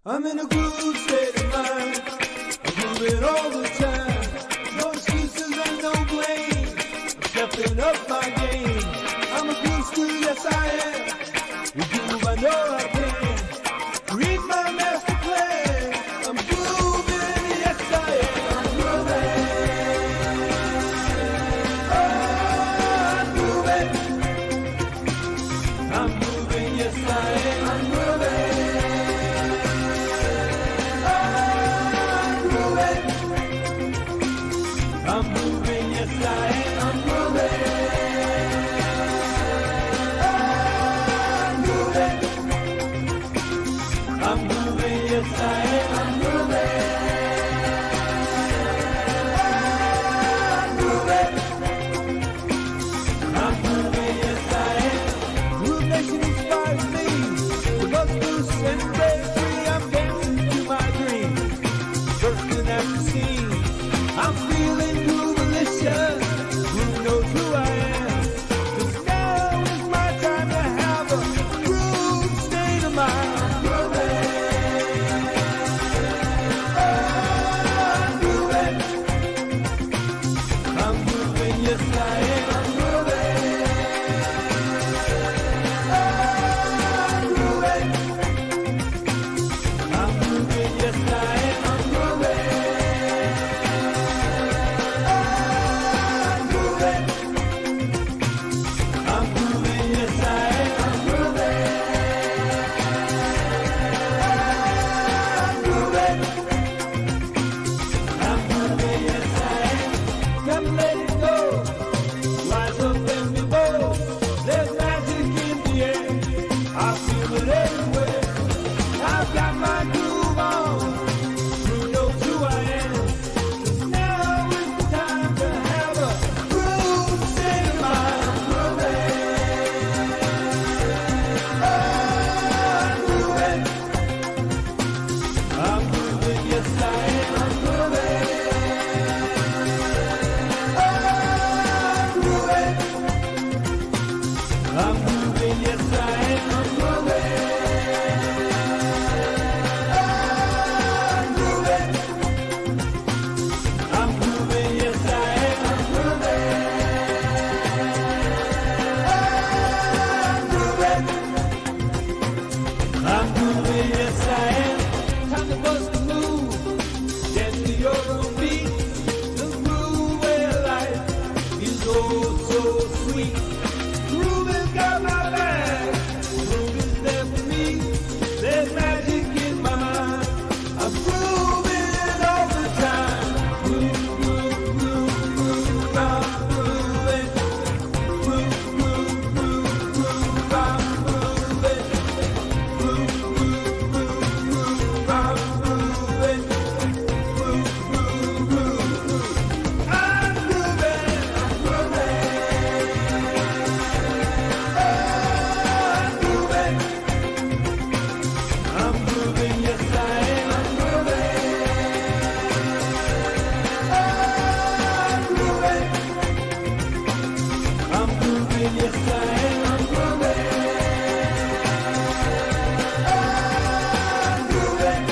I'm in a groove state of mind. I'm moving all the time. No excuses and no blame. I'm stepping up my game. I'm a groovester, yes I am. With groove I know I can. Read my master plan. I'm grooving, yes I am. I'm grooving. Oh, I'm grooving. I'm moving, yes I am. I'm grooving. I'm moving, yes I am. I'm moving. I'm moving, yes I am. I'm moving. I'm moving, yes I am. Groove Nation inspires me. The buzz loose and break free. I'm dancing to my dreams. Bursting at the seams. I'm feeling GrooveAsia. Who knows who I am? 'Cause now is my time to have a groove state of mind. I'm grooving. Oh, I'm grooving. I'm moving, yes I am. I'm moving. Oh, I'm grooving. I'm moving, yes I am. I'm moving. I'm moving, yes I am. I'm moving. I'm moving. I'm moving, yes I am. Come let it go. Rise up and be bold. There's magic in the air. I feel it everywhere. I've got my groove on. Who knows who I am? 'Cause now is the time to have a groove state of mind. I'm moving. I'm moving. I'm moving, yes I am. I'm moving. I'm moving. I'm moving, yes I am. I'm moving. I'm moving. I'm moving, yes I am. I'm moving. I'm moving, yes I am. Time to bust the move. Dance to your own beat. The groove where life is oh so sweet. Groove has got my back. Groove is there for me. There's magic in my mind. I'm grooving all the time. Groove, groove, groove, groove. I'm grooving. Groove, groove, groove, groove. I'm grooving. Groove, groove, groove, groove. I'm grooving. Groove, groove, groove, groove. I'm grooving. I'm grooving. I'm grooving. I'm grooving, yes I am. I'm grooving. I'm grooving. I'm grooving, yes I am. I'm grooving. I'm grooving.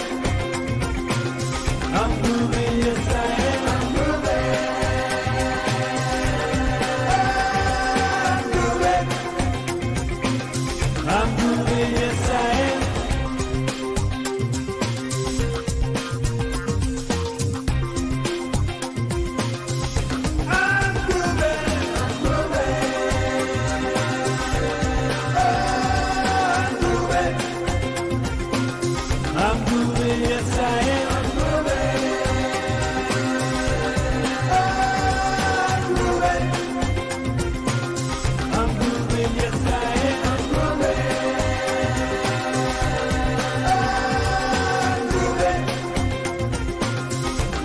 I'm grooving, yes I am. I'm grooving. I'm grooving. I'm grooving, yes I am. I'm grooving. I'm grooving. I'm grooving. I'm grooving, yes I am. I'm grooving. I'm grooving.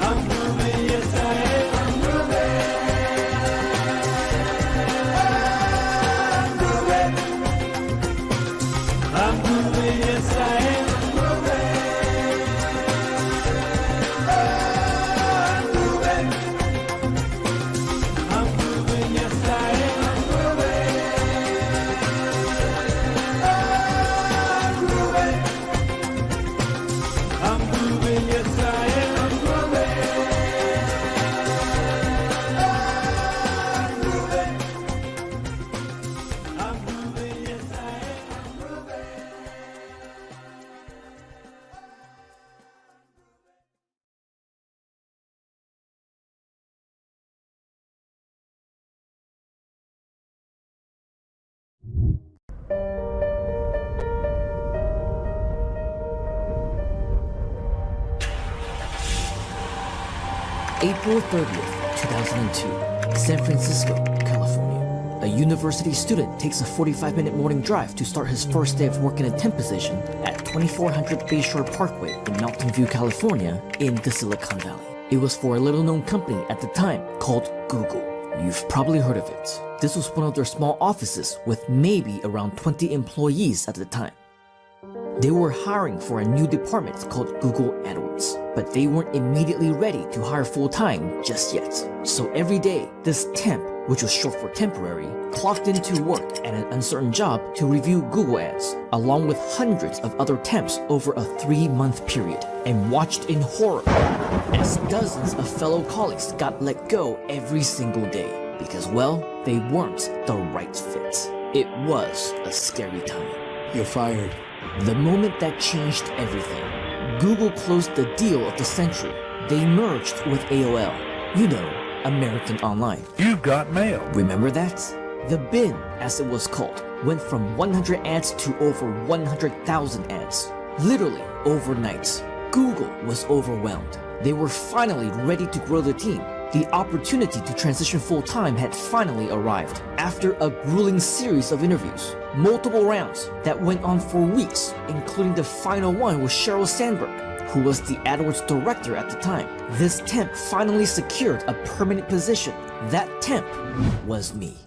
I'm grooving, yes I am. I'm grooving. I'm grooving. I'm grooving, yes I am. I'm grooving. I'm grooving. I'm grooving, yes I am. I'm grooving. April 30th, 2002, San Francisco, California. A university student takes a 45-minute morning drive to start his first day of work in a temp position at 2400 Bayshore Parkway in Mountain View, California, in the Silicon Valley. It was for a little-known company at the time called Google. You've probably heard of it. This was one of their small offices with maybe around 20 employees at the time. They were hiring for a new department called Google AdWords, but they weren't immediately ready to hire full-time just yet. So every day, this temp, which was short for temporary, clocked into work at an uncertain job to review Google ads, along with hundreds of other temps over a 3-month period, and watched in horror as dozens of fellow colleagues got let go every single day because, well, they weren't the right fit. It was a scary time. You're fired. The moment that changed everything. Google closed the deal of the century. They merged with AOL. You know, American Online. You've got mail. Remember that? The bin, as it was called, went from 100 ads to over 100,000 ads. Literally overnight. Google was overwhelmed. They were finally ready to grow the team. The opportunity to transition full-time had finally arrived after a grueling series of interviews, multiple rounds that went on for weeks, including the final one with Sheryl Sandberg, who was the AdWords director at the time. This temp finally secured a permanent position. That temp was me.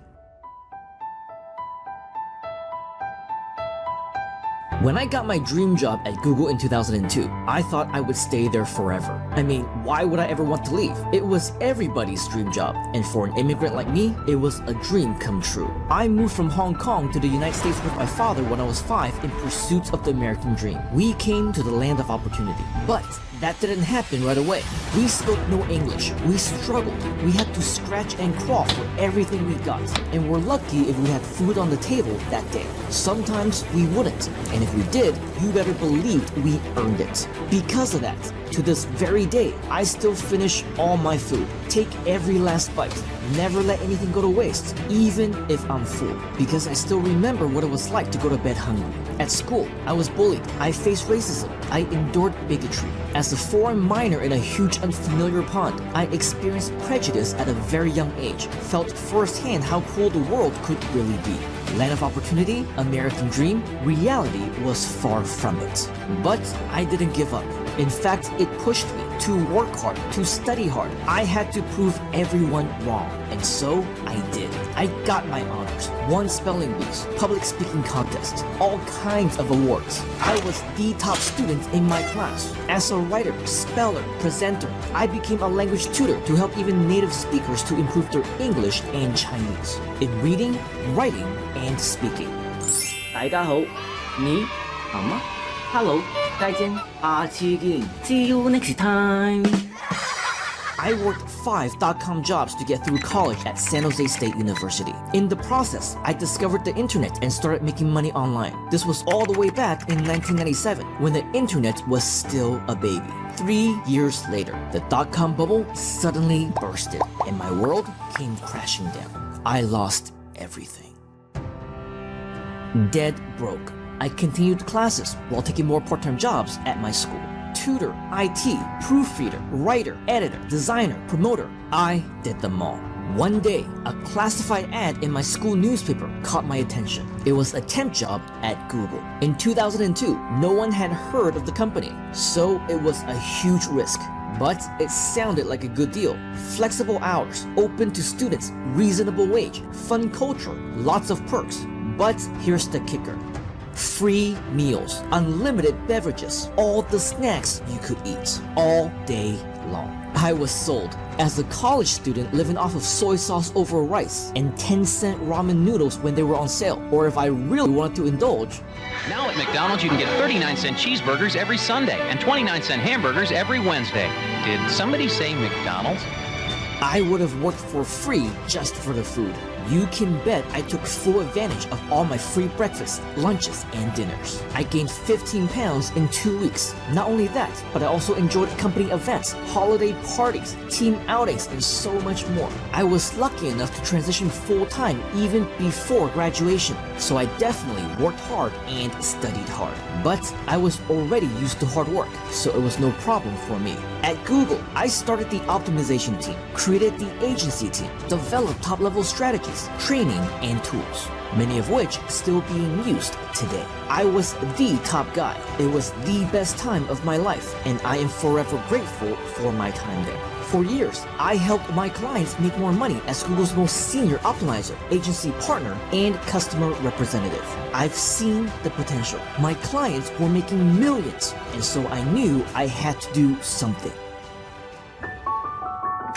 When I got my dream job at Google in 2002, I thought I would stay there forever. I mean, why would I ever want to leave? It was everybody's dream job, and for an immigrant like me, it was a dream come true. I moved from Hong Kong to the United States with my father when I was 5 in pursuit of the American dream. We came to the land of opportunity, but that didn't happen right away. We spoke no English. We struggled. We had to scratch and claw for everything we got, and we're lucky if we had food on the table that day. Sometimes we wouldn't, and if we did, you better believe we earned it. Because of that, to this very day, I still finish all my food, take every last bite, never let anything go to waste, even if I'm full, because I still remember what it was like to go to bed hungry. At school, I was bullied, I faced racism, I endured bigotry. As a foreign minor in a huge unfamiliar pond, I experienced prejudice at a very young age, felt firsthand how cruel the world could really be. Land of opportunity, American dream, reality was far from it. But I didn't give up. In fact, it pushed me to work hard, to study hard. I had to prove everyone wrong. And so I did. I got my honors, won spelling bees, public speaking contests, all kinds of awards. I was the top student in my class. As a writer, speller, presenter, I became a language tutor to help even native speakers to improve their English and Chinese in reading, writing, and speaking. 大家好，你好吗 ？Hello， 再见，下次見 ，See you next time。 I worked 5 dot-com jobs to get through college at San Jose State University. In the process, I discovered the internet and started making money online. This was all the way back in 1997, when the internet was still a baby. 3 years later, the dot-com bubble suddenly bursted, and my world came crashing down. I lost everything. Dead broke. I continued classes while taking more part-time jobs at my school. Tutor, IT, proofreader, writer, editor, designer, promoter. I did them all. One day, a classified ad in my school newspaper caught my attention. It was a temp job at Google. In 2002, no one had heard of the company, so it was a huge risk. But it sounded like a good deal. Flexible hours, open to students, reasonable wage, fun culture, lots of perks. But here's the kicker. Free meals, unlimited beverages, all the snacks you could eat, all day long. I was sold. As a college student living off of soy sauce over rice and 10-cent ramen noodles when they were on sale, or if I really wanted to indulge. Now at McDonald's you can get 39-cent cheeseburgers every Sunday and 29-cent hamburgers every Wednesday. Did somebody say McDonald's? I would have worked for free just for the food. You can bet I took full advantage of all my free breakfasts, lunches, and dinners. I gained 15 pounds in 2 weeks. Not only that, but I also enjoyed company events, holiday parties, team outings, and so much more. I was lucky enough to transition full-time even before graduation, so I definitely worked hard and studied hard. But I was already used to hard work, so it was no problem for me. At Google, I started the optimization team, created the agency team, developed top-level strategies, training, and tools, many of which still being used today. I was the top guy. It was the best time of my life, and I am forever grateful for my time there. For years, I helped my clients make more money as Google's most senior optimizer, agency partner, and customer representative. I've seen the potential. My clients were making millions, and so I knew I had to do something.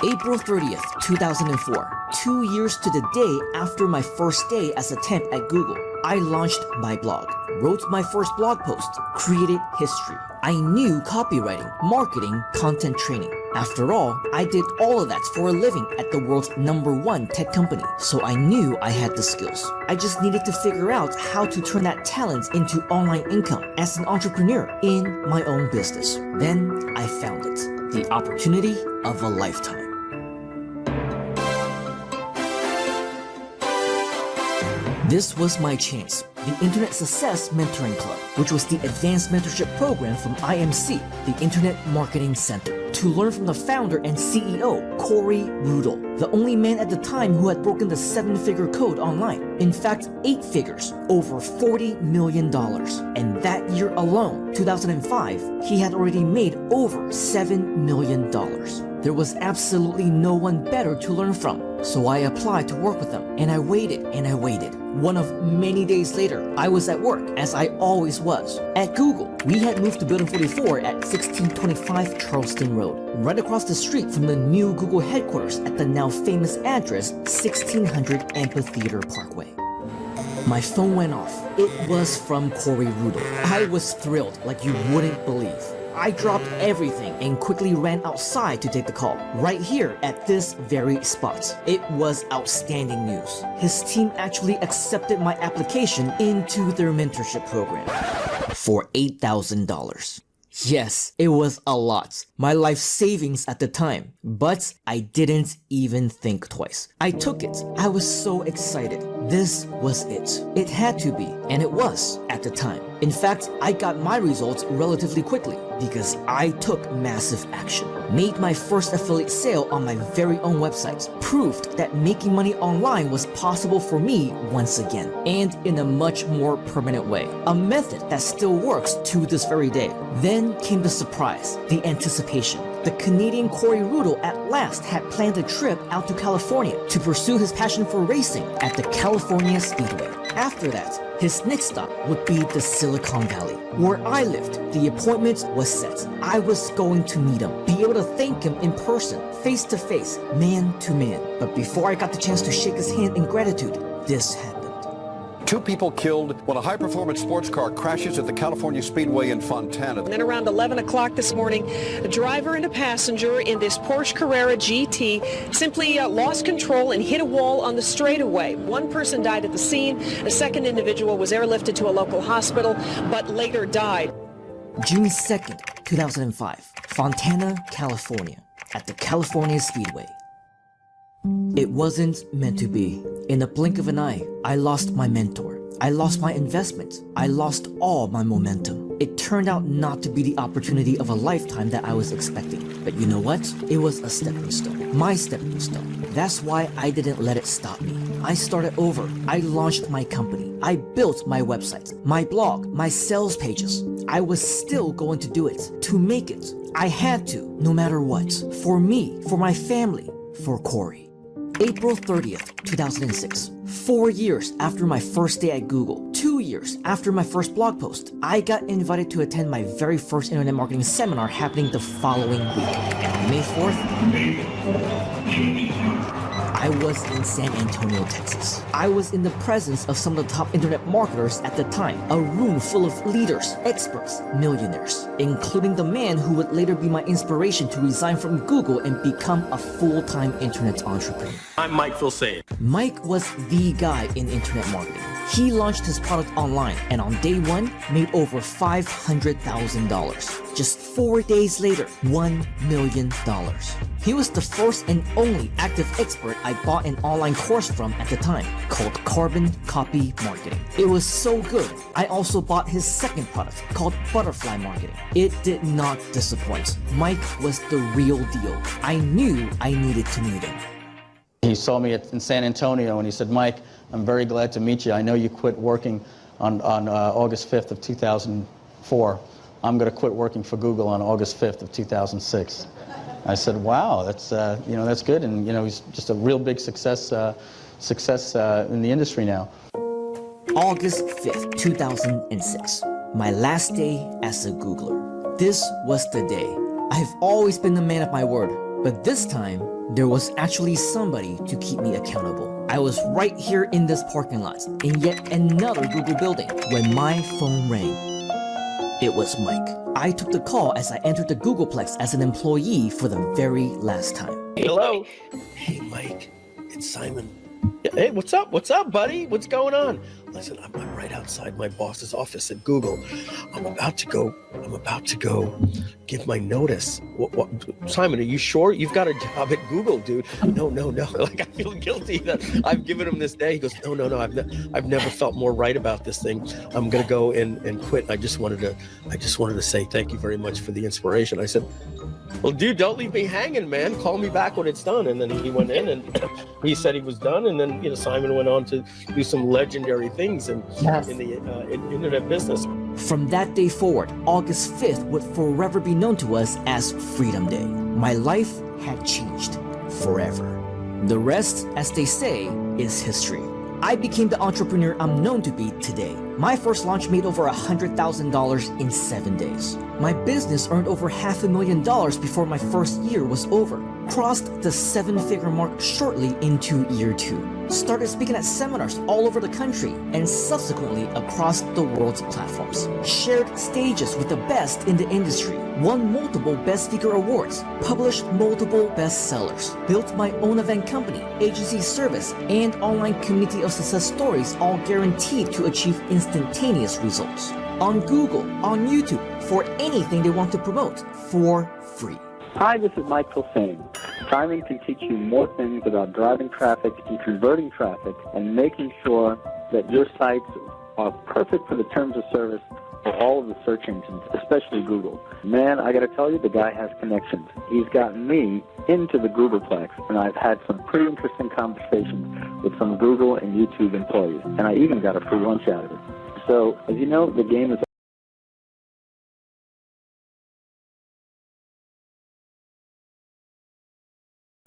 April 30th, 2004, 2 years to the day after my first day as a temp at Google, I launched my blog, wrote my first blog post, created history. I knew copywriting, marketing, content training. After all, I did all of that for a living at the world's #1 tech company, so I knew I had the skills. I just needed to figure out how to turn that talent into online income as an entrepreneur in my own business. Then I found it, the opportunity of a lifetime. This was my chance, the Internet Success Mentoring Club, which was the advanced mentorship program from IMC, the Internet Marketing Center, to learn from the founder and CEO, Corey Rudel, the only man at the time who had broken the 7-figure code online. In fact, 8 figures, over $40 million. And that year alone, 2005, he had already made over $7 million. There was absolutely no one better to learn from, so I applied to work with them, and I waited and I waited. One of many days later, I was at work, as I always was. At Google, we had moved to Building 44 at 1625 Charleston Road, right across the street from the new Google headquarters at the now famous address 1600 Amphitheater Parkway. My phone went off. It was from Corey Rudel. I was thrilled like you wouldn't believe. I dropped everything and quickly ran outside to take the call, right here at this very spot. It was outstanding news. His team actually accepted my application into their mentorship program for $8,000. Yes, it was a lot. My life savings at the time. But I didn't even think twice. I took it. I was so excited. This was it. It had to be, and it was at the time. In fact, I got my results relatively quickly because I took massive action. Made my first affiliate sale on my very own website. Proved that making money online was possible for me once again, and in a much more permanent way. A method that still works to this very day. Then came the surprise, the anticipation. The Canadian Corey Rudel at last had planned a trip out to California to pursue his passion for racing at the California Speedway. After that, his next stop would be the Silicon Valley, where I lived. The appointment was set. I was going to meet him, be able to thank him in person, face to face, man to man. But before I got the chance to shake his hand in gratitude, this happened. 2 people killed when a high-performance sports car crashes at the California Speedway in Fontana. And then around 11 o'clock this morning, a driver and a passenger in this Porsche Carrera GT simply lost control and hit a wall on the straightaway. One person died at the scene. A second individual was airlifted to a local hospital, but later died. June 2nd, 2005, Fontana, California, at the California Speedway. It wasn't meant to be. In a blink of an eye, I lost my mentor. I lost my investment. I lost all my momentum. It turned out not to be the opportunity of a lifetime that I was expecting. But you know what? It was a stepping stone. My stepping stone. That's why I didn't let it stop me. I started over. I launched my company. I built my website, my blog, my sales pages. I was still going to do it, to make it. I had to, no matter what. For me, for my family, for Corey. April 30th, 2006. 4 years after my first day at Google, 2 years after my first blog post, I got invited to attend my very first internet marketing seminar happening the following week. And on May 4th, I was in San Antonio, Texas. I was in the presence of some of the top internet marketers at the time, a room full of leaders, experts, millionaires, including the man who would later be my inspiration to resign from Google and become a full-time internet entrepreneur. I'm Mike Filsaime. Mike was the guy in internet marketing. He launched his product online and on day one made over $500,000. Just 4 days later, $1 million. He was the first and only active expert I bought an online course from at the time called Carbon Copy Marketing. It was so good, I also bought his second product called Butterfly Marketing. It did not disappoint. Mike was the real deal. I knew I needed to meet him. He saw me in San Antonio and he said, Mike, I'm very glad to meet you. I know you quit working on August 5th of 2004. I'm going to quit working for Google on August 5th of 2006. I said, wow, that's that's good, and he's just a real big success in the industry now. August 5th, 2006, my last day as a Googler. This was the day. I've always been the man of my word, but this time there was actually somebody to keep me accountable. I was right here in this parking lot in yet another Google building when my phone rang. It was Mike. I took the call as I entered the Googleplex as an employee for the very last time. Hello. Hey, Mike, it's Simon. Hey, what's up? What's up, buddy? What's going on? Listen, I'm right outside my boss's office at Google. I'm about to go give my notice. What? Simon, are you sure? You've got a job at Google, dude. No. Like, I feel guilty that I've given him this day. He goes, no. I've never felt more right about this thing. I'm gonna go and quit. I just wanted to say thank you very much for the inspiration. I said, well, dude, don't leave me hanging, man. Call me back when it's done. And then he went in and he said he was done. And then Simon went on to do some legendary things in the internet business. From that day forward, August 5th would forever be known to us as Freedom Day. My life had changed forever. The rest, as they say, is history. I became the entrepreneur I'm known to be today. My first launch made over $100,000 in 7 days. My business earned over $500,000 before my first year was over. Crossed the 7-figure mark shortly into year 2. Started speaking at seminars all over the country and subsequently across the world's platforms. Shared stages with the best in the industry. Won multiple Best Speaker awards. Published multiple bestsellers. Built my own event company, agency service, and online community of success stories, all guaranteed to achieve instantaneous results. On Google, on YouTube, for anything they want to promote, for free. Hi, this is Mike Filsaime. Simon can teach you more things about driving traffic and converting traffic and making sure that your sites are perfect for the terms of service for all of the search engines, especially Google. Man, I got to tell you, the guy has connections. He's gotten me into the Googleplex, and I've had some pretty interesting conversations with some Google and YouTube employees, and I even got a free lunch out of it. So, as you know, the game is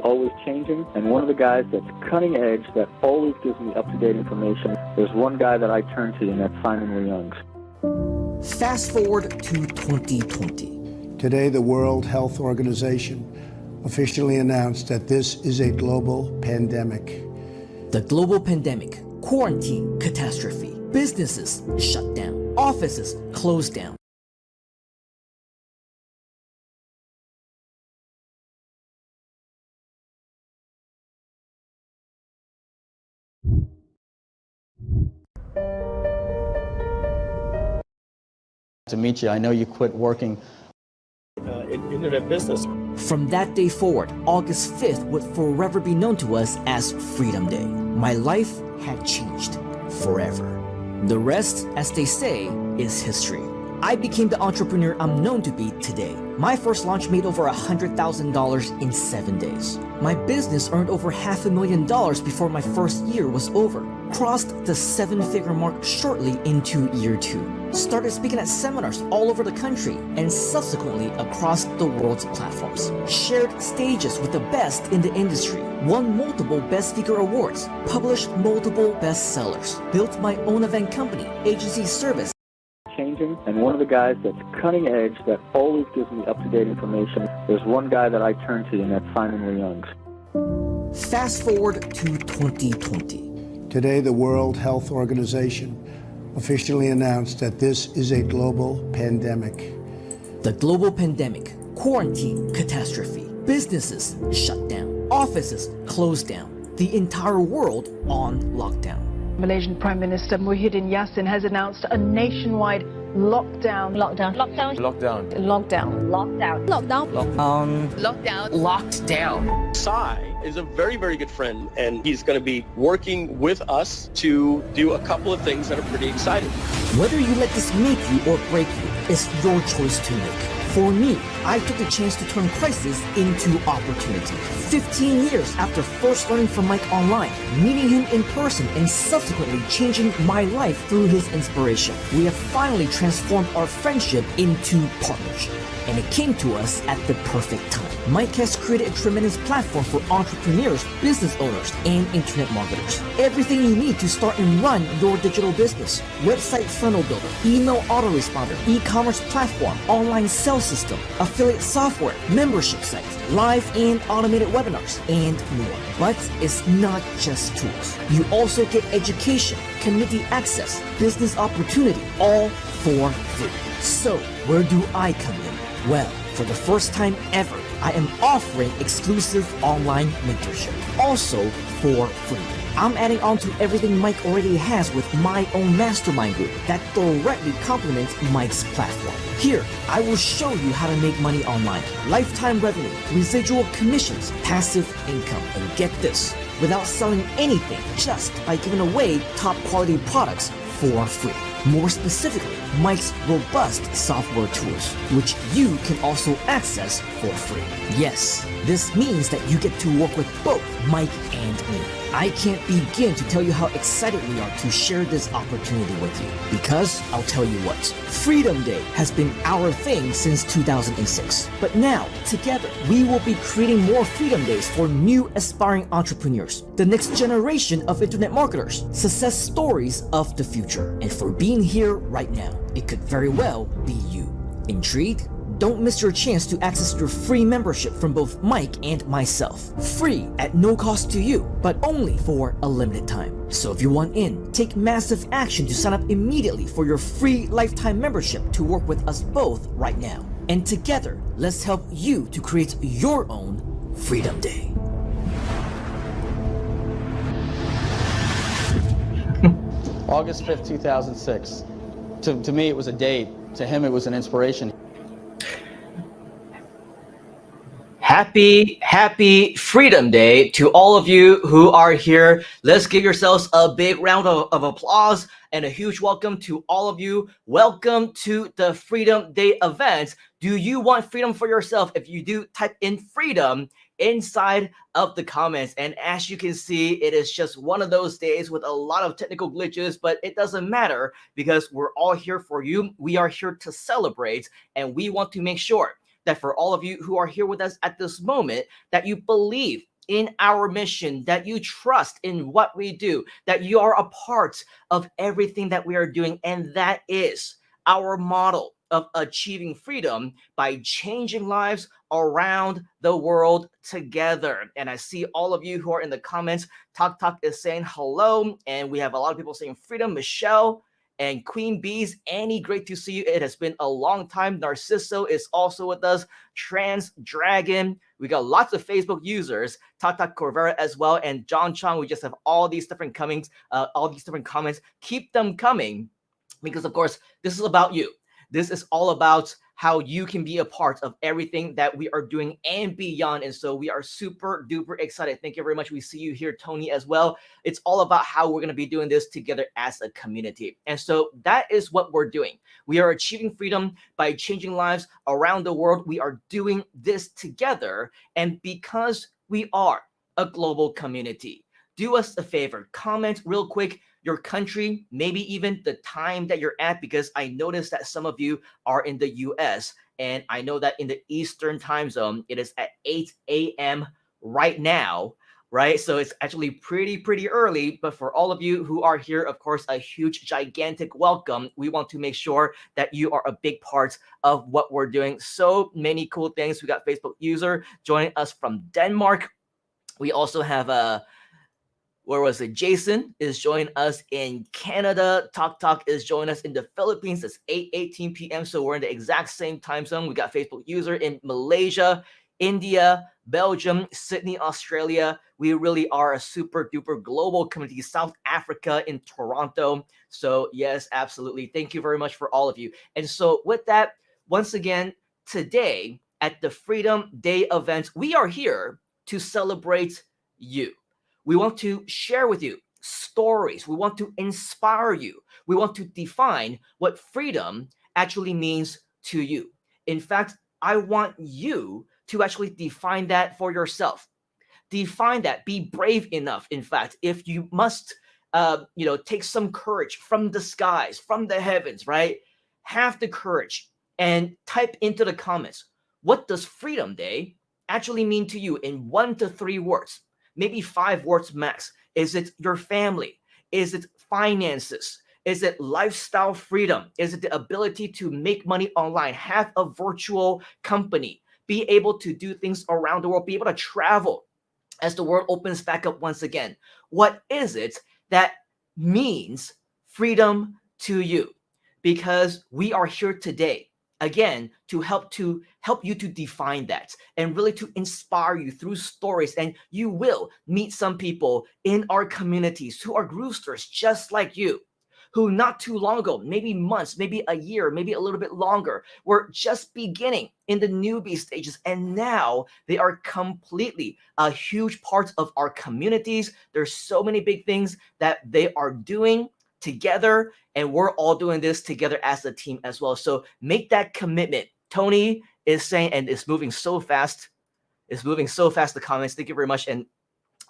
always changing, and one of the guys that's cutting edge, that always gives me up-to-date information, there's one guy that I turn to, and that's Simon Leung. Fast forward to 2020. Today, the World Health Organization officially announced that this is a global pandemic. The global pandemic, quarantine, catastrophe, businesses shut down, offices closed down. To meet you, I know you quit working In internet business. From that day forward, August 5th would forever be known to us as Freedom Day. My life had changed forever. The rest, as they say, is history. I became the entrepreneur I'm known to be today. My first launch made over $100,000 in 7 days. My business earned over $500,000 before my first year was over. Crossed the 7-figure mark shortly into year 2. Started speaking at seminars all over the country and subsequently across the world's platforms. Shared stages with the best in the industry. Won multiple Best Speaker awards. Published multiple bestsellers. Built my own event company, agency service. Changing, and one of the guys that's cutting edge, that always gives me up-to-date information, there's one guy that I turn to, and that's Simon Leung. Fast forward to 2020. Today, the World Health Organization officially announced that this is a global pandemic. The global pandemic, quarantine, catastrophe, businesses shut down, offices closed down, the entire world on lockdown. Malaysian Prime Minister Muhyiddin Yassin has announced a nationwide lockdown. Lockdown. Lockdown. Lockdown. Lockdown. Lockdown. Lockdown. Lockdown. Locked down. Sai is a very, very good friend, and he's going to be working with us to do a couple of things that are pretty exciting. Whether you let this make you or break you is your choice to make. For me, I took the chance to turn crisis into opportunity. 15 years after first learning from Mike online, meeting him in person, and subsequently changing my life through his inspiration, we have finally transformed our friendship into partnership. And it came to us at the perfect time. Mike has created a tremendous platform for entrepreneurs, business owners, and internet marketers. Everything you need to start and run your digital business. Website funnel builder, email autoresponder, e-commerce platform, online sales system, affiliate software, membership sites, live and automated webinars, and more. But it's not just tools. You also get education, community access, business opportunity, all for free. So where do I come in? Well, for the first time ever, I am offering exclusive online mentorship, also for free. I'm adding on to everything Mike already has with my own mastermind group that directly complements Mike's platform. Here, I will show you how to make money online, lifetime revenue, residual commissions, passive income, and get this, without selling anything, just by giving away top quality products for free. More specifically, Mike's robust software tools, which you can also access for free. Yes, this means that you get to work with both Mike and me. I can't begin to tell you how excited we are to share this opportunity with you, because I'll tell you what, Freedom Day has been our thing since 2006. But now, together, we will be creating more Freedom Days for new aspiring entrepreneurs, the next generation of internet marketers, success stories of the future. And for being here right now, it could very well be you. Intrigued? Don't miss your chance to access your free membership from both Mike and myself. Free at no cost to you, but only for a limited time. So if you want in, take massive action to sign up immediately for your free lifetime membership to work with us both right now. And together, let's help you to create your own Freedom Day. August 5th, 2006. To me, it was a date. To him, it was an inspiration. Happy Freedom Day to all of you who are here. Let's give yourselves a big round of applause and a huge welcome to all of you. Welcome to the Freedom Day event. Do you want freedom for yourself? If you do, type in freedom inside of the comments. And as you can see, it is just one of those days with a lot of technical glitches, but it doesn't matter because we're all here for you. We are here to celebrate, and we want to make sure that for all of you who are here with us at this moment, that you believe in our mission, that you trust in what we do, that you are a part of everything that we are doing. And that is our model of achieving freedom by changing lives around the world together. And I see all of you who are in the comments. Talk is saying hello, and we have a lot of people saying freedom. Michelle and Queen Bees, Annie, great to see you. It has been a long time. Narciso is also with us. Trans Dragon. We got lots of Facebook users. Tata Corvera as well. And John Chong. We just have all these different comments. Keep them coming, because of course, this is about you. This is all about how you can be a part of everything that we are doing and beyond. And so we are super duper excited. Thank you very much. We see you here, Tony, as well. It's all about how we're going to be doing this together as a community. And so that is what we're doing. We are achieving freedom by changing lives around the world. We are doing this together. And because we are a global community, do us a favor, comment real quick your country, maybe even the time that you're at, because I noticed that some of you are in the US, and I know that in the Eastern time zone, it is at 8 a.m. right now, right? So it's actually pretty early, but for all of you who are here, of course, a huge, gigantic welcome. We want to make sure that you are a big part of what we're doing. So many cool things. We got Facebook user joining us from Denmark. We also have where was it? Jason is joining us in Canada. Talk is joining us in the Philippines. It's 8:18 p.m. So we're in the exact same time zone. We got Facebook user in Malaysia, India, Belgium, Sydney, Australia. We really are a super duper global community. South Africa in Toronto. So yes, absolutely. Thank you very much for all of you. And so with that, once again, today at the Freedom Day event, we are here to celebrate you. We want to share with you stories. We want to inspire you. We want to define what freedom actually means to you. In fact, I want you to actually define that for yourself. Define that. Be brave enough. In fact, if you must, take some courage from the skies, from the heavens, right? Have the courage and type into the comments, what does Freedom Day actually mean to you in 1 to 3 words? Maybe 5 words max. Is it your family? Is it finances? Is it lifestyle freedom? Is it the ability to make money online, have a virtual company, be able to do things around the world, be able to travel as the world opens back up once again? What is it that means freedom to you? Because we are here today again to help you to define that and really to inspire you through stories. And you will meet some people in our communities who are Groovesters just like you, who not too long ago, maybe months, maybe a year, maybe a little bit longer, were just beginning in the newbie stages, and now they are completely a huge part of our communities. There's so many big things that they are doing together, and we're all doing this together as a team as well. So make that commitment. Tony is saying, and it's moving so fast. It's moving so fast, the comments. Thank you very much. And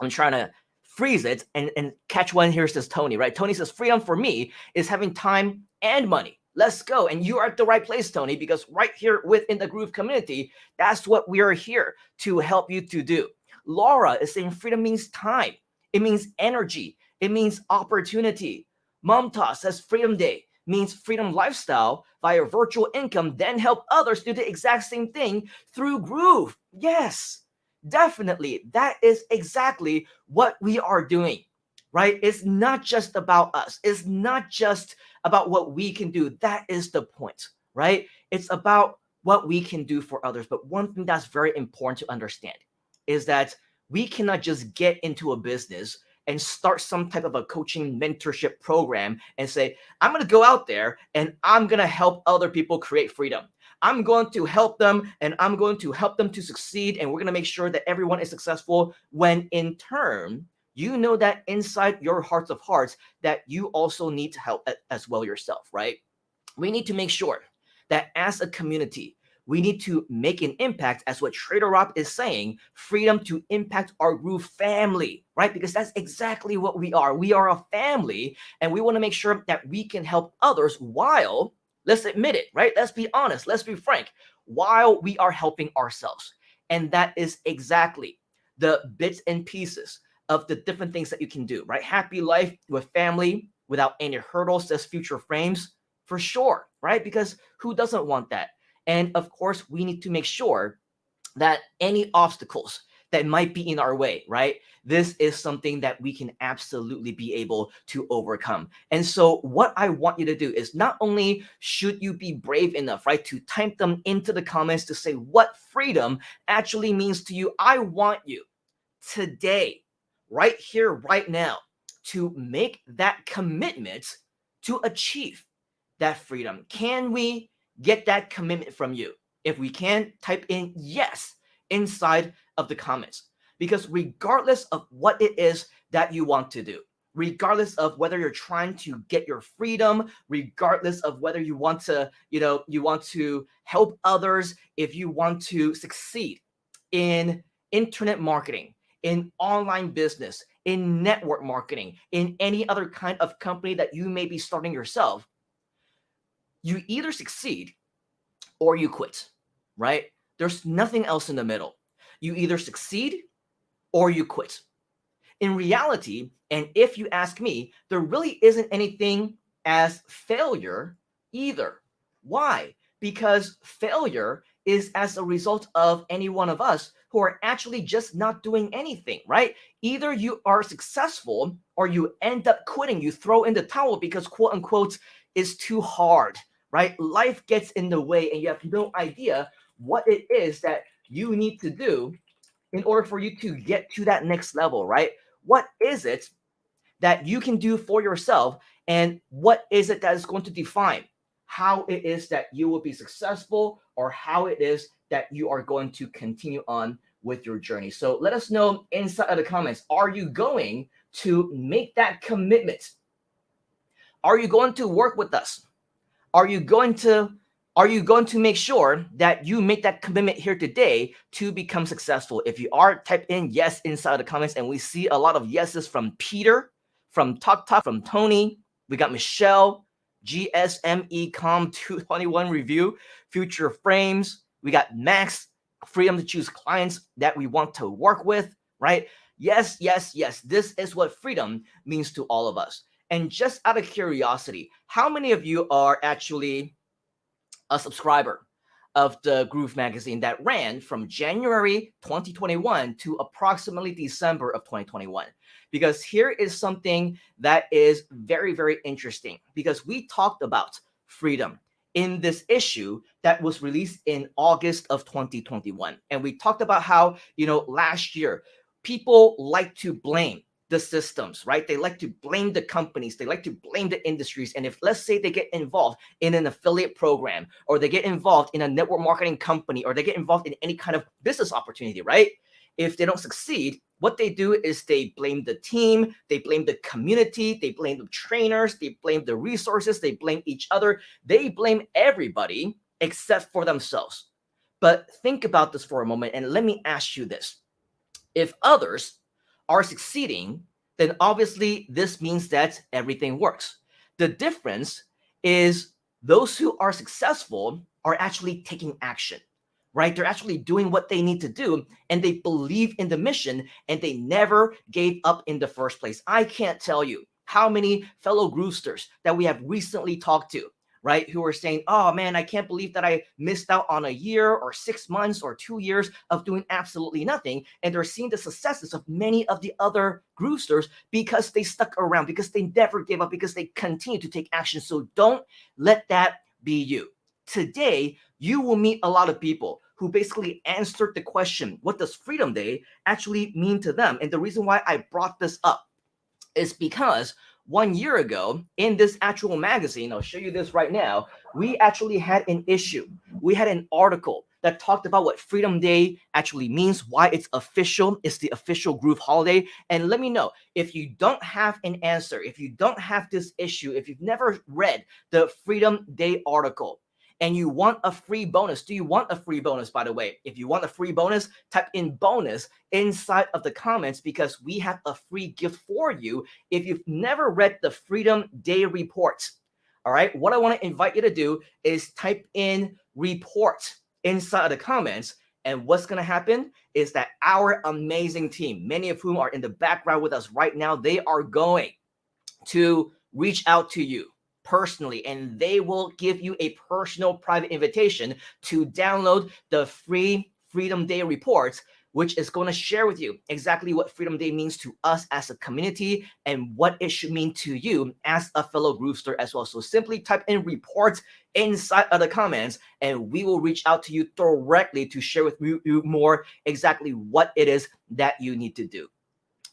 I'm trying to freeze it and catch one here, says Tony, right? Tony says, freedom for me is having time and money. Let's go. And you are at the right place, Tony, because right here within the Groove community, that's what we are here to help you to do. Laura is saying freedom means time. It means energy. It means opportunity. Momta says Freedom Day means freedom lifestyle via virtual income, then help others do the exact same thing through Groove. Yes, definitely. That is exactly what we are doing, right? It's not just about us. It's not just about what we can do. That is the point, right? It's about what we can do for others. But one thing that's very important to understand is that we cannot just get into a business and start some type of a coaching mentorship program and say, I'm going to go out there and I'm going to help other people create freedom. I'm going to help them and I'm going to help them to succeed. And we're going to make sure that everyone is successful, when in turn, you know that inside your hearts of hearts that you also need to help as well yourself, right? We need to make sure that as a community, we need to make an impact, as what Trader Rob is saying, freedom to impact our Groove family, right? Because that's exactly what we are. We are a family, and we want to make sure that we can help others while, let's admit it, right? Let's be honest. Let's be frank, while we are helping ourselves. And that is exactly the bits and pieces of the different things that you can do, right? Happy life with family without any hurdles, says Future Frames, for sure, right? Because who doesn't want that? And of course, we need to make sure that any obstacles that might be in our way, right? This is something that we can absolutely be able to overcome. And so what I want you to do is, not only should you be brave enough, right, to type them into the comments to say what freedom actually means to you, I want you today, right here, right now, to make that commitment to achieve that freedom. Can we get that commitment from you? If we can, type in yes inside of the comments. Because regardless of what it is that you want to do, regardless of whether you're trying to get your freedom, regardless of whether you want to, you want to help others, if you want to succeed in internet marketing, in online business, in network marketing, in any other kind of company that you may be starting yourself, you either succeed or you quit, right? There's nothing else in the middle. You either succeed or you quit. In reality, and if you ask me, there really isn't anything as failure either. Why? Because failure is as a result of any one of us who are actually just not doing anything, right? Either you are successful or you end up quitting. You throw in the towel because quote unquote is too hard, right? Life gets in the way and you have no idea what it is that you need to do in order for you to get to that next level, right? What is it that you can do for yourself, and what is it that is going to define how it is that you will be successful or how it is that you are going to continue on with your journey? So let us know inside of the comments. Are you going to make that commitment? Are you going to work with us? Are you going to make sure that you make that commitment here today to become successful? If you are, type in yes inside the comments, and we see a lot of yeses from Peter, from Tok, from Tony. We got Michelle, GSME Com 221 Review, Future Frames. We got Max, freedom to choose clients that we want to work with, right? Yes, yes, yes. This is what freedom means to all of us. And just out of curiosity, how many of you are actually a subscriber of the Groove magazine that ran from January 2021 to approximately December of 2021? Because here is something that is very, very interesting, because we talked about freedom in this issue that was released in August of 2021. And we talked about how, last year, people like to blame the systems, right? They like to blame the companies. They like to blame the industries. And if, let's say, they get involved in an affiliate program, or they get involved in a network marketing company, or they get involved in any kind of business opportunity, right? If they don't succeed, what they do is they blame the team, they blame the community, they blame the trainers, they blame the resources, they blame each other. They blame everybody except for themselves. But think about this for a moment, and let me ask you this. If others are succeeding, then obviously this means that everything works. The difference is those who are successful are actually taking action, right? They're actually doing what they need to do, and they believe in the mission, and they never gave up in the first place. I can't tell you how many fellow Groovesters that we have recently talked to, right, who are saying, oh man, I can't believe that I missed out on a year or 6 months or 2 years of doing absolutely nothing. And they're seeing the successes of many of the other Groovesters because they stuck around, because they never gave up, because they continue to take action. So don't let that be you. Today, you will meet a lot of people who basically answered the question, what does Freedom Day actually mean to them? And the reason why I brought this up is because 1 year ago in this actual magazine, I'll show you this right now, we actually had an issue. We had an article that talked about what Freedom Day actually means, why it's official, it's the official Groove holiday. And let me know if you don't have an answer, if you don't have this issue, if you've never read the Freedom Day article, and you want a free bonus. Do you want a free bonus, by the way? If you want a free bonus, type in bonus inside of the comments, because we have a free gift for you if you've never read the Freedom Day report. All right, what I want to invite you to do is type in report inside of the comments. And what's going to happen is that our amazing team, many of whom are in the background with us right now, they are going to reach out to you personally, and they will give you a personal private invitation to download the free Freedom Day report, which is going to share with you exactly what Freedom Day means to us as a community and what it should mean to you as a fellow Groovester as well. So simply type in report inside of the comments, and we will reach out to you directly to share with you more exactly what it is that you need to do.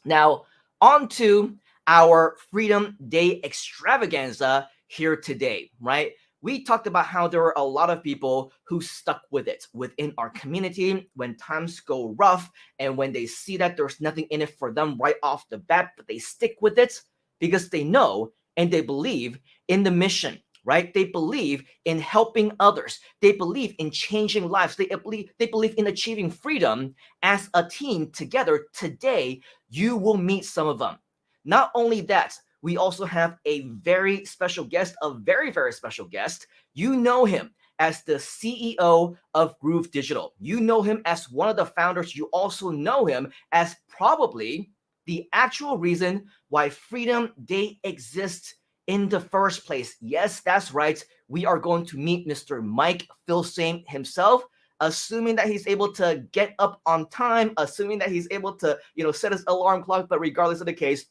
Now, on to our Freedom Day extravaganza here today, right? We talked about how there were a lot of people who stuck with it within our community when times go rough, and when they see that there's nothing in it for them right off the bat, but they stick with it because they know and they believe in the mission, right? They believe in helping others. They believe in changing lives. They believe in achieving freedom as a team together. Today, you will meet some of them. Not only that, we also have a very special guest, a very, very special guest. You know him as the CEO of Groove Digital. You know him as one of the founders. You also know him as probably the actual reason why Freedom Day exists in the first place. Yes, that's right. We are going to meet Mr. Mike Filsaime himself. assuming that he's able to get up on time, assuming that he's able to, set his alarm clock. But regardless of the case,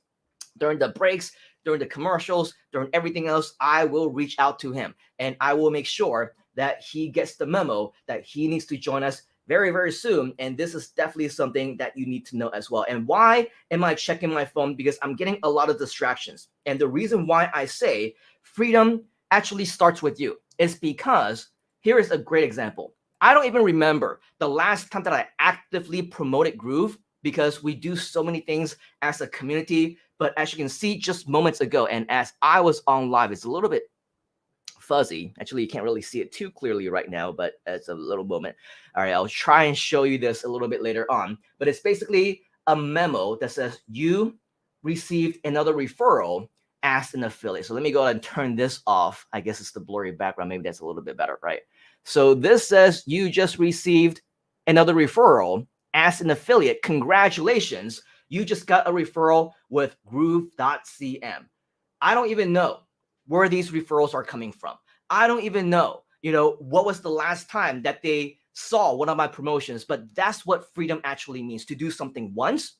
during the breaks, during the commercials, during everything else, I will reach out to him and I will make sure that he gets the memo that he needs to join us very, very soon. And this is definitely something that you need to know as well. And why am I checking my phone? Because I'm getting a lot of distractions. And the reason why I say freedom actually starts with you is because here is a great example. I don't even remember the last time that I actively promoted Groove, because we do so many things as a community. But as you can see just moments ago, and as I was on live, it's a little bit fuzzy. Actually, you can't really see it too clearly right now, but it's a little moment. All right, I'll try and show you this a little bit later on. But it's basically a memo that says you received another referral as an affiliate. So let me go ahead and turn this off. I guess it's the blurry background. Maybe that's a little bit better, right? So this says you just received another referral as an affiliate. Congratulations. You just got a referral with Groove.cm. I don't even know where these referrals are coming from. I don't even know, what was the last time that they saw one of my promotions, but that's what freedom actually means, to do something once.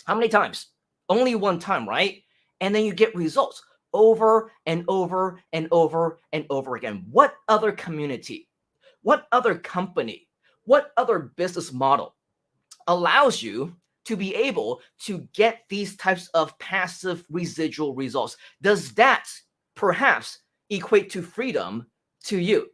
How many times? Only one time, right? And then you get results over and over and over and over again. What other community, what other company, what other business model allows you to be able to get these types of passive residual results? Does that perhaps equate to freedom to you?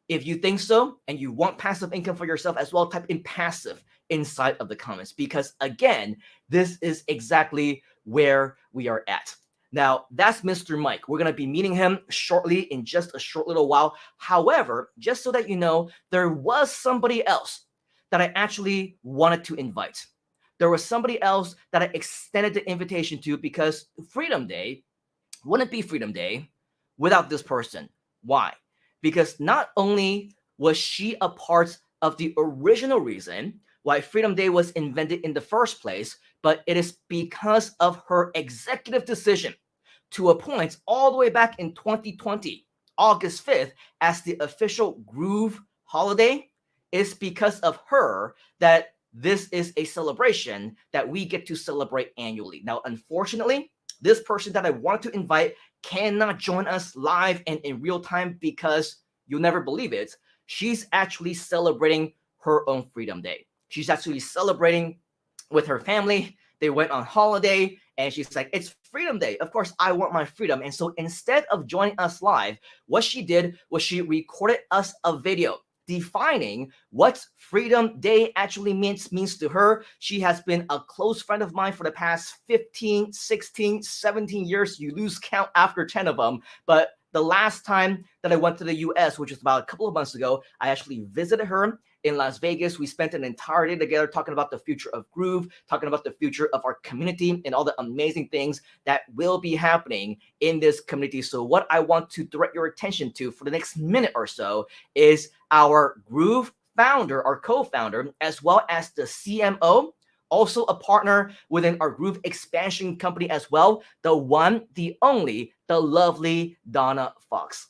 If you think so and you want passive income for yourself as well, type in passive inside of the comments, because again, this is exactly where we are at. Now, that's Mr. Mike. We're going to be meeting him shortly, in just a short little while. However, just so that you know, there was somebody else that I actually wanted to invite. There was somebody else that I extended the invitation to, because Freedom Day wouldn't be Freedom Day without this person. Why? Because not only was she a part of the original reason why Freedom Day was invented in the first place, but it is because of her executive decision to appoint all the way back in 2020, August 5th, as the official Groove holiday. It's because of her that this is a celebration that we get to celebrate annually. Now, unfortunately, this person that I wanted to invite cannot join us live and in real time, because you'll never believe it, she's actually celebrating her own Freedom Day. She's actually celebrating with her family. They went on holiday and she's like, it's Freedom Day. Of course, I want my freedom. And so instead of joining us live, what she did was she recorded us a video defining what Freedom Day actually means to her. She has been a close friend of mine for the past 15, 16, 17 years. You lose count after 10 of them. But the last time that I went to the US, which was about a couple of months ago, I actually visited her in Las Vegas. We spent an entire day together talking about the future of Groove, talking about the future of our community and all the amazing things that will be happening in this community. So what I want to direct your attention to for the next minute or so is our Groove founder, our co-founder, as well as the CMO, also a partner within our Groove expansion company as well, the one, the only, the lovely Donna Fox.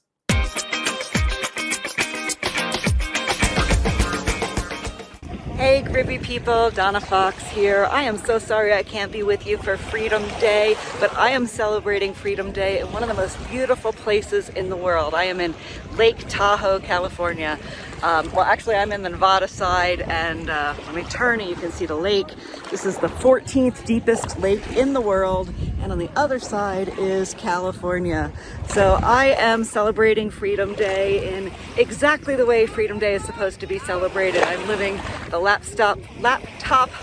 Hey groovy people, Donna Fox here. I am so sorry I can't be with you for Freedom Day, but I am celebrating Freedom Day in one of the most beautiful places in the world. I am in Lake Tahoe, California. Well, actually I'm in the Nevada side, and let me turn and you can see the lake. This is the 14th deepest lake in the world, and on the other side is California. So I am celebrating Freedom Day in exactly the way Freedom Day is supposed to be celebrated. I'm living the laptop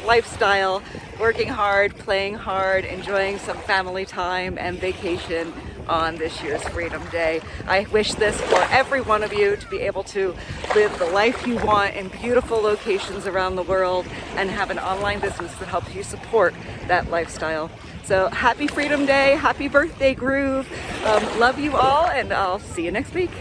lifestyle, working hard, playing hard, enjoying some family time and vacation on this year's Freedom Day. I wish this for every one of you, to be able to live the life you want in beautiful locations around the world and have an online business that helps you support that lifestyle. So happy Freedom Day, happy birthday Groove. Love you all, and I'll see you next week.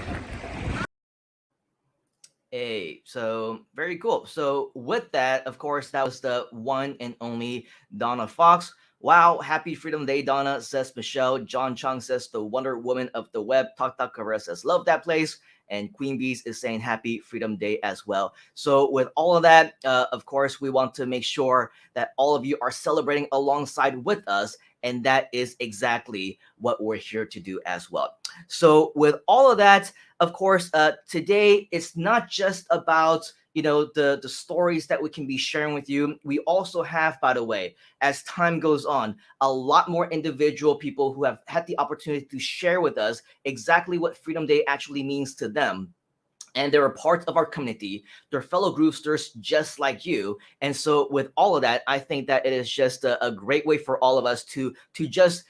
Hey, so very cool. So with that, of course, that was the one and only Donna Fox. Wow, happy Freedom Day, Donna, says Michelle. John Chung says the Wonder Woman of the Web. Talk Cabrera says, love that place. and Queen Bees is saying Happy Freedom Day as well. So with all of that, of course, we want to make sure that all of you are celebrating alongside with us, and that is exactly what we're here to do as well. So with all of that, of course, today it's not just about the stories that we can be sharing with you. We also have, by the way, as time goes on, a lot more individual people who have had the opportunity to share with us exactly what Freedom Day actually means to them. And they're a part of our community. They're fellow Groovesters just like you. And so with all of that, I think that it is just a great way for all of us to just,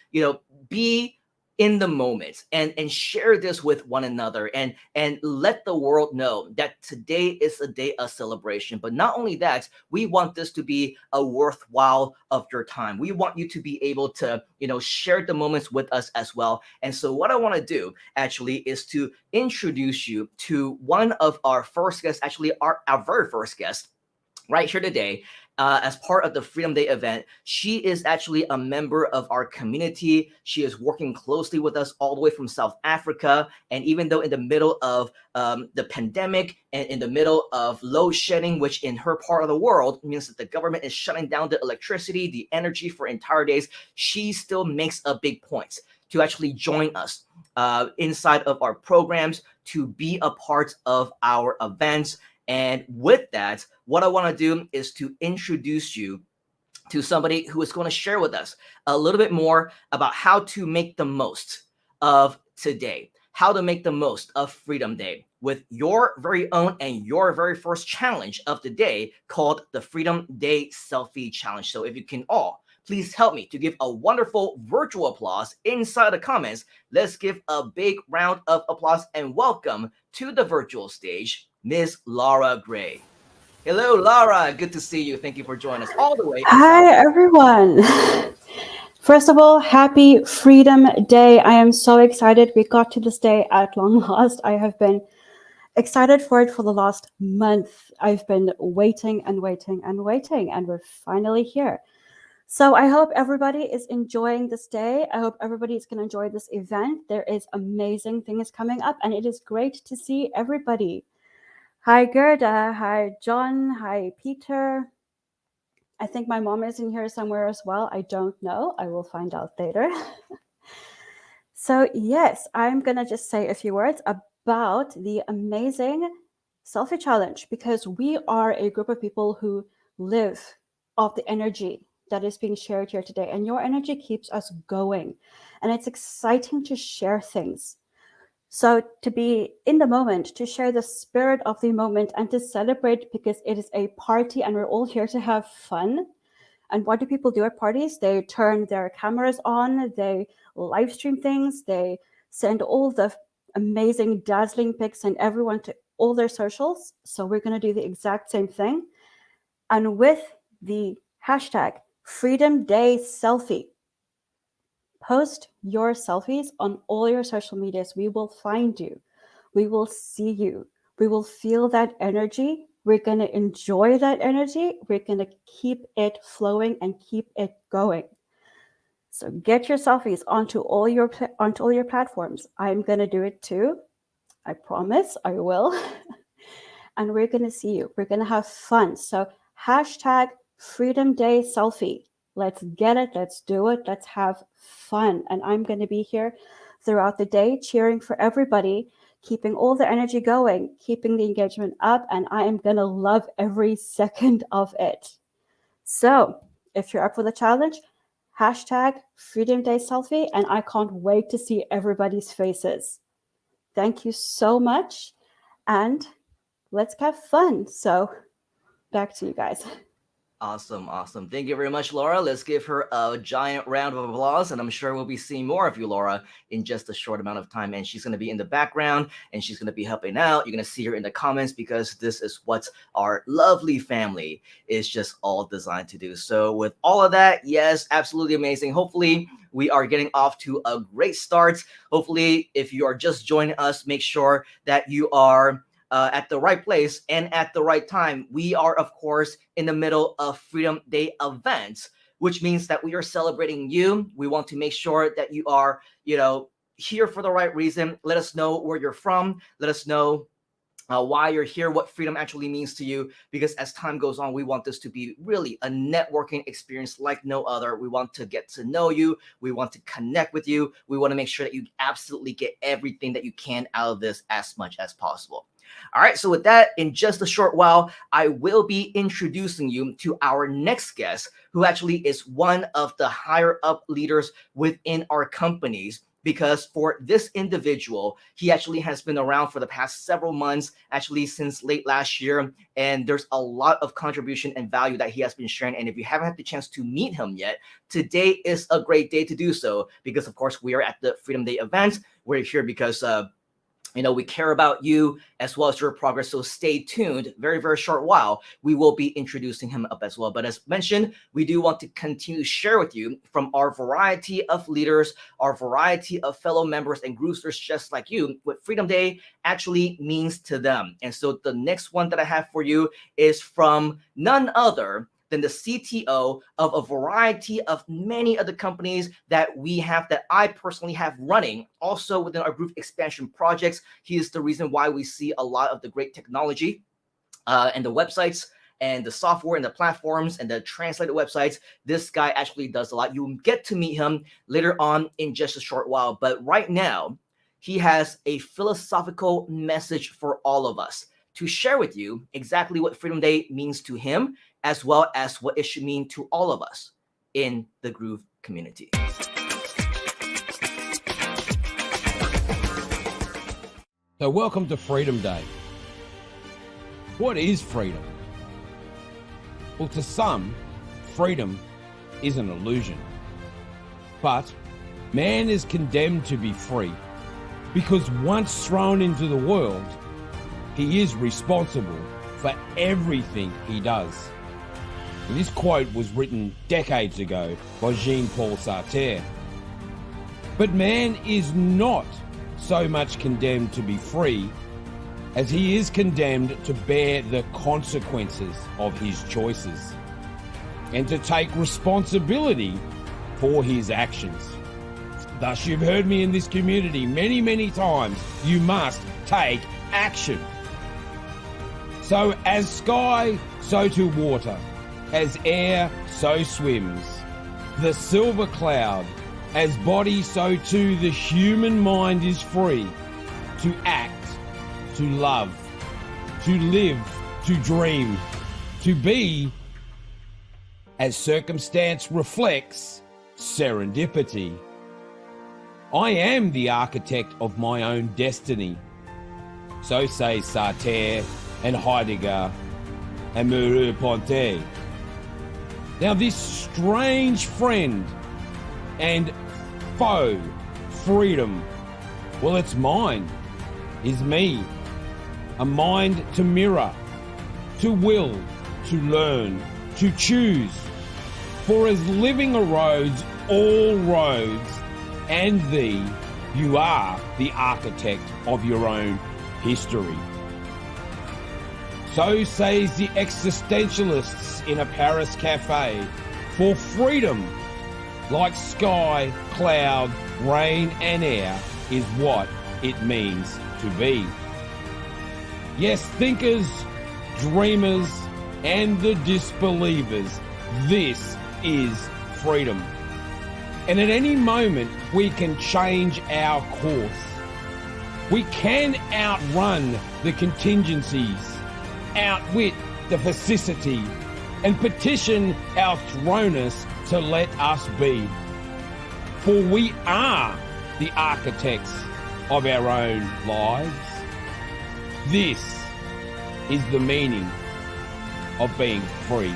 be in the moment and share this with one another and let the world know that today is a day of celebration. But not only that, we want this to be a worthwhile of your time. We want you to be able to share the moments with us as well. And so what I want to do actually is to introduce you to one of our first guests, actually our very first guest right here today. As part of the Freedom Day event. She is actually a member of our community. She is working closely with us all the way from South Africa. And even though in the middle of the pandemic and in the middle of load shedding, which in her part of the world means that the government is shutting down the electricity, the energy for entire days, she still makes a big point to actually join us inside of our programs, to be a part of our events. And with that, what I want to do is to introduce you to somebody who is going to share with us a little bit more about how to make the most of today, how to make the most of Freedom Day with your very own and your very first challenge of the day called the Freedom Day Selfie Challenge. So if you can all please help me to give a wonderful virtual applause inside the comments. Let's give a big round of applause and welcome to the virtual stage, Ms. Laura Gray. Hello, Laura. Good to see you. Thank you for joining us all the way. Hi, everyone. First of all, happy Freedom Day. I am so excited we got to this day at long last. I have been excited for it for the last month. I've been waiting and waiting and waiting, and we're finally here. So I hope everybody is enjoying this day. I hope everybody is going to enjoy this event. There is amazing things coming up, and it is great to see everybody. Hi, Gerda. Hi, John. Hi, Peter. I think my mom is in here somewhere as well. I don't know. I will find out later. So yes, I'm going to just say a few words about the amazing selfie challenge, because we are a group of people who live off the energy that is being shared here today. And your energy keeps us going. And it's exciting to share things. So to be in the moment, to share the spirit of the moment and to celebrate, because it is a party and we're all here to have fun. And what do people do at parties? They turn their cameras on, they live stream things, they send all the amazing dazzling pics and everyone to all their socials. So we're going to do the exact same thing. And with the hashtag Freedom Day Selfie, post your selfies on all your social medias. We will find you. We will see you. We will feel that energy. We're going to enjoy that energy. We're going to keep it flowing and keep it going. So get your selfies onto all your platforms. I'm going to do it too. I promise I will. And we're going to see you. We're going to have fun. So hashtag Freedom Day Selfie. Let's get it. Let's do it. Let's have fun. And I'm going to be here throughout the day, cheering for everybody, keeping all the energy going, keeping the engagement up. And I am going to love every second of it. So if you're up for the challenge, hashtag Freedom Day Selfie. And I can't wait to see everybody's faces. Thank you so much. And let's have fun. So back to you guys. Awesome. Awesome. Thank you very much, Laura. Let's give her a giant round of applause. And I'm sure we'll be seeing more of you, Laura, in just a short amount of time. And she's going to be in the background and she's going to be helping out. You're going to see her in the comments because this is what our lovely family is just all designed to do. So with all of that, yes, absolutely amazing. Hopefully we are getting off to a great start. Hopefully, if you are just joining us, make sure that you are at the right place and at the right time. We are, of course, in the middle of Freedom Day events, which means that we are celebrating you. We want to make sure that you are, here for the right reason. Let us know where you're from. Let us know why you're here, what freedom actually means to you, because as time goes on, we want this to be really a networking experience like no other. We want to get to know you. We want to connect with you. We want to make sure that you absolutely get everything that you can out of this as much as possible. All right, so with that, in just a short while, I will be introducing you to our next guest, who actually is one of the higher up leaders within our companies. Because for this individual, he actually has been around for the past several months, actually since late last year, and there's a lot of contribution and value that he has been sharing. And if you haven't had the chance to meet him yet, today is a great day to do so, because of course we are at the Freedom Day event. We're here because we care about you as well as your progress. So stay tuned. Very, very short while, we will be introducing him up as well. But as mentioned, we do want to continue to share with you from our variety of leaders, our variety of fellow members and Groovesters just like you, what Freedom Day actually means to them. And so the next one that I have for you is from none other than the CTO of a variety of many of the companies that we have, that I personally have running also within our Groove expansion projects. He is the reason why we see a lot of the great technology and the websites and the software and the platforms and the translated websites. This guy actually does a lot. You will get to meet him later on in just a short while. But right now, he has a philosophical message for all of us to share with you exactly what Freedom Day means to him, as well as what it should mean to all of us in the Groove community. So welcome to Freedom Day. What is freedom? Well, to some, freedom is an illusion. But man is condemned to be free because once thrown into the world, he is responsible for everything he does. And this quote was written decades ago by Jean-Paul Sartre. But man is not so much condemned to be free as he is condemned to bear the consequences of his choices and to take responsibility for his actions. Thus, you've heard me in this community many, many times, you must take action. So as sky, so to water, as air, so swims. The silver cloud, as body, so too the human mind is free to act, to love, to live, to dream, to be, as circumstance reflects, serendipity. I am the architect of my own destiny. So say Sartre and Heidegger and Merleau-Ponty. Now this strange friend and foe, freedom, well, it's mine, is me. A mind to mirror, to will, to learn, to choose. For as living erodes all roads, and thee, you are the architect of your own history. So says the existentialists in a Paris cafe, for freedom, like sky, cloud, rain and air, is what it means to be. Yes, thinkers, dreamers, and the disbelievers, this is freedom. And at any moment, we can change our course. We can outrun the contingencies, outwit the vicissity, and petition our throners to let us be. For we are the architects of our own lives. This is the meaning of being free.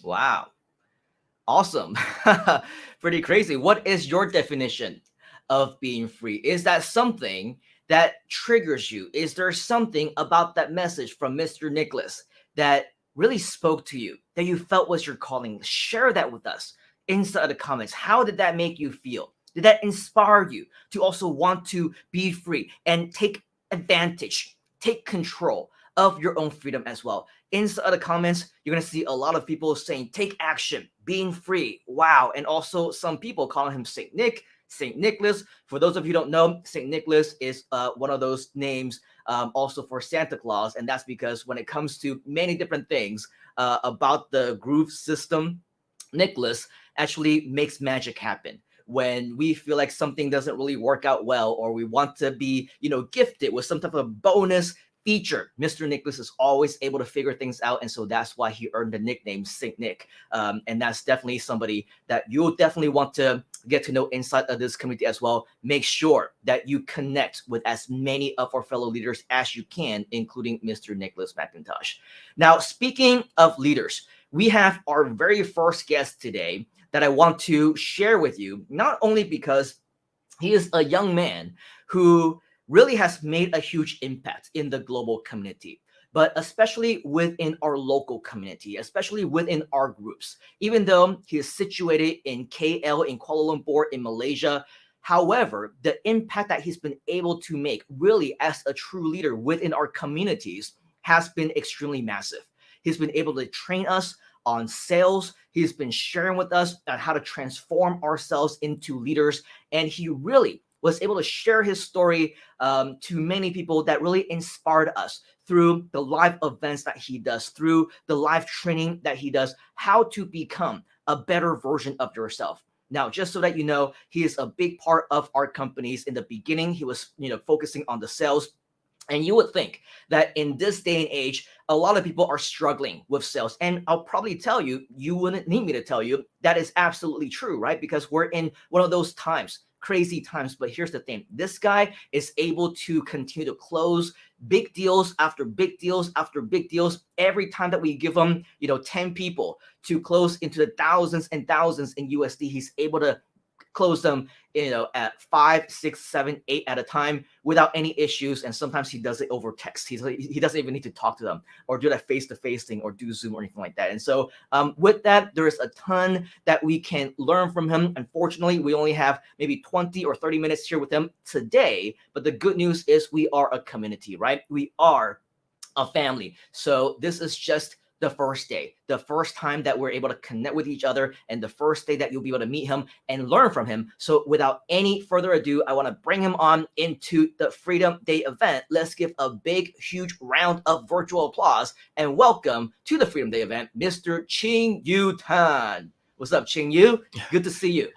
Wow. Awesome. Pretty crazy. What is your definition of being free? Is that something that triggers you? Is there something about that message from Mr. Nicholas that really spoke to you, that you felt was your calling? Share that with us inside the comments. How did that make you feel? Did that inspire you to also want to be free and take advantage, take control of your own freedom as well? inside the comments, you're going to see a lot of people saying, take action, being free, wow. And also some people calling him Saint Nick, Saint Nicholas. For those of you who don't know, Saint Nicholas is one of those names also for Santa Claus. And that's because when it comes to many different things about the groove system, Nicholas actually makes magic happen. When we feel like something doesn't really work out well, or we want to be, gifted with some type of bonus feature, Mr. Nicholas is always able to figure things out. And so that's why he earned the nickname Saint Nick. And that's definitely somebody that you'll definitely want to get to know inside of this community as well. Make sure that you connect with as many of our fellow leaders as you can, including Mr. Nicholas McIntosh. Now, speaking of leaders, we have our very first guest today that I want to share with you, not only because he is a young man who really has made a huge impact in the global community, but especially within our local community, especially within our groups. Even though he is situated in KL, in Kuala Lumpur, in Malaysia, however, the impact that he's been able to make really as a true leader within our communities has been extremely massive. He's been able to train us on sales. He's been sharing with us on how to transform ourselves into leaders. And he really was able to share his story to many people that really inspired us through the live events that he does, through the live training that he does, how to become a better version of yourself. Now, just so that you know, he is a big part of our companies. In the beginning, he was, focusing on the sales. And you would think that in this day and age, a lot of people are struggling with sales. And I'll probably tell you, you wouldn't need me to tell you, that is absolutely true, right? Because we're in one of those times, crazy times. But here's the thing. This guy is able to continue to close big deals after big deals after big deals. Every time that we give him, 10 people to close into the thousands and thousands in USD, he's able to close them, at 5, 6, 7, 8 at a time without any issues. And sometimes he does it over text. He doesn't even need to talk to them or do that face-to-face thing or do Zoom or anything like that. And so with that, there is a ton that we can learn from him. Unfortunately, we only have maybe 20 or 30 minutes here with him today. But the good news is we are a community, right? We are a family. So this is just the first day, the first time that we're able to connect with each other, and the first day that you'll be able to meet him and learn from him. So without any further ado, I want to bring him on into the Freedom Day event. Let's give a big, huge round of virtual applause and welcome to the Freedom Day event, Mr. Ching Yu Tan. What's up, Ching Yu? Good to see you.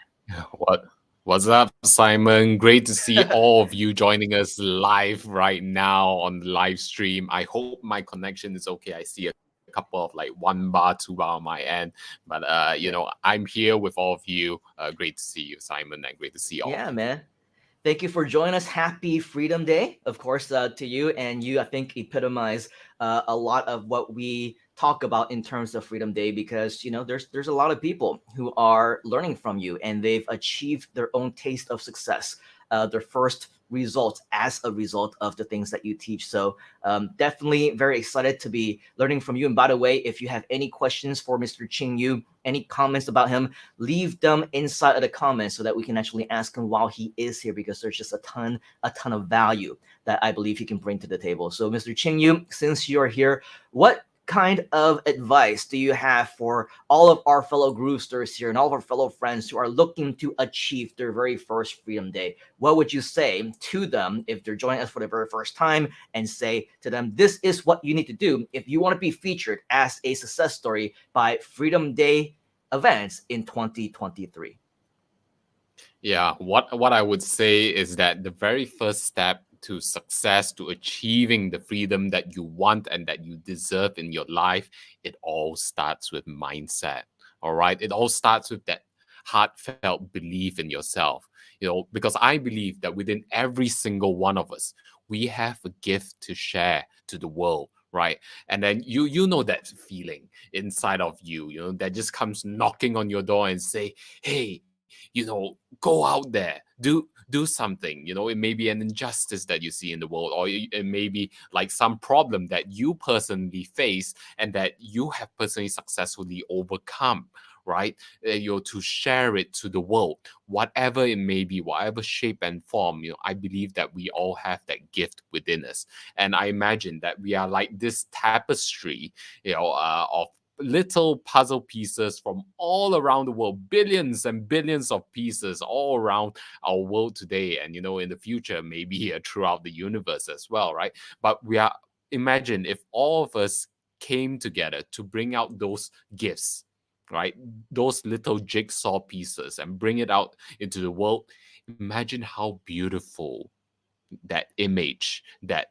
What's up, Simon? Great to see all of you joining us live right now on the live stream. I hope my connection is okay. I see a couple of 1 bar, 2 bar on my end, but I'm here with all of you. Great to see you, Simon, and great to see all. Yeah, man. Thank you for joining us. Happy Freedom Day, of course, to you. And you, I think, epitomize a lot of what we talk about in terms of Freedom Day, because there's a lot of people who are learning from you, and they've achieved their own taste of success, their first results as a result of the things that you teach. So definitely very excited to be learning from you. And by the way, if you have any questions for Mr. Ching Yu, any comments about him, leave them inside of the comments so that we can actually ask him while he is here, because there's just a ton of value that I believe he can bring to the table. So Mr. Ching Yu, since you're here, what kind of advice do you have for all of our fellow Groovesters here and all of our fellow friends who are looking to achieve their very first Freedom Day? What would you say to them if they're joining us for the very first time, and say to them, this is what you need to do if you want to be featured as a success story by Freedom Day events in 2023? Yeah, what I would say is that the very first step to success, to achieving the freedom that you want and that you deserve in your life, it all starts with mindset. All right, it all starts with that heartfelt belief in yourself. Because I believe that within every single one of us, we have a gift to share to the world, right? And then you know that feeling inside of you, that just comes knocking on your door and say, hey, go out there, do something. It may be an injustice that you see in the world, or it may be some problem that you personally face and that you have personally successfully overcome, right? To share it to the world, whatever it may be, whatever shape and form. I believe that we all have that gift within us, and I imagine that we are like this tapestry, of little puzzle pieces from all around the world, billions and billions of pieces all around our world today, and in the future, maybe throughout the universe as well, right? But imagine if all of us came together to bring out those gifts, right? Those little jigsaw pieces, and bring it out into the world. Imagine how beautiful that image, that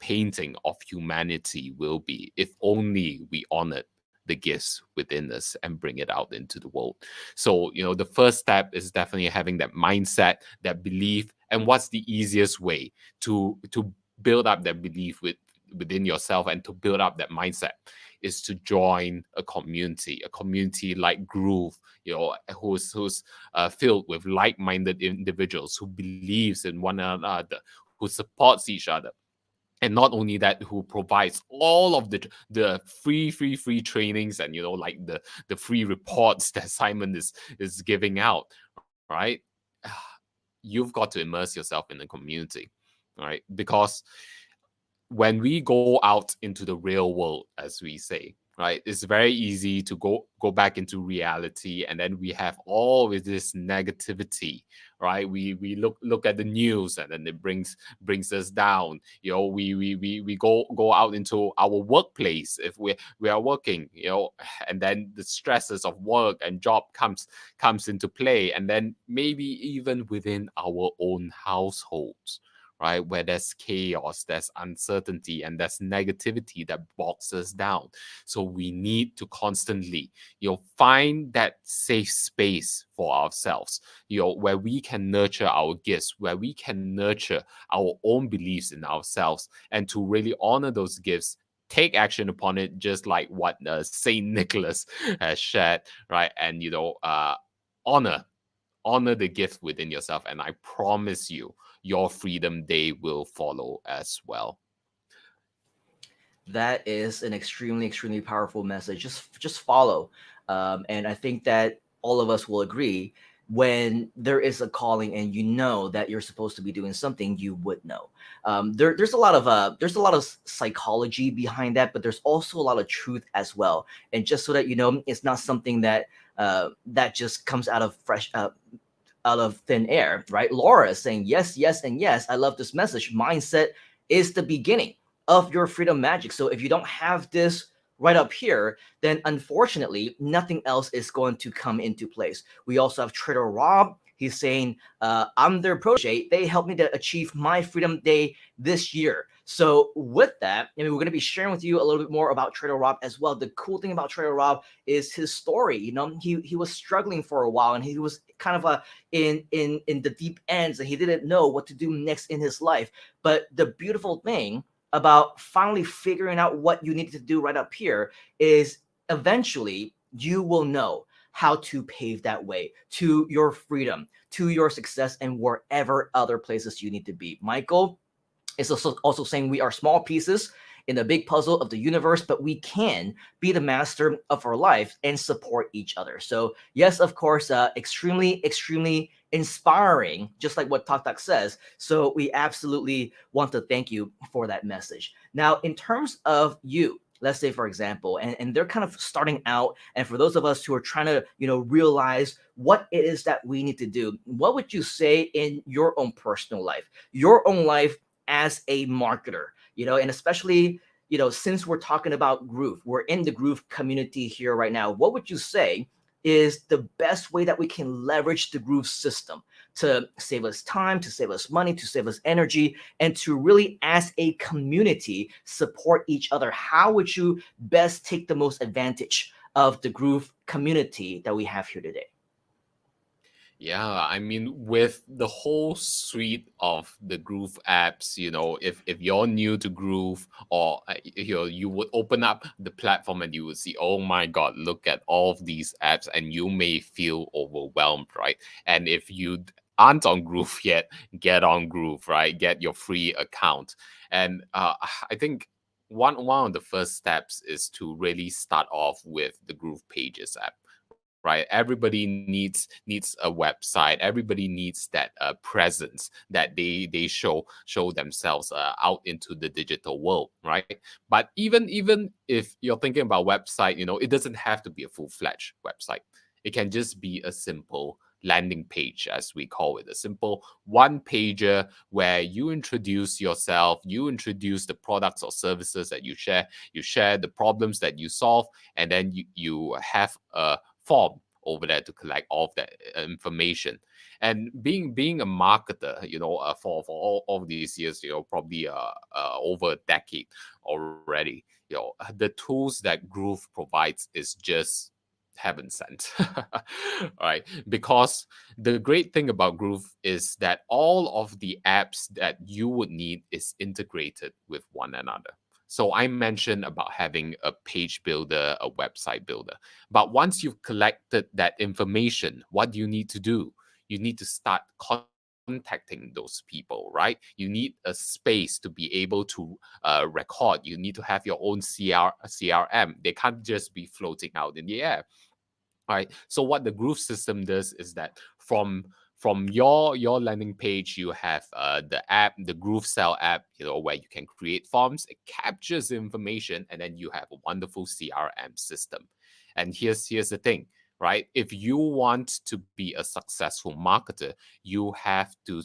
painting of humanity will be, if only we honored the gifts within us and bring it out into the world. So, the first step is definitely having that mindset, that belief. And what's the easiest way to build up that belief within yourself, and to build up that mindset, is to join a community like Groove, who's filled with like-minded individuals who believes in one another, who supports each other. And not only that, who provides all of the free trainings, and like the free reports that Simon is giving out, right? You've got to immerse yourself in the community, right? Because when we go out into the real world, as we say, right, it's very easy to go back into reality, and then we have all of this negativity, right? We look at the news, and then it brings us down. We go out into our workplace, if we are working, and then the stresses of work and job comes into play, and then maybe even within our own households, right? Where there's chaos, there's uncertainty, and there's negativity that bogs us down. So we need to constantly, find that safe space for ourselves, where we can nurture our gifts, where we can nurture our own beliefs in ourselves, and to really honor those gifts, take action upon it, just like what Saint Nicholas has shared, right? And honor the gift within yourself, and I promise you, your Freedom Day will follow as well. That is an extremely powerful message. Just follow, and I think that all of us will agree, when there is a calling and that you're supposed to be doing something, you would know. There's a lot of psychology behind that, but there's also a lot of truth as well. And just so that it's not something that that just comes out of thin air, right? Laura is saying yes, yes, and yes. I love this message. Mindset is the beginning of your freedom magic. So if you don't have this right up here, then unfortunately, nothing else is going to come into place. We also have Trader Rob. He's saying, I'm their protege. They helped me to achieve my Freedom Day this year. So with that, we're going to be sharing with you a little bit more about Trader Rob as well. The cool thing about Trader Rob is his story. He was struggling for a while, and he was kind of in the deep ends, and he didn't know what to do next in his life. But the beautiful thing about finally figuring out what you need to do right up here is eventually you will know how to pave that way to your freedom, to your success, and wherever other places you need to be. Michael is also saying we are small pieces in the big puzzle of the universe, but we can be the master of our life and support each other. So yes, of course, extremely inspiring, just like what Tok Tok says. So we absolutely want to thank you for that message. Now, in terms of you, let's say, for example, and they're kind of starting out, and for those of us who are trying to, realize what it is that we need to do, what would you say in your own personal life, your own life as a marketer, and especially, since we're talking about Groove, we're in the Groove community here right now. What would you say is the best way that we can leverage the Groove system to save us time, to save us money, to save us energy, and to really, as a community, support each other? How would you best take the most advantage of the Groove community that we have here today? Yeah, I mean, with the whole suite of the Groove apps, if you're new to Groove, or you would open up the platform and you would see, oh my God, look at all of these apps, and you may feel overwhelmed, right? And if you aren't on Groove yet, get on Groove, right? Get your free account. And I think one of the first steps is to really start off with the Groove Pages app, right? Everybody needs a website. Everybody needs that presence that they show themselves out into the digital world, right? But even if you're thinking about website, it doesn't have to be a full-fledged website. It can just be a simple landing page, as we call it, a simple one pager where you introduce yourself, you introduce the products or services that you share the problems that you solve, and then you have a form over there to collect all of that information. And being a marketer, for all these years, probably over a decade already, the tools that Groove provides is just heaven sent. Right? Because the great thing about Groove is that all of the apps that you would need is integrated with one another. So I mentioned about having a page builder, a website builder. But once you've collected that information, what do you need to do? You need to start contacting those people, right? You need a space to be able to record. You need to have your own CRM. They can't just be floating out in the air. Right. So what the Groove system does is that from your landing page, you have the app, the GrooveCell app, where you can create forms. It captures information, and then you have a wonderful CRM system. And here's the thing, right? If you want to be a successful marketer, you have to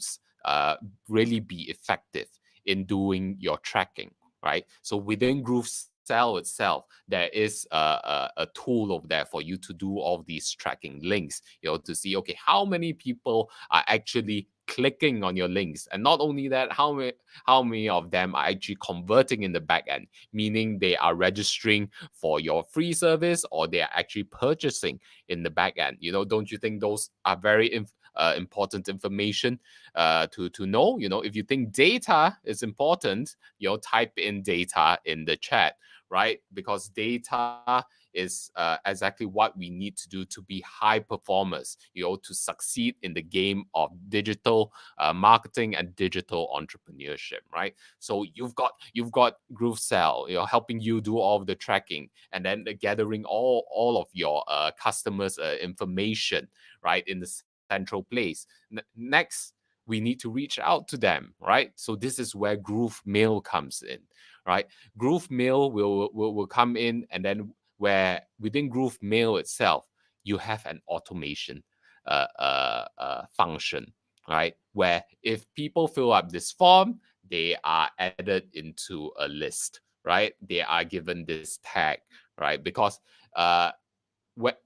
really be effective in doing your tracking, right? So within GrooveCell itself, there is a tool over there for you to do all these tracking links, to see, okay, how many people are actually clicking on your links, and not only that, how many of them are actually converting in the back end, meaning they are registering for your free service, or they are actually purchasing in the back end. Don't you think those are very important information to know? If you think data is important, type in data in the chat, right? Because data is exactly what we need to do to be high performers, to succeed in the game of digital marketing and digital entrepreneurship, right? So you've got GrooveCell, helping you do all of the tracking, and then gathering all of your customers' information, right, in the central place. Next, we need to reach out to them, right? So this is where Groove Mail comes in, right? Groove Mail will come in, and then where within Groove Mail itself, you have an automation function, right? Where if people fill up this form, they are added into a list, right? They are given this tag, right? Because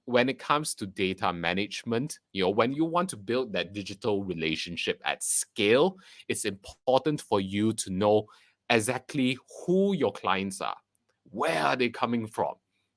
when it comes to data management, when you want to build that digital relationship at scale, it's important for you to know exactly who your clients are, where are they coming from,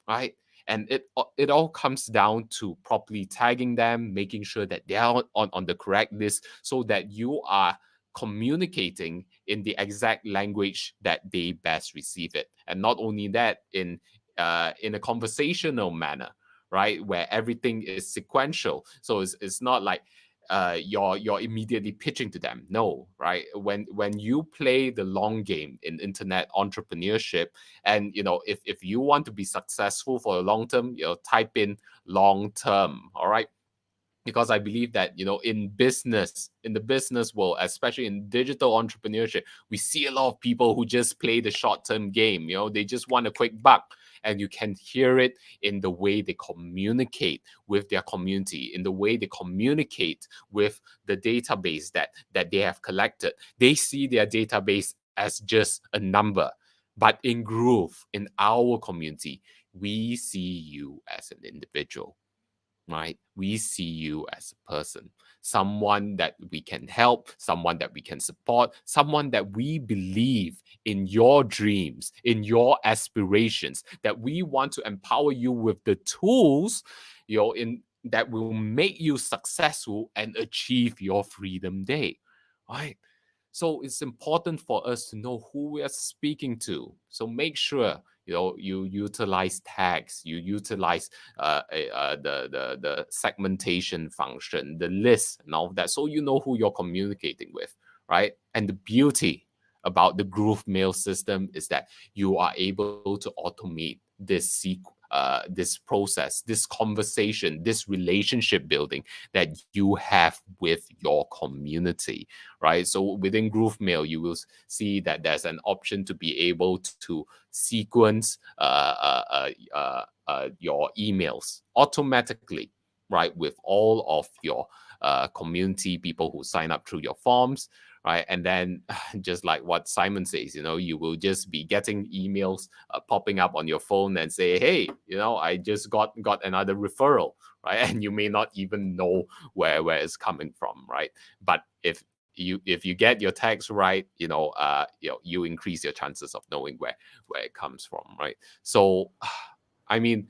right? And it all comes down to properly tagging them, making sure that they are on the correct list, so that you are communicating in the exact language that they best receive it. And not only that, in a conversational manner, right, where everything is sequential. So it's not like you're immediately pitching to them. No, right? When you play the long game in internet entrepreneurship, and if you want to be successful for a long term, type in long term. All right. Because I believe that in the business world, especially in digital entrepreneurship, we see a lot of people who just play the short-term game. They just want a quick buck, and you can hear it in the way they communicate with their community, in the way they communicate with the database that they have collected. They see their database as just a number, but in Groove, in our community, we see you as an individual. Right? We see you as a person, someone that we can help, someone that we can support, someone that we believe in your dreams, in your aspirations, that we want to empower you with the tools, in that will make you successful and achieve your freedom day. Right? So it's important for us to know who we are speaking to. So make sure you utilize tags, you utilize the segmentation function, the list, and all of that, so you know who you're communicating with, right? And the beauty about the Groove Mail system is that you are able to automate this this process, this conversation, this relationship building that you have with your community, right? So within GrooveMail, you will see that there's an option to be able to sequence your emails automatically, right, with all of your community people who sign up through your forms, right? And then just like what Simon says, you will just be getting emails popping up on your phone and say, hey, I just got another referral, right? And you may not even know where it's coming from, right? But if you get your tags right, you increase your chances of knowing where it comes from, right? So, I mean,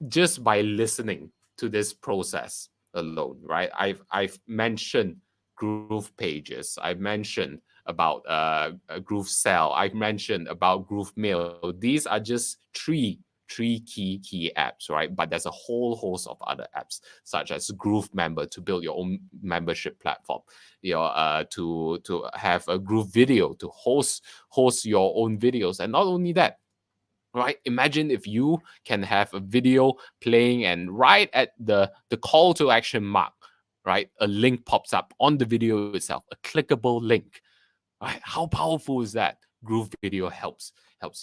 just by listening to this process alone, right? I've mentioned Groove Pages. I've mentioned about Groove Cell. I've mentioned about GrooveMail. These are just three key apps, right? But there's a whole host of other apps, such as Groove Member to build your own membership platform. To have a Groove Video to host your own videos, and not only that, right? Imagine if you can have a video playing and right at the call to action mark, right, a link pops up on the video itself, a clickable link, right? How powerful is that? Groove Video helps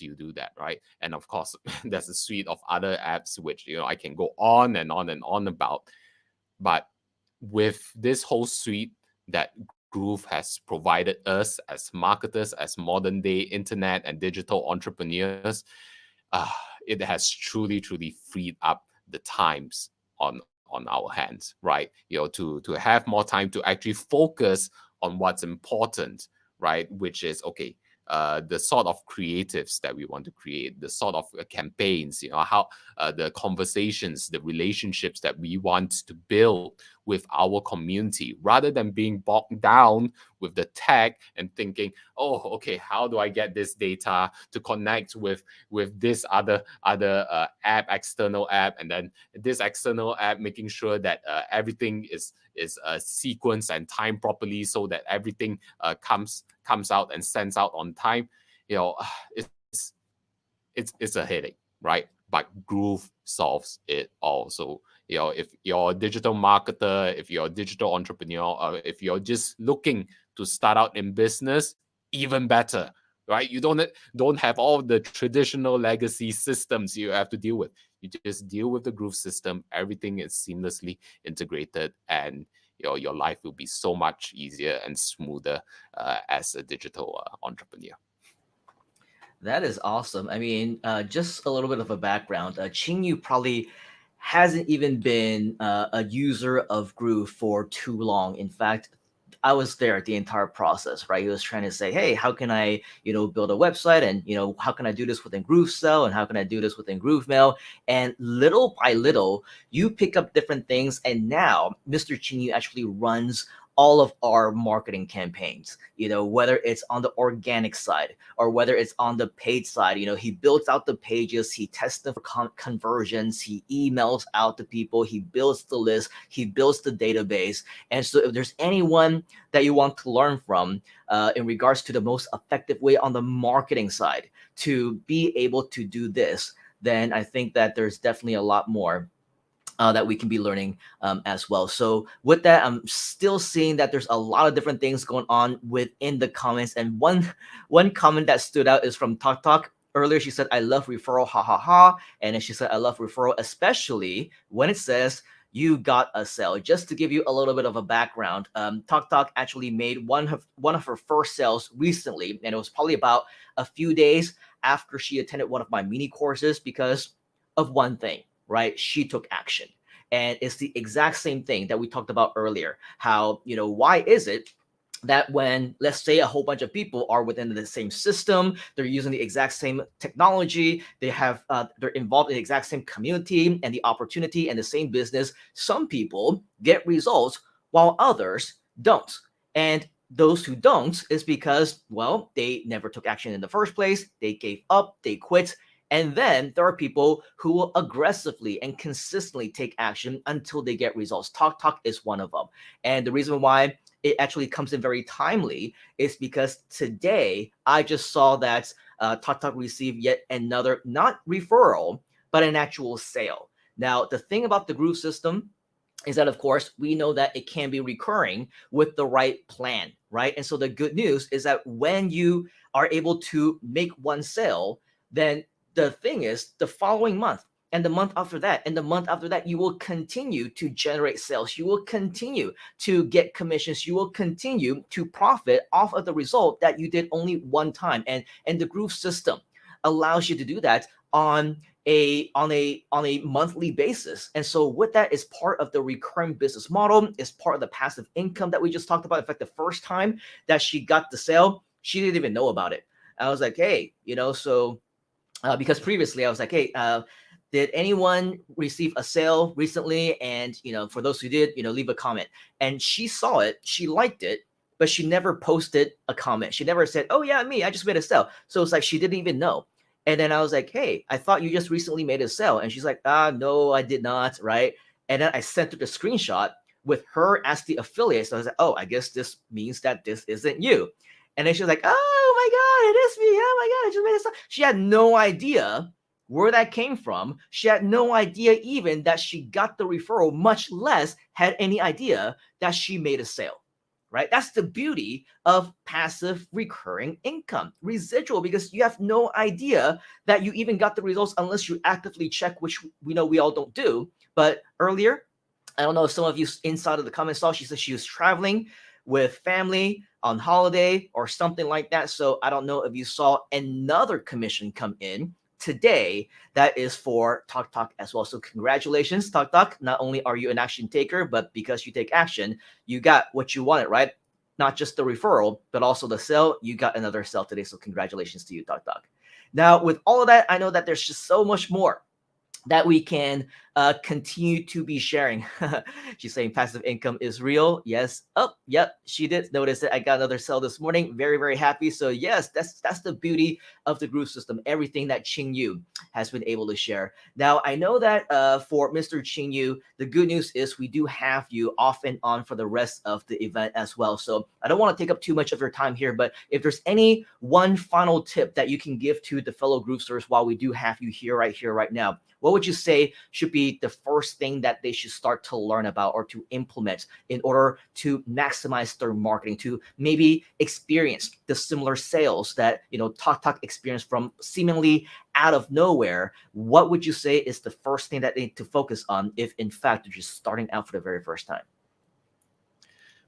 you do that, right? And of course, there's a suite of other apps which I can go on and on and on about. But with this whole suite that Groove has provided us as marketers, as modern day internet and digital entrepreneurs, it has truly freed up the times on our hands, right? To have more time to actually focus on what's important, right? Which is, okay, the sort of creatives that we want to create, the sort of campaigns, how the conversations, the relationships that we want to build with our community, rather than being bogged down with the tech and thinking, oh, okay, how do I get this data to connect with this other app, external app, and then this external app making sure that everything is sequenced and timed properly so that everything comes out and sends out on time. It's a headache, right? But Groove solves it all. So if you're a digital marketer, if you're a digital entrepreneur, or if you're just looking to start out in business, even better, right? You don't have all the traditional legacy systems you have to deal with. You just deal with the Groove system. Everything is seamlessly integrated, and your life will be so much easier and smoother as a digital entrepreneur. That is awesome. I mean, just a little bit of a background. Qingyu probably hasn't even been a user of Groove for too long. In fact, I was there the entire process, right? He was trying to say, hey, how can I, build a website, and, how can I do this within GrooveCell, and how can I do this within GrooveMail? And little by little, you pick up different things. And now Mr. Qingyu actually runs all of our marketing campaigns, whether it's on the organic side or whether it's on the paid side. He builds out the pages, he tests them for conversions, he emails out to people, he builds the list, he builds the database. And so if there's anyone that you want to learn from in regards to the most effective way on the marketing side to be able to do this, then I think that there's definitely a lot more that we can be learning as well. So with that, I'm still seeing that there's a lot of different things going on within the comments. And one comment that stood out is from Tok Tok. Earlier, she said, I love referral, ha ha ha. And then she said, I love referral, especially when it says you got a sale. Just to give you a little bit of a background, Tok Tok actually made one of her first sales recently. And it was probably about a few days after she attended one of my mini courses because of one thing. Right? She took action. And it's the exact same thing that we talked about earlier. How, why is it that when, let's say, a whole bunch of people are within the same system, they're using the exact same technology, they're involved in the exact same community and the opportunity and the same business, some people get results while others don't. And those who don't is because, well, they never took action in the first place, they gave up, they quit. And then there are people who will aggressively and consistently take action until they get results. Tok Tok is one of them. And the reason why it actually comes in very timely is because today I just saw that Tok Tok received yet another, not referral, but an actual sale. Now, the thing about the Groove system is that, of course, we know that it can be recurring with the right plan, right? And so the good news is that when you are able to make one sale, then the thing is the following month and the month after that and the month after that, you will continue to generate sales. You will continue to get commissions. You will continue to profit off of the result that you did only one time. And the Groove system allows you to do that on a monthly basis. And so with that is part of the recurring business model, is part of the passive income that we just talked about. In fact, the first time that she got the sale, she didn't even know about it. I was like, hey, so because previously I was like, hey, did anyone receive a sale recently? And for those who did, leave a comment. And she saw it, she liked it, but she never posted a comment. She never said, oh yeah, me, I just made a sale. So it's like she didn't even know. And then I was like, hey, I thought you just recently made a sale. And she's like, no, I did not, right? And then I sent her the screenshot with her as the affiliate. So I was like, oh, I guess this means that this isn't you. And then she was like, oh my God, it is me. Oh my God, I just made a sale. She had no idea where that came from. She had no idea even that she got the referral, much less had any idea that she made a sale. Right? That's the beauty of passive recurring income, residual, because you have no idea that you even got the results unless you actively check, which we know we all don't do. But earlier, I don't know if some of you inside of the comments saw, she said she was traveling with family on holiday or something like that. So I don't know if you saw another commission come in today that is for Tok Tok as well. So congratulations, Tok Tok. Not only are you an action taker, but because you take action, you got what you wanted, right? Not just the referral, but also the sale. You got another sale today. So congratulations to you, Tok Tok. Now, with all of that, I know that there's just so much more that we can continue to be sharing. She's saying passive income is real. Yes. Oh, yep. She did notice that I got another sale this morning. Very, very happy. So yes, that's the beauty of the Groove system. Everything that Qing Yu has been able to share. Now, I know that for Mr. Qing Yu, the good news is we do have you off and on for the rest of the event as well. So I don't want to take up too much of your time here, but if there's any one final tip that you can give to the fellow Groovesters while we do have you here, right now, what would you say should be the first thing that they should start to learn about or to implement in order to maximize their marketing, to maybe experience the similar sales that Tok Tok experienced from seemingly out of nowhere? What would you say is the first thing that they need to focus on if in fact they're just starting out for the very first time?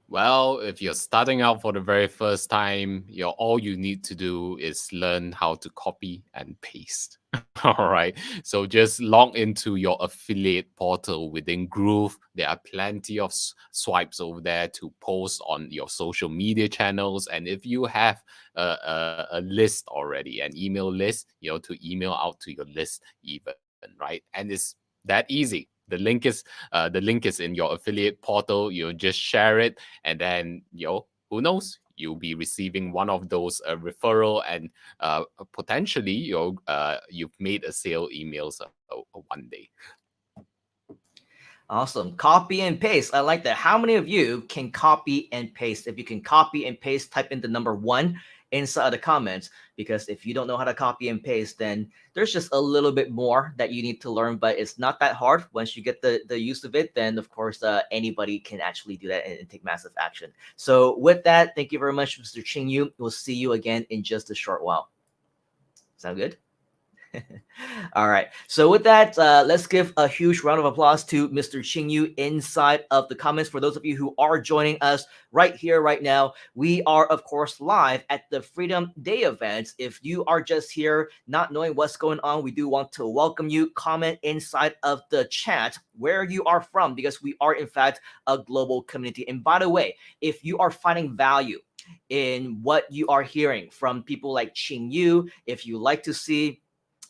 Well, if you're starting out for the very first time, all you need to do is learn how to copy and paste. All right. So just log into your affiliate portal within Groove. There are plenty of swipes over there to post on your social media channels. And if you have a list already, an email list, to email out to your list even, right? And it's that easy. The link is in your affiliate portal. You just share it, and then who knows? You'll be receiving one of those referral and potentially you've made a sale emails one day. Awesome. Copy and paste. I like that. How many of you can copy and paste? If you can copy and paste, type in the number 1 inside the comments, because if you don't know how to copy and paste, then there's just a little bit more that you need to learn, but it's not that hard. Once you get the use of it, then of course anybody can actually do that and take massive action. So with that, thank you very much, Mr. Qing Yu. We'll see you again in just a short while. Sound good? All right. So with that, let's give a huge round of applause to Mr. Qing Yu inside of the comments. For those of you who are joining us right here, right now, we are, of course, live at the Freedom Day event. If you are just here not knowing what's going on, we do want to welcome you. Comment inside of the chat where you are from, because we are, in fact, a global community. And by the way, if you are finding value in what you are hearing from people like Qing Yu, if you like to see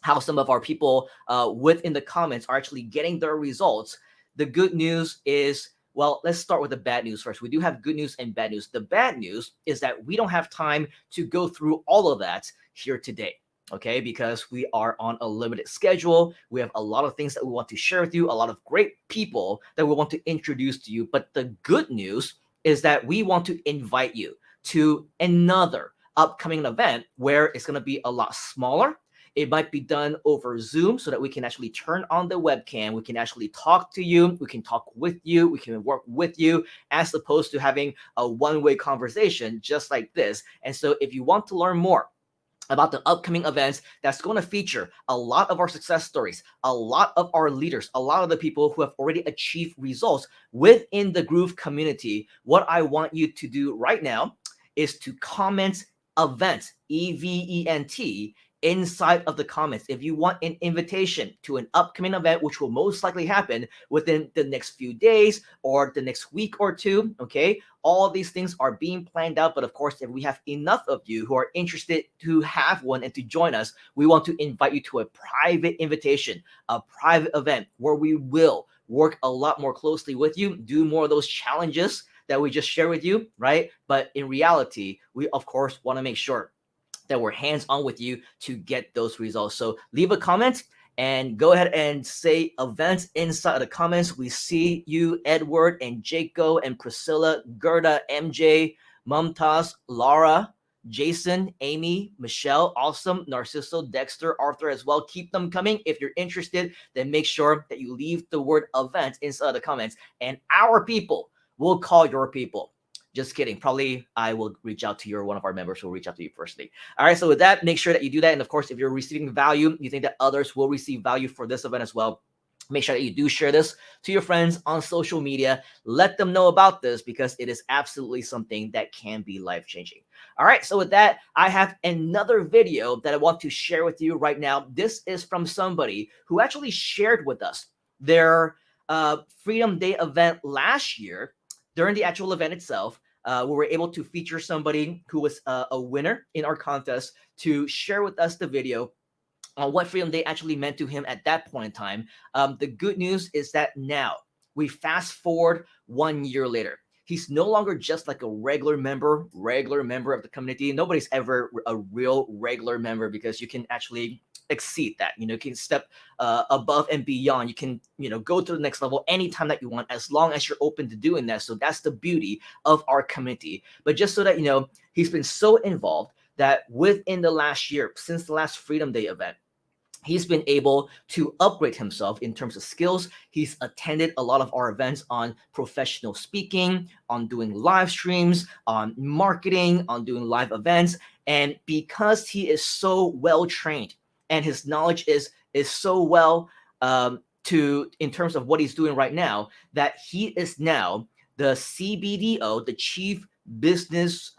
how some of our people within the comments are actually getting their results, the good news is, well, let's start with the bad news first. We do have good news and bad news. The bad news is that we don't have time to go through all of that here today, okay? Because we are on a limited schedule. We have a lot of things that we want to share with you, a lot of great people that we want to introduce to you. But the good news is that we want to invite you to another upcoming event where it's going to be a lot smaller. It might be done over Zoom so that we can actually turn on the webcam. We can actually talk to you. We can talk with you. We can work with you as opposed to having a one-way conversation just like this. And so if you want to learn more about the upcoming events that's going to feature a lot of our success stories, a lot of our leaders, a lot of the people who have already achieved results within the Groove community, what I want you to do right now is to comment event, EVENT, inside of the comments. If you want an invitation to an upcoming event, which will most likely happen within the next few days or the next week or two, okay? All of these things are being planned out. But of course, if we have enough of you who are interested to have one and to join us, we want to invite you to a private invitation, a private event where we will work a lot more closely with you, do more of those challenges that we just shared with you, right? But in reality, we of course want to make sure that we're hands-on with you to get those results. So leave a comment and go ahead and say events inside of the comments. We see you, Edward and Jaco and Priscilla, Gerda, MJ, Mumtaz, Laura, Jason, Amy, Michelle, Awesome, Narciso, Dexter, Arthur as well. Keep them coming. If you're interested, then make sure that you leave the word event inside of the comments, and our people will call your people. Just kidding. Probably I will reach out to you, or one of our members will reach out to you personally. All right. So with that, make sure that you do that. And of course, if you're receiving value, you think that others will receive value for this event as well, make sure that you do share this to your friends on social media. Let them know about this because it is absolutely something that can be life-changing. All right. So with that, I have another video that I want to share with you right now. This is from somebody who actually shared with us their Freedom Day event last year. During the actual event itself, we were able to feature somebody who was a winner in our contest to share with us the video on what Freedom Day actually meant to him at that point in time. The good news is that now we fast forward 1 year later. He's no longer just like a regular member of the community. Nobody's ever a real regular member because you can actually exceed that. You can step above and beyond. You can go to the next level anytime that you want, as long as you're open to doing that. So that's the beauty of our community. But just so that he's been so involved that within the last year, since the last Freedom Day event, he's been able to upgrade himself in terms of skills. He's attended a lot of our events on professional speaking, on doing live streams, on marketing, on doing live events. And because he is so well trained and his knowledge is so well in terms of what he's doing right now, that he is now the CBDO, the Chief Business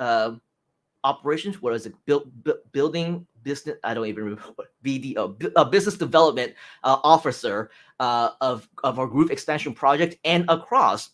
Operations. What is it? Building business. I don't even remember what BDO, Business Development Officer of our Groove Expansion Project, and across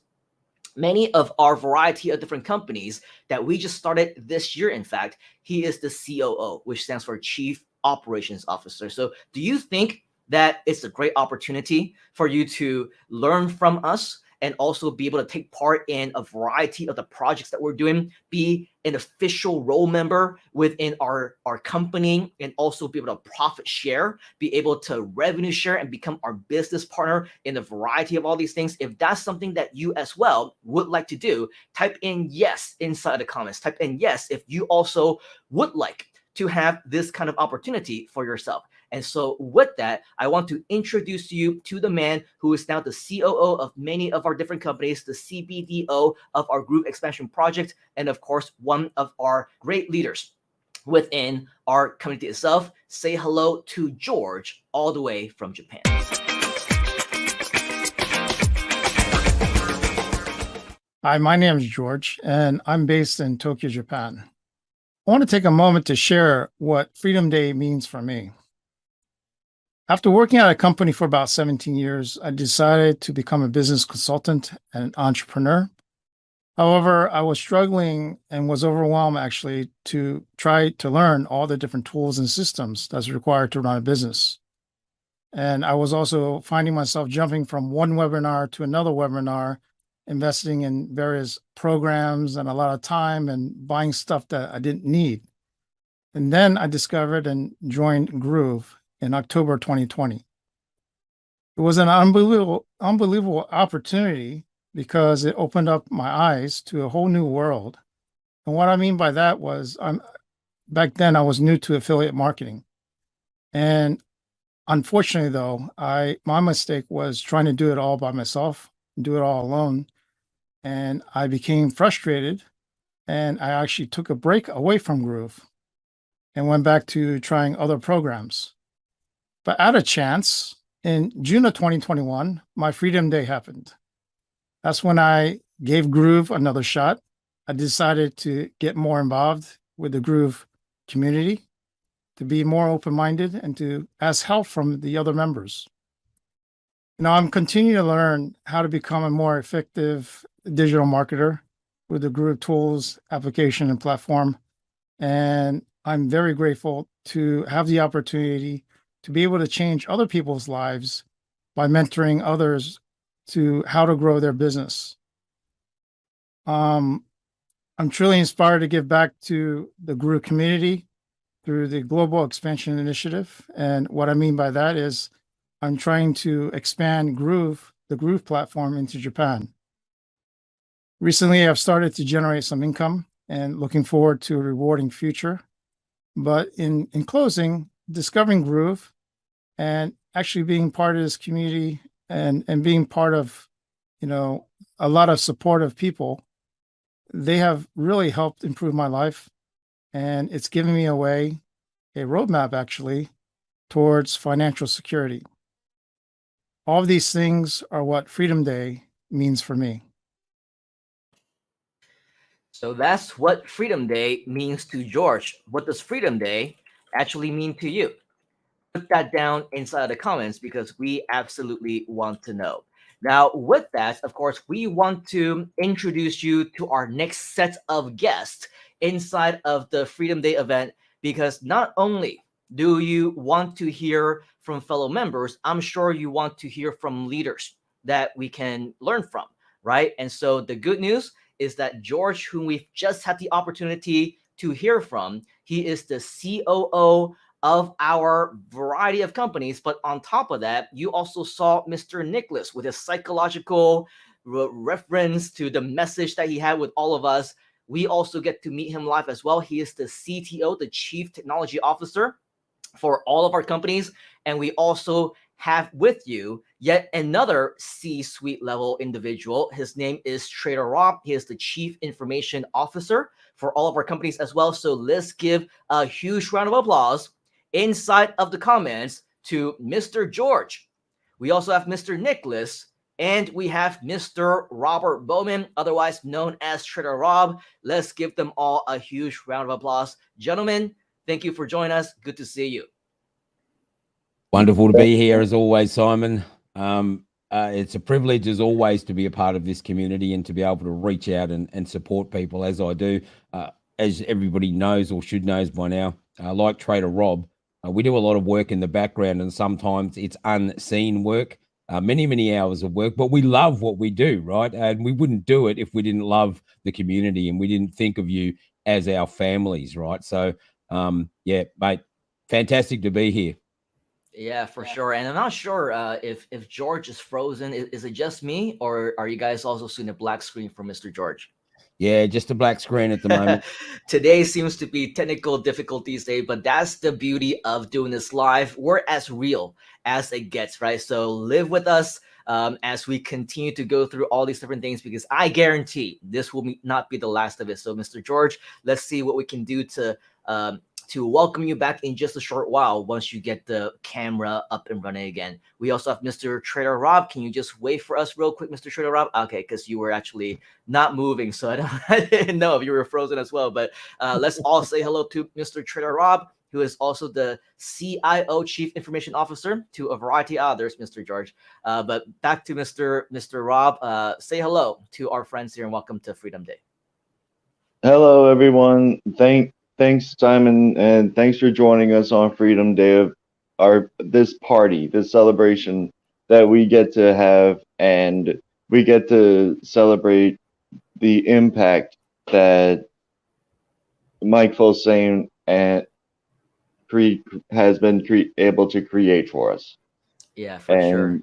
many of our variety of different companies that we just started this year. In fact, he is the COO, which stands for Chief Operations Officer. So do you think that it's a great opportunity for you to learn from us and also be able to take part in a variety of the projects that we're doing, be an official role member within our company, and also be able to profit share, be able to revenue share, and become our business partner in a variety of all these things? If that's something that you as well would like to do, type in yes inside the comments. Type in yes if you also would like to have this kind of opportunity for yourself. And so with that, I want to introduce you to the man who is now the COO of many of our different companies, the CBDO of our Groove Expansion Project, and of course, one of our great leaders within our community itself. Say hello to George, all the way from Japan. Hi, my name is George, and I'm based in Tokyo, Japan. I want to take a moment to share what Freedom Day means for me. After working at a company for about 17 years, I decided to become a business consultant and an entrepreneur. However, I was struggling and was overwhelmed actually to try to learn all the different tools and systems that's required to run a business. And I was also finding myself jumping from one webinar to another webinar, investing in various programs and a lot of time and buying stuff that I didn't need. And then I discovered and joined Groove in October 2020. It was an unbelievable opportunity because it opened up my eyes to a whole new world. And what I mean by that was, back then I was new to affiliate marketing. And unfortunately, though, my mistake was trying to do it all by myself, do it all alone. And I became frustrated, and I actually took a break away from Groove and went back to trying other programs. But at a chance, in June of 2021, my Freedom Day happened. That's when I gave Groove another shot. I decided to get more involved with the Groove community, to be more open-minded, and to ask help from the other members. I'm continuing to learn how to become a more effective digital marketer with the Groove tools, application, and platform. And I'm very grateful to have the opportunity to be able to change other people's lives by mentoring others to how to grow their business. I'm truly inspired to give back to the Groove community through the Global Expansion Initiative. And what I mean by that is I'm trying to expand Groove, the Groove platform, into Japan. Recently, I've started to generate some income and looking forward to a rewarding future. But in closing, discovering Groove and actually being part of this community and being part of, a lot of supportive people, they have really helped improve my life. And it's given me a roadmap actually, towards financial security. All of these things are what Freedom Day means for me. So that's what Freedom Day means to George. What does Freedom Day actually mean to you? Put that down inside the comments because we absolutely want to know. Now, with that, of course, we want to introduce you to our next set of guests inside of the Freedom Day event, because not only do you want to hear from fellow members, I'm sure you want to hear from leaders that we can learn from, right? And so the good news is that George, whom we've just had the opportunity to hear from, he is the COO of our variety of companies. But on top of that, you also saw Mr. Nicholas with his psychological reference to the message that he had with all of us. We also get to meet him live as well. He is the CTO, the Chief Technology Officer for all of our companies. And we also have with you yet another C-suite level individual. His name is Trader Rob. He is the Chief Information Officer for all of our companies as well. So let's give a huge round of applause inside of the comments to Mr. George. We also have Mr. Nicholas, and we have Mr. Robert Bowman, otherwise known as Trader Rob. Let's give them all a huge round of applause. Gentlemen, thank you for joining us. Good to see you. Wonderful to be here as always, Simon. It's a privilege as always to be a part of this community and to be able to reach out and support people as I do. As everybody knows or should knows by now, like Trader Rob, we do a lot of work in the background, and sometimes it's unseen work, many hours of work, but we love what we do, right? And we wouldn't do it if we didn't love the community and we didn't think of you as our families, right? So, yeah, mate, fantastic to be here. Yeah, for sure. And I'm not sure if George is frozen. Is it just me, or are you guys also seeing a black screen from Mr. George? Yeah, just a black screen at the moment. Today seems to be technical difficulties day, but that's the beauty of doing this live. We're as real as it gets, right? So live with us as we continue to go through all these different things, because I guarantee this will not be the last of it. So Mr. George, let's see what we can do to welcome you back in just a short while once you get the camera up and running again. We also have Mr. Trader Rob. Can you just wait for us real quick, Mr. Trader Rob? Okay, because you were actually not moving, so I didn't know if you were frozen as well. But let's all say hello to Mr. Trader Rob, who is also the CIO, Chief Information Officer, to a variety of others, Mr. George. But back to Mr. Rob. Say hello to our friends here and welcome to Freedom Day. Hello, everyone. Thanks, Simon, and thanks for joining us on Freedom Day of this party, this celebration that we get to have, and we get to celebrate the impact that Mike Folsane and has been able to create for us. Yeah, for sure.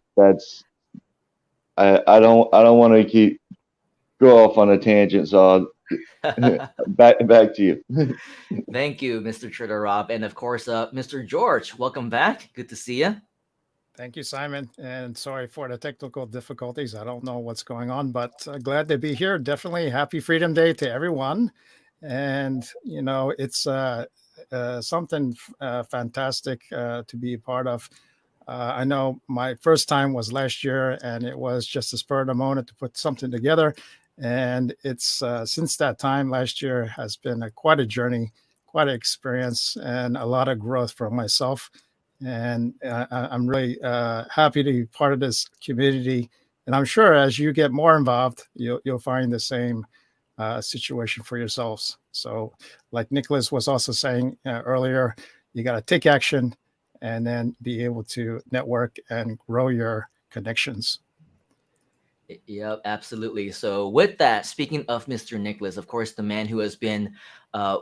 I don't want to go off on a tangent, so back to you. Thank you, Mr. Trader Rob. And of course, Mr. George, welcome back. Good to see you. Thank you, Simon. And sorry for the technical difficulties. I don't know what's going on, but glad to be here. Definitely happy Freedom Day to everyone. And, you know, it's something fantastic to be a part of. I know my first time was last year, and it was just a spur of the moment to put something together. And it's since that time last year has been quite a journey, quite an experience, and a lot of growth for myself. And I'm really happy to be part of this community. And I'm sure as you get more involved, you'll find the same situation for yourselves. So, like Nicholas was also saying earlier, you got to take action and then be able to network and grow your connections. Yep, absolutely. So, with that, speaking of Mr. Nicholas, of course, the man who has been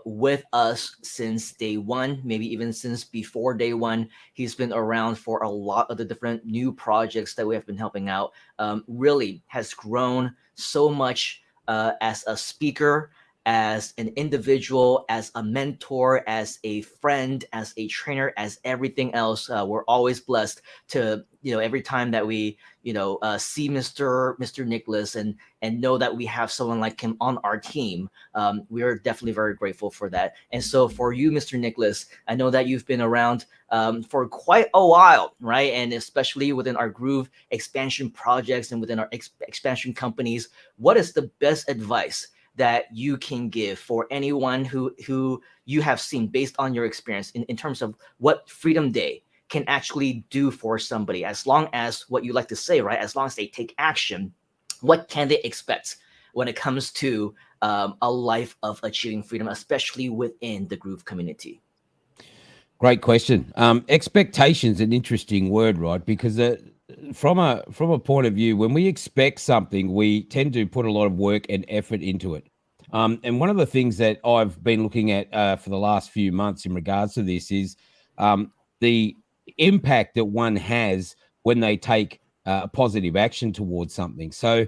with us since day one, maybe even since before day one, he's been around for a lot of the different new projects that we have been helping out. Really has grown so much as a speaker, as an individual, as a mentor, as a friend, as a trainer, as everything else. We're always blessed to, every time that we, see Mr. Nicholas and know that we have someone like him on our team. We are definitely very grateful for that. And so for you, Mr. Nicholas, I know that you've been around for quite a while, right? And especially within our Groove expansion projects and within our expansion companies, what is the best advice that you can give for anyone who you have seen based on your experience in terms of what Freedom Day can actually do for somebody, as long as what you like to say, right? As long as they take action, what can they expect when it comes to a life of achieving freedom, especially within the Groove community? Great question. Expectation's an interesting word, right? Because from a point of view, when we expect something, we tend to put a lot of work and effort into it. And one of the things that I've been looking at for the last few months in regards to this is the impact that one has when they take positive action towards something. So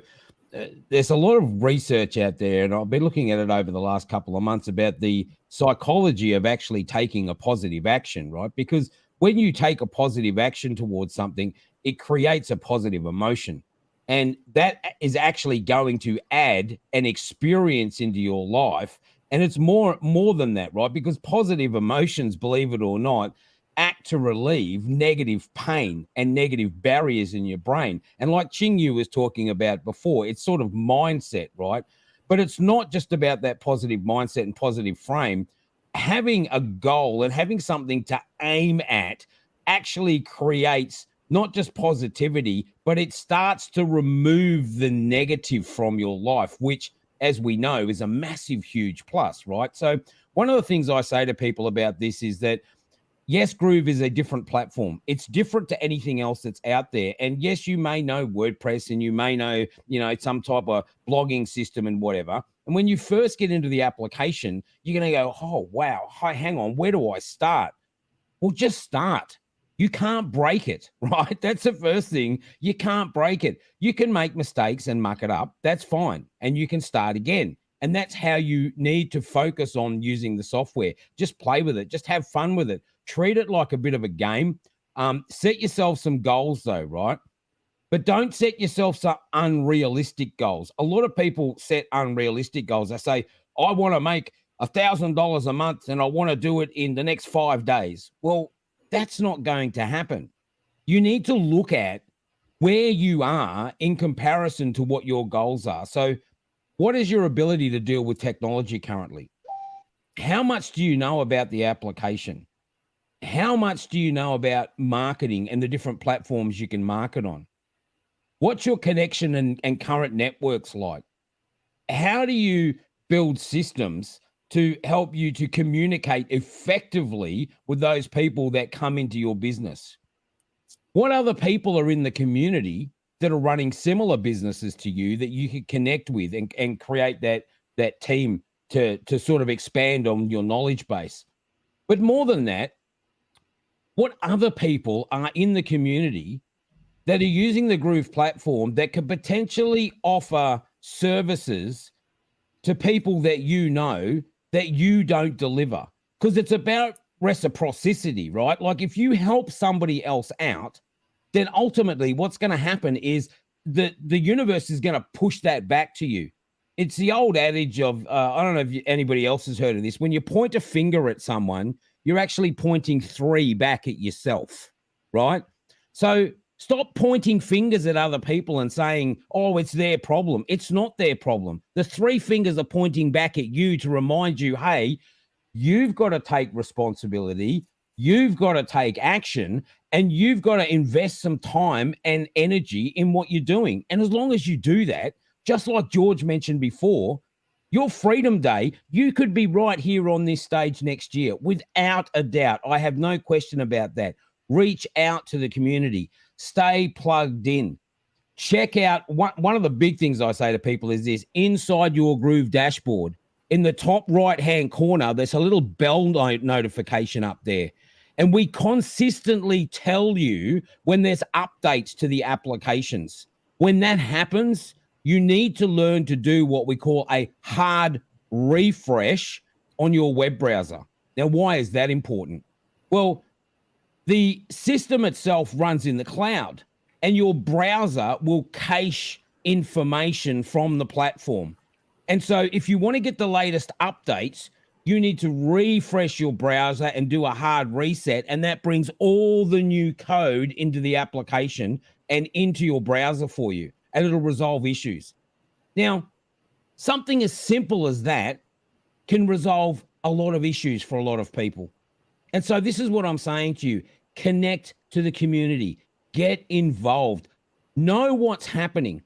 there's a lot of research out there, and I've been looking at it over the last couple of months about the psychology of actually taking a positive action, right? Because when you take a positive action towards something, it creates a positive emotion. And that is actually going to add an experience into your life. And it's more than that, right? Because positive emotions, believe it or not, act to relieve negative pain and negative barriers in your brain. And like Ching-Yu was talking about before, it's sort of mindset, right? But it's not just about that positive mindset and positive frame. Having a goal and having something to aim at actually creates not just positivity, but it starts to remove the negative from your life, which, as we know, is a massive, huge plus, right? So one of the things I say to people about this is that, yes, Groove is a different platform. It's different to anything else that's out there. And yes, you may know WordPress and you may know, some type of blogging system and whatever. And when you first get into the application, you're going to go, oh, wow, hang on, where do I start? Well, just start. You can't break it, right? That's the first thing. You can't break it. You can make mistakes and muck it up. That's fine. And you can start again. And that's how you need to focus on using the software. Just play with it. Just have fun with it. Treat it like a bit of a game. Set yourself some goals though, right? But don't set yourself some unrealistic goals. A lot of people set unrealistic goals. They say, I want to make $1,000 a month and I want to do it in the next 5 days. Well, that's not going to happen. You need to look at where you are in comparison to what your goals are. So what is your ability to deal with technology currently? How much do you know about the application? How much do you know about marketing and the different platforms you can market on? What's your connection and current networks like? How do you build systems to help you to communicate effectively with those people that come into your business? What other people are in the community that are running similar businesses to you that you can connect with and create that team to sort of expand on your knowledge base? But more than that, what other people are in the community that are using the Groove platform that could potentially offer services to people that you know that you don't deliver, because it's about reciprocity, right? Like if you help somebody else out, then ultimately what's going to happen is the universe is going to push that back to you. It's the old adage of, I don't know if anybody else has heard of this. When you point a finger at someone, you're actually pointing 3 back at yourself, right? So stop pointing fingers at other people and saying, oh, it's their problem. It's not their problem. The 3 fingers are pointing back at you to remind you, hey, you've got to take responsibility. You've got to take action, and you've got to invest some time and energy in what you're doing. And as long as you do that, just like George mentioned before, your Freedom Day, you could be right here on this stage next year without a doubt. I have no question about that. Reach out to the community. Stay plugged in. Check out one of the big things I say to people is this: inside your Groove dashboard, in the top right-hand corner, there's a little bell notification up there. And we consistently tell you when there's updates to the applications. When that happens, you need to learn to do what we call a hard refresh on your web browser. Now, why is that important? Well, the system itself runs in the cloud, and your browser will cache information from the platform. And so if you want to get the latest updates, you need to refresh your browser and do a hard reset, and that brings all the new code into the application and into your browser for you, and it'll resolve issues. Now, something as simple as that can resolve a lot of issues for a lot of people. And so this is what I'm saying to you: connect to the community, get involved, know what's happening.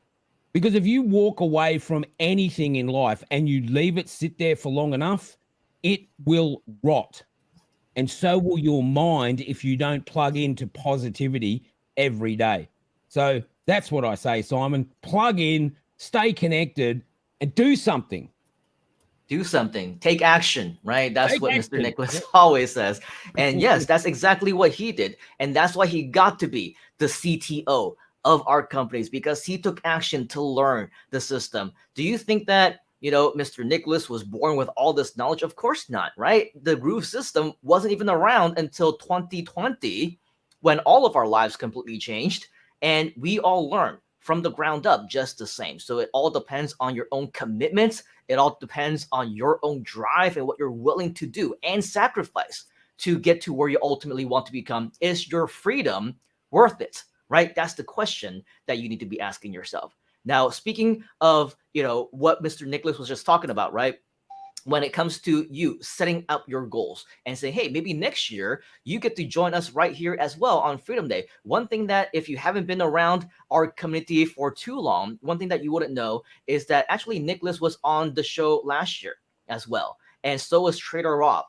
Because if you walk away from anything in life and you leave it sit there for long enough, it will rot. And so will your mind if you don't plug into positivity every day. So that's what I say, Simon. Plug in, stay connected, and do something. Do something, take action, right? That's Take what action. Mr. Nicholas always says. And yes, that's exactly what he did. And that's why he got to be the CTO of our companies, because he took action to learn the system. Do you think that, Mr. Nicholas was born with all this knowledge? Of course not, right? The Groove system wasn't even around until 2020, when all of our lives completely changed, and we all learned from the ground up just the same. So it all depends on your own commitments. It all depends on your own drive and what you're willing to do and sacrifice to get to where you ultimately want to become. Is your freedom worth it? Right? That's the question that you need to be asking yourself. Now, speaking of, what Mr. Nicholas was just talking about, right? When it comes to you setting up your goals and saying, hey, maybe next year you get to join us right here as well on Freedom Day. One thing that, if you haven't been around our community for too long, one thing that you wouldn't know is that actually Nicholas was on the show last year as well. And so was Trader Rob.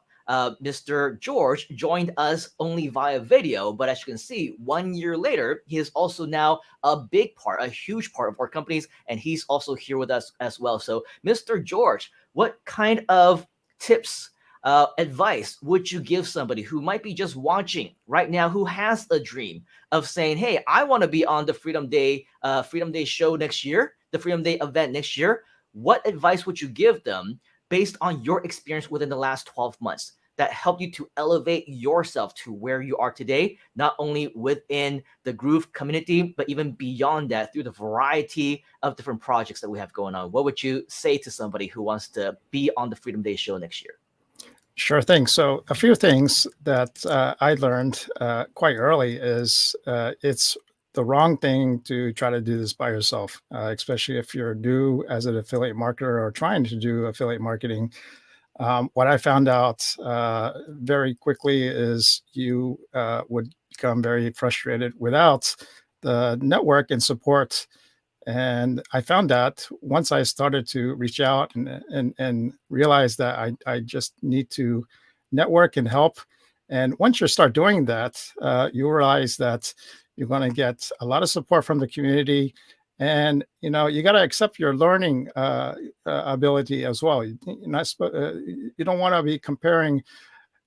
Mr. George joined us only via video, but as you can see, 1 year later, he is also now a big part, a huge part of our companies, and he's also here with us as well. So, Mr. George, what kind of tips, advice would you give somebody who might be just watching right now, who has a dream of saying, hey, I want to be on the Freedom Day show next year, the Freedom Day event next year? What advice would you give them based on your experience within the last 12 months that helped you to elevate yourself to where you are today, not only within the Groove community, but even beyond that through the variety of different projects that we have going on? What would you say to somebody who wants to be on the Freedom Day show next year? Sure thing. So a few things that I learned quite early is it's the wrong thing to try to do this by yourself, especially if you're new as an affiliate marketer or trying to do affiliate marketing. What I found out very quickly is you would become very frustrated without the network and support. And I found that once I started to reach out and realize that I just need to network and help. And once you start doing that, you realize that you're going to get a lot of support from the community. And, you got to accept your learning ability as well. You don't want to be comparing,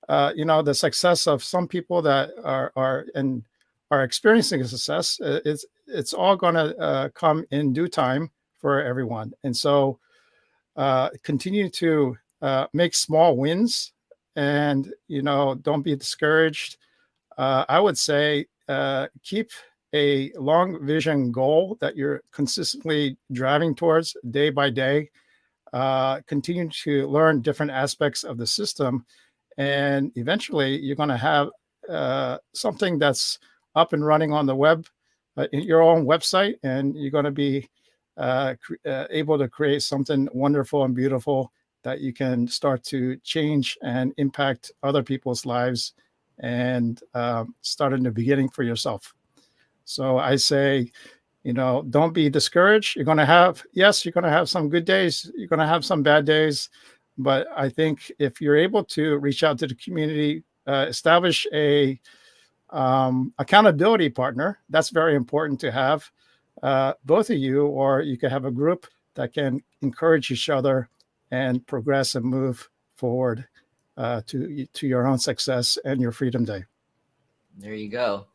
the success of some people that are experiencing a success. It's all going to come in due time for everyone. And so continue to make small wins, and don't be discouraged. I would say keep a long vision goal that you're consistently driving towards day by day. Continue to learn different aspects of the system, and eventually you're going to have something that's up and running on the web, in your own website, and you're going to be able to create something wonderful and beautiful that you can start to change and impact other people's lives, and start in the beginning for yourself. So I say, don't be discouraged. You're going to have, yes, you're going to have some good days. You're going to have some bad days. But I think if you're able to reach out to the community, establish a accountability partner, that's very important to have, both of you, or you could have a group that can encourage each other and progress and move forward to your own success and your Freedom Day. There you go.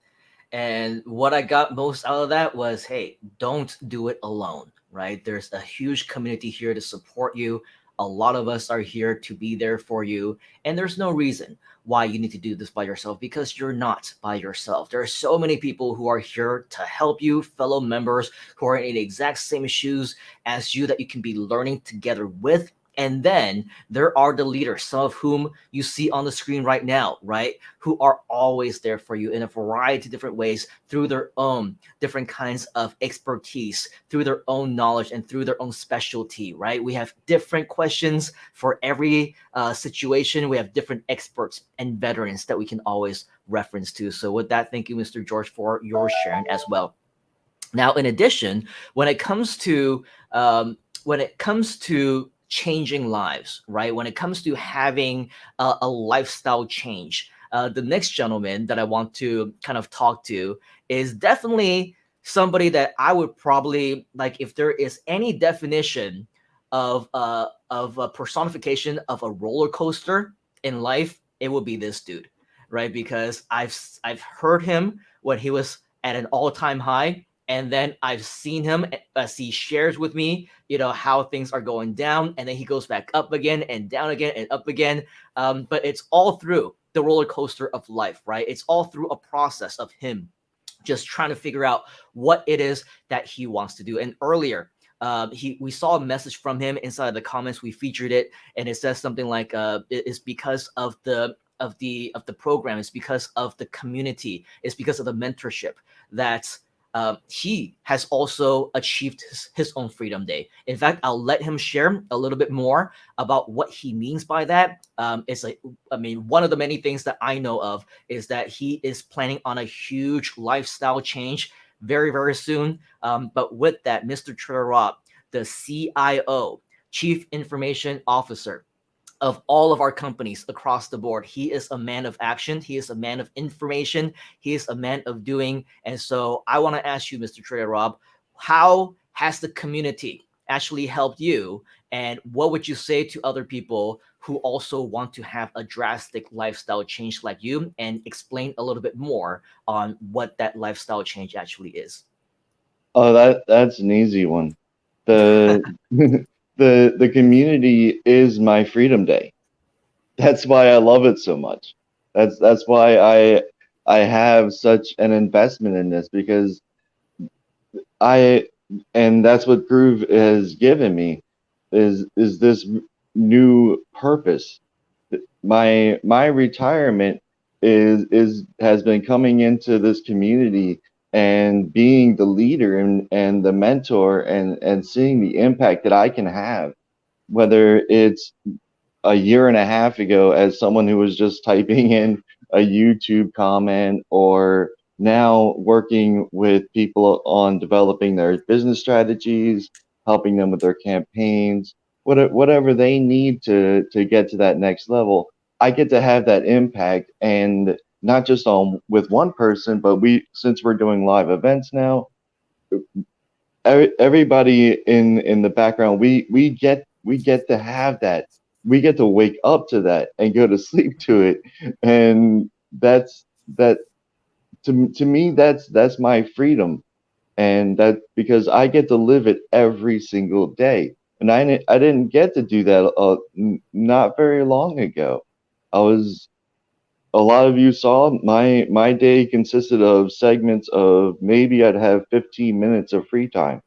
And what I got most out of that was, hey, don't do it alone, right? There's a huge community here to support you. A lot of us are here to be there for you. And there's no reason why you need to do this by yourself, because you're not by yourself. There are so many people who are here to help you, fellow members who are in the exact same shoes as you, that you can be learning together with. And then there are the leaders, some of whom you see on the screen right now, right? Who are always there for you in a variety of different ways, through their own different kinds of expertise, through their own knowledge, and through their own specialty, right? We have different questions for every situation. We have different experts and veterans that we can always reference to. So with that, thank you, Mr. George, for your sharing as well. Now, in addition, when it comes to changing lives, right? When it comes to having a lifestyle change, the next gentleman that I want to kind of talk to is definitely somebody that I would probably, like, if there is any definition of a personification of a roller coaster in life, it would be this dude, right? Because I've heard him when he was at an all-time high. And then I've seen him as he shares with me, how things are going down. And then he goes back up again and down again and up again. But it's all through the roller coaster of life, right? It's all through a process of him just trying to figure out what it is that he wants to do. And earlier, we saw a message from him inside the comments. We featured it, and it says something like, "It's because of the program. It's because of the community. It's because of the mentorship that." He has also achieved his own Freedom Day. In fact, I'll let him share a little bit more about what he means by that. It's like, one of the many things that I know of is that he is planning on a huge lifestyle change very, very soon. But with that, Mr. Trevor Robb, the CIO, Chief Information Officer of all of our companies across the board. He is a man of action. He is a man of information. He is a man of doing. And so I want to ask you, Mr. Trey Robb, how has the community actually helped you? And what would you say to other people who also want to have a drastic lifestyle change like you? And explain a little bit more on what that lifestyle change actually is. Oh, that's an easy one. The the community is my Freedom Day. That's why I love it so much. That's why I have such an investment in this, because and that's what Groove has given me is this new purpose. My retirement has been coming into this community and being the leader and the mentor and seeing the impact that I can have, whether it's a year and a half ago as someone who was just typing in a YouTube comment, or now working with people on developing their business strategies, helping them with their campaigns, whatever they need to get to that next level. I get to have that impact, and not just with one person, but since we're doing live events now, everybody in the background, we get to have that. We get to wake up to that and go to sleep to it, and to me that's my freedom, and that because I get to live it every single day. and I didn't get to do that not very long ago. A lot of you saw my day consisted of segments of maybe I'd have 15 minutes of free time,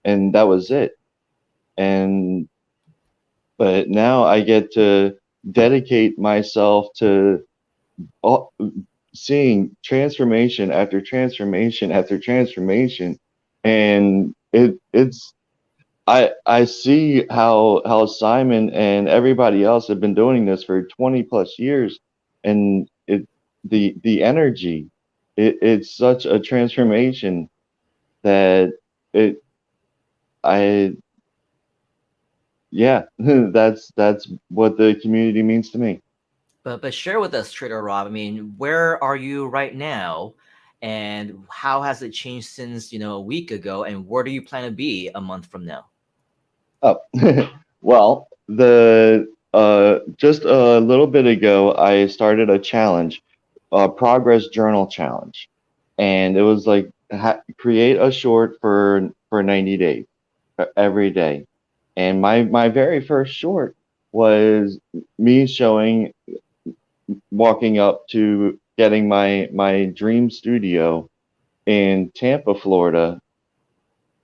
and that was it. And but now I get to dedicate myself to all, seeing transformation after transformation after transformation, and it's I see how Simon and everybody else have been doing this for 20 plus years, and the energy, it's such a transformation that it I yeah that's what the community means to me. But share with us, Trader Rob. I mean, where are you right now, and how has it changed since a week ago, and where do you plan to be a month from now? Oh, well, the just a little bit ago, I started a challenge, a progress journal challenge, and it was like create a short for 90 days every day. And my very first short was me showing walking up to getting my dream studio in Tampa, Florida.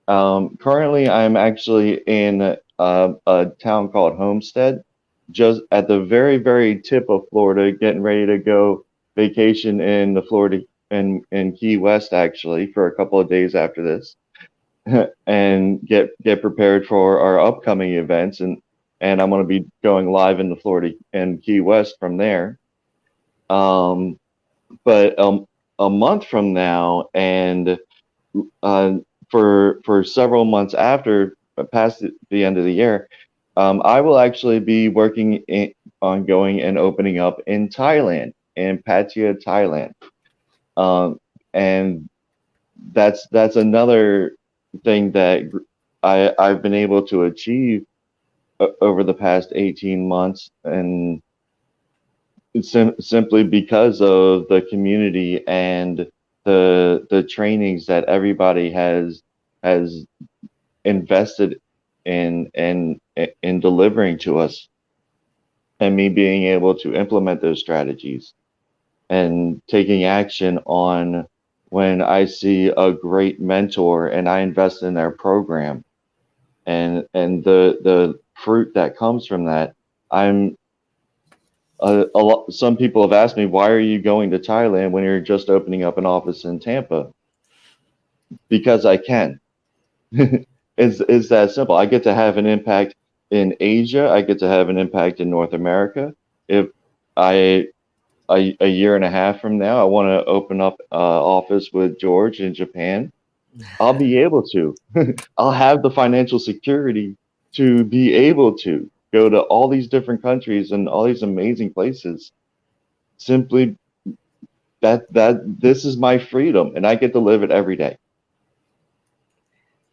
Currently, I'm actually in a town called Homestead, just at the very, very tip of Florida, getting ready to go vacation in the Florida in Key West, actually, for a couple of days after this, and get prepared for our upcoming events. And I'm going to be going live in the Florida and Key West from there. But a month from now, and uh, for several months after, past the end of the year, I will actually be working on going and opening up in Thailand, in Pattaya, Thailand, and that's another thing that I've been able to achieve over the past 18 months, and it's simply because of the community and the trainings that everybody has invested in delivering to us, and me being able to implement those strategies and taking action on when I see a great mentor and I invest in their program, and the fruit that comes from that. I'm a lot. Some people have asked me, why are you going to Thailand when you're just opening up an office in Tampa? Because I can. It's that simple. I get to have an impact in Asia. I get to have an impact in North America. If I a year and a half from now, I want to open up office with George in Japan, I'll be able to. I'll have the financial security to be able to go to all these different countries and all these amazing places. Simply that this is my freedom, and I get to live it every day.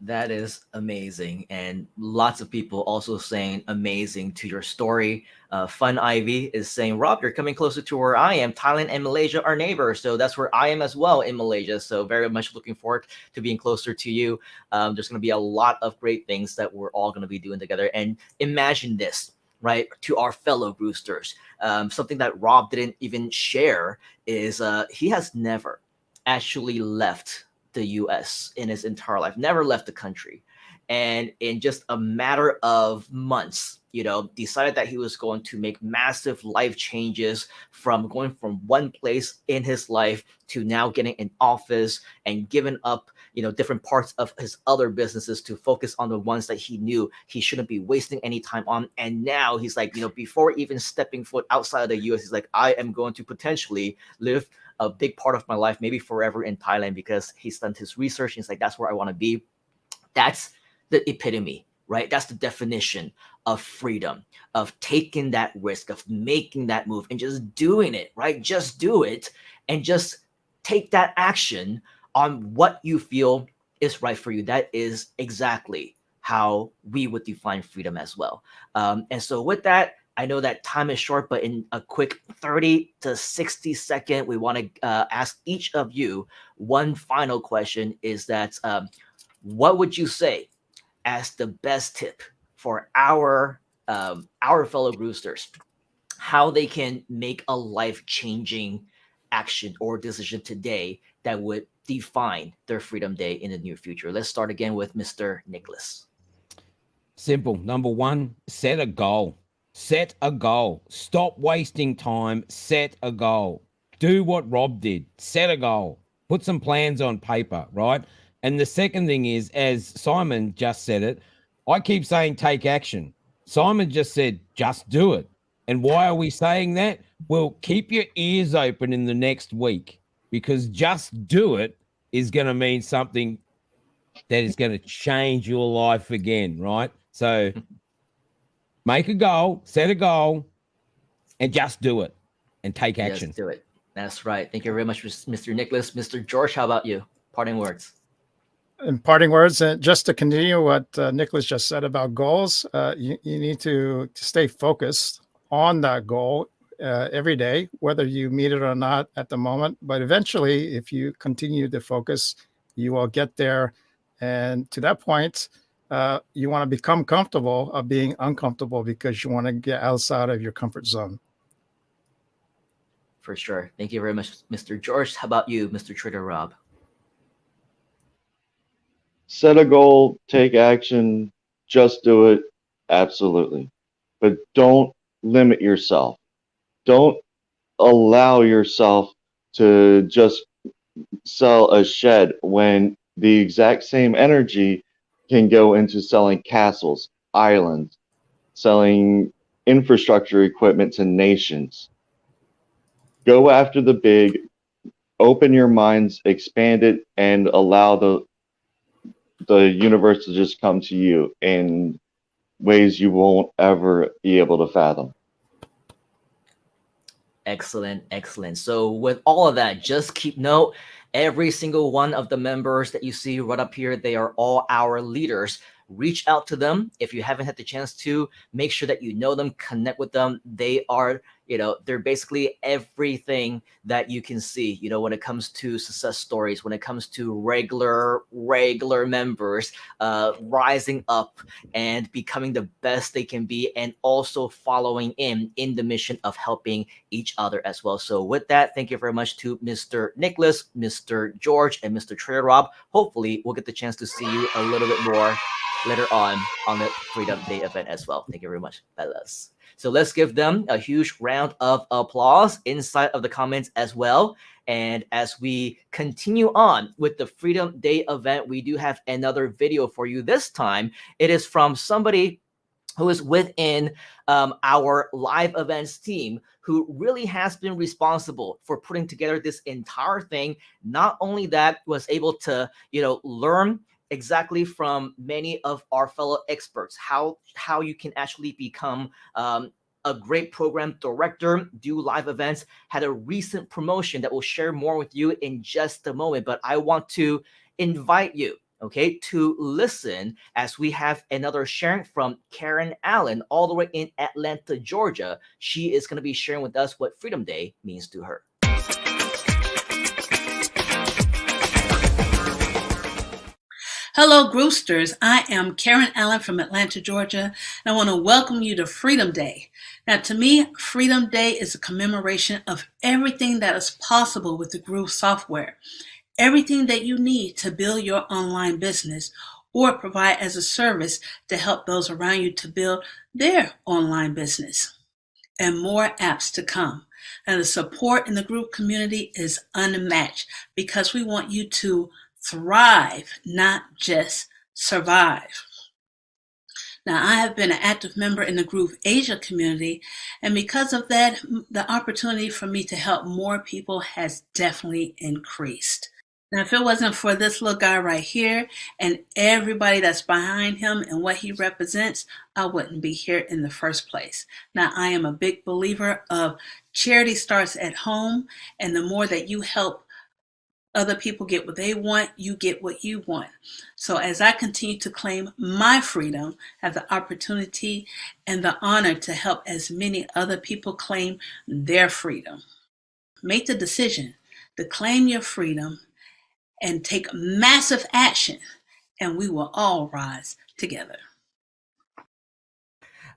That is amazing. And lots of people also saying amazing to your story. Fun Ivy is saying, Rob, you're coming closer to where I am. Thailand and Malaysia are neighbors. So that's where I am as well, in Malaysia. So very much looking forward to being closer to you. There's going to be a lot of great things that we're all going to be doing together. And imagine this, right? To our fellow Groovesters. Something that Rob didn't even share is he has never actually left the US in his entire life, never left the country. And in just a matter of months, decided that he was going to make massive life changes, from going from one place in his life to now getting an office and giving up, different parts of his other businesses to focus on the ones that he knew he shouldn't be wasting any time on. And now he's like, before even stepping foot outside of the US, he's like, I am going to potentially live a big part of my life, maybe forever, in Thailand, because he's done his research. And he's like, that's where I want to be. That's the epitome, right? That's the definition of freedom, of taking that risk, of making that move and just doing it, right? Just do it and just take that action on what you feel is right for you. That is exactly how we would define freedom as well. And so with that, I know that time is short, but in a quick 30 to 60 second, we want to ask each of you one final question, is that what would you say as the best tip for our fellow Groovesters, how they can make a life-changing action or decision today that would define their Freedom Day in the near future. Let's start again with Mr. Nicholas. Simple. Number one, set a goal. Set a goal. Stop wasting time. Set a goal. Do what Rob did. Set a goal. Put some plans on paper, right? And the second thing is, as Simon just said it, I keep saying take action. Simon just said, just do it. And why are we saying that? Well, keep your ears open in the next week, because just do it is going to mean something that is going to change your life again, right? So make a goal, set a goal, and just do it and take action. Just do it. That's right. Thank you very much, Mr. Nicholas. Mr. George, how about you? Parting words. In parting words, just to continue what Nicholas just said about goals, you need to stay focused on that goal every day, whether you meet it or not at the moment. But eventually, if you continue to focus, you will get there. And to that point, you want to become comfortable of being uncomfortable, because you want to get outside of your comfort zone. For sure. Thank you very much, Mr. George. How about you, Mr. Trader Rob? Set a goal, take action, just do it. Absolutely. But don't limit yourself. Don't allow yourself to just sell a shed when the exact same energy can go into selling castles, islands, selling infrastructure equipment to nations. Go after the big, open your minds, expand it, and allow the universe to just come to you in ways you won't ever be able to fathom. Excellent, excellent. So with all of that, just keep note, every single one of the members that you see right up here, they are all our leaders. Reach out to them. If you haven't had the chance to, make sure that you know them, connect with them. They are, they're basically everything that you can see, when it comes to success stories, when it comes to regular members rising up and becoming the best they can be, and also following in the mission of helping each other as well. So with that, thank you very much to Mr. Nicholas, Mr. George, and Mr. Trader Rob. Hopefully we'll get the chance to see you a little bit more later on the Freedom Day event as well. Thank you very much, fellas. So let's give them a huge round of applause inside of the comments as well. And as we continue on with the Freedom Day event, we do have another video for you. This time, it is from somebody who is within our live events team, who really has been responsible for putting together this entire thing. Not only that, was able to, learn exactly from many of our fellow experts how you can actually become a great program director, do live events, had a recent promotion that we'll share more with you in just a moment. But I want to invite you, okay, to listen as we have another sharing from Karen Allen, all the way in Atlanta, Georgia. She is going to be sharing with us what Freedom Day means to her. Hello, Groovesters. I am Karen Allen from Atlanta, Georgia, and I want to welcome you to Freedom Day. Now, to me, Freedom Day is a commemoration of everything that is possible with the Groove software, everything that you need to build your online business or provide as a service to help those around you to build their online business, and more apps to come. And the support in the Groove community is unmatched, because we want you to thrive, not just survive. Now, I have been an active member in the GrooveAsia community, and because of that, the opportunity for me to help more people has definitely increased. Now, if it wasn't for this little guy right here and everybody that's behind him and what he represents, I wouldn't be here in the first place. Now, I am a big believer of charity starts at home, and the more that you help other people get what they want, you get what you want. So as I continue to claim my freedom, I have the opportunity and the honor to help as many other people claim their freedom. Make the decision to claim your freedom and take massive action, and we will all rise together.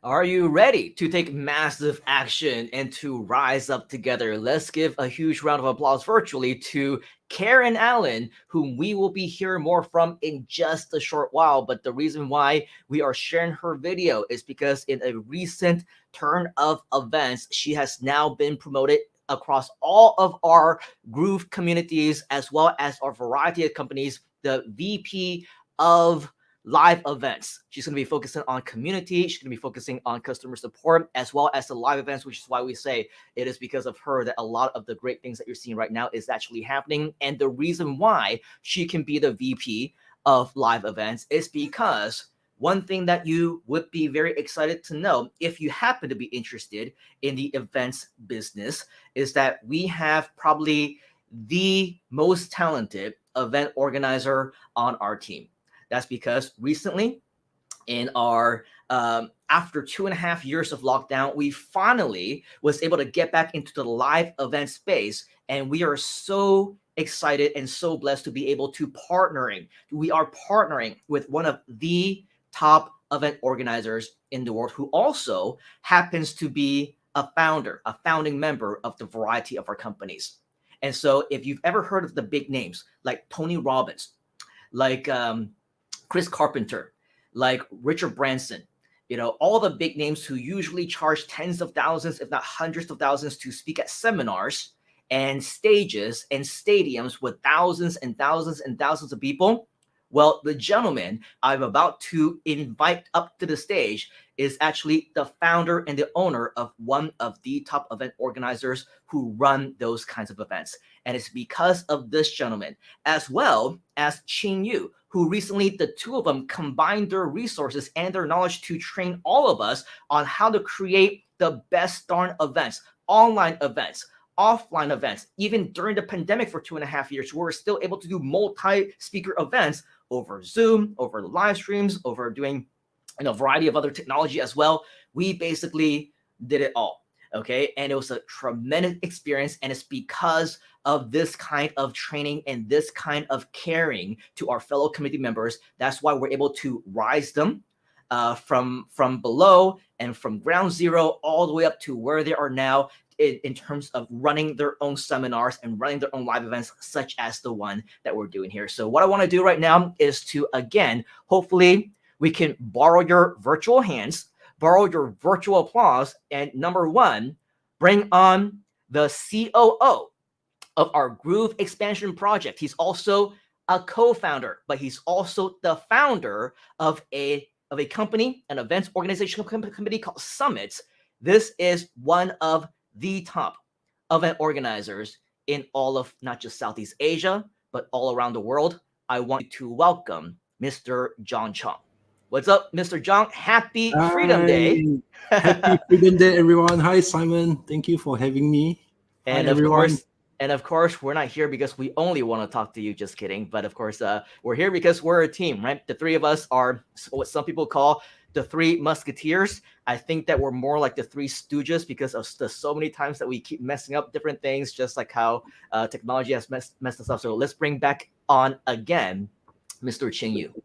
Are you ready to take massive action and to rise up together? Let's give a huge round of applause virtually to Karen Allen, whom we will be hearing more from in just a short while. But the reason why we are sharing her video is because in a recent turn of events, she has now been promoted across all of our Groove communities, as well as our variety of companies, the VP of live events. She's going to be focusing on community. She's going to be focusing on customer support, as well as the live events, which is why we say it is because of her that a lot of the great things that you're seeing right now is actually happening. And the reason why she can be the VP of live events is because one thing that you would be very excited to know if you happen to be interested in the events business is that we have probably the most talented event organizer on our team. That's because recently in our after 2.5 years of lockdown, we finally was able to get back into the live event space. And we are so excited and so blessed to be able to partnering. We are partnering with one of the top event organizers in the world who also happens to be a founder, a founding member of the variety of our companies. And so if you've ever heard of the big names like Tony Robbins, like Chris Carpenter, like Richard Branson, all the big names who usually charge tens of thousands, if not hundreds of thousands, to speak at seminars and stages and stadiums with thousands and thousands and thousands of people. Well, the gentleman I'm about to invite up to the stage is actually the founder and the owner of one of the top event organizers who run those kinds of events. And it's because of this gentleman, as well as Qing Yu, who recently the two of them combined their resources and their knowledge to train all of us on how to create the best darn events, online events, offline events. Even during the pandemic for 2.5 years, we were still able to do multi-speaker events over Zoom, over live streams, over doing a variety of other technology as well. We basically did it all. Okay. And it was a tremendous experience. And it's because of this kind of training and this kind of caring to our fellow community members. That's why we're able to rise them from below and from ground zero all the way up to where they are now in terms of running their own seminars and running their own live events, such as the one that we're doing here. So what I want to do right now is to, again, hopefully we can borrow your virtual hands, borrow your virtual applause, and number one, bring on the COO of our Groove expansion project. He's also a co-founder, but he's also the founder of a company, an events organization company called Summits. This is one of the top event organizers in all of not just Southeast Asia, but all around the world. I want to welcome Mr. John Chong. What's up, Mr. John? Happy Freedom Day. Happy Freedom Day, everyone. Hi, Simon. Thank you for having me. And Hi, everyone. Of course, we're not here because we only want to talk to you. Just kidding. But of course, we're here because we're a team, right? The three of us are what some people call the three musketeers. I think that we're more like the three stooges because of the so many times that we keep messing up different things, just like how technology has messed us up. So let's bring back on again, Mr. Qing Yu.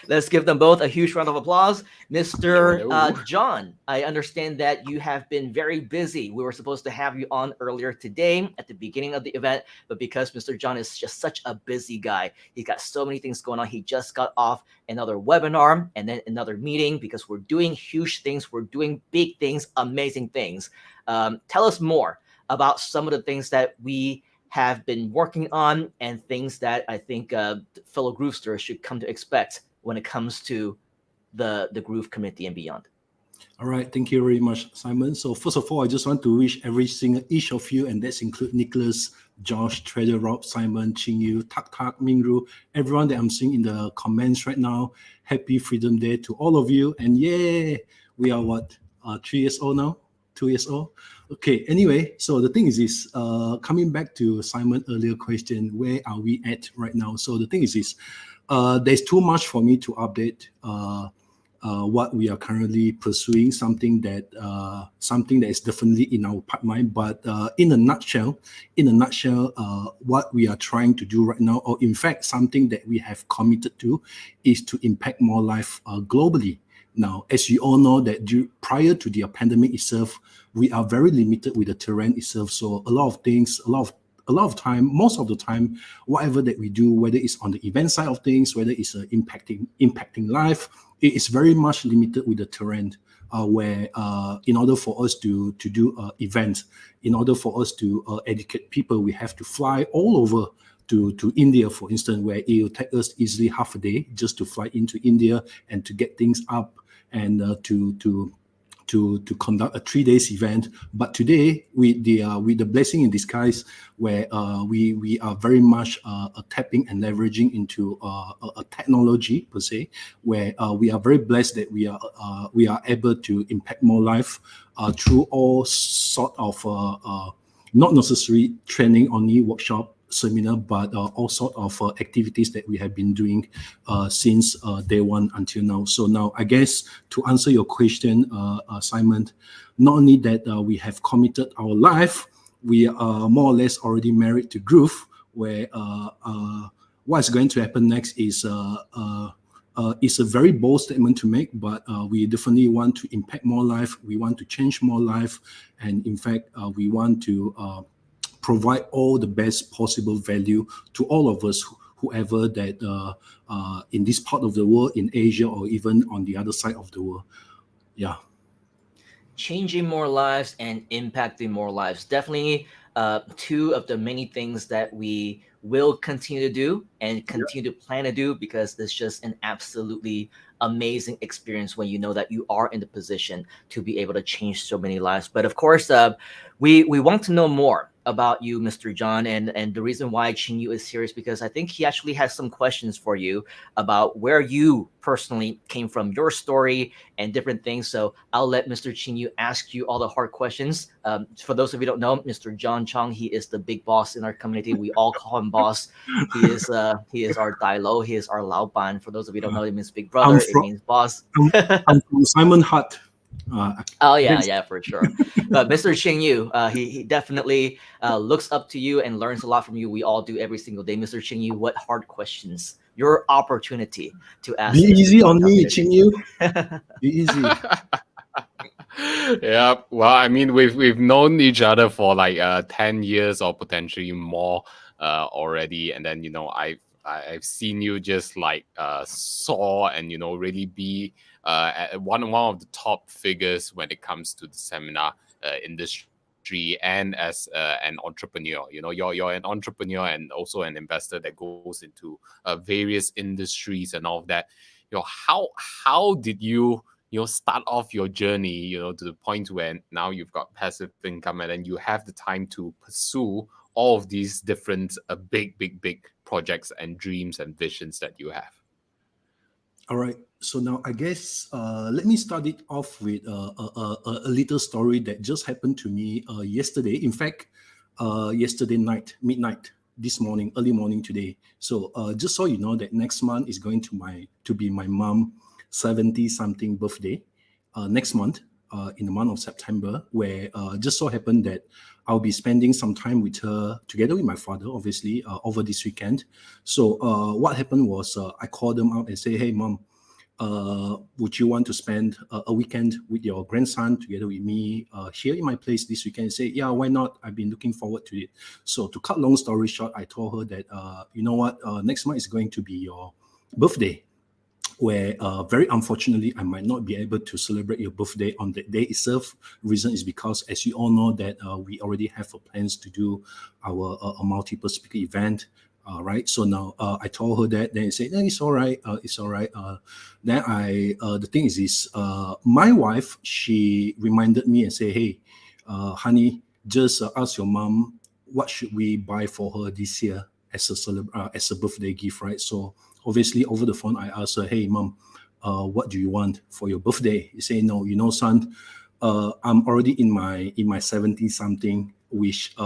Let's give them both a huge round of applause. Mr. John, I understand that you have been very busy. We were supposed to have you on earlier today at the beginning of the event, but because Mr. John is just such a busy guy, he's got so many things going on. He just got off another webinar and then another meeting because we're doing huge things. We're doing big things, amazing things. Tell us more about some of the things that we have been working on and things that I think fellow Groovesters should come to expect when it comes to the Groove community and beyond. All right, thank you very much, Simon. So first of all, I just want to wish each of you, and that's include Nicholas, Josh, Trader Rob, Simon, Qing Yu, Tak Tak, Mingru, everyone that I'm seeing in the comments right now. Happy Freedom Day to all of you. And yeah, we are what, 3 years old now? 2 years old? Okay, anyway, so the thing is this, coming back to Simon's earlier question, where are we at right now? So the thing is this, there's too much for me to update what we are currently pursuing, something that is definitely in our pipeline. But in a nutshell, what we are trying to do right now, or in fact, something that we have committed to, is to impact more life globally. Now, as you all know, that prior to the pandemic itself, we are very limited with the terrain itself. So a lot of things, a lot of time, most of the time, whatever that we do, whether it's on the event side of things, whether it's impacting life, it is very much limited with the terrain. Where in order for us to do events, in order for us to educate people, we have to fly all over to India, for instance, where it will take us easily half a day just to fly into India and to get things up and to conduct a 3 days event. But today, with the blessing in disguise, where we are very much tapping and leveraging into a technology per se, where we are very blessed that we are able to impact more life through all sort of not necessarily training only, workshop, seminar, but all sort of activities that we have been doing since day one until now. So now, I guess to answer your question, Simon, not only that we have committed our life, we are more or less already married to Groove, where what's going to happen next is it's a very bold statement to make, but we definitely want to impact more life. We want to change more life, and in fact, we want to provide all the best possible value to all of us, whoever that in this part of the world, in Asia, or even on the other side of the world. Yeah. Changing more lives and impacting more lives. Definitely two of the many things that we will continue to do and continue to plan to do, because it's just an absolutely amazing experience when you know that you are in the position to be able to change so many lives. But of course, we want to know more about you, Mr. John, and the reason why Chinyu is here is because I think he actually has some questions for you about where you personally came from, your story, and different things. So I'll let Mr. Chinyu ask you all the hard questions. For those of you who don't know, Mr. John Chong, he is the big boss in our community. We all call him boss. He is our Dailo. He is our Laoban. For those of you who don't know, it means big brother. It means boss. I'm from Simon Hut. Oh yeah, for sure. But Mr. Chinyu, he definitely looks up to you and learns a lot from you. We all do every single day. Mr. Chinyu, what hard questions? Your opportunity to ask. Be easy on me, Chinyu. Be easy. Yeah, well, I mean, we've known each other for like 10 years or potentially more already, and then I've seen you just like soar and really be one of the top figures when it comes to the seminar industry, and as an entrepreneur. You're an entrepreneur and also an investor that goes into various industries and all of that. How did you start off your journey, to the point where now you've got passive income and then you have the time to pursue all of these different big projects and dreams and visions that you have? All right. So now I guess let me start it off with a little story that just happened to me yesterday. In fact, yesterday night, midnight, this morning, early morning today. So just so you know that next month is going to be my mom 70-something birthday next month, in the month of September, where just so happened that I'll be spending some time with her together with my father, obviously, over this weekend. So what happened was I called them out and say, hey, Mom, would you want to spend a weekend with your grandson together with me here in my place this weekend? Say, yeah, why not? I've been looking forward to it. So to cut long story short, I told her that, you know what, next month is going to be your birthday, where very unfortunately, I might not be able to celebrate your birthday on that day itself. Reason is because, as you all know, that we already have plans to do our a multiple speaker event, right? So now I told her that, then I said, no, it's all right, it's all right. Then the thing is my wife, she reminded me and said, hey, honey, just ask your mom, what should we buy for her this year as a birthday gift, right? So obviously, over the phone, I asked her, hey, Mom, what do you want for your birthday? She said, no, son, I'm already in my 70-something, which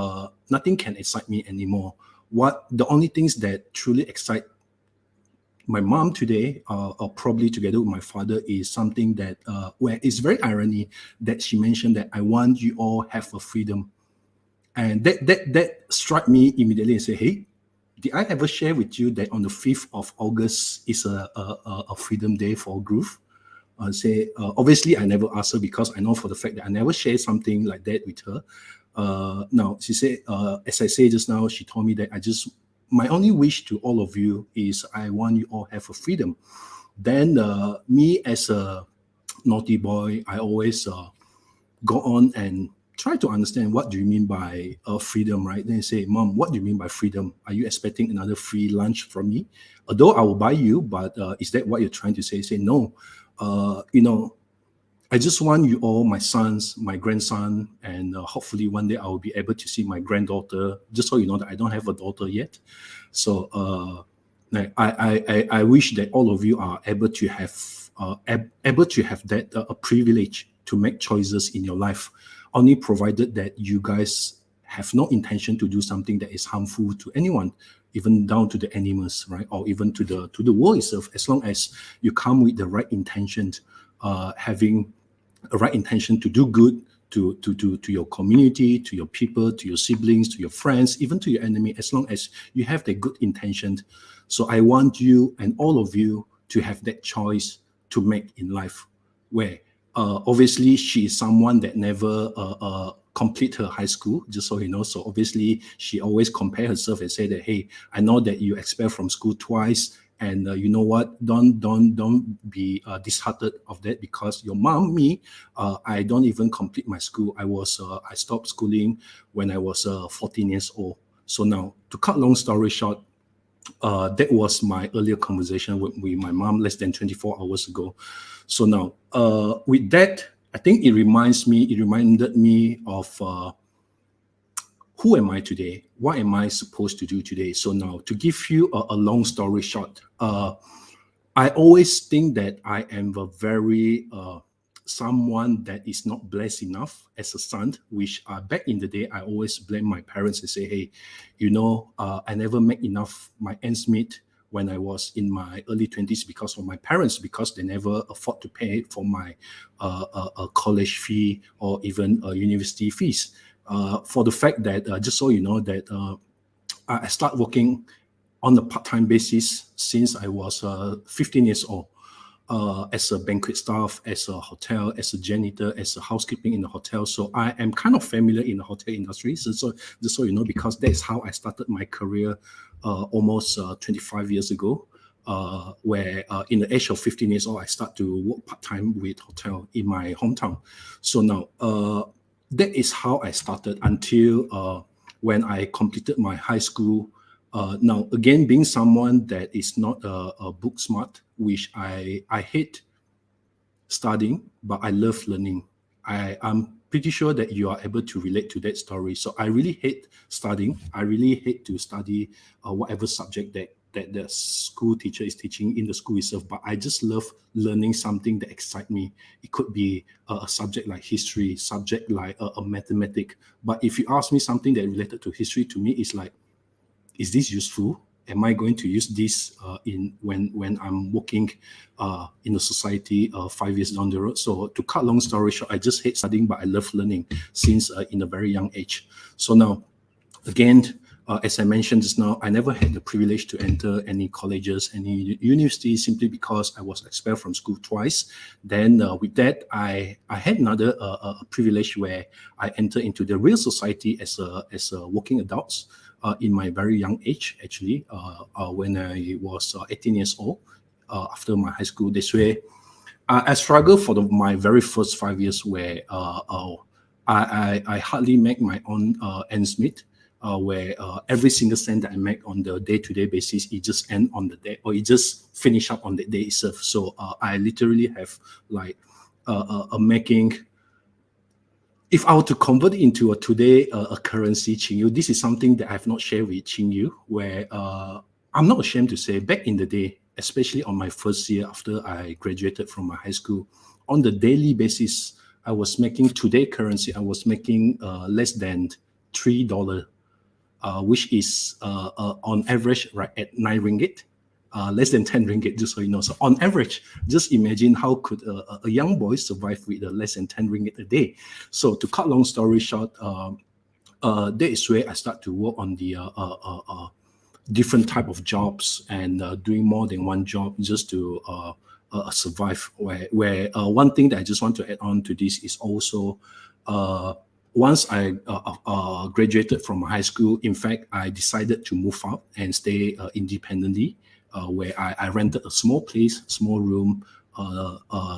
nothing can excite me anymore. The only things that truly excite my mom today, or probably together with my father, is something that, where it's very irony that she mentioned that I want you all have a freedom. And that struck me immediately and said, hey, did I ever share with you that on the 5th of August is a Freedom Day for Groove? Obviously I never asked her because I know for the fact that I never share something like that with her. Now she said, as I say just now, she told me that my only wish to all of you is I want you all have a freedom. Then me as a naughty boy, I always go on and try to understand what do you mean by freedom, right? Then they say, Mom, what do you mean by freedom? Are you expecting another free lunch from me? Although I will buy you, but is that what you're trying to say? Say, no. I just want you all, my sons, my grandson, and hopefully one day I will be able to see my granddaughter, just so you know that I don't have a daughter yet. So I wish that all of you are able to have that a privilege to make choices in your life, only provided that you guys have no intention to do something that is harmful to anyone, even down to the animals, right? Or even to the world itself, as long as you come with the right intention, having a right intention to do good to your community, to your people, to your siblings, to your friends, even to your enemy, as long as you have the good intention. So I want you and all of you to have that choice to make in life, where obviously she is someone that never complete her high school, just so you know. So obviously she always compare herself and say that, hey, I know that you expelled from school twice, and you know what? Don't be disheartened of that, because your mom, me, I don't even complete my school. I stopped schooling when I was 14 years old. So now, to cut long story short, that was my earlier conversation with my mom less than 24 hours ago. So now, with that, I think it reminded me of who am I today? What am I supposed to do today? So now, to give you a long story short, I always think that I am a very someone that is not blessed enough as a son, which back in the day, I always blame my parents and say, hey, I never make enough my ends meet when I was in my early 20s because of my parents, because they never afford to pay for my college fee or even university fees. For the fact that, just so you know, that I start working on a part-time basis since I was 15 years old, as a banquet staff, as a hotel, as a janitor, as a housekeeping in the hotel. So I am kind of familiar in the hotel industry. So just so you know, because that's how I started my career almost 25 years ago, where in the age of 15 years old, I start to work part-time with hotel in my hometown. So now, that is how I started until when I completed my high school. Now, again, being someone that is not a book smart, which I hate studying, but I love learning. I'm pretty sure that you are able to relate to that story. So I really hate studying. I really hate to study whatever subject that the school teacher is teaching in the school itself, but I just love learning something that excites me. It could be a subject like history, subject like a mathematics. But if you ask me something that related to history, to me, it's like, is this useful? Am I going to use this when I'm working in a society 5 years down the road? So to cut long story short, I just hate studying, but I love learning since in a very young age. So now, again, as I mentioned just now, I never had the privilege to enter any colleges, any universities, simply because I was expelled from school twice. Then with that, I had another privilege where I entered into the real society as a working adult. In my very young age, actually, when I was 18 years old, after my high school. This way, I struggled for my very first 5 years where I hardly make my own ends meet, where every single cent that I make on the day-to-day basis, it just end on the day, or it just finish up on the day itself. So I literally have like making. If I were to convert it into a currency, Qingyu, this is something that I've not shared with Qingyu, where I'm not ashamed to say back in the day, especially on my first year after I graduated from my high school, on the daily basis, I was making today currency, I was making less than $3, which is on average right at 9 ringgit. Less than 10 ringgit, just so you know. So on average, just imagine how could a young boy survive with less than 10 ringgit a day. So to cut long story short, that is where I start to work on the different type of jobs and doing more than one job just to survive. Where one thing that I just want to add on to this is also once I graduated from high school, in fact, I decided to move out and stay independently, where I rented a small place, small room,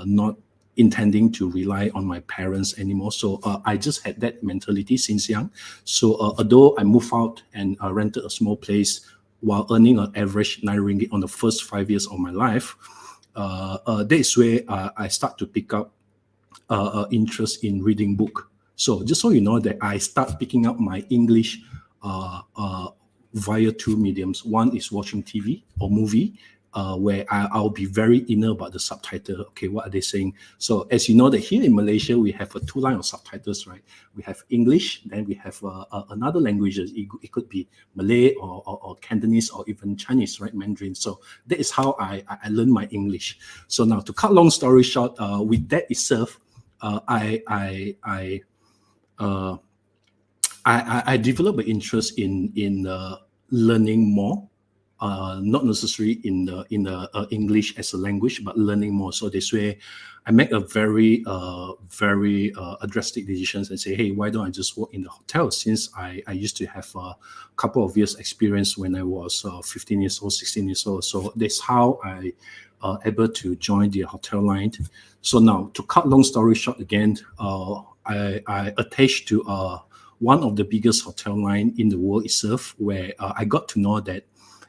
not intending to rely on my parents anymore. So I just had that mentality since young. So although I moved out and rented a small place while earning an average 9 ringgit on the first 5 years of my life, that is where I start to pick up interest in reading book. So just so you know that I start picking up my English via two mediums. One is watching TV or movie, where I'll be very inner about the subtitle. Okay, what are they saying? So as you know that here in Malaysia, we have a 2 line of subtitles, right? We have English, then we have another languages. It could be Malay or Cantonese or even Chinese, right? Mandarin. So that is how I learned my English. So now to cut long story short, with that itself, I developed an interest in learning more, not necessarily in the English as a language, but learning more. So this way, I make a very drastic decisions and say, hey, why don't I just work in the hotel? Since I used to have a couple of years experience when I was 15 years old, 16 years old. So that's how I able to join the hotel line. So now, to cut long story short again, I attached to one of the biggest hotel line in the world itself, where I got to know that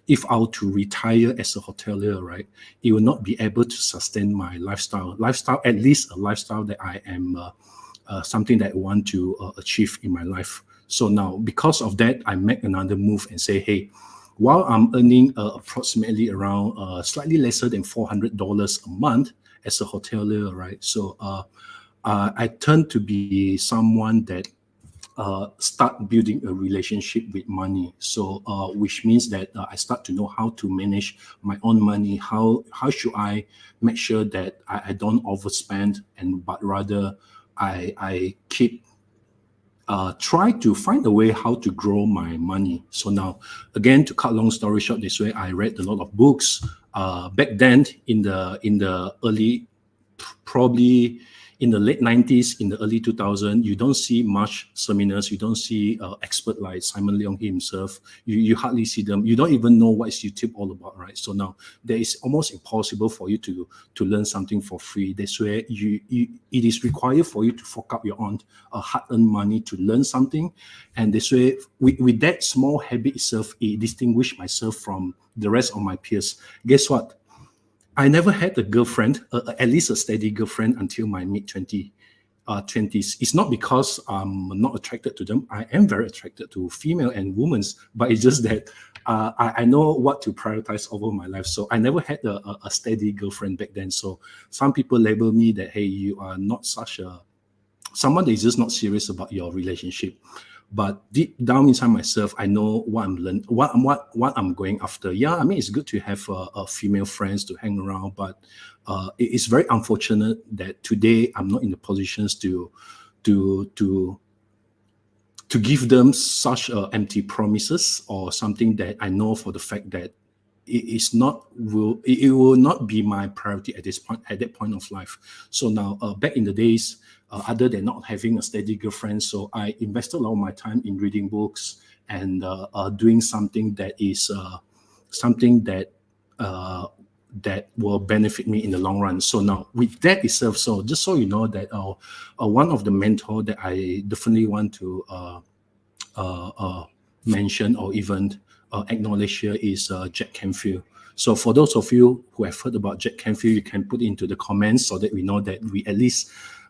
if I were to retire as a hotelier, right, it will not be able to sustain my lifestyle, at least a lifestyle that I am something that I want to achieve in my life. So now, because of that, I make another move and say, hey, while I'm earning approximately around slightly lesser than $400 a month as a hotelier, right? So I turned to be someone that start building a relationship with money. So which means that I start to know how to manage my own money. How should I make sure that I don't overspend, but rather I keep try to find a way how to grow my money. So now, again, to cut long story short, this way I read a lot of books. Back then, in the early, probably in the late 90s, in the early 2000s, you don't see much seminars. You don't see expert like Simon Leong himself. You hardly see them. You don't even know what is YouTube all about, right? So now there is almost impossible for you to learn something for free. That's where it is required for you to fork up your own hard-earned money to learn something. And this way, with that small habit itself, it distinguished myself from the rest of my peers. Guess what? I never had a girlfriend, at least a steady girlfriend, until my mid-20s. It's not because I'm not attracted to them. I am very attracted to female and women, but it's just that I know what to prioritize over my life. So I never had a steady girlfriend back then. So some people label me that, hey, you are not someone that is just not serious about your relationship. But deep down inside myself, I know what I'm learning, what I'm going after. Yeah, I mean, it's good to have female friends to hang around, but it's very unfortunate that today I'm not in the positions to give them such empty promises or something that I know for the fact that it will not be my priority at that point of life. So now, back in the days, other than not having a steady girlfriend, so I invested a lot of my time in reading books and doing something that is that will benefit me in the long run. So now, with that itself, so just so you know that one of the mentor that I definitely want to mention or even acknowledge here is Jack Canfield. So for those of you who have heard about Jack Canfield, you can put into the comments so that we know that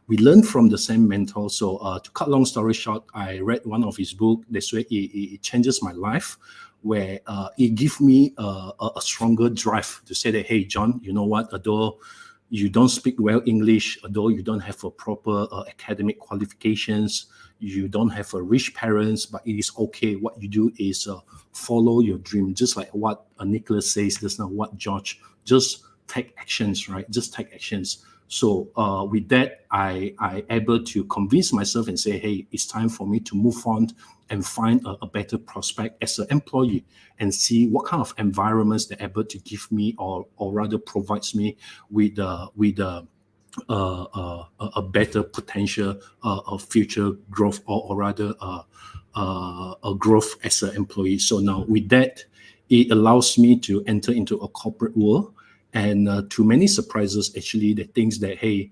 we learn from the same mentor. So to cut long story short, I read one of his books. This way, it changes my life, where it gives me a stronger drive to say that, hey, John, you know what? Although you don't speak well English, although you don't have a proper academic qualifications, you don't have a rich parents, but it is okay. What you do is follow your dream, just like what Nicholas says. That's not what George. Just take actions, right? Just take actions. So with that, I able to convince myself and say, hey, it's time for me to move on and find a better prospect as an employee and see what kind of environments they're able to give me or rather provides me with a better potential of future growth or rather a growth as an employee. So now with that, it allows me to enter into a corporate world. And to many surprises, actually, the things that, hey,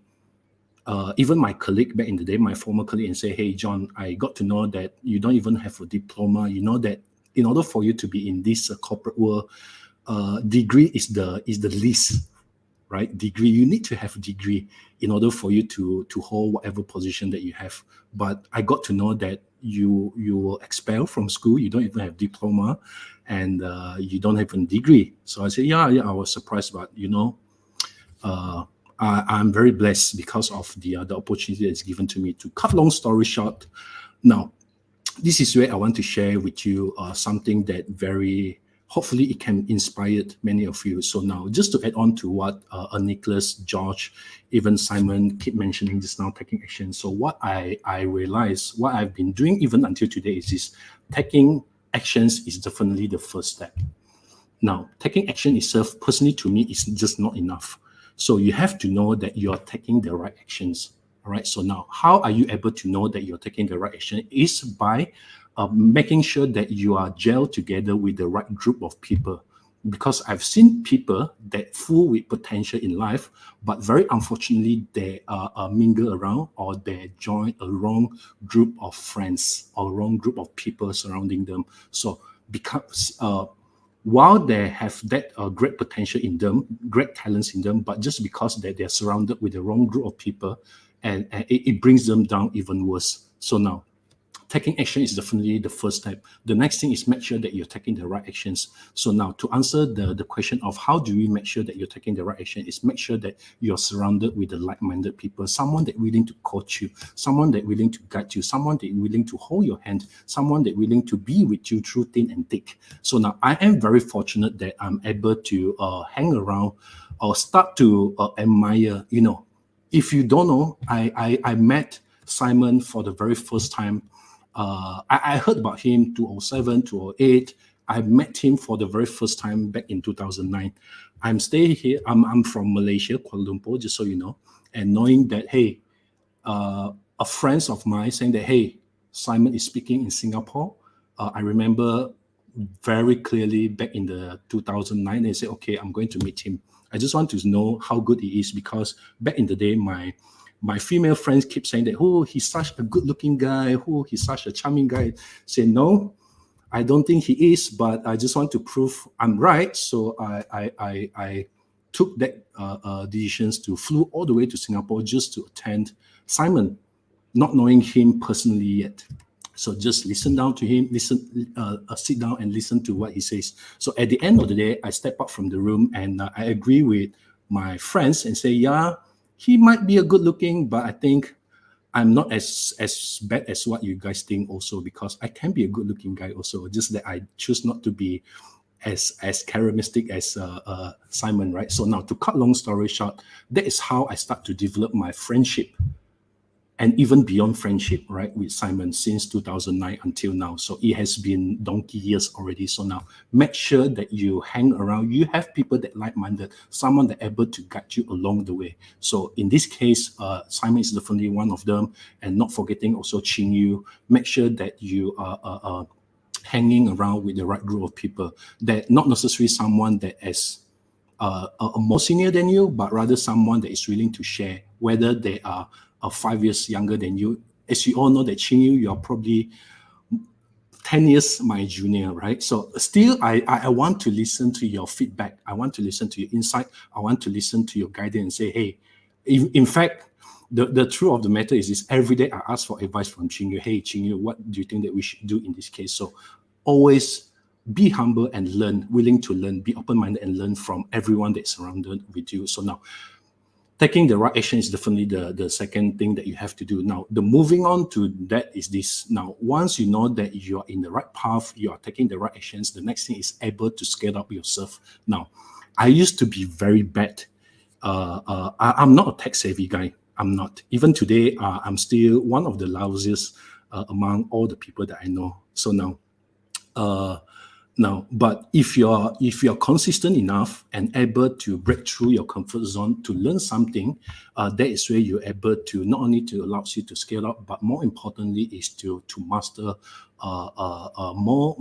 even my colleague back in the day, my former colleague, and say, hey, John, I got to know that you don't even have a diploma. You know that in order for you to be in this corporate world, degree is the least, right? Degree, you need to have a degree in order for you to hold whatever position that you have. But I got to know that you were expelled from school. You don't even have diploma, and you don't have a degree. So I said, yeah, I was surprised, but I'm very blessed because of the opportunity that's given to me. To cut long story short, now this is where I want to share with you something that hopefully it can inspire many of you. So now, just to add on to what Nicholas, George, even Simon keep mentioning just now, taking action. So what I realize, what I've been doing even until today is this: taking actions is definitely the first step. Now, taking action itself, personally to me, is just not enough. So you have to know that you're taking the right actions. All right. So now, how are you able to know that you're taking the right action? Is by making sure that you are gelled together with the right group of people. Because I've seen people that full with potential in life, but very unfortunately, they mingle around or they join a wrong group of friends or wrong group of people surrounding them. So because while they have that great potential in them, great talents in them, but just because they're surrounded with the wrong group of people, and it brings them down even worse. So now, taking action is definitely the first step. The next thing is make sure that you're taking the right actions. So now, to answer the question of how do we make sure that you're taking the right action, is make sure that you're surrounded with the like-minded people, someone that willing to coach you, someone that willing to guide you, someone that willing to hold your hand, someone that willing to be with you through thin and thick. So now, I am very fortunate that I'm able to hang around or start to admire, if you don't know, I met Simon for the very first time. I heard about him 2007, 2008. I met him for the very first time back in 2009. I'm staying here. I'm from Malaysia, Kuala Lumpur, just so you know. And knowing that, hey, a friend of mine saying that, hey, Simon is speaking in Singapore. I remember very clearly back in the 2009, they said, okay, I'm going to meet him. I just want to know how good he is, because back in the day, my female friends keep saying that, oh, he's such a good-looking guy, oh, he's such a charming guy. Say, no, I don't think he is, but I just want to prove I'm right. So I took that decisions to flew all the way to Singapore just to attend Simon, not knowing him personally yet. So just listen down to him, sit down and listen to what he says. So at the end of the day, I step up from the room and I agree with my friends and say, yeah, he might be a good looking, but I think I'm not as bad as what you guys think also, because I can be a good looking guy also, just that I choose not to be as charismatic as Simon, right? So now, to cut long story short, that is how I start to develop my friendship, and even beyond friendship, right, with Simon since 2009 until now. So it has been donkey years already. So now, make sure that you hang around. You have people that like-minded, someone that able to guide you along the way. So in this case, Simon is definitely one of them. And not forgetting also Ching Yu. Make sure that you are hanging around with the right group of people. That not necessarily someone that is more senior than you, but rather someone that is willing to share, whether they are 5 years younger than you. As you all know that Ching Yu, you're probably 10 years my junior, right? So still, I want to listen to your feedback. I want to listen to your insight. I want to listen to your guidance and say, hey, in fact, the truth of the matter is this: every day I ask for advice from Ching Yu. Hey, Ching Yu, what do you think that we should do in this case? So always be humble and learn, willing to learn, be open-minded and learn from everyone that's surrounded with you. So now, taking the right action is definitely the second thing that you have to do. Now, the moving on to that is this. Now, once you know that you are in the right path, you are taking the right actions, the next thing is able to scale up yourself. Now, I used to be very bad I'm not a tech savvy guy. I'm not. Even today, I'm still one of the lousiest among all the people that I know. So now, but if you're consistent enough and able to break through your comfort zone to learn something, that is where you're able to not only to allow you to scale up, but more importantly is to master more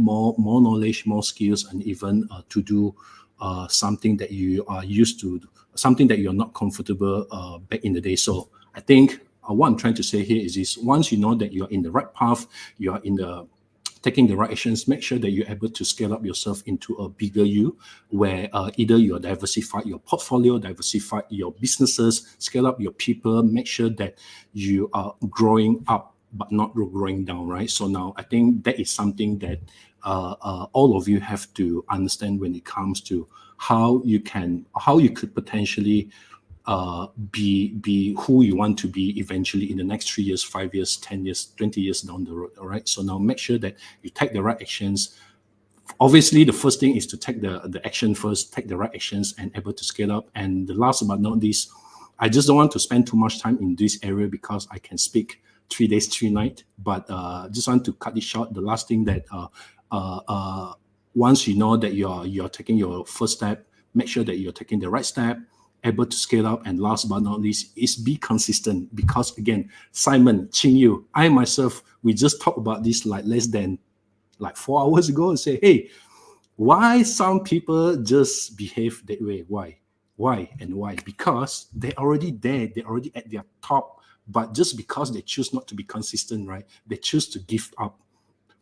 knowledge, more skills, and even to do something that you are used to, something that you're not comfortable back in the day. So I think what I'm trying to say here is this: once you know that you're in the right path, you are in the taking the right actions, make sure that you're able to scale up yourself into a bigger you, where either you're diversified your portfolio, diversify your businesses, scale up your people, make sure that you are growing up but not growing down, right? So now I think that is something that all of you have to understand when it comes to how you could potentially be who you want to be eventually in the next 3 years, 5 years, 10 years, 20 years down the road. All right. So now make sure that you take the right actions. Obviously, the first thing is to take the action first, take the right actions and able to scale up. And the last but not least, I just don't want to spend too much time in this area because I can speak 3 days, 3 nights. But just want to cut it short. The last thing that once you know that you're taking your first step, make sure that you're taking the right step, able to scale up, and last but not least is be consistent. Because again, Simon, Ching Yu, I myself, we just talked about this like less than 4 hours ago and say, hey, why some people just behave that way? Why? Because they're already there, they're already at their top, but just because they choose not to be consistent, right? They choose to give up.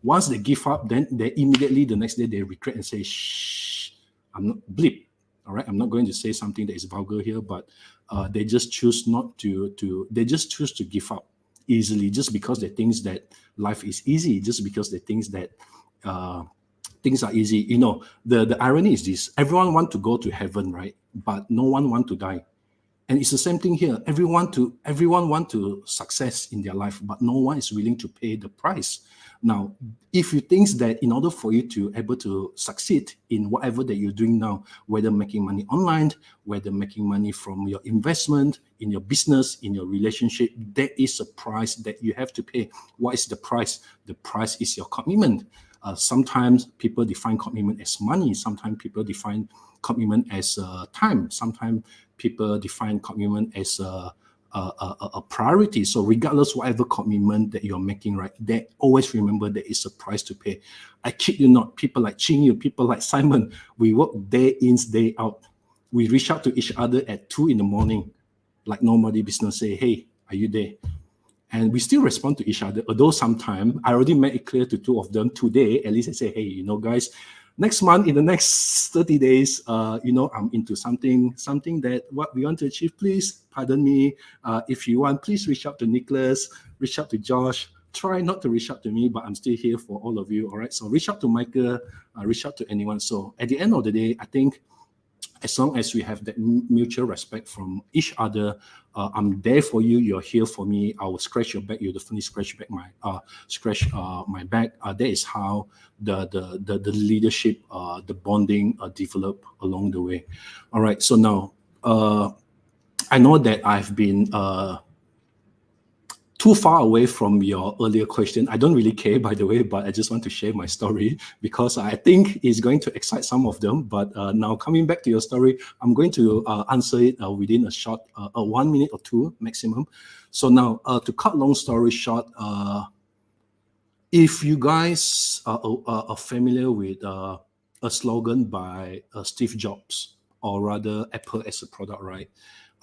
Once they give up, then they immediately the next day they regret and say, shh, I'm not bleep. All right, I'm not going to say something that is vulgar here, but they just choose not they just choose to give up easily just because they think that life is easy, just because they think that things are easy. You know, the irony is this: everyone want to go to heaven, right? But no one want to die. And it's the same thing here. Everyone want to success in their life, but no one is willing to pay the price. Now, if you think that in order for you to able to succeed in whatever that you're doing now, whether making money online, whether making money from your investment, in your business, in your relationship, there is a price that you have to pay. What is the price? The price is your commitment. Sometimes people define commitment as money. Sometimes people define commitment as time. Sometimes people define commitment as a priority. So regardless whatever commitment that you're making, right, they always remember there is a price to pay. I kid you not, people like Ching Yu, people like Simon, we work day in, day out. We reach out to each other at 2 a.m, like nobody business, say, hey, are you there? And we still respond to each other, although sometimes I already made it clear to 2 of them today, at least I say, hey, you know, guys, next month, in the next 30 days, you know, I'm into something that what we want to achieve, please pardon me. If you want, please reach out to Nicholas, reach out to Josh. Try not to reach out to me, but I'm still here for all of you. All right. So reach out to Michael, reach out to anyone. So at the end of the day, I think as long as we have that mutual respect from each other, I'm there for you. You're here for me. I will scratch your back. You definitely scratch my back. That is how the leadership, the bonding develop along the way. All right. So now I know that I've been too far away from your earlier question. I don't really care, by the way, but I just want to share my story because I think it's going to excite some of them. But now coming back to your story, I'm going to answer it within a short 1 minute or 2 maximum. So now to cut long story short, if you guys are familiar with a slogan by Steve Jobs, or rather Apple as a product, right?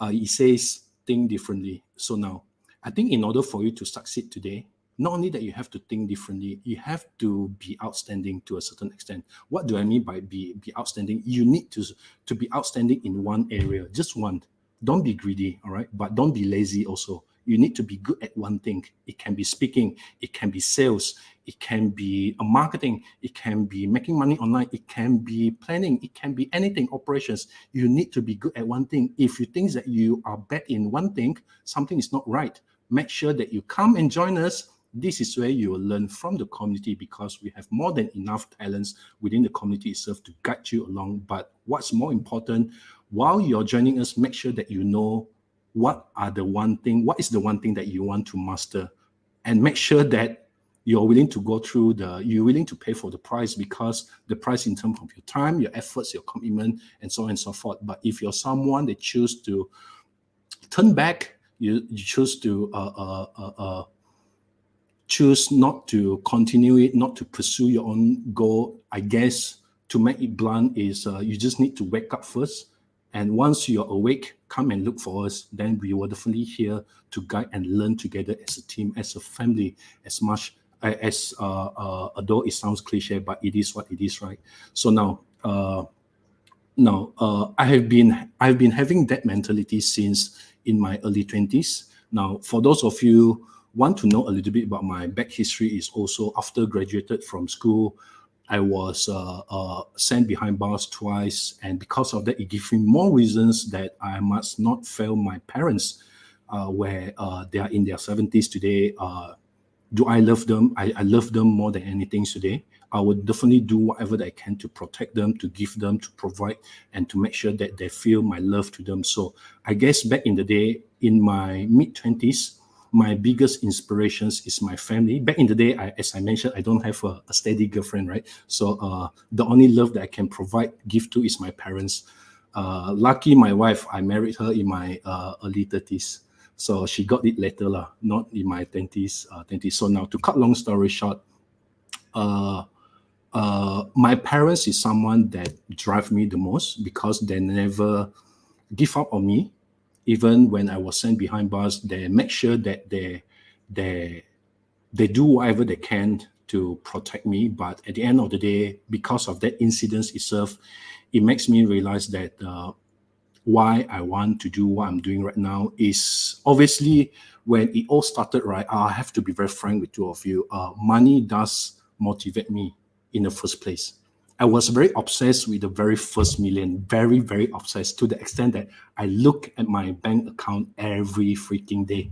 It says, think differently. So now, I think in order for you to succeed today, not only that you have to think differently, you have to be outstanding to a certain extent. What do I mean by be outstanding? You need to be outstanding in one area, just one. Don't be greedy, all right? But don't be lazy also. You need to be good at one thing. It can be speaking, it can be sales, it can be marketing, it can be making money online, it can be planning, it can be anything, operations. You need to be good at one thing. If you think that you are bad in one thing, something is not right. Make sure that you come and join us. This is where you will learn from the community, because we have more than enough talents within the community itself to guide you along. But what's more important, while you're joining us, make sure that you know what is the one thing that you want to master, and make sure that you're willing to you're willing to pay for the price, because the price in terms of your time, your efforts, your commitment, and so on and so forth. But if you're someone that choose to turn back, you choose to choose not to continue it, not to pursue your own goal, I guess, to make it blunt, is you just need to wake up first. And once you're awake, come and look for us. Then we were definitely here to guide and learn together as a team, as a family, as much as although it sounds cliche, but it is what it is, right? So now, I've been having that mentality since in my early 20s. Now, for those of you want to know a little bit about my back history, is also after graduated from school, I was sent behind bars twice, and because of that, it gives me more reasons that I must not fail my parents, where they are in their 70s today. Do I love them? I love them more than anything today. I would definitely do whatever that I can to protect them, to give them, to provide, and to make sure that they feel my love to them. So I guess back in the day, in my mid-20s, my biggest inspirations is my family. Back in the day, as I mentioned, I don't have a steady girlfriend, right? So the only love that I can give to is my parents. Lucky my wife, I married her in my early 30s. So she got it later, not in my 20s. So now, to cut long story short, my parents is someone that drive me the most, because they never give up on me. Even when I was sent behind bars, they make sure that they do whatever they can to protect me. But at the end of the day, because of that incident itself, it makes me realize that why I want to do what I'm doing right now is obviously when it all started, right? I have to be very frank with two of you. Money does motivate me in the first place. I was very obsessed with the very first million, very, very obsessed, to the extent that I look at my bank account every freaking day.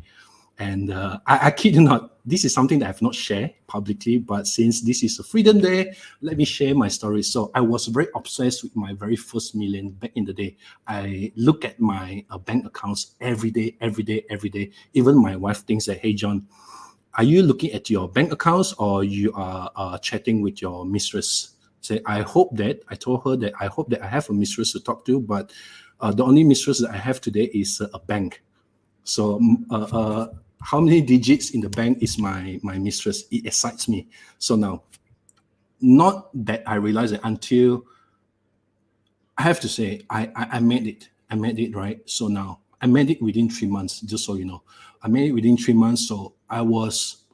And I kid you not, this is something that I've not shared publicly, but since this is a Freedom Day, let me share my story. So I was very obsessed with my very first million back in the day. I look at my bank accounts every day, every day, every day. Even my wife thinks that, hey, John, are you looking at your bank accounts, or you are chatting with your mistress? Say, I told her that I hope that I have a mistress to talk to, but the only mistress that I have today is a bank. So how many digits in the bank is my mistress? It excites me. So now, not that I realized it until, I have to say, I made it. I made it, right? So now, I made it within 3 months, just so you know. I made it within 3 months. So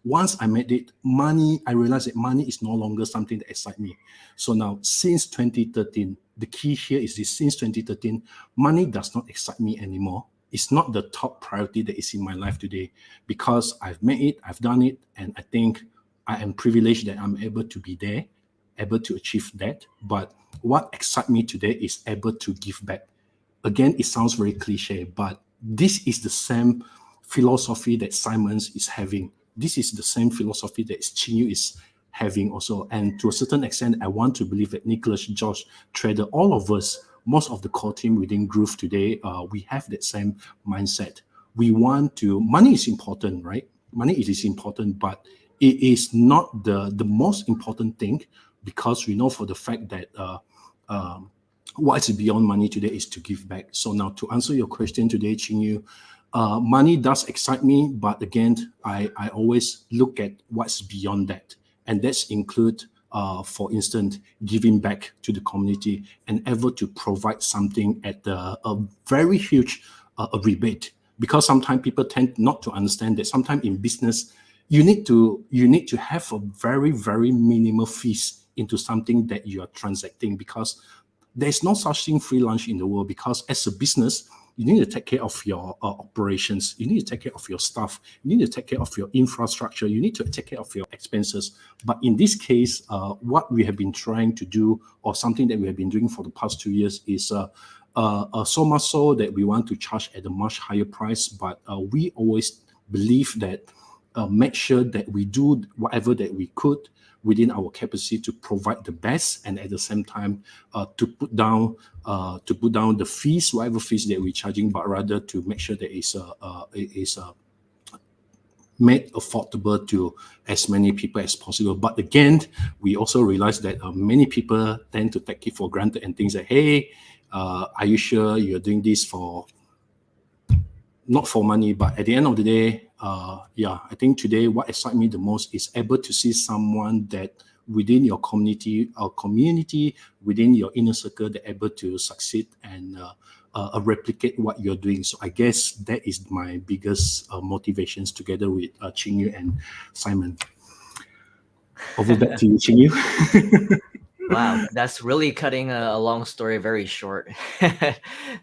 once I made it, I realized that money is no longer something that excites me. So now, since 2013, the key here is this: since 2013, money does not excite me anymore. It's not the top priority that is in my life today, because I've made it, I've done it, and I think I am privileged that I'm able to be there, able to achieve that. But what excites me today is able to give back. Again, it sounds very cliche, but this is the same philosophy that Simons is having. This is the same philosophy that Chinyu is having also. And to a certain extent, I want to believe that Nicholas, Josh, Trader, all of us, most of the core team within Groove today, we have that same mindset. We want to, money is important, right? Money is important, but it is not the most important thing, because we know for the fact that what is beyond money today is to give back. So now, to answer your question today, Chinyu, money does excite me, but again, I always look at what's beyond that. And that's include, for instance, giving back to the community and able to provide something at a very huge rebate. Because sometimes people tend not to understand that sometimes in business, you need to have a very, very minimal fees into something that you are transacting, because there's no such thing free lunch in the world. Because as a business, you need to take care of your operations. You need to take care of your staff. You need to take care of your infrastructure. You need to take care of your expenses. But in this case, what we have been trying to do, or something that we have been doing for the past 2 years, is so much so that we want to charge at a much higher price. But we always believe that make sure that we do whatever that we could within our capacity to provide the best, and at the same time to put down the fees, whatever fees that we're charging, but rather to make sure that it is made affordable to as many people as possible. But again, we also realize that many people tend to take it for granted and things like, hey, are you sure you're doing this for not for money? But at the end of the day, I think today what excites me the most is able to see someone that within your community or community within your inner circle, they're able to succeed and replicate what you're doing. So I guess that is my biggest motivations together with Qingyu and Simon. Over back to you, Qingyu. Wow, that's really cutting a long story very short.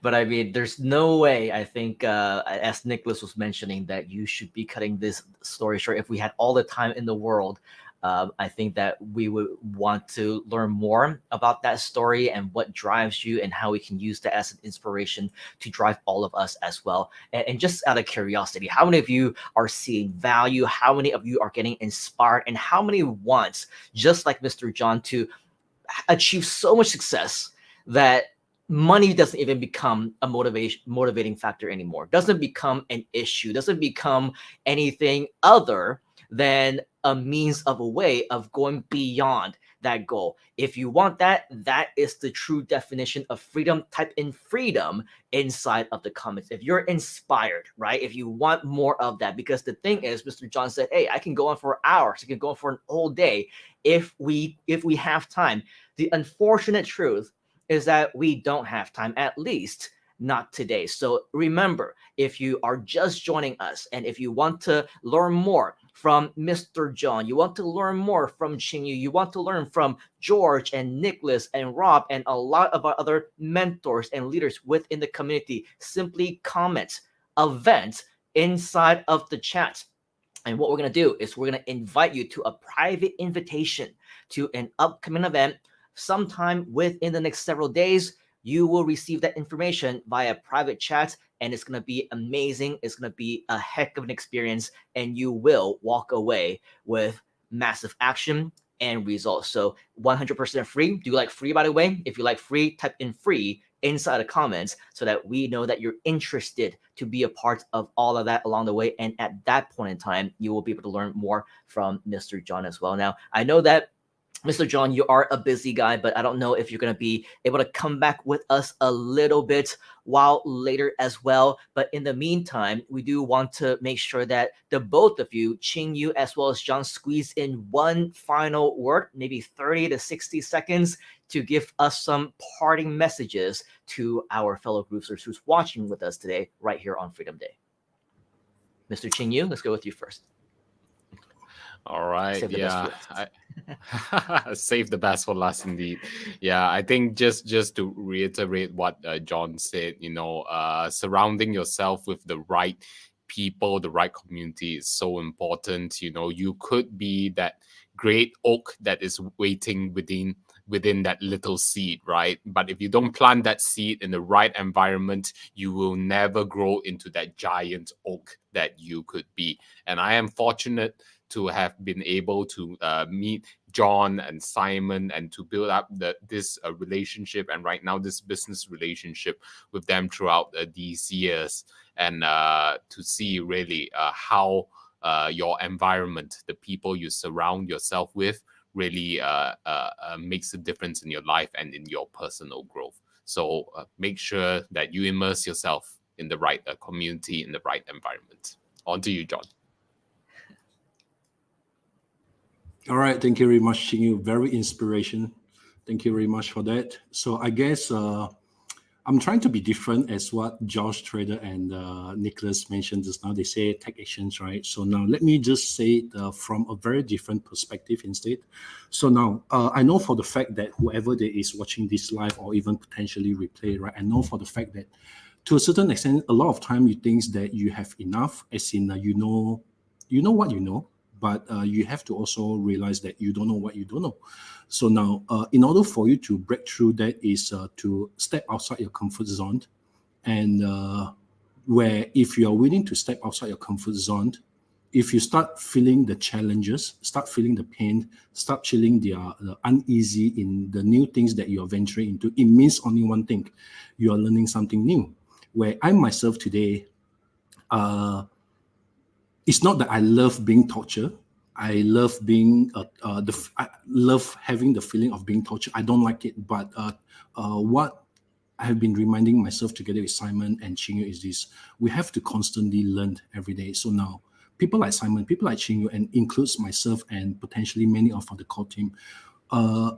But I mean, there's no way, I think, as Nicholas was mentioning, that you should be cutting this story short. If we had all the time in the world, I think that we would want to learn more about that story and what drives you and how we can use that as an inspiration to drive all of us as well. And just out of curiosity, how many of you are seeing value? How many of you are getting inspired? And how many want, just like Mr. John, to achieve so much success that money doesn't even become a motivating factor anymore, doesn't become an issue, doesn't become anything other than a means of a way of going beyond that goal? If you want that, that is the true definition of freedom. Type in freedom inside of the comments if you're inspired, right? If you want more of that, because the thing is, Mr. John said, hey, I can go on for hours, I can go on for an whole day if we have time. The unfortunate truth is that we don't have time, at least not today. So remember, if you are just joining us and if you want to learn more from Mr. John, you want to learn more from Qingyu, you want to learn from George and Nicholas and Rob and a lot of our other mentors and leaders within the community, simply comment event inside of the chat. And what we're going to do is we're going to invite you to a private invitation to an upcoming event sometime within the next several days. You will receive that information via private chat, and it's going to be amazing. It's going to be a heck of an experience, and you will walk away with massive action and results. So 100% free. Do you like free, by the way? If you like free, type in free inside the comments so that we know that you're interested to be a part of all of that along the way. And at that point in time, you will be able to learn more from Mr. John as well. Now, I know that Mr. John, you are a busy guy, but I don't know if you're going to be able to come back with us a little bit while later as well. But in the meantime, we do want to make sure that the both of you, Qingyu as well as John, squeeze in one final word, maybe 30 to 60 seconds, to give us some parting messages to our fellow Groovesters who's watching with us today right here on Freedom Day. Mr. Qingyu, let's go with you first. All right. Save the best for last, indeed. Yeah, I think just to reiterate what John said, surrounding yourself with the right people, the right community is so important. You could be that great oak that is waiting within that little seed, right? But if you don't plant that seed in the right environment, you will never grow into that giant oak that you could be. And I am fortunate to have been able to meet John and Simon and to build up this relationship, and right now this business relationship with them throughout these years, and to see really how your environment, the people you surround yourself with, really makes a difference in your life and in your personal growth. So make sure that you immerse yourself in the right community, in the right environment. On to you, John. All right, thank you very much, Qingyu. Very inspiration. Thank you very much for that. So I guess I'm trying to be different as what Josh Trader and Nicholas mentioned just now. They say take actions, right? So now let me just say it from a very different perspective instead. So now I know for the fact that whoever there is watching this live or even potentially replay, right? I know for the fact that to a certain extent, a lot of time you think that you have enough, as in you know what you know, but you have to also realize that you don't know what you don't know. So now, in order for you to break through that is to step outside your comfort zone. And where if you are willing to step outside your comfort zone, if you start feeling the challenges, start feeling the pain, start feeling the uneasy in the new things that you are venturing into, it means only one thing: you are learning something new. Where I myself today, it's not that I love being tortured. I love being I love having the feeling of being tortured. I don't like it, but what I have been reminding myself together with Simon and Chinyu is this: we have to constantly learn every day. So now, people like Simon, people like Chinyu, and includes myself and potentially many of the core team,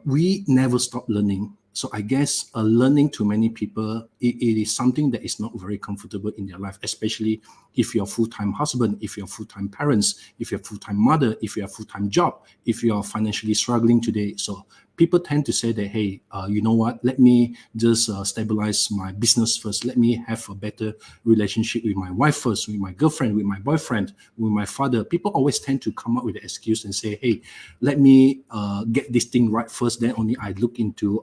we never stop learning. So I guess learning to many people, it is something that is not very comfortable in their life, especially if you're a full-time husband, if you're full-time parents, if you're a full-time mother, if you have a full-time job, if you are financially struggling today. So people tend to say that, hey, you know what, let me just stabilize my business first. Let me have a better relationship with my wife first, with my girlfriend, with my boyfriend, with my father. People always tend to come up with an excuse and say, hey, let me get this thing right first, then only I look into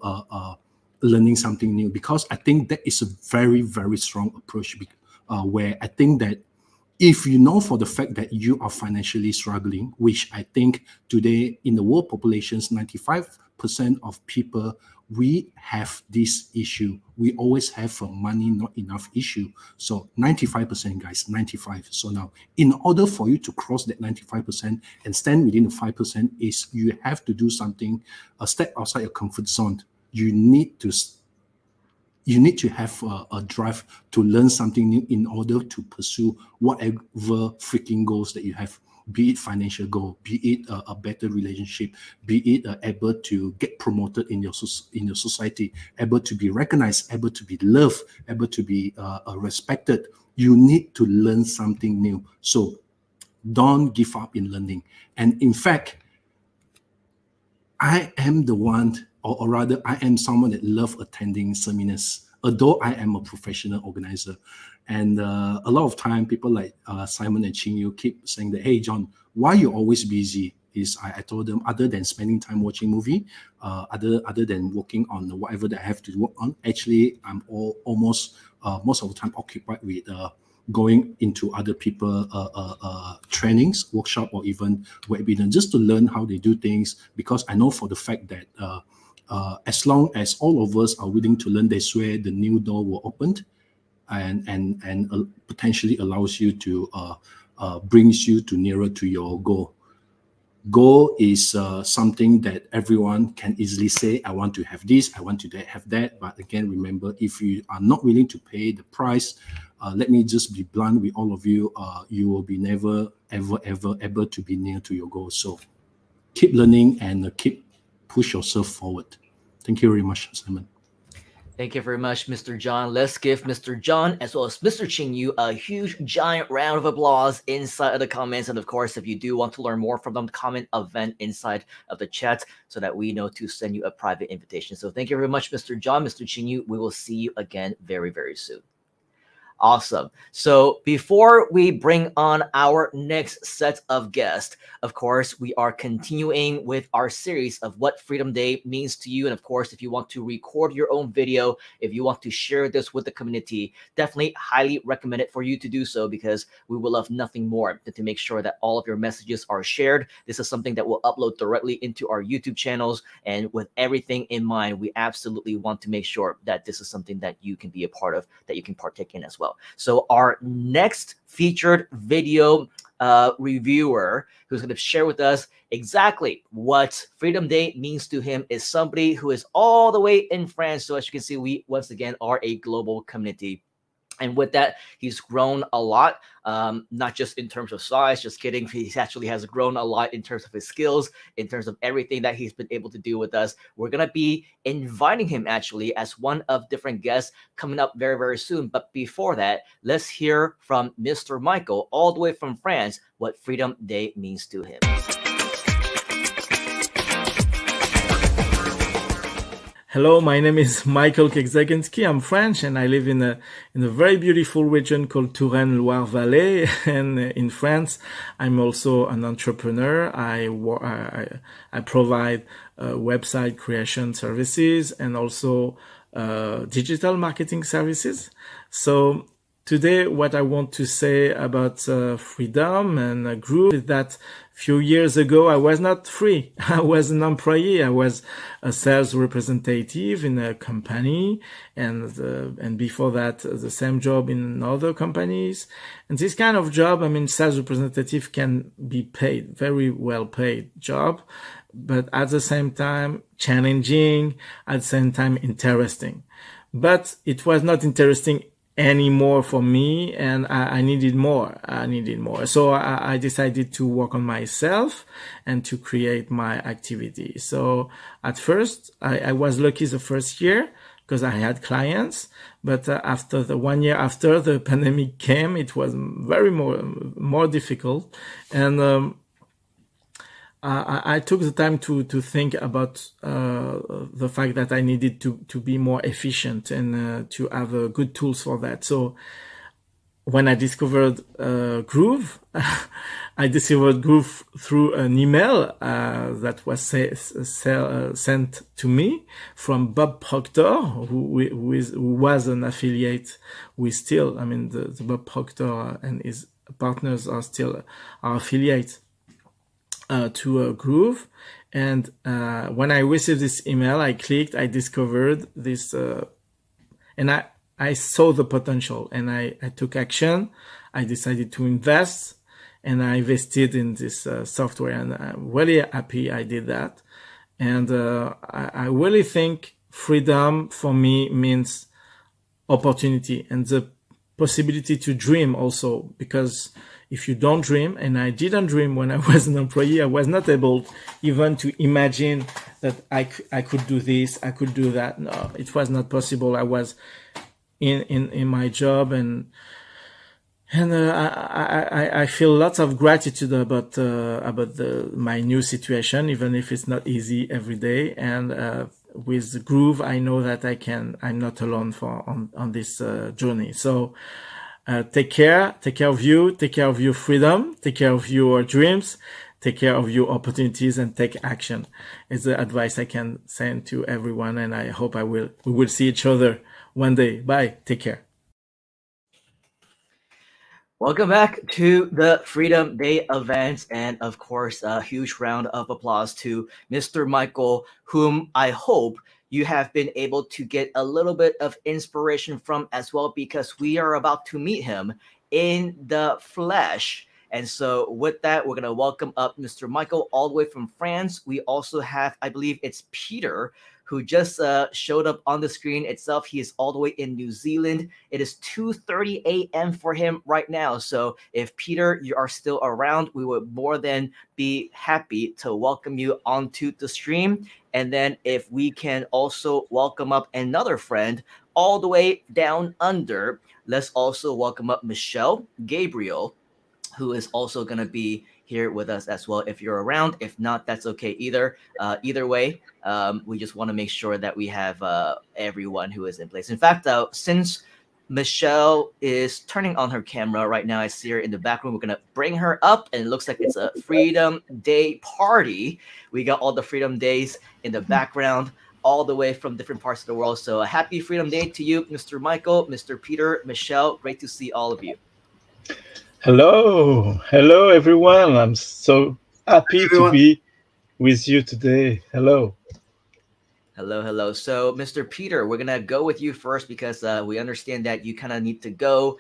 learning something new. Because I think that is a very, very strong approach, where I think that if you know for the fact that you are financially struggling, which I think today in the world populations, 95% of people, we have this issue. We always have a money not enough issue. So 95%, guys, 95. So now, in order for you to cross that 95% and stand within the 5%, is you have to do something, a step outside your comfort zone. You need to have a drive to learn something new in order to pursue whatever freaking goals that you have, be it financial goal, be it a better relationship, be it able to get promoted in your society, able to be recognized, able to be loved, able to be respected. You need to learn something new. So don't give up in learning. And in fact, I am the one, or rather, I am someone that loves attending seminars, although I am a professional organizer. And a lot of time, people like Simon and Chinyu keep saying that, hey, John, why are you always busy? I told them, other than spending time watching movie, other than working on whatever that I have to work on, actually, I'm almost most of the time occupied with going into other people trainings, workshop, or even webinar, just to learn how they do things. Because I know for the fact that as long as all of us are willing to learn, that's where the new door will open, and potentially allows you to brings you to nearer to your goal. Goal is something that everyone can easily say, I want to have this, I want to have that. But again, remember, if you are not willing to pay the price, let me just be blunt with all of you, you will be never, ever, ever able to be near to your goal. So keep learning and keep push yourself forward. Thank you very much, Simon. Thank you very much, Mr. John. Let's give Mr. John as well as Mr. Chinyu a huge, giant round of applause inside of the comments. And of course, if you do want to learn more from them, comment event inside of the chat so that we know to send you a private invitation. So thank you very much, Mr. John, Mr. Chinyu. We will see you again very, very soon. Awesome. So before we bring on our next set of guests, of course, we are continuing with our series of what Freedom Day means to you. And of course, if you want to record your own video, if you want to share this with the community, definitely highly recommend it for you to do so, because we will love nothing more than to make sure that all of your messages are shared. This is something that we'll upload directly into our YouTube channels. And with everything in mind, we absolutely want to make sure that this is something that you can be a part of, that you can partake in as well. So our next featured video reviewer who's going to share with us exactly what Freedom Day means to him is somebody who is all the way in France. So as you can see, we once again are a global community. And with that, he's grown a lot, not just in terms of size, just kidding. He actually has grown a lot in terms of his skills, in terms of everything that he's been able to do with us. We're going to be inviting him actually as one of different guests coming up very, very soon. But before that, let's hear from Mr. Michael, all the way from France, what Freedom Day means to him. Hello, my name is Michael Kekzaginski. I'm French and I live in a very beautiful region called Touraine-Loire-Vallée. And in France, I'm also an entrepreneur. I provide website creation services and also digital marketing services. So today, what I want to say about freedom and Groove is that a few years ago, I was not free. I was an employee. I was a sales representative in a company, and before that, the same job in other companies. And this kind of job, I mean, sales representative can be paid, very well paid job, but at the same time, challenging, at the same time, interesting. But it was not interesting anymore for me, and I needed more. So I decided to work on myself and to create my activity. So at first, I was lucky the first year because I had clients, but after the 1 year after the pandemic came, it was very more difficult. And I took the time to think about the fact that I needed to be more efficient and to have good tools for that. So when I discovered Groove, I discovered Groove through an email that was sent to me from Bob Proctor, who was an affiliate. The Bob Proctor and his partners are still affiliates to Groove. And when I received this email, I clicked, I discovered this, and I saw the potential, and I took action. I decided to invest, and I invested in this software, and I'm really happy I did that. And I really think freedom for me means opportunity and the possibility to dream also, because if you don't dream, and I didn't dream when I was an employee, I was not able even to imagine that I could do this, I could do that. No, it was not possible. I was in my job, and I feel lots of gratitude about my new situation, even if it's not easy every day. And with Groove, I know that I'm not alone on this journey. So take care of you, take care of your freedom, take care of your dreams, take care of your opportunities, and take action. It's the advice I can send to everyone, and I hope we will see each other one day. Bye. Take care. Welcome back to the Freedom Day event, and of course, a huge round of applause to Mr. Michael, whom I hope you have been able to get a little bit of inspiration from as well, because we are about to meet him in the flesh. And so with that, we're going to welcome up Mr. Michael all the way from France. We also have, I believe it's Peter, who just showed up on the screen itself. He is all the way in New Zealand. It is 2:30 a.m. for him right now. So if Peter, you are still around, we would more than be happy to welcome you onto the stream. And then if we can also welcome up another friend all the way down under, let's also welcome up Michelle Gabriel, who is also going to be here with us as well if you're around. If not, that's okay either. Either way, we just want to make sure that we have everyone who is in place. In fact, since Michelle is turning on her camera right now, I see her in the back room. We're going to bring her up, and it looks like it's a Freedom Day party. We got all the Freedom Days in the background, all the way from different parts of the world. So a happy Freedom Day to you, Mr. Michael, Mr. Peter, Michelle. Great to see all of you. Hello everyone. I'm so happy to be with you today. Hello. So Mr. Peter, we're gonna go with you first because we understand that you kind of need to go.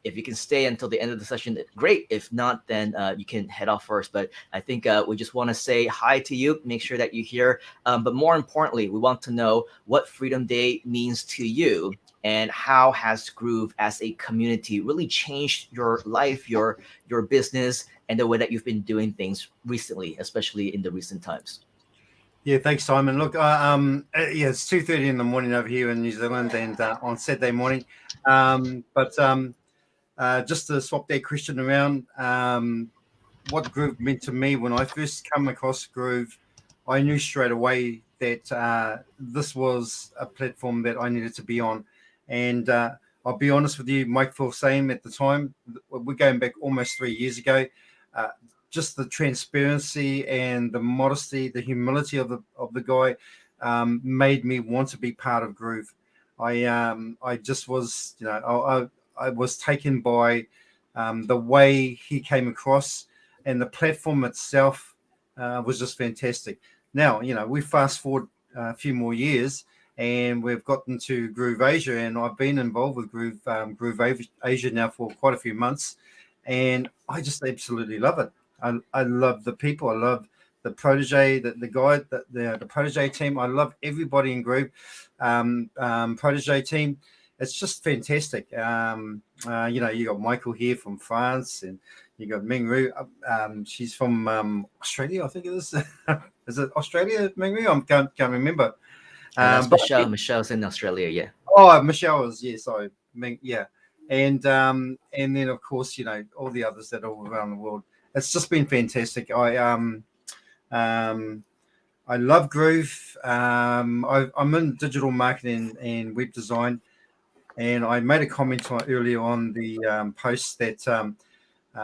If you can stay until the end of the session, great. If not, then you can head off first. But I think we just want to say hi to you, make sure that you're here. But more importantly, we want to know what Freedom Day means to you, and how has Groove as a community really changed your life, your business, and the way that you've been doing things recently, especially in the recent times. Yeah, thanks, Simon. Look, it's 2:30 in the morning over here in New Zealand, and on Saturday morning. Just to swap that question around, what Groove meant to me when I first come across Groove, I knew straight away that this was a platform that I needed to be on. And I'll be honest with you, Mike felt the same at the time. We're going back almost 3 years ago. Just the transparency and the modesty, the humility of the guy made me want to be part of Groove. I just was, I was taken by the way he came across, and the platform itself was just fantastic. Now, we fast forward a few more years, and we've gotten to GrooveAsia, and I've been involved with GrooveAsia now for quite a few months, and I just absolutely love it. I love the people. I love the protege, the guy, the protege team. I love everybody in Groove protege team. It's just fantastic. You got Michael here from France, and you got Ming Ru. She's from Australia, I think it is. Is it Australia, Ming Ru? I can't remember. That's Michelle. Michelle's in Australia, yeah. Oh, Michelle is, yeah, sorry. Yeah. And then of course, all the others that are all around the world. It's just been fantastic. I love Groove. I'm in digital marketing and web design, and I made a comment earlier on the post that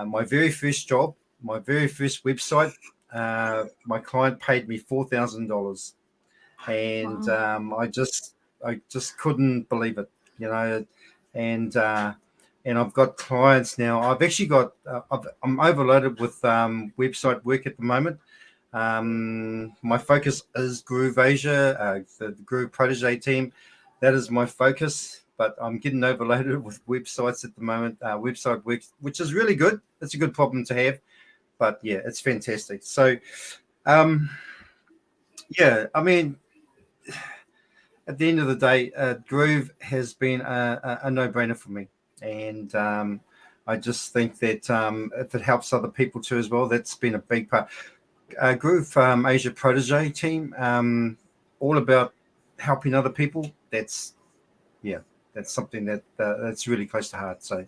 my very first job, my very first website, my client paid me $4,000, and I just couldn't believe it, and I've got clients now. I've actually got I'm overloaded with website work at the moment. My focus is GrooveAsia, the Groove Protege team. That is my focus, but I'm getting overloaded with websites at the moment, website work, which is really good. It's a good problem to have, but yeah, it's fantastic. So, yeah, I mean, at the end of the day, Groove has been a no-brainer for me, and I just think that if it helps other people too as well, that's been a big part. Groove Asia Protege team, all about helping other people. That's something that's really close to heart. So,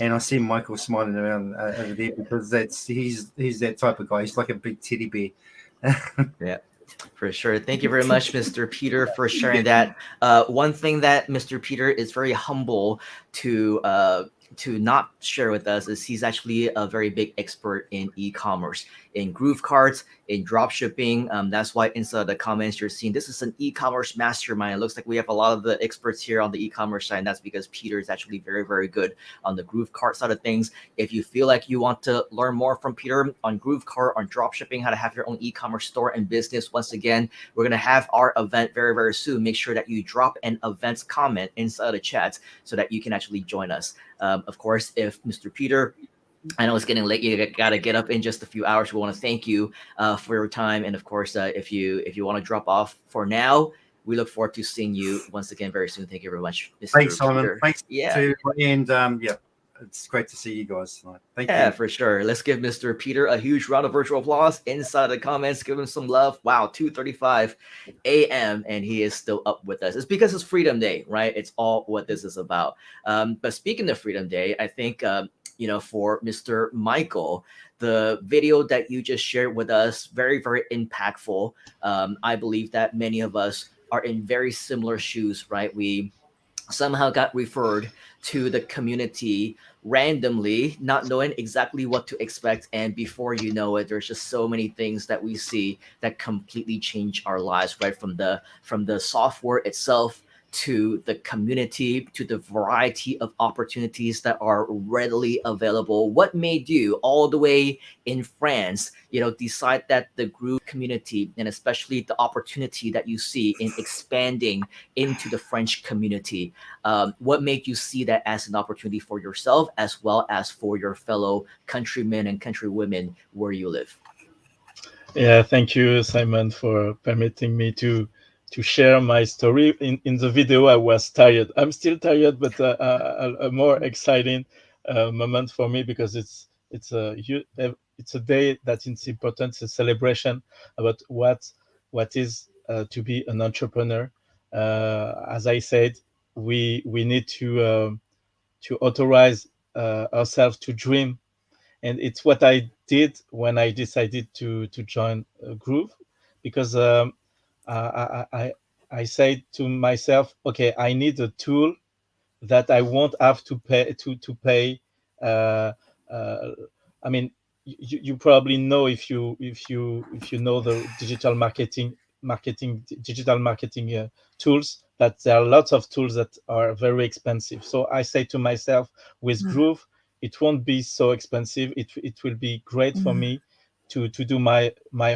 and I see Michael smiling around over there because he's that type of guy. He's like a big teddy bear. Yeah, for sure. Thank you very much, Mr. Peter, for sharing that. One thing that Mr. Peter is very humble to not share with us is he's actually a very big expert in e-commerce, in Groove cards, in drop shipping. That's why inside the comments you're seeing this is an e-commerce mastermind. It looks like we have a lot of the experts here on the e-commerce side, and that's because Peter is actually very, very good on the Groove card side of things. If you feel like you want to learn more from Peter on Groove card, on drop shipping, how to have your own e-commerce store and business, once again, we're going to have our event very, very soon. Make sure that you drop an events comment inside the chat so that you can actually join us. Of course, if Mr. Peter, I know it's getting late, you got to get up in just a few hours. We want to thank you for your time. And of course, if you want to drop off for now, we look forward to seeing you once again very soon. Thank you very much, Mr. Thanks, Simon. Peter. Thanks Yeah. too. And yeah, it's great to see you guys tonight. Thank Yeah, you. for sure. Let's give Mr. Peter a huge round of virtual applause inside the comments. Give him some love. Wow, 2:35 a.m. and he is still up with us. It's because it's Freedom Day, right? It's all what this is about. But speaking of Freedom Day, I think for Mr. Michael, the video that you just shared with us, very, very impactful. I believe that many of us are in very similar shoes, right? We somehow got referred to the community randomly, not knowing exactly what to expect, and before you know it, there's just so many things that we see that completely change our lives, right? From the software itself to the community, to the variety of opportunities that are readily available. What made you all the way in France, decide that the Groove community, and especially the opportunity that you see in expanding into the French community, what made you see that as an opportunity for yourself as well as for your fellow countrymen and countrywomen where you live? Yeah, thank you, Simon, for permitting me to share my story. In the video, I was tired. I'm still tired, but a more exciting moment for me because it's a day that is important. It's a celebration about what is to be an entrepreneur. As I said, we need to authorize ourselves to dream, and it's what I did when I decided to join Groove, because I said to myself, okay, I need a tool that I won't have to pay. Uh, uh, I mean, you probably know, if you know the digital marketing digital marketing tools, that there are lots of tools that are very expensive. So I say to myself, with Groove, it won't be so expensive. It will be great for me to do my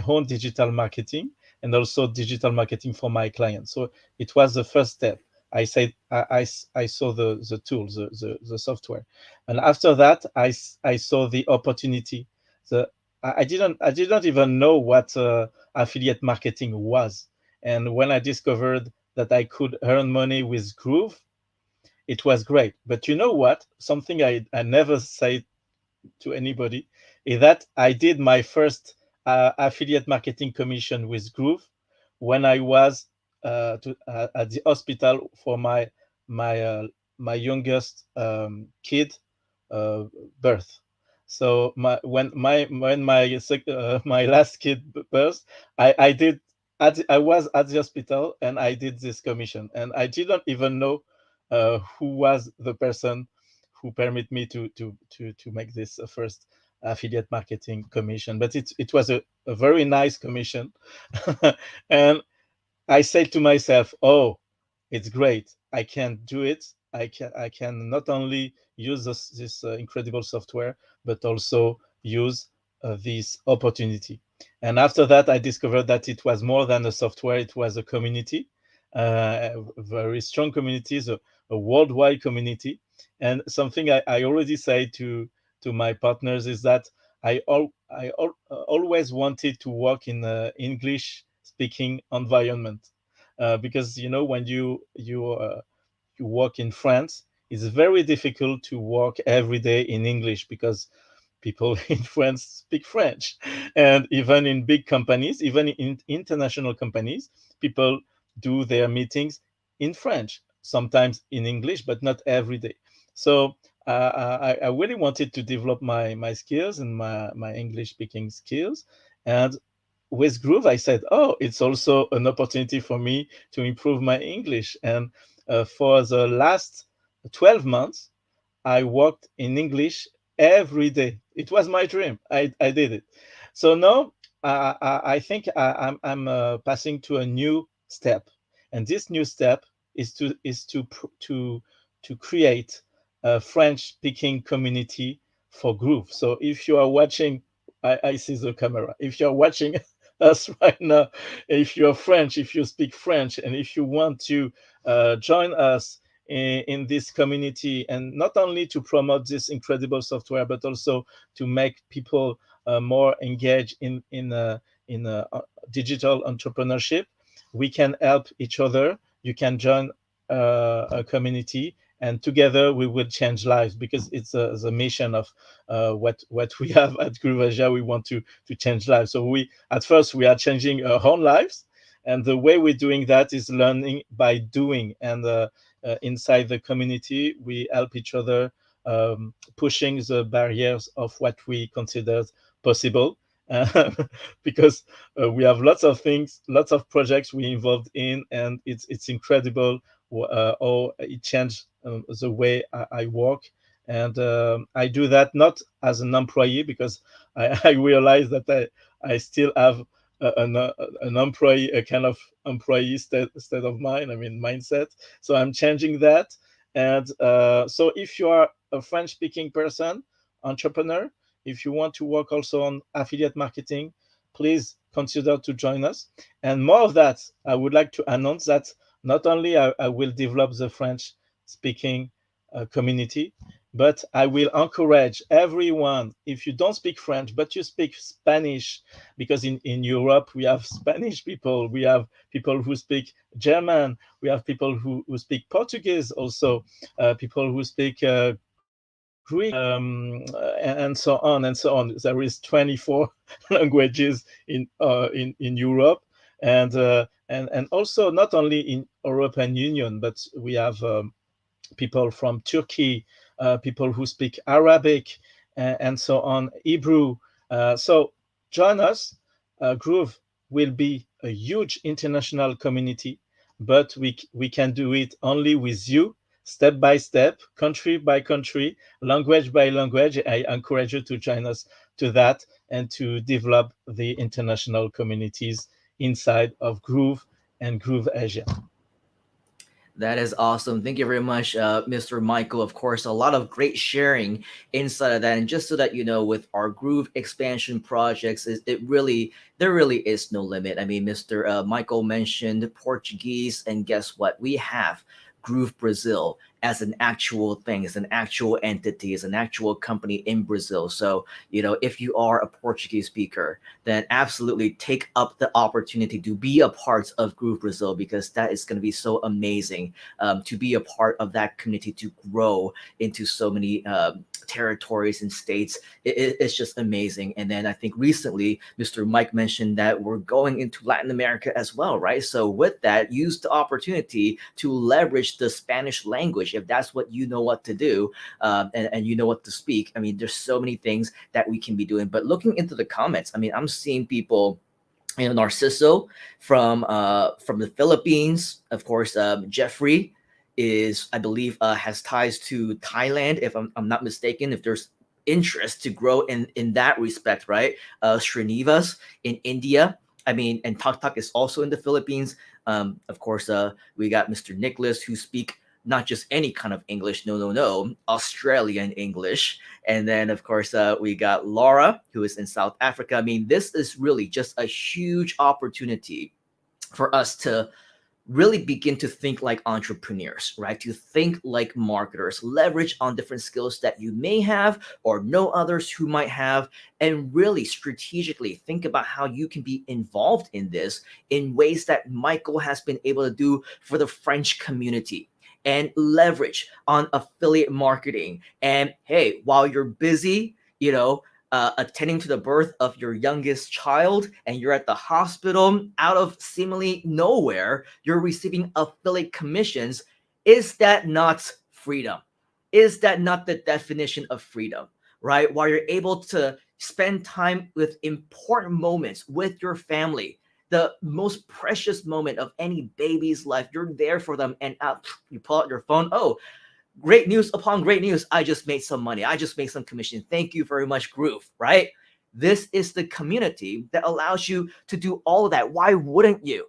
own digital marketing, and also digital marketing for my clients. So it was the first step. I said I saw the tools, the software, and after that I saw the opportunity. I didn't even know what affiliate marketing was, and when I discovered that I could earn money with Groove, it was great. But you know what? Something I never say to anybody is that I did my first affiliate marketing commission with Groove when I was at the hospital for my uh, my youngest kid uh, birth. So my last kid birth, I did I was at the hospital and I did this commission, and I didn't even know who was the person who permit me to make this first affiliate marketing commission. But it was a very nice commission, and I said to myself, "Oh, it's great! I can do it. I can not only use this incredible software, but also use this opportunity." And after that, I discovered that it was more than a software; it was a community, a very strong community, a worldwide community. And something I already say to my partners is that always wanted to work in an English speaking environment, because when you work in France, it's very difficult to work every day in English, because people in France speak French. And even in big companies, even in international companies, people do their meetings in French, sometimes in English, but not every day. So I really wanted to develop my skills and my English speaking skills. And with Groove, I said, oh, it's also an opportunity for me to improve my English. And for the last 12 months, I worked in English every day. It was my dream. I did it. So now I think I'm passing to a new step, and this new step is to create a French-speaking community for Groove. So if you are watching, I see the camera. If you are watching us right now, if you're French, if you speak French, and if you want to join us in this community, and not only to promote this incredible software, but also to make people more engaged in digital entrepreneurship, we can help each other. You can join a community, and together we will change lives, because it's the mission of what we have at GrooveAsia. We want to change lives. So at first we are changing our own lives, and the way we're doing that is learning by doing. And inside the community, we help each other, pushing the barriers of what we consider possible. Because we have lots of things, lots of projects we involved in, and it's incredible how it changed the way I work. And I do that not as an employee, because I realize that I still have an employee, a kind of employee state of mind, I mean mindset. So I'm changing that. And so if you are a French speaking person, entrepreneur, if you want to work also on affiliate marketing, please consider to join us. And more of that, I would like to announce that not only I will develop the French speaking community, but I will encourage everyone, if you don't speak French, but you speak Spanish, because in Europe, we have Spanish people, we have people who speak German, we have people who speak Portuguese also, people who speak Greek, and so on and so on. There is 24 languages in Europe, and also not only in European Union, but we have people from Turkey, people who speak Arabic, and so on, Hebrew. So join us. Groove will be a huge international community, but we can do it only with you, step by step, country by country, language by language. I encourage you to join us to that, and to develop the international communities inside of Groove and GrooveAsia. That is awesome. Thank you very much, Mr. Michael. Of course, a lot of great sharing inside of that. And just so that you know, with our Groove expansion projects, there really is no limit. I mean, Mr. Michael mentioned Portuguese, and guess what? We have Groove Brazil as an actual thing, as an actual entity, as an actual company in Brazil. So, you know, if you are a Portuguese speaker, then absolutely take up the opportunity to be a part of Groove Brazil, because that is going to be so amazing to be a part of that community, to grow into so many territories and states. It's just amazing. And then I think recently Mr. Mike mentioned that we're going into Latin America as well, right? So with that, use the opportunity to leverage the Spanish language if that's what you know what to do, and you know what to speak. I mean, there's so many things that we can be doing. But looking into the comments, I mean, I'm seeing people, you know, Narciso from the Philippines, of course. Jeffrey is, I believe, has ties to Thailand, if I'm not mistaken, if there's interest to grow in that respect, right? Srinivas in India, I mean, and Tuk Tuk is also in the Philippines. Of course, we got Mr. Nicholas, who speak not just any kind of English, no, Australian English. And then, of course, we got Laura, who is in South Africa. I mean, this is really just a huge opportunity for us to really begin to think like entrepreneurs, right? To think like marketers, leverage on different skills that you may have or know others who might have, and really strategically think about how you can be involved in this in ways that Michael has been able to do for the French community, and leverage on affiliate marketing. And hey, while you're busy, you know, attending to the birth of your youngest child, and you're at the hospital, out of seemingly nowhere, you're receiving affiliate commissions. Is that not freedom? Is that not the definition of freedom, right? While you're able to spend time with important moments with your family, the most precious moment of any baby's life, you're there for them, and you pull out your phone. Oh, great news upon great news. I just made some money. I just made some commission. Thank you very much, Groove, right? This is the community that allows you to do all of that. Why wouldn't you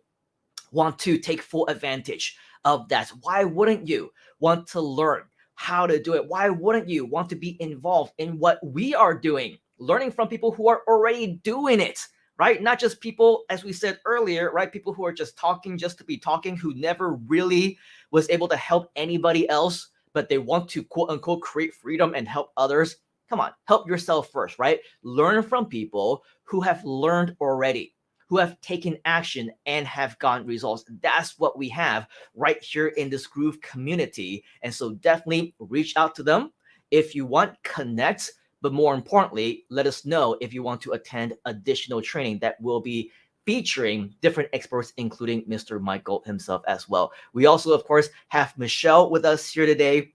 want to take full advantage of that? Why wouldn't you want to learn how to do it? Why wouldn't you want to be involved in what we are doing, learning from people who are already doing it, right? Not just people, as we said earlier, right? People who are just talking just to be talking, who never really was able to help anybody else, but they want to quote unquote create freedom and help others. Come on, help yourself first, right? Learn from people who have learned already, who have taken action and have gotten results. That's what we have right here in this Groove community. And so definitely reach out to them if you want, connect, but more importantly, let us know if you want to attend additional training that will be featuring different experts, including Mr. Michael himself as well. We also, of course, have Michelle with us here today.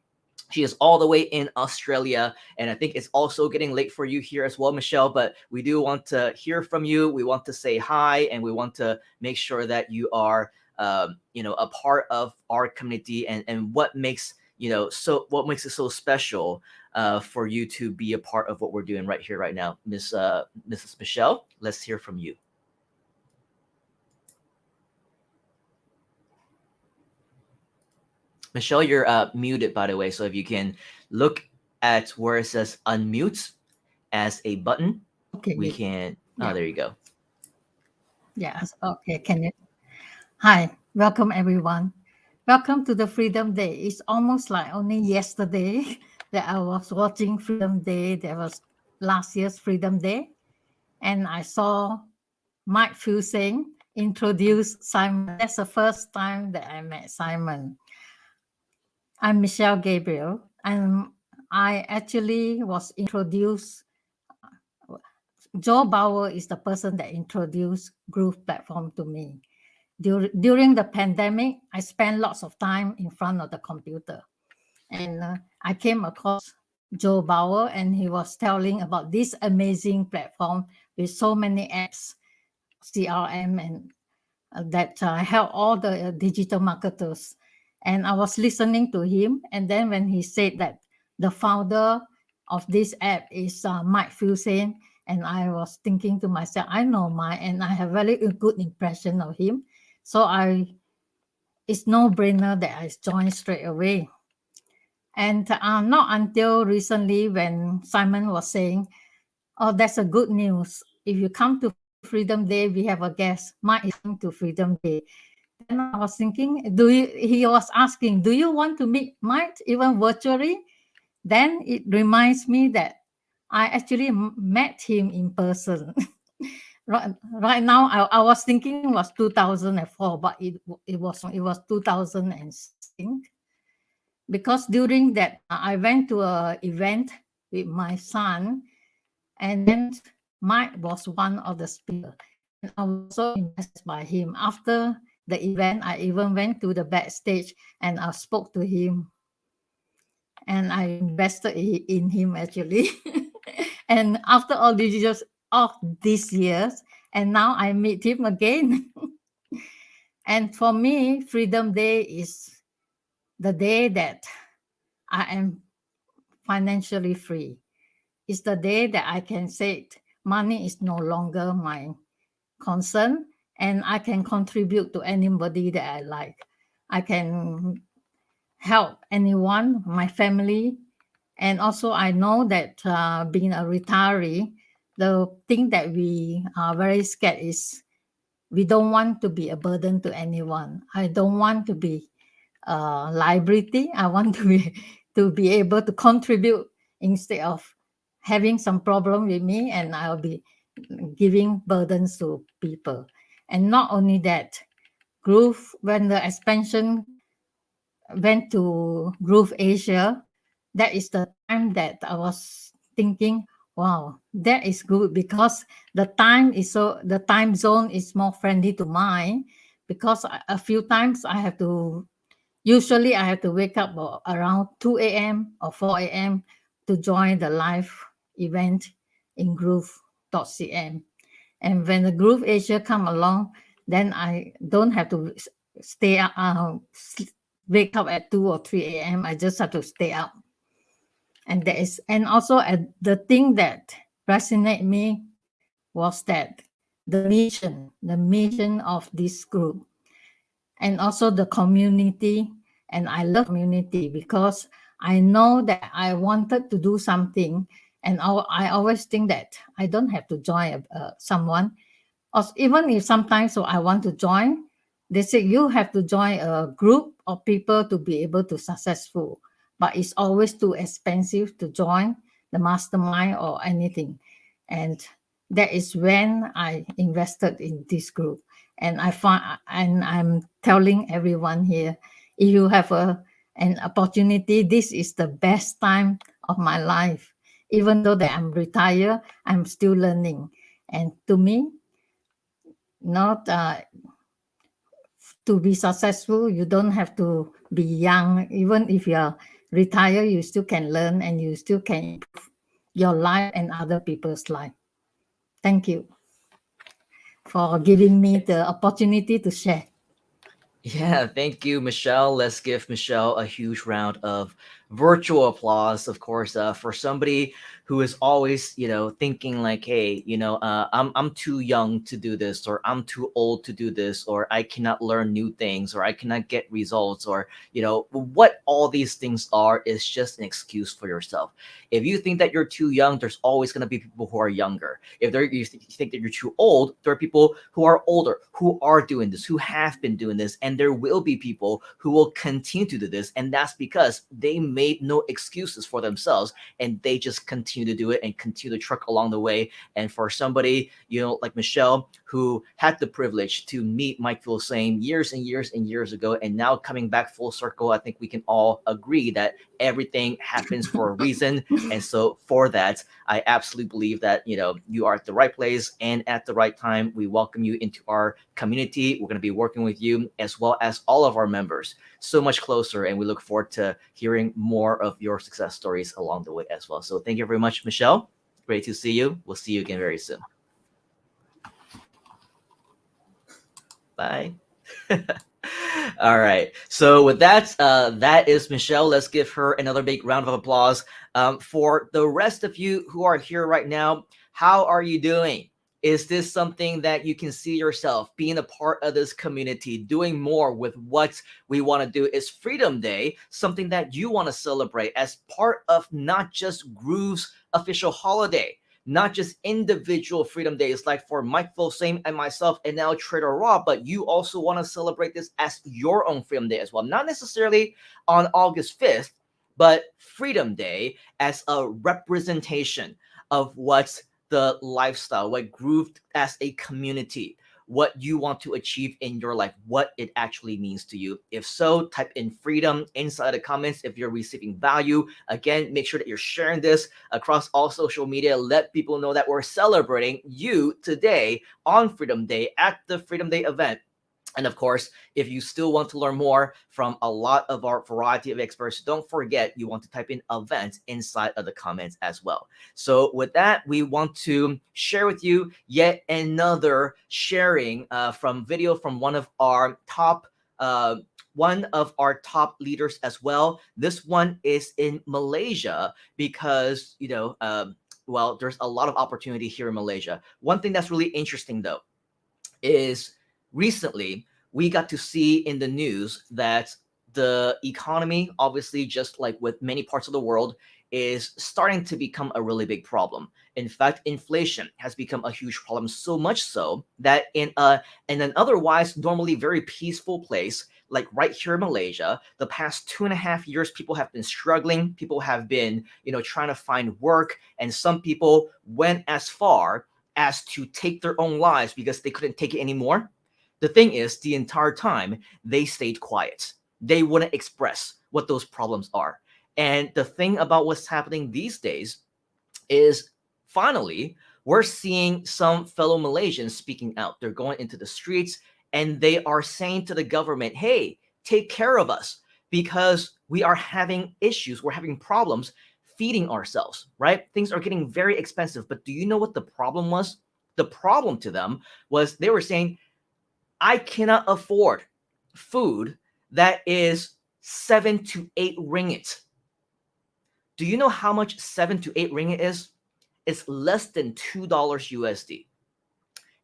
She is all the way in Australia, and I think it's also getting late for you here as well, Michelle, but we do want to hear from you. We want to say hi, and we want to make sure that you are, you know, a part of our community, and what makes, you know, what makes it so special for you to be a part of what we're doing right here, right now. Mrs. Michelle, let's hear from you. Michelle, you're muted, by the way. So if you can look at where it says unmute as a button, okay, we can. Oh, yeah. there you go. Yes. Okay. Can you? Hi. Welcome, everyone. Welcome to the Freedom Day. It's almost like only yesterday that I was watching Freedom Day. That was last year's Freedom Day. And I saw Mike Fusing introduce Simon. That's the first time that I met Simon. I'm Michelle Gabriel, and I actually was introduced. Joe Bauer is the person that introduced Groove platform to me. During the pandemic, I spent lots of time in front of the computer, and I came across Joe Bauer, and he was telling about this amazing platform with so many apps, CRM, and that help all the digital marketers. And I was listening to him, and then when he said that the founder of this app is Mike Fusing, And I was thinking to myself, I know Mike, and I have very good impression of him. So it's no brainer that I joined straight away. And not until recently when Simon was saying, oh, that's a good news. If you come to Freedom Day, we have a guest. Mike is coming to Freedom Day. Then I was thinking, he was asking, do you want to meet Mike even virtually? Then it reminds me that I actually met him in person. right now, I was thinking it was 2004, but it was 2016. Because during that, I went to an event with my son, and then Mike was one of the speakers. And I was so impressed by him. After the event, I even went to the backstage and I spoke to him. And I invested in him actually. And after all these years, and now I meet him again. And for me, Freedom Day is the day that I am financially free. It's the day that I can say money is no longer my concern, and I can contribute to anybody that I like. I can help anyone, my family. And also I know that being a retiree, the thing that we are very scared is we don't want to be a burden to anyone. I don't want to be a liability. I want to be able to contribute instead of having some problem with me, and I'll be giving burdens to people. And not only that, when the expansion went to GrooveAsia, that is the time that I was thinking, wow, that is good, because the time zone is more friendly to mine, because a few times usually I have to wake up around 2 a.m. or 4 a.m. to join the live event in groove.cm. And when the GrooveAsia come along, then I don't have to stay up, wake up at 2 or 3 a.m. I just have to stay up. And also the thing that resonated me was that the mission of this group, and also the community. And I love community because I know that I wanted to do something, and I always think that I don't have to join someone, or even if sometimes I want to join, they say you have to join a group of people to be able to successful, but it's always too expensive to join the mastermind or anything. And that is when I invested in this group. And I'm telling everyone here, if you have an opportunity, this is the best time of my life. Even though that I'm retired, I'm still learning. And to me, not to be successful, you don't have to be young. Even if you're retired, you still can learn, and you still can improve your life and other people's life. Thank you for giving me the opportunity to share. Yeah, thank you, Michelle. Let's give Michelle a huge round of virtual applause, of course, for somebody who is always, thinking like, hey, I'm too young to do this, or I'm too old to do this, or I cannot learn new things, or I cannot get results, or, what all these things are is just an excuse for yourself. If you think that you're too young, there's always going to be people who are younger. If you think that you're too old, there are people who are older, who are doing this, who have been doing this, and there will be people who will continue to do this, and that's because they made no excuses for themselves, and they just continue to do it and continue to truck along the way. And for somebody, like Michelle, who had the privilege to meet Mike Filsaime years and years and years ago, and now coming back full circle, I think we can all agree that everything happens for a reason. And so for that, I absolutely believe that, you are at the right place and at the right time. We welcome you into our community. We're going to be working with you as well as all of our members so much closer. And we look forward to hearing more of your success stories along the way as well. So thank you very much, Michelle. Great to see you. We'll see you again very soon. Bye. All right. So with that, that is Michelle. Let's give her another big round of applause. For the rest of you who are here right now, How are you doing? Is this something that you can see yourself being a part of this community, doing more with what we want to do? Is Freedom Day something that you want to celebrate as part of not just Groove's official holiday, not just individual Freedom Days like for Mike Filsame and myself and now Trader Rob, but you also want to celebrate this as your own Freedom Day as well? Not necessarily on August 5th, but Freedom Day as a representation of what's the lifestyle, what Groove as a community, what you want to achieve in your life, what it actually means to you. If so, type in freedom inside the comments if you're receiving value. Again, make sure that you're sharing this across all social media. Let people know that we're celebrating you today on Freedom Day at the Freedom Day event. And of course, if you still want to learn more from a lot of our variety of experts, don't forget you want to type in events inside of the comments as well. So with that, we want to share with you yet another sharing from video from one of our top leaders as well. This one is in Malaysia because, well, there's a lot of opportunity here in Malaysia. One thing that's really interesting though is recently we got to see in the news that the economy, obviously, just like with many parts of the world, is starting to become a really big problem. In fact, inflation has become a huge problem, so much so that in an otherwise normally very peaceful place like right here in Malaysia, the past 2.5 years, people have been struggling. People have been, trying to find work, and some people went as far as to take their own lives because they couldn't take it anymore. The thing is, the entire time, they stayed quiet. They wouldn't express what those problems are. And the thing about what's happening these days is finally, we're seeing some fellow Malaysians speaking out. They're going into the streets and they are saying to the government, hey, take care of us because we are having issues. We're having problems feeding ourselves, right? Things are getting very expensive. But do you know what the problem was? The problem to them was they were saying, I cannot afford food that is 7 to 8 ringgit. Do you know how much 7 to 8 ringgit is? It's less than $2 USD.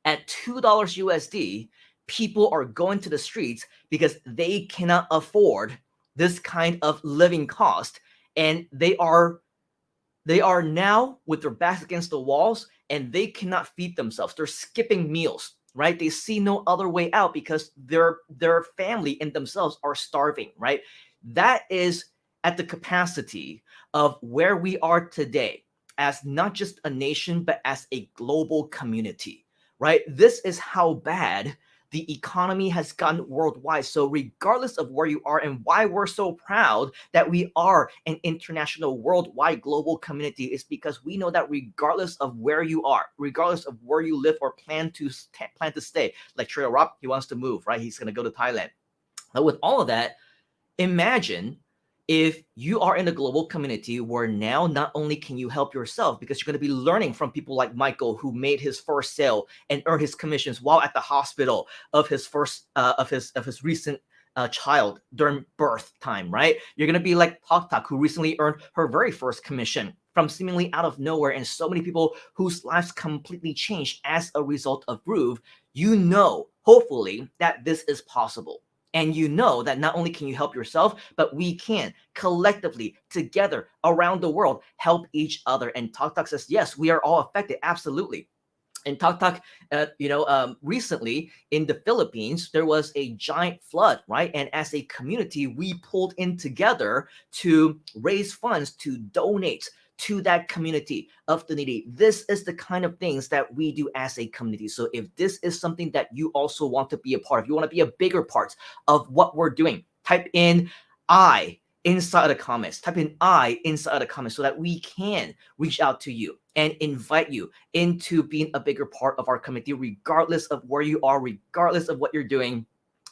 At $2 USD, people are going to the streets because they cannot afford this kind of living cost, and they are now with their backs against the walls and they cannot feed themselves. They're skipping meals, right? They see no other way out because their family and themselves are starving, right? That is at the capacity of where we are today as not just a nation, but as a global community, right? This is how bad the economy has gotten worldwide. So regardless of where you are and why we're so proud that we are an international, worldwide, global community is because we know that regardless of where you are, regardless of where you live or plan to stay, like Trader Rob, he wants to move, right? He's going to go to Thailand. But with all of that, imagine if you are in a global community where now not only can you help yourself because you're going to be learning from people like Michael, who made his first sale and earned his commissions while at the hospital of his first of his recent child during birth time, right? You're going to be like Tok, who recently earned her very first commission from seemingly out of nowhere, and so many people whose lives completely changed as a result of Groove. You know, hopefully, that this is possible. And you know that not only can you help yourself, but we can collectively, together, around the world, help each other. And Tok says, yes, we are all affected. Absolutely. And Tok, recently in the Philippines, there was a giant flood, right? And as a community, we pulled in together to raise funds to donate to that community of the needy. This is the kind of things that we do as a community. So if this is something that you also want to be a part of, you want to be a bigger part of what we're doing, type in I inside the comments. Type in I inside the comments so that we can reach out to you and invite you into being a bigger part of our community, regardless of where you are, regardless of what you're doing,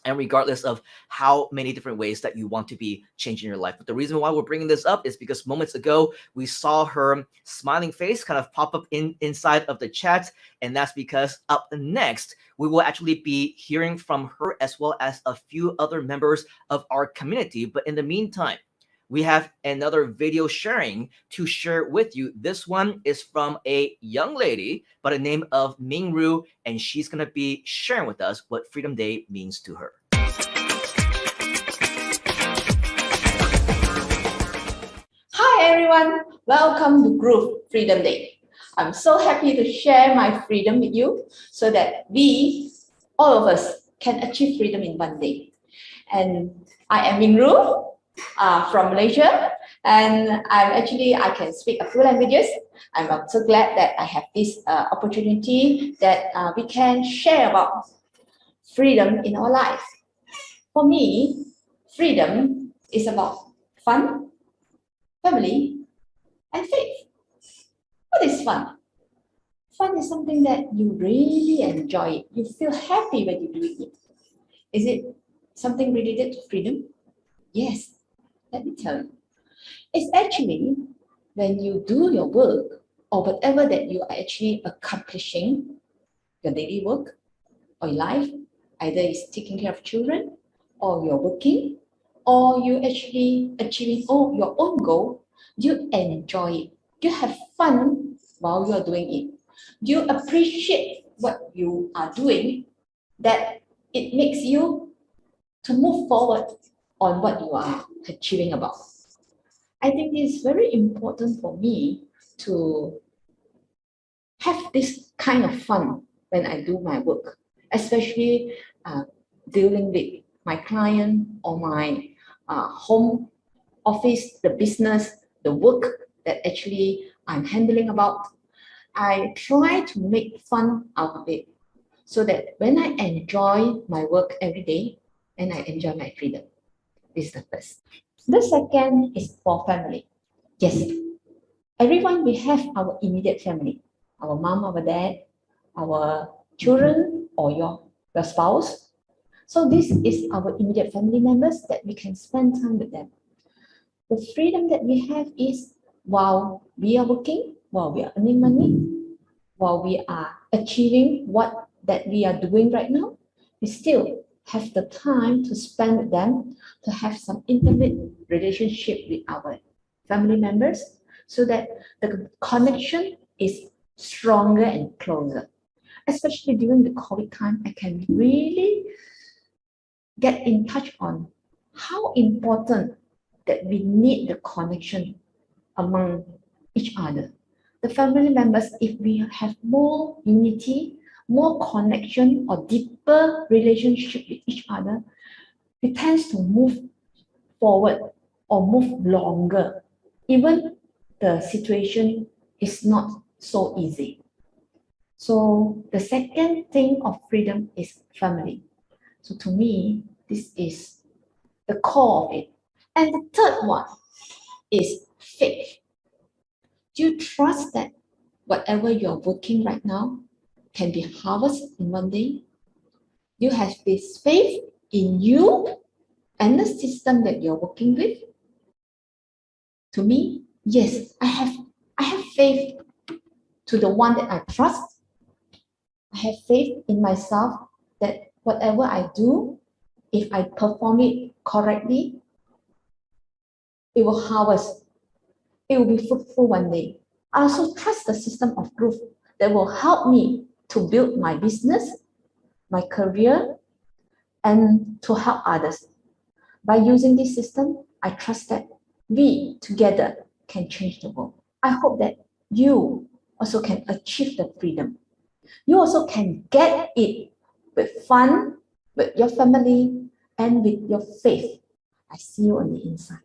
and regardless of how many different ways that you want to be changing your life. But the reason why we're bringing this up is because moments ago, we saw her smiling face kind of pop up inside of the chat. And that's because up next, we will actually be hearing from her as well as a few other members of our community. But in the meantime, we have another video sharing to share with you. This one is from a young lady by the name of Mingru, and she's going to be sharing with us what Freedom Day means to her. Hi everyone, welcome to Groove Freedom Day. I'm so happy to share my freedom with you so that we, all of us, can achieve freedom in one day. And I am Mingru from Malaysia, and I can speak a few languages. I'm so glad that I have this opportunity that we can share about freedom in our life. For me, freedom is about fun, family, and faith. What is fun? Fun is something that you really enjoy. You feel happy when you do it. Is it something related to freedom? Yes, let me tell you. It's actually when you do your work or whatever that you are actually accomplishing, your daily work or your life, either it's taking care of children or you're working or you actually achieving your own goal, you enjoy it. You have fun while you're doing it. You appreciate what you are doing, that it makes you to move forward on what you are achieving about. I think it's very important for me to have this kind of fun when I do my work, especially dealing with my client or my home office, the business, the work that actually I'm handling about. I try to make fun out of it so that when I enjoy my work every day and I enjoy my freedom. This is the first. The second is for family. Yes, everyone, we have our immediate family, our mom, our dad, our children, or your spouse. So this is our immediate family members that we can spend time with them. The freedom that we have is while we are working, while we are earning money, while we are achieving what that we are doing right now, we still have the time to spend with them, to have some intimate relationship with our family members so that the connection is stronger and closer. Especially during the COVID time, I can really get in touch on how important that we need the connection among each other. The family members, if we have more unity, more connection or deeper relationship with each other, we tend to move forward or move longer, even the situation is not so easy. So the second thing of freedom is family. So to me, this is the core of it. And the third one is faith. Do you trust that whatever you're working right now can be harvested in one day? You have this faith in you and the system that you're working with? To me, yes, I have faith to the one that I trust. I have faith in myself that whatever I do, if I perform it correctly, it will harvest. It will be fruitful one day. I also trust the system of Groove that will help me to build my business, my career, and to help others. By using this system, I trust that we together can change the world. I hope that you also can achieve the freedom. You also can get it with fun, with your family, and with your faith. I see you on the inside.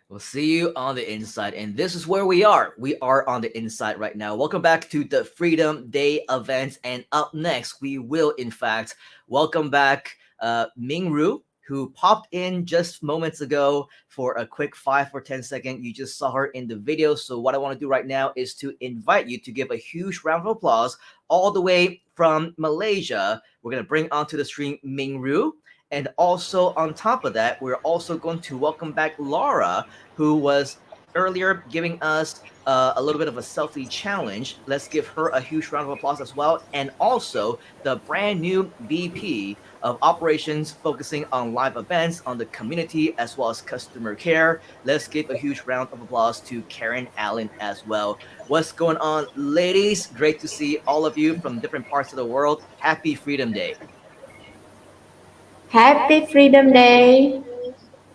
We'll see you on the inside. And this is where we are. We are on the inside right now. Welcome back to the Freedom Day event. And up next, we will, in fact, welcome back Mingru, who popped in just moments ago for a quick 5 or 10 second. You just saw her in the video. So what I want to do right now is to invite you to give a huge round of applause all the way from Malaysia. We're going to bring onto the stream Mingru. And also on top of that, we're also going to welcome back Laura, who was earlier giving us a little bit of a selfie challenge. Let's give her a huge round of applause as well. And also the brand new VP of operations, focusing on live events, on the community, as well as customer care. Let's give a huge round of applause to Karen Allen as well. What's going on, ladies? Great to see all of you from different parts of the world. Happy Freedom Day. Happy Freedom Day.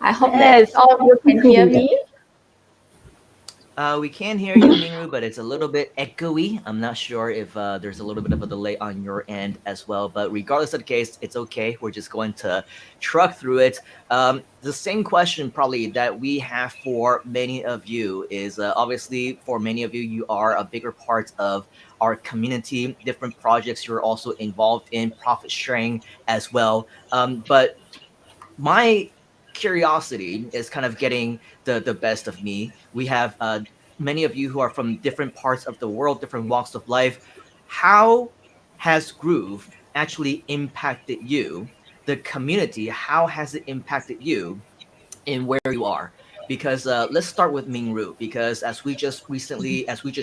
I hope that Yes, all of you happy can hear Freedom Day. me. We can hear you, Mingru, but it's a little bit echoey. I'm not sure if there's a little bit of a delay on your end as well. But regardless of the case, it's okay. We're just going to truck through it. The same question probably that we have for many of you is obviously for many of you, you are a bigger part of our community, different projects you're also involved in, profit sharing as well. But my curiosity is kind of getting the best of me. We have many of you who are from different parts of the world, different walks of life. How has Groove actually impacted you? The community, how has it impacted you in where you are? Because let's start with Mingru, because as we just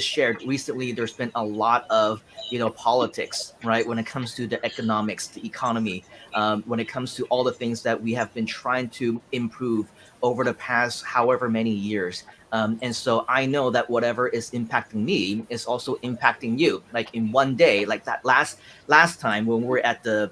shared recently, there's been a lot of politics, right, when it comes to the economics, the economy, when it comes to all the things that we have been trying to improve over the past however many years. And so I know that whatever is impacting me is also impacting you, like in one day, like that last time when we were at the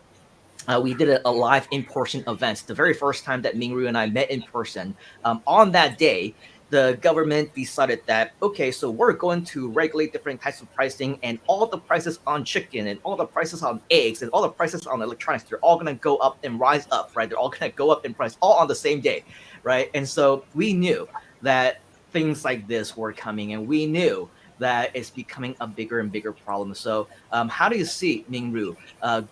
we did a live in-person event, the very first time that Mingru and I met in person. On that day, the government decided that, okay, so we're going to regulate different types of pricing, and all the prices on chicken and all the prices on eggs and all the prices on electronics, they're all going to go up and rise up, right? They're all going to go up in price all on the same day, right? And so we knew that things like this were coming, and we knew that it's becoming a bigger and bigger problem. So how do you see, Mingru,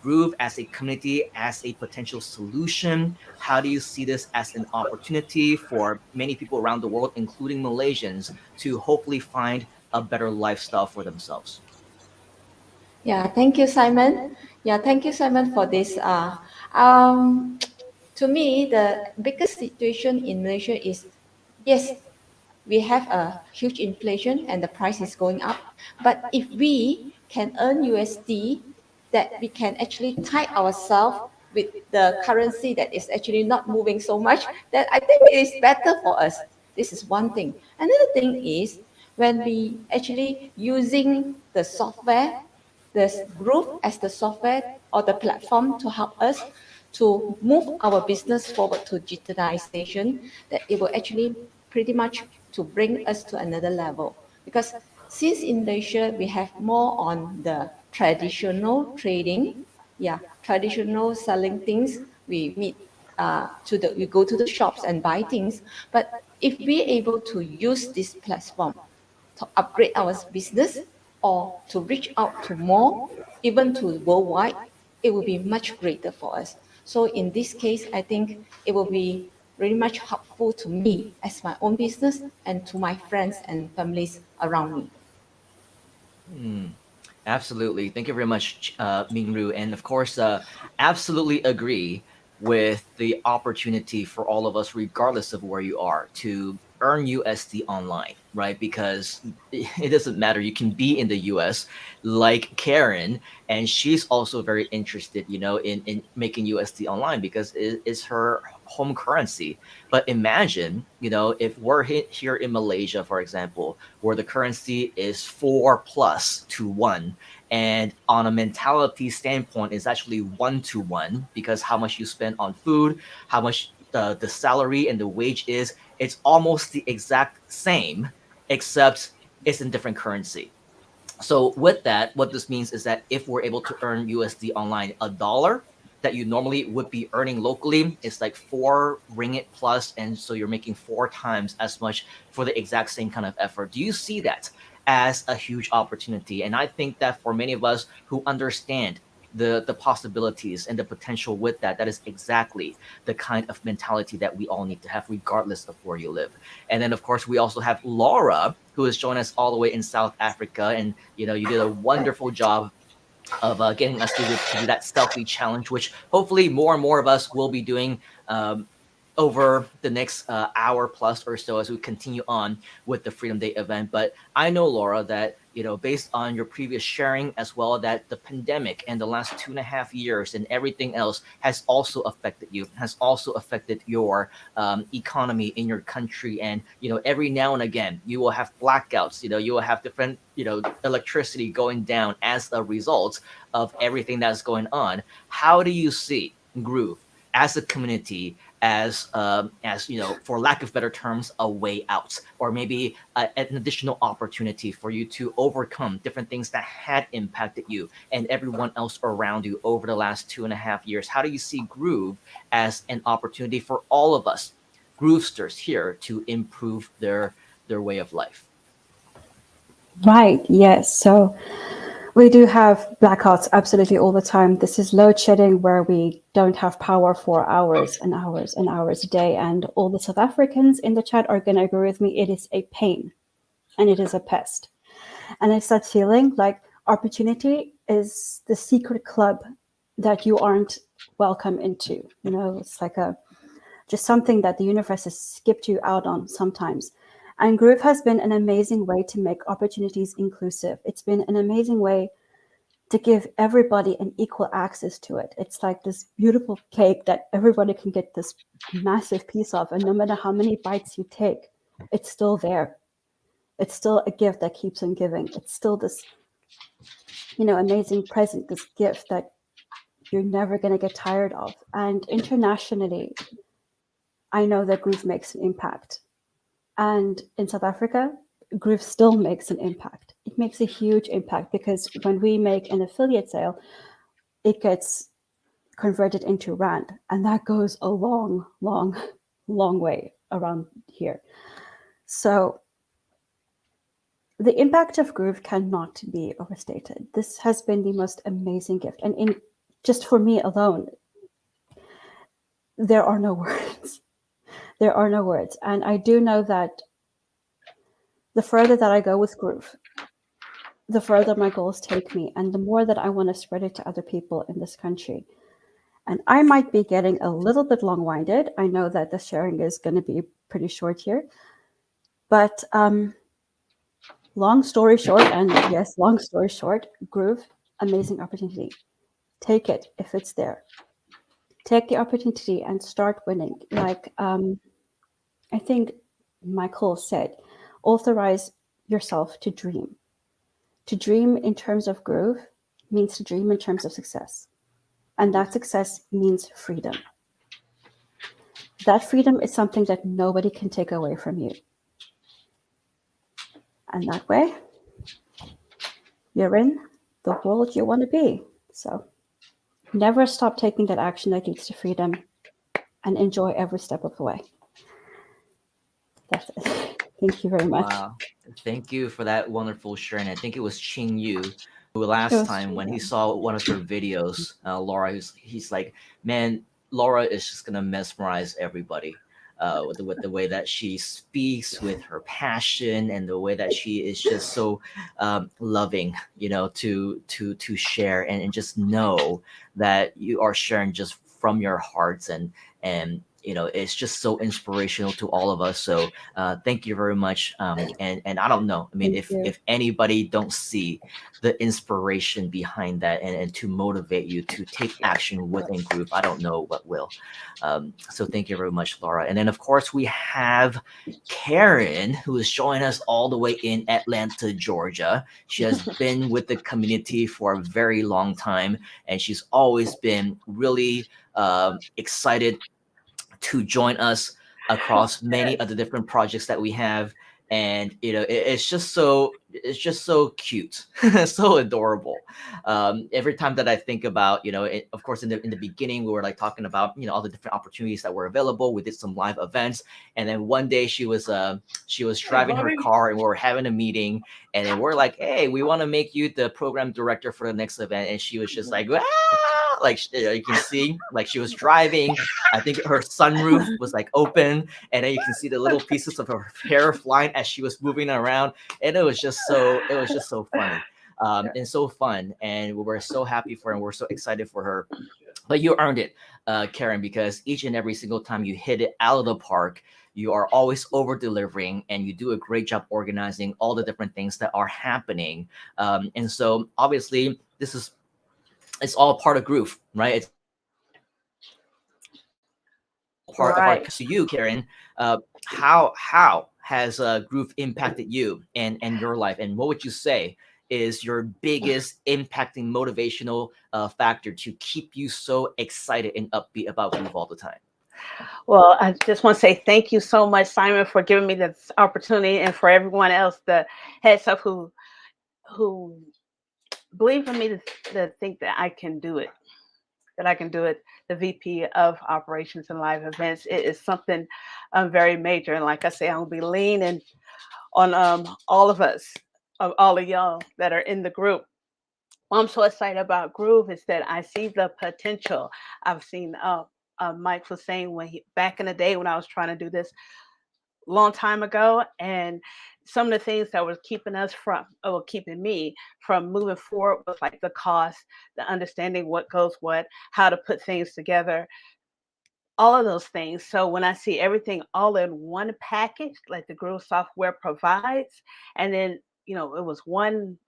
Groove as a community, as a potential solution? How do you see this as an opportunity for many people around the world, including Malaysians, to hopefully find a better lifestyle for themselves? Yeah, thank you, Simon. Yeah, thank you, Simon, for this. Um, to me, the biggest situation in Malaysia is yes, we have a huge inflation and the price is going up. But if we can earn USD, that we can actually tie ourselves with the currency that is actually not moving so much, that I think it is better for us. This is one thing. Another thing is when we actually using the software, the Groove as the software or the platform to help us to move our business forward to digitalization, that it will actually pretty much to bring us to another level. Because since in Malaysia, we have more on the traditional trading, yeah, traditional selling things. We meet we go to the shops and buy things. But if we're able to use this platform to upgrade our business or to reach out to more, even to worldwide, it will be much greater for us. So in this case, I think it will be very much helpful to me as my own business and to my friends and families around me. Absolutely. Thank you very much, Mingru. And of course, absolutely agree with the opportunity for all of us, regardless of where you are, to earn USD online, right? Because it doesn't matter. You can be in the US like Karen, and she's also very interested, in making USD online because it's her home currency. But imagine, if we're here in Malaysia, for example, where the currency is 4+1, and on a mentality standpoint, it's actually 1-1 because how much you spend on food, how much the salary and the wage is, it's almost the exact same, except it's in different currency. So with that, what this means is that if we're able to earn USD online, a dollar that you normally would be earning locally is like 4 ringgit plus, and so you're making 4 times as much for the exact same kind of effort. Do you see that as a huge opportunity? And I think that for many of us who understand the possibilities and the potential with that, that is exactly the kind of mentality that we all need to have, regardless of where you live. And then, of course, we also have Laura, who has joined us all the way in South Africa, and you did a wonderful job of getting us to do that selfie challenge, which hopefully more and more of us will be doing over the next hour plus or so as we continue on with the Freedom Day event. But I know, Laura, that based on your previous sharing as well, that the pandemic and the last 2.5 years and everything else has also affected you, has also affected your economy in your country. And, every now and again, you will have blackouts, you will have different, electricity going down as a result of everything that's going on. How do you see Groove as a community, as for lack of better terms, a way out, or maybe an additional opportunity for you to overcome different things that had impacted you and everyone else around you over the last 2.5 years? How do you see Groove as an opportunity for all of us Groovesters here to improve their way of life? Right, yes. So we do have blackouts absolutely all the time. This is load shedding, where we don't have power for hours and hours and hours a day. And all the South Africans in the chat are going to agree with me. It is a pain and it is a pest. And it's that feeling like opportunity is the secret club that you aren't welcome into. It's like just something that the universe has skipped you out on sometimes. And Groove has been an amazing way to make opportunities inclusive. It's been an amazing way to give everybody an equal access to it. It's like this beautiful cake that everybody can get this massive piece of. And no matter how many bites you take, it's still there. It's still a gift that keeps on giving. It's still this, amazing present, this gift that you're never going to get tired of. And internationally, I know that Groove makes an impact. And in South Africa, Groove still makes an impact. It makes a huge impact, because when we make an affiliate sale, it gets converted into Rand. And that goes a long, long, long way around here. So the impact of Groove cannot be overstated. This has been the most amazing gift. And just for me alone, there are no words. There are no words. And I do know that the further that I go with Groove, the further my goals take me, and the more that I want to spread it to other people in this country. And I might be getting a little bit long-winded. I know that the sharing is going to be pretty short here. But long story short, and yes, long story short, Groove, amazing opportunity. Take it if it's there. Take the opportunity and start winning. Like I think Michael said, authorize yourself to dream. To dream in terms of Groove means to dream in terms of success. And that success means freedom. That freedom is something that nobody can take away from you. And that way, you're in the world you want to be. So never stop taking that action that leads to freedom, and enjoy every step of the way. That's it. Thank you very much. Wow. Thank you for that wonderful sharing. I think it was Ching Yu who last time when he saw one of your videos, Laura, he's like, man, Laura is just going to mesmerize everybody. With the way that she speaks, with her passion, and the way that she is just so loving, to share and just know that you are sharing just from your hearts, and it's just so inspirational to all of us. So thank you very much. And I don't know, I mean, if anybody don't see the inspiration behind that, and to motivate you to take action within Groove, I don't know what will. So thank you very much, Laura. And then of course we have Karen, who is joining us all the way in Atlanta, Georgia. She has been with the community for a very long time, and she's always been really excited to join us across many of the different projects that we have. And it's just so cute, so adorable. Every time that I think about, of course, in the beginning we were like talking about all the different opportunities that were available. We did some live events, and then one day she was driving her car, and we were having a meeting, and then we're like, hey, we want to make you the program director for the next event. And she was just like, ah! Like you can see, like she was driving. I think her sunroof was like open, and then you can see the little pieces of her hair flying as she was moving around, and it was just so funny and so fun. And we were so happy for her, and we're so excited for her. But you earned it. Karen, because each and every single time you hit it out of the park, you are always over delivering, and you do a great job organizing all the different things that are happening. And so obviously it's all part of Groove, right? It's part of our Right. to you, Karen. How has Groove impacted you and your life, and what would you say is your biggest impacting motivational factor to keep you so excited and upbeat about Groove all the time? Well, I just want to say thank you so much, Simon, for giving me this opportunity, and for everyone else, the heads up who believe in me to think that I can do it. That I can do it. The VP of Operations and Live Events. It is something very major, and like I say, I'll be leaning on all of us, all of y'all that are in the group. What I'm so excited about Groove is that I see the potential. I've seen Mike was saying back in the day when I was trying to do this long time ago, and some of the things that was keeping us from, or keeping me from moving forward was like the cost, the understanding what goes what, how to put things together, all of those things. So when I see everything all in one package, like the Groove software provides, and then it was one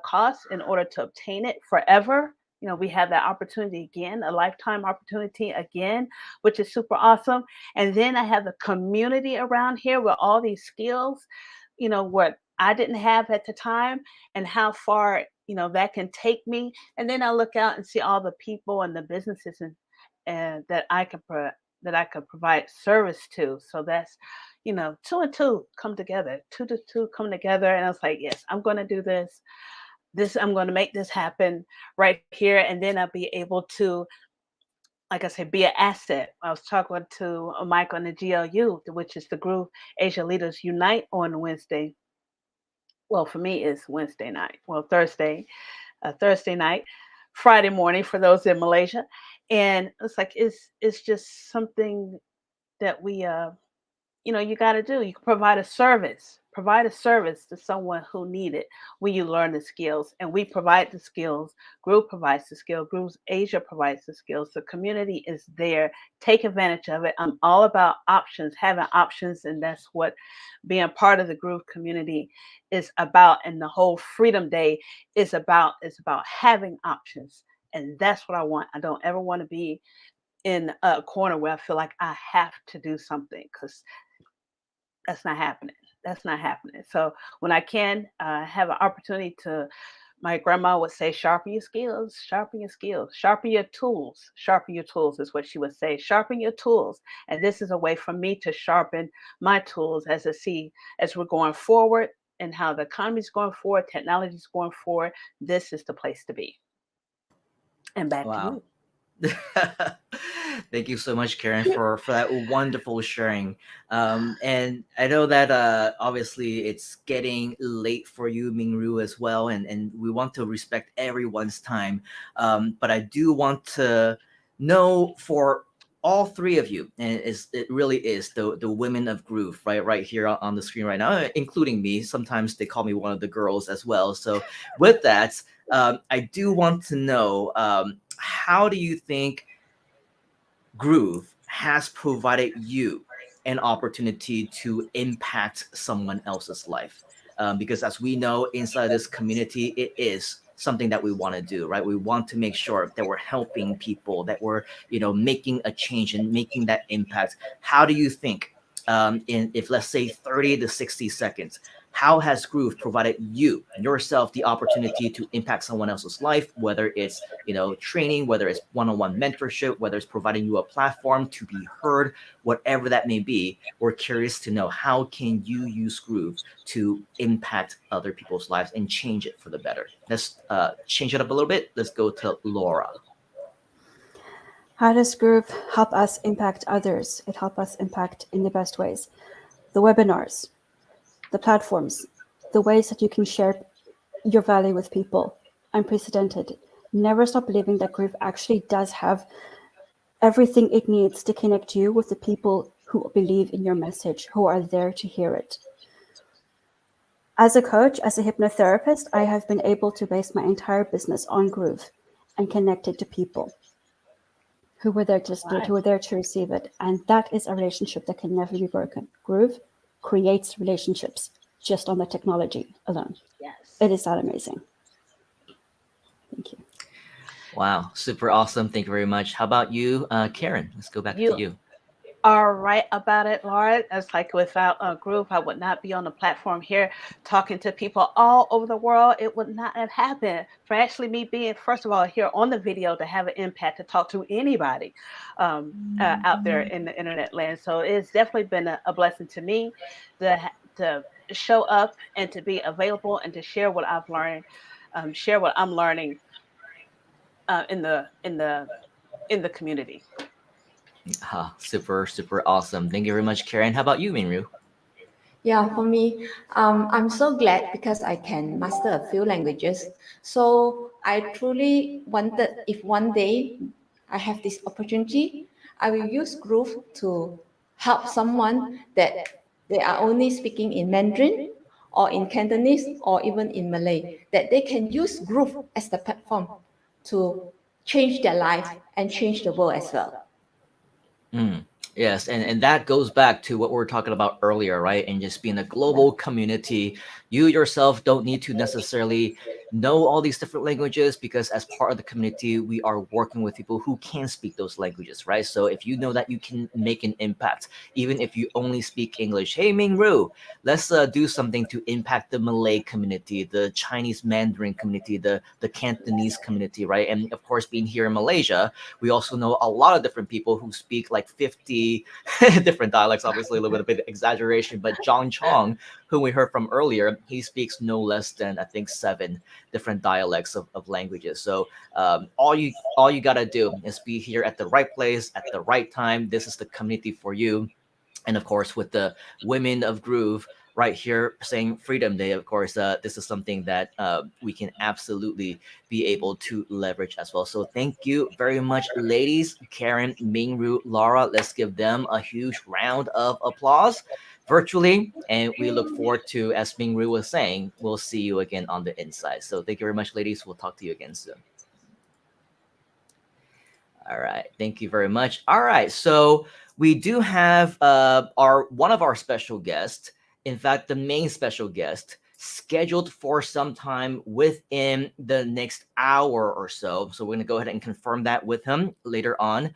cost in order to obtain it forever. We have that opportunity again, a lifetime opportunity again, which is super awesome. And then I have the community around here with all these skills, what I didn't have at the time, and how far that can take me. And then I look out and see all the people and the businesses and that I could provide service to. So that's two and two come together, two to two come together, and I was like, yes, I'm going to do this. I'm going to make this happen right here, and then I'll be able to, like I said, be an asset. I was talking to Mike on the GLU, which is the GrooveAsia Leaders Unite on Wednesday. Well, for me, it's Wednesday night. Well, Thursday night, Friday morning for those in Malaysia, and it's like it's just something that we you got to do. You can provide a service to someone who need it when you learn the skills, and we provide the skills. Groove provides the skill. GrooveAsia provides the skills. The community is there. Take advantage of it. I'm all about options, having options, and that's what being part of the Groove community is about. And the whole Freedom Day is about having options, and that's what I want. I don't ever want to be in a corner where I feel like I have to do something, because that's not happening. That's not happening. So when I can have an opportunity to, my grandma would say, sharpen your skills, sharpen your skills, sharpen your tools. Sharpen your tools is what she would say. Sharpen your tools. And this is a way for me to sharpen my tools as we're going forward, and how the economy is going forward, technology is going forward. This is the place to be. And back to you. Thank you so much, Karen, for that wonderful sharing. And I know that obviously it's getting late for you, Mingru, as well, and we want to respect everyone's time. But I do want to know for all three of you, and it really is the women of Groove, right here on the screen right now, including me. Sometimes they call me one of the girls as well. So with that, I do want to know, how do you think Groove has provided you an opportunity to impact someone else's life? Because as we know, inside this community, it is something that we want to do, right? We want to make sure that we're helping people, that we're making a change and making that impact. How do you think, if let's say 30 to 60 seconds, how has Groove provided yourself the opportunity to impact someone else's life, whether it's training, whether it's one-on-one mentorship, whether it's providing you a platform to be heard, whatever that may be? We're curious to know, how can you use Groove to impact other people's lives and change it for the better? Let's change it up a little bit. Let's go to Laura. How does Groove help us impact others? It helps us impact in the best ways. The webinars, the platforms, the ways that you can share your value with people, unprecedented. Never stop believing that Groove actually does have everything it needs to connect you with the people who believe in your message, who are there to hear it. As a coach, as a hypnotherapist, I have been able to base my entire business on Groove and connect it to people. who were there to see it, who were there to receive it. And that is a relationship that can never be broken. Groove creates relationships just on the technology alone. Yes. It is that amazing. Thank you. Wow, super awesome. Thank you very much. How about you, Karen? Let's go back to you. Are right about it, Laura. It's like without Groove, I would not be on the platform here talking to people all over the world. It would not have happened. For actually me being, first of all, here on the video to have an impact to talk to anybody out there in the internet land. So it's definitely been a blessing to me to show up and to be available and to share what I've learned, share what I'm learning in the community. Super, super awesome. Thank you very much, Karen. How about you, Minru? Yeah, for me, I'm so glad because I can master a few languages. So I truly wanted, if one day I have this opportunity, I will use Groove to help someone that they are only speaking in Mandarin or in Cantonese or even in Malay, that they can use Groove as the platform to change their life and change the world as well. Yes, and that goes back to what we were talking about earlier, right? And just being a global community, you yourself don't need to necessarily know all these different languages, because as part of the community, we are working with people who can speak those languages, right? So if you know that you can make an impact, even if you only speak English, hey Mingru, let's do something to impact the Malay community, the Chinese Mandarin community, the Cantonese community, right? And of course, being here in Malaysia, we also know a lot of different people who speak like 50 different dialects, obviously a little bit of exaggeration, but John Chong, who we heard from earlier, he speaks no less than, I think, 7 different dialects of languages. So all you gotta do is be here at the right place at the right time. This is the community for you. And of course, with the women of Groove right here saying Freedom Day, of course, this is something that we can absolutely be able to leverage as well. So thank you very much, ladies, Karen, Mingru, Laura. Let's give them a huge round of applause virtually. And we look forward to, as Mingru was saying, we'll see you again on the inside. So thank you very much, ladies. We'll talk to you again soon. All right. Thank you very much. All right. So we do have one of our special guests, in fact, the main special guest, scheduled for some time within the next hour or so. So we're going to go ahead and confirm that with him later on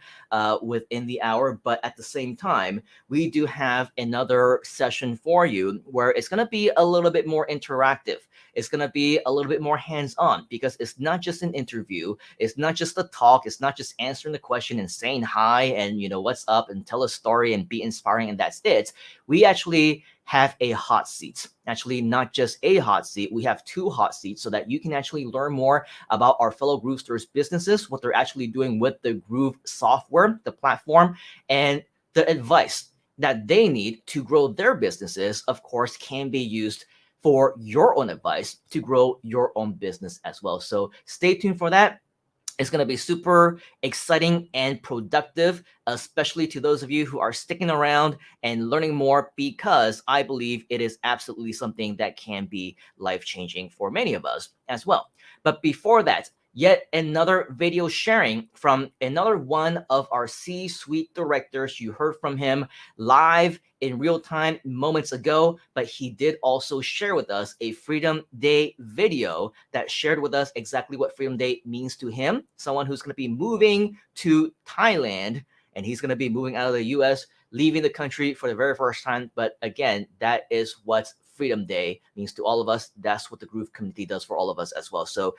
within the hour. But at the same time, we do have another session for you where it's going to be a little bit more interactive. It's going to be a little bit more hands-on, because it's not just an interview. It's not just a talk. It's not just answering the question and saying hi and, you know, what's up and tell a story and be inspiring and that's it. We actually have a hot seat. Actually, not just a hot seat. We have 2 hot seats so that you can actually learn more about our fellow Groovesters businesses, what they're actually doing with the Groove software, the platform, and the advice that they need to grow their businesses, of course, can be used for your own advice to grow your own business as well. So stay tuned for that. It's going to be super exciting and productive, especially to those of you who are sticking around and learning more, because I believe it is absolutely something that can be life-changing for many of us as well. But before that, yet another video sharing from another one of our C-suite directors. You heard from him live in real time moments ago, but he did also share with us a Freedom Day video that shared with us exactly what Freedom Day means to him. Someone who's going to be moving to Thailand, and he's going to be moving out of the US, leaving the country for the very first time. But again, that is what Freedom Day means to all of us. That's what the Groove community does for all of us as well. So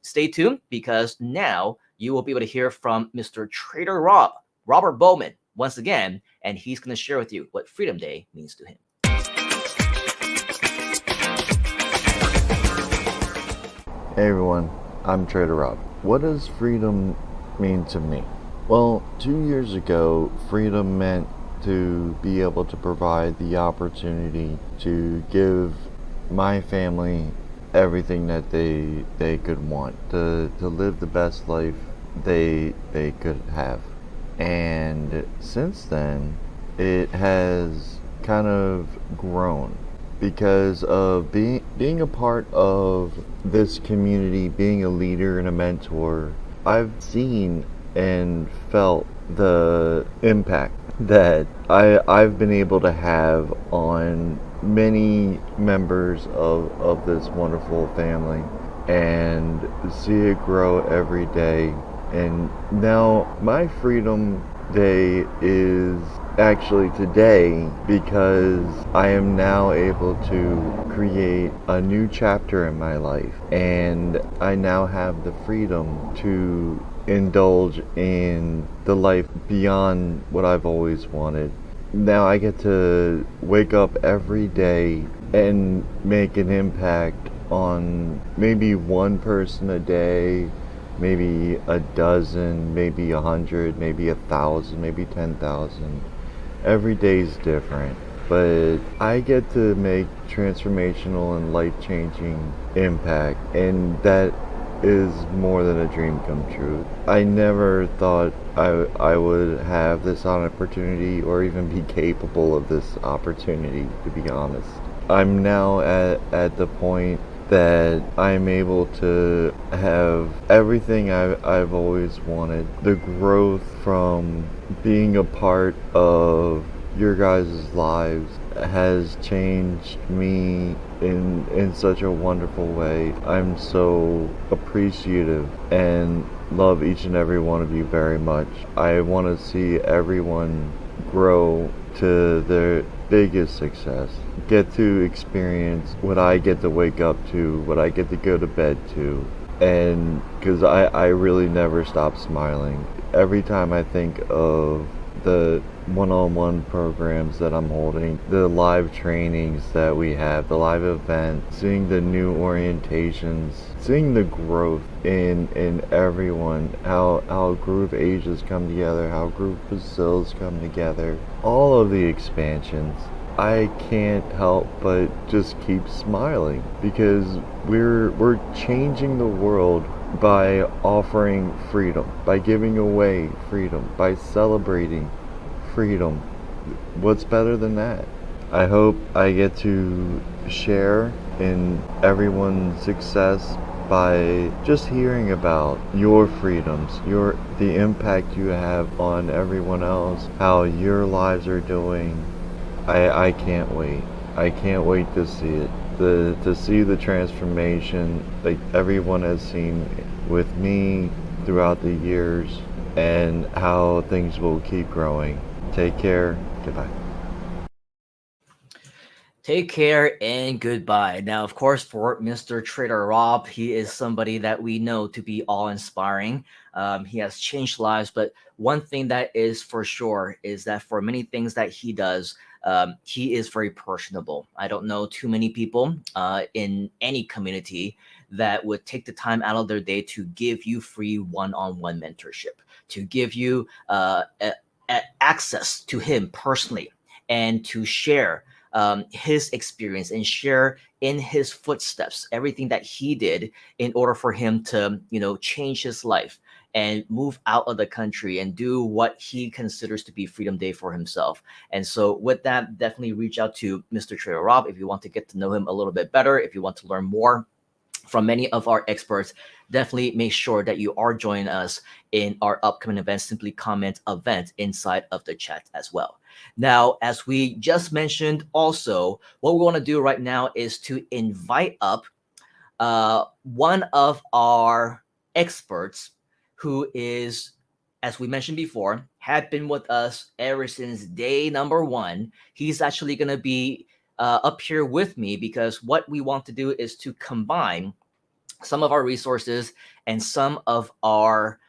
stay tuned, because now you will be able to hear from Mr. Trader Robert Bowman, once again, and he's going to share with you what Freedom Day means to him. Hey everyone, I'm Trader Rob. What does freedom mean to me? Well, 2 years ago, freedom meant to be able to provide the opportunity to give my family everything that they could want, to live the best life they could have. And since then, it has kind of grown because of being a part of this community, being a leader and a mentor. I've seen and felt the impact that I've been able to have on many members of this wonderful family and see it grow every day. And now my Freedom Day is actually today because I am now able to create a new chapter in my life, and I now have the freedom to indulge in the life beyond what I've always wanted. Now I get to wake up every day and make an impact on maybe one person a day, maybe a dozen, maybe 100, maybe 1,000, maybe 10,000. Every day's different, but I get to make transformational and life-changing impact, and that is more than a dream come true. I never thought I would have this opportunity or even be capable of this opportunity, to be honest. I'm now at the point that I'm able to have everything I've always wanted. The growth from being a part of your guys' lives has changed me in such a wonderful way. I'm so appreciative and love each and every one of you very much. I want to see everyone grow to their biggest success. Get to experience what I get to wake up to, what I get to go to bed to. And because I really never stop smiling. Every time I think of the one-on-one programs that I'm holding, the live trainings that we have, the live events, seeing the new orientations, seeing the growth in everyone, how GrooveAsia's come together, how Groovesters come together, all of the expansions. I can't help but just keep smiling because we're changing the world by offering freedom, by giving away freedom, by celebrating freedom. What's better than that? I hope I get to share in everyone's success by just hearing about your freedoms, the impact you have on everyone else, how your lives are doing. I can't wait. I can't wait to see it. To see the transformation like everyone has seen with me throughout the years and how things will keep growing. Take care. Goodbye. Take care and goodbye. Now, of course, for Mr. Trader Rob, he is somebody that we know to be awe-inspiring. He has changed lives, but one thing that is for sure is that for many things that he does, he is very personable. I don't know too many people in any community that would take the time out of their day to give you free one-on-one mentorship, to give you access to him personally, and to share his experience and share in his footsteps everything that he did in order for him to, change his life and move out of the country and do what he considers to be Freedom Day for himself. And so with that, definitely reach out to Mr. Trader Rob if you want to get to know him a little bit better, if you want to learn more from many of our experts. Definitely make sure that you are joining us in our upcoming events. Simply comment event inside of the chat as well. Now, as we just mentioned also, what we want to do right now is to invite up one of our experts who is, as we mentioned before, had been with us ever since day number one. He's actually going to be up here with me because what we want to do is to combine some of our resources and some of our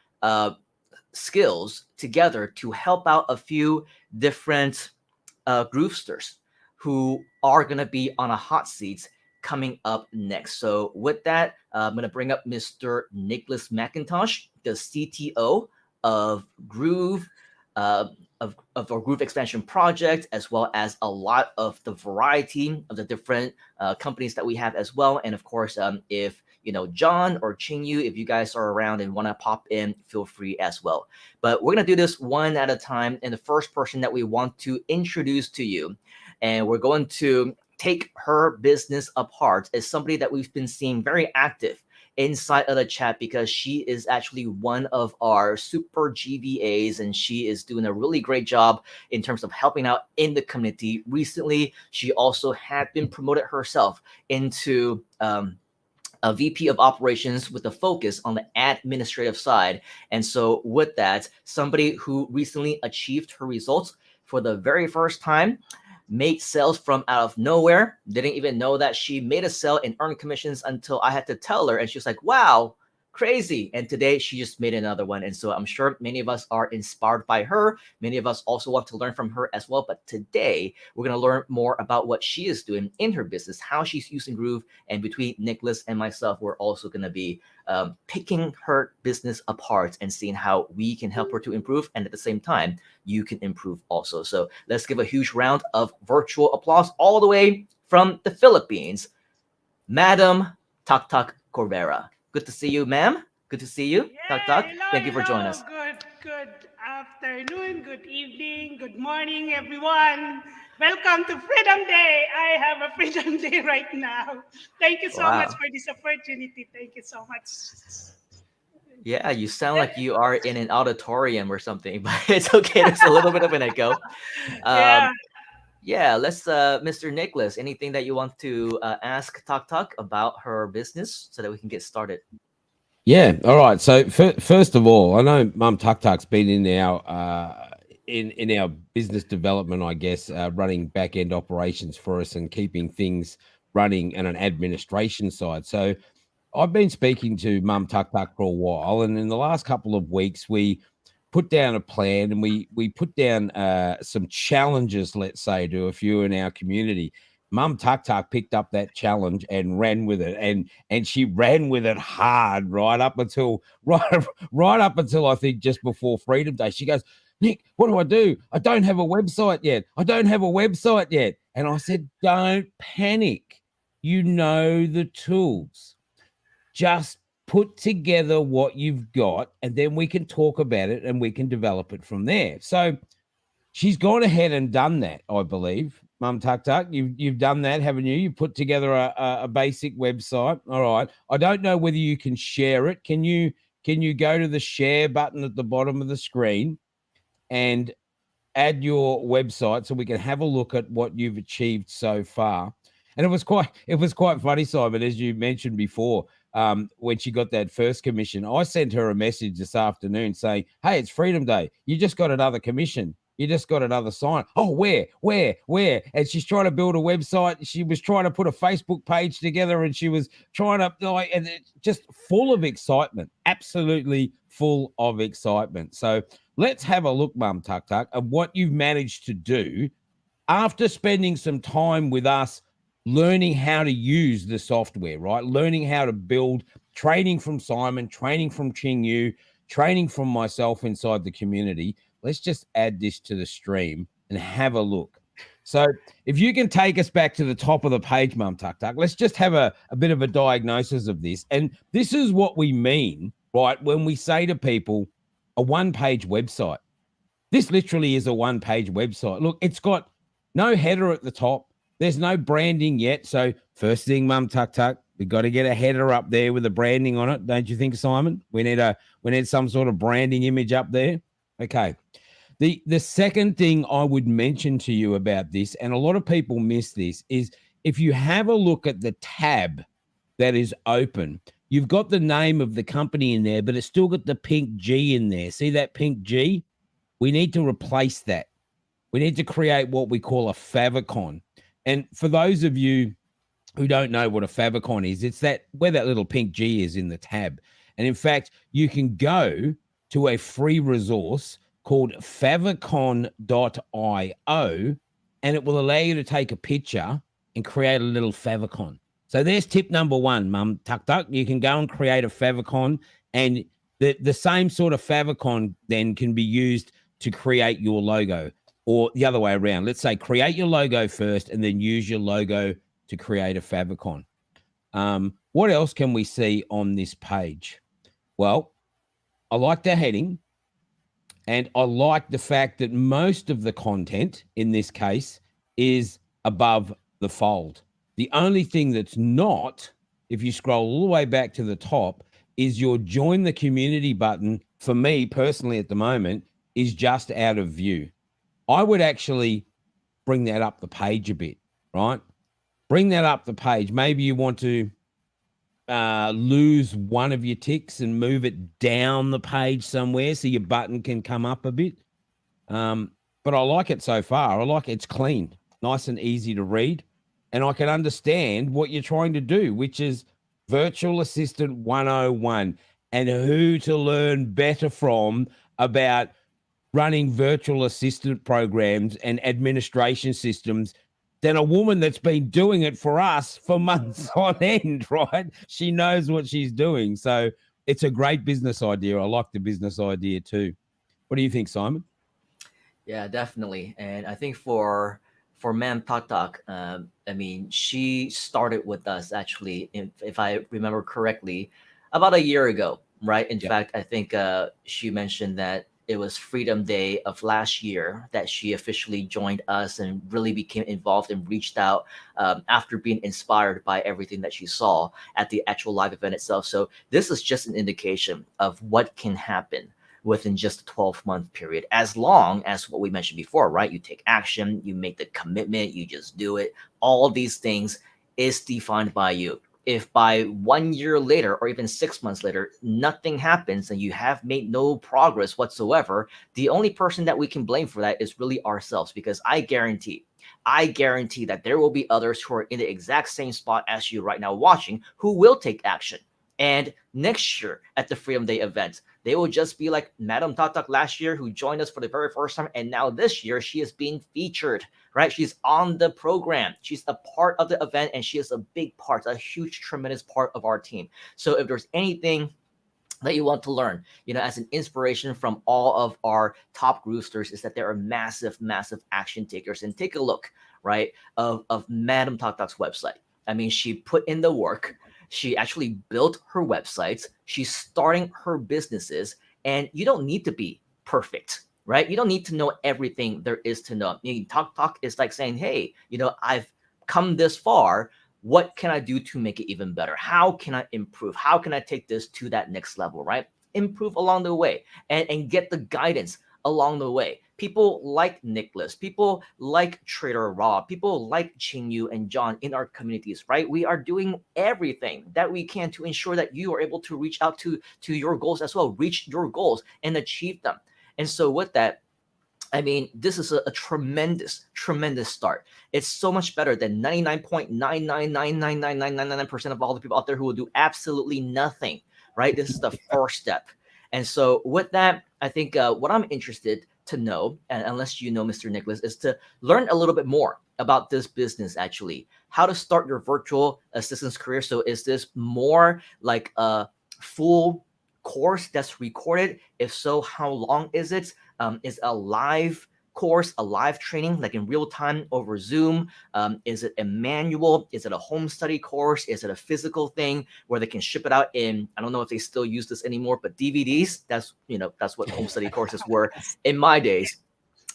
skills together to help out a few different Groovesters who are going to be on a hot seat coming up next. So with that, I'm going to bring up Mr. Nicholas McIntosh, the CTO of Groove, of our Groove Expansion Project, as well as a lot of the variety of the different companies that we have as well. And of course, if John or Chinyu, if you guys are around and want to pop in, feel free as well. But we're going to do this one at a time. And the first person that we want to introduce to you, and we're going to take her business apart, is somebody that we've been seeing very active inside of the chat because she is actually one of our super GVAs, and she is doing a really great job in terms of helping out in the community. Recently, she also had been promoted herself into a VP of operations with a focus on the administrative side. And so with that, somebody who recently achieved her results for the very first time, made sales from out of nowhere, didn't even know that she made a sale and earned commissions until I had to tell her, and she was like, wow, crazy. And today she just made another one. And so I'm sure many of us are inspired by her. Many of us also want to learn from her as well. But today we're going to learn more about what she is doing in her business, how she's using Groove. And between Nicholas and myself, we're also going to be picking her business apart and seeing how we can help her to improve. And at the same time, you can improve also. So let's give a huge round of virtual applause all the way from the Philippines, Madam Tak Tak Corvera. Good to see you, ma'am. Good to see you. Tak Tak, thank you for joining us. Good afternoon, good evening, good morning, everyone. Welcome to Freedom Day. I have a Freedom Day right now. Thank you so much for this opportunity. Thank you so much. Yeah, you sound like you are in an auditorium or something, but it's okay. There's a little bit of an echo. Yeah, let's, Mr. Nicholas, anything that you want to ask Tak Tak about her business so that we can get started? Yeah. All right. So first of all, I know Mum Tuk Tuk's been in our in our business development, I guess, running back end operations for us and keeping things running and an administration side. So I've been speaking to Mum Tuk Tuk for a while, and in the last couple of weeks, we put down a plan and we put down some challenges, let's say, to a few in our community. Mum Tuk Tuk picked up that challenge and ran with it, and she ran with it hard right up until I think just before Freedom Day. She goes, Nick, what do? I don't have a website yet. And I said, don't panic. You know the tools. Just put together what you've got, and then we can talk about it and we can develop it from there. So she's gone ahead and done that, I believe. Mum Tuk Tuk, you've done that, haven't you? You put together a basic website. All right. I don't know whether you can share it. Can you go to the share button at the bottom of the screen and add your website so we can have a look at what you've achieved so far? And it was quite funny, Simon, as you mentioned before. When she got that first commission, I sent her a message this afternoon saying, hey, it's Freedom Day. You just got another commission. You just got another sign. Oh, where? And she's trying to build a website. She was trying to put a Facebook page together, and she was trying to and just full of excitement, absolutely full of excitement. So let's have a look, Mum Tuk Tuk, at what you've managed to do after spending some time with us, learning how to use the software, right? Learning how to build, training from Simon, training from Ching Yu, training from myself inside the community. Let's just add this to the stream and have a look. So if you can take us back to the top of the page, Mum Tuk Tuk, let's just have a bit of a diagnosis of this. And this is what we mean, right, when we say to people, a one-page website. This literally is a one-page website. Look, it's got no header at the top. There's no branding yet. So first thing, Mum Tuk Tuk, we've got to get a header up there with the branding on it. Don't you think, Simon? We need some sort of branding image up there. Okay. The second thing I would mention to you about this, and a lot of people miss this, is if you have a look at the tab that is open, you've got the name of the company in there, but it's still got the pink G in there. See that pink G? We need to replace that. We need to create what we call a favicon. And for those of you who don't know what a favicon is, it's that where that little pink G is in the tab. And in fact, you can go to a free resource called favicon.io, and it will allow you to take a picture and create a little favicon. So there's tip number one, Mum Tuk Tuk. You can go and create a favicon, and the same sort of favicon then can be used to create your logo, or the other way around. Let's say create your logo first and then use your logo to create a favicon. What else can we see on this page? Well, I like the heading, and I like the fact that most of the content in this case is above the fold. The only thing that's not if you scroll all the way back to the top, is your join the community button. For me personally at the moment is just out of view. I would actually bring that up the page a bit, right? Bring that up the page. Maybe you want to lose one of your ticks and move it down the page somewhere so your button can come up a bit. But I like it so far. I like it's clean, nice and easy to read. And I can understand what you're trying to do, which is Virtual Assistant 101 and who to learn better from about running virtual assistant programs and administration systems than a woman that's been doing it for us for months on end, right? She knows what she's doing. So it's a great business idea. I like the business idea too. What do you think, Simon? Yeah, definitely. And I think for Ma'am Tatak, I mean, she started with us actually, if I remember correctly, about a year ago, right? In fact, I think she mentioned that it was Freedom Day of last year that she officially joined us and really became involved and reached out after being inspired by everything that she saw at the actual live event itself. So this is just an indication of what can happen within just a 12-month period, as long as what we mentioned before, right? You take action, you make the commitment, you just do it. All of these things is defined by you. If by 1 year later or even 6 months later, nothing happens and you have made no progress whatsoever, the only person that we can blame for that is really ourselves, because I guarantee that there will be others who are in the exact same spot as you right now watching who will take action. And next year at the Freedom Day event, they will just be like Madam Tatak last year, who joined us for the very first time. And now this year, she is being featured, right? She's on the program. She's a part of the event, and she is a big part, a huge, tremendous part of our team. So if there's anything that you want to learn, as an inspiration from all of our top Groovesters, is that there are massive, massive action takers. And take a look, right, of Madam Tatak's website. I mean, she put in the work. She actually built her websites. She's starting her businesses, and you don't need to be perfect, right? You don't need to know everything there is to know. Talk is like saying, hey, I've come this far. What can I do to make it even better? How can I improve? How can I take this to that next level, right? Improve along the way and get the guidance along the way. People like Nicholas, people like Trader Rob, people like Yu and John in our communities, right? We are doing everything that we can to ensure that you are able to reach out to your goals as well, reach your goals and achieve them. And so with that, I mean, this is a tremendous, tremendous start. It's so much better than 99.9999999% of all the people out there who will do absolutely nothing, right? This is the first step. And so with that, I think what I'm interested to know, and unless you know Mr. Nicholas, is to learn a little bit more about this business, actually, how to start your virtual assistance career. So is this more like a full course that's recorded? If so, how long is it? Is a live course, a live training, like in real time over Zoom? Is it a manual? Is it a home study course? Is it a physical thing where they can ship it out in, I don't know if they still use this anymore, but DVDs? That's what home study courses were in my days.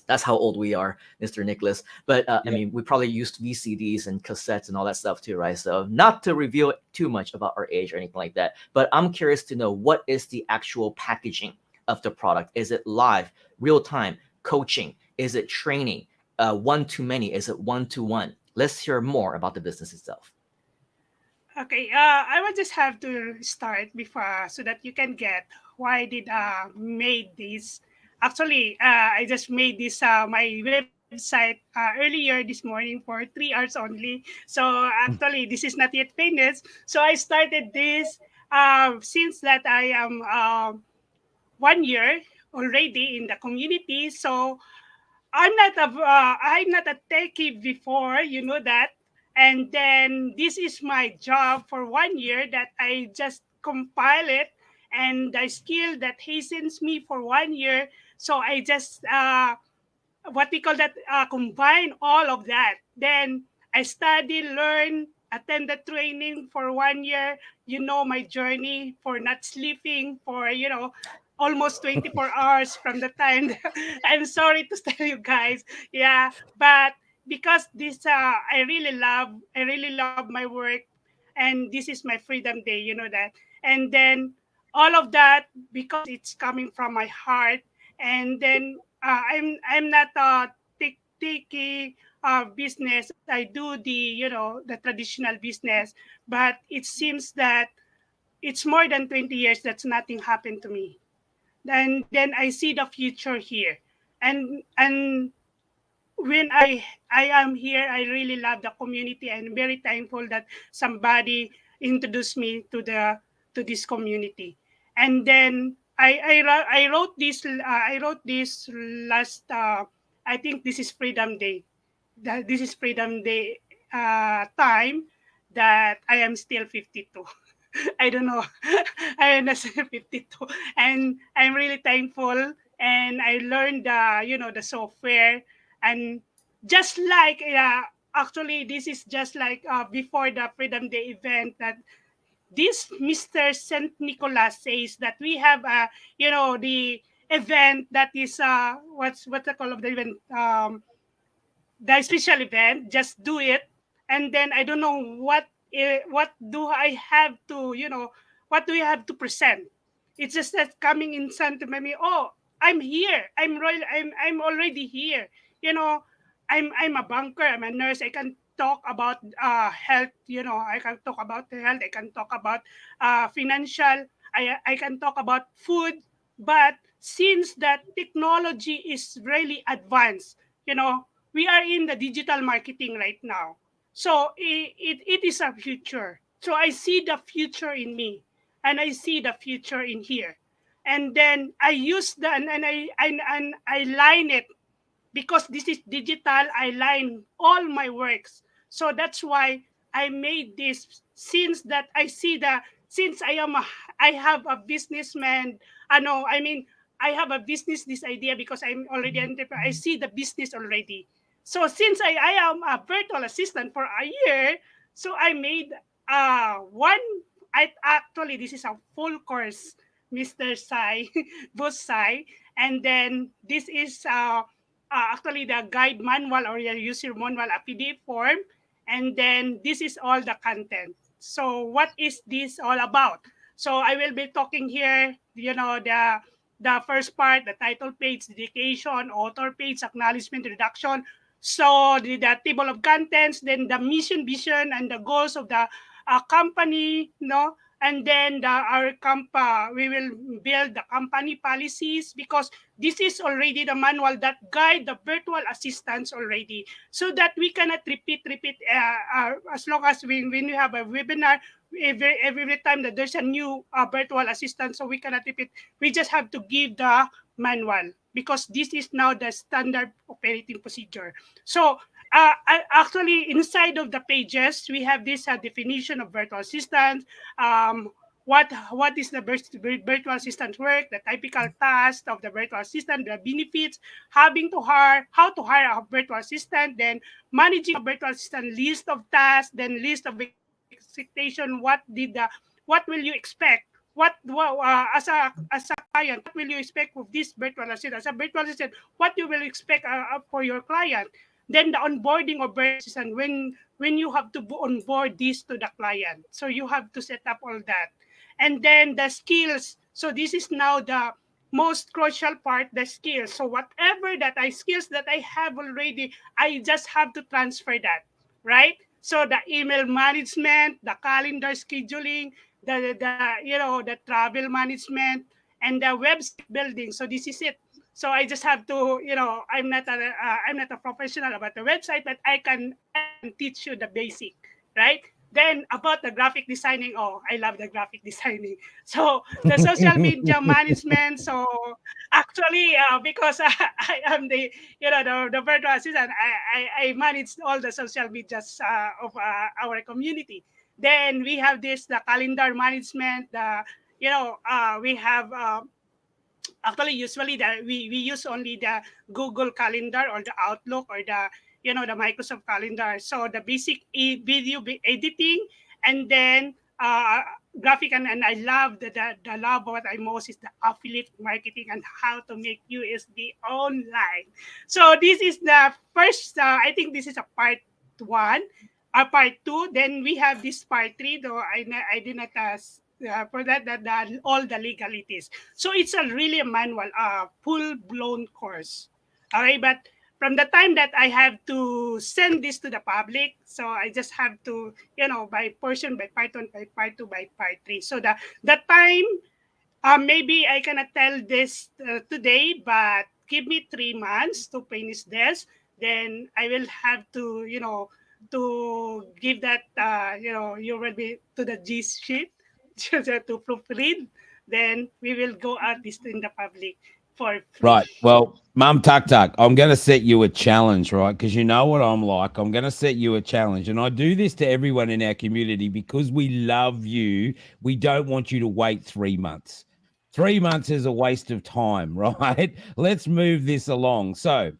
That's how old we are, Mr. Nicholas. But I mean, we probably used VCDs and cassettes and all that stuff too, right? So not to reveal too much about our age or anything like that, but I'm curious to know, what is the actual packaging of the product? Is it live, real time, coaching? Is it training? One-to-many? Is it one-to-one? Let's hear more about the business itself. Okay, I will just have to start before so that you can get why did made this. Actually, I just made this my website earlier this morning for 3 hours only. So actually, this is not yet finished. So I started this since that I am 1 year already in the community. So I'm not a techie before, you know that. And then this is my job for 1 year that I just compile it, and the skill that hastens me for 1 year. So I just what we call that, combine all of that. Then I study, learn, attend the training for 1 year. My journey for not sleeping for almost 24 hours from the time. I'm sorry to tell you guys, yeah, but because this I really love my work, and this is my freedom day, you know that. And then all of that, because it's coming from my heart. And then I'm not taking business. I do the, you know, the traditional business, but it seems that it's more than 20 years that's nothing happened to me. Then I see the future here. And when I am here, I really love the community. I'm very thankful that somebody introduced me to this community. And then I wrote this last I think this is Freedom Day. This is Freedom Day time that I am still 52. I don't know. I am still 52, and I'm really thankful. And I learned the, you know, the software. And just like actually this is just like before the Freedom Day event, that this Mr. Saint Nicholas says that we have you know, the event that is what's the call of the event, the special event, just do it. And then I don't know what do I have to, you know, what do we have to present. It's just that coming in front of me, oh, I'm here, I'm already here, you know. I'm a banker, I'm a nurse, I can talk about health, you know, I can talk about the health, I can talk about financial, I can talk about food. But since that technology is really advanced, you know, we are in the digital marketing right now. So it is a future. So I see the future in me, and I see the future in here. And then I use the and I line it, because this is digital. I line all my works. So that's why I made this, since that I see the, since I have a businessman. No, I mean, I have a business this idea, because I'm already an entrepreneur. I see the business already. So since I am a virtual assistant for a year, so I made one. I actually, this is a full course, Mr. Sai, Boss Sai. And then this is actually the guide manual, or your user manual, a PDF form. And then this is all the content. So what is this all about? So I will be talking here, you know, the first part, the title page, dedication, author page, acknowledgement, reduction. So the table of contents, then the mission, vision, and the goals of the company, no? And then we will build the company policies, because this is already the manual that guide the virtual assistants already, so that we cannot repeat as long as when we have a webinar, every time that there's a new virtual assistant, so we cannot repeat. We just have to give the manual, because this is now the standard operating procedure. So actually, inside of the pages, we have this definition of virtual assistant. What is the virtual assistant work, the typical task of the virtual assistant, the benefits, having to hire, how to hire a virtual assistant, then managing a virtual assistant, list of tasks, then list of expectation, what will you expect, as a client, what will you expect of this virtual assistant, as a virtual assistant, what you will expect for your client. Then the onboarding of virtual assistant, when you have to onboard this to the client, so you have to set up all that. And then the skills, so this is now the most crucial part, the skills. So whatever that I skills that I have already, I just have to transfer that, right? So the email management, the calendar scheduling, the you know, the travel management, and the website building. So this is it. So I just have to, you know, I'm not a professional about the website, but I can teach you the basic, right? Then about the graphic designing, oh, I love the graphic designing. So the social media management. So actually, because I am the, you know, the virtual assistant, I manage all the social medias of our community. Then we have this, the calendar management, the, you know, we have actually usually we use only the Google Calendar, or the Outlook, or the, you know, the Microsoft Calendar. So the basic video editing, and then graphic, and I love the love what I most is the affiliate marketing, and how to make USD online. So this is the first I think this is a part one. part 2. Then we have this part 3, though I did not for that all the legalities. So it's a really a manual, full-blown course. Okay, but from the time that I have to send this to the public, so I just have to, by portion, by part 1, by part 2, by part 3. So the time, maybe I cannot tell this today, but give me 3 months to finish this. Then I will have to, to give that, you will be to the G sheet to proofread. Then we will go out this in the public for free. Right. Well, Mum Tuck Tuck, I'm going to set you a challenge, right? Because you know what I'm like. I'm going to set you a challenge. And I do this to everyone in our community because we love you. We don't want you to wait 3 months. 3 months is a waste of time, right? Let's move this along. So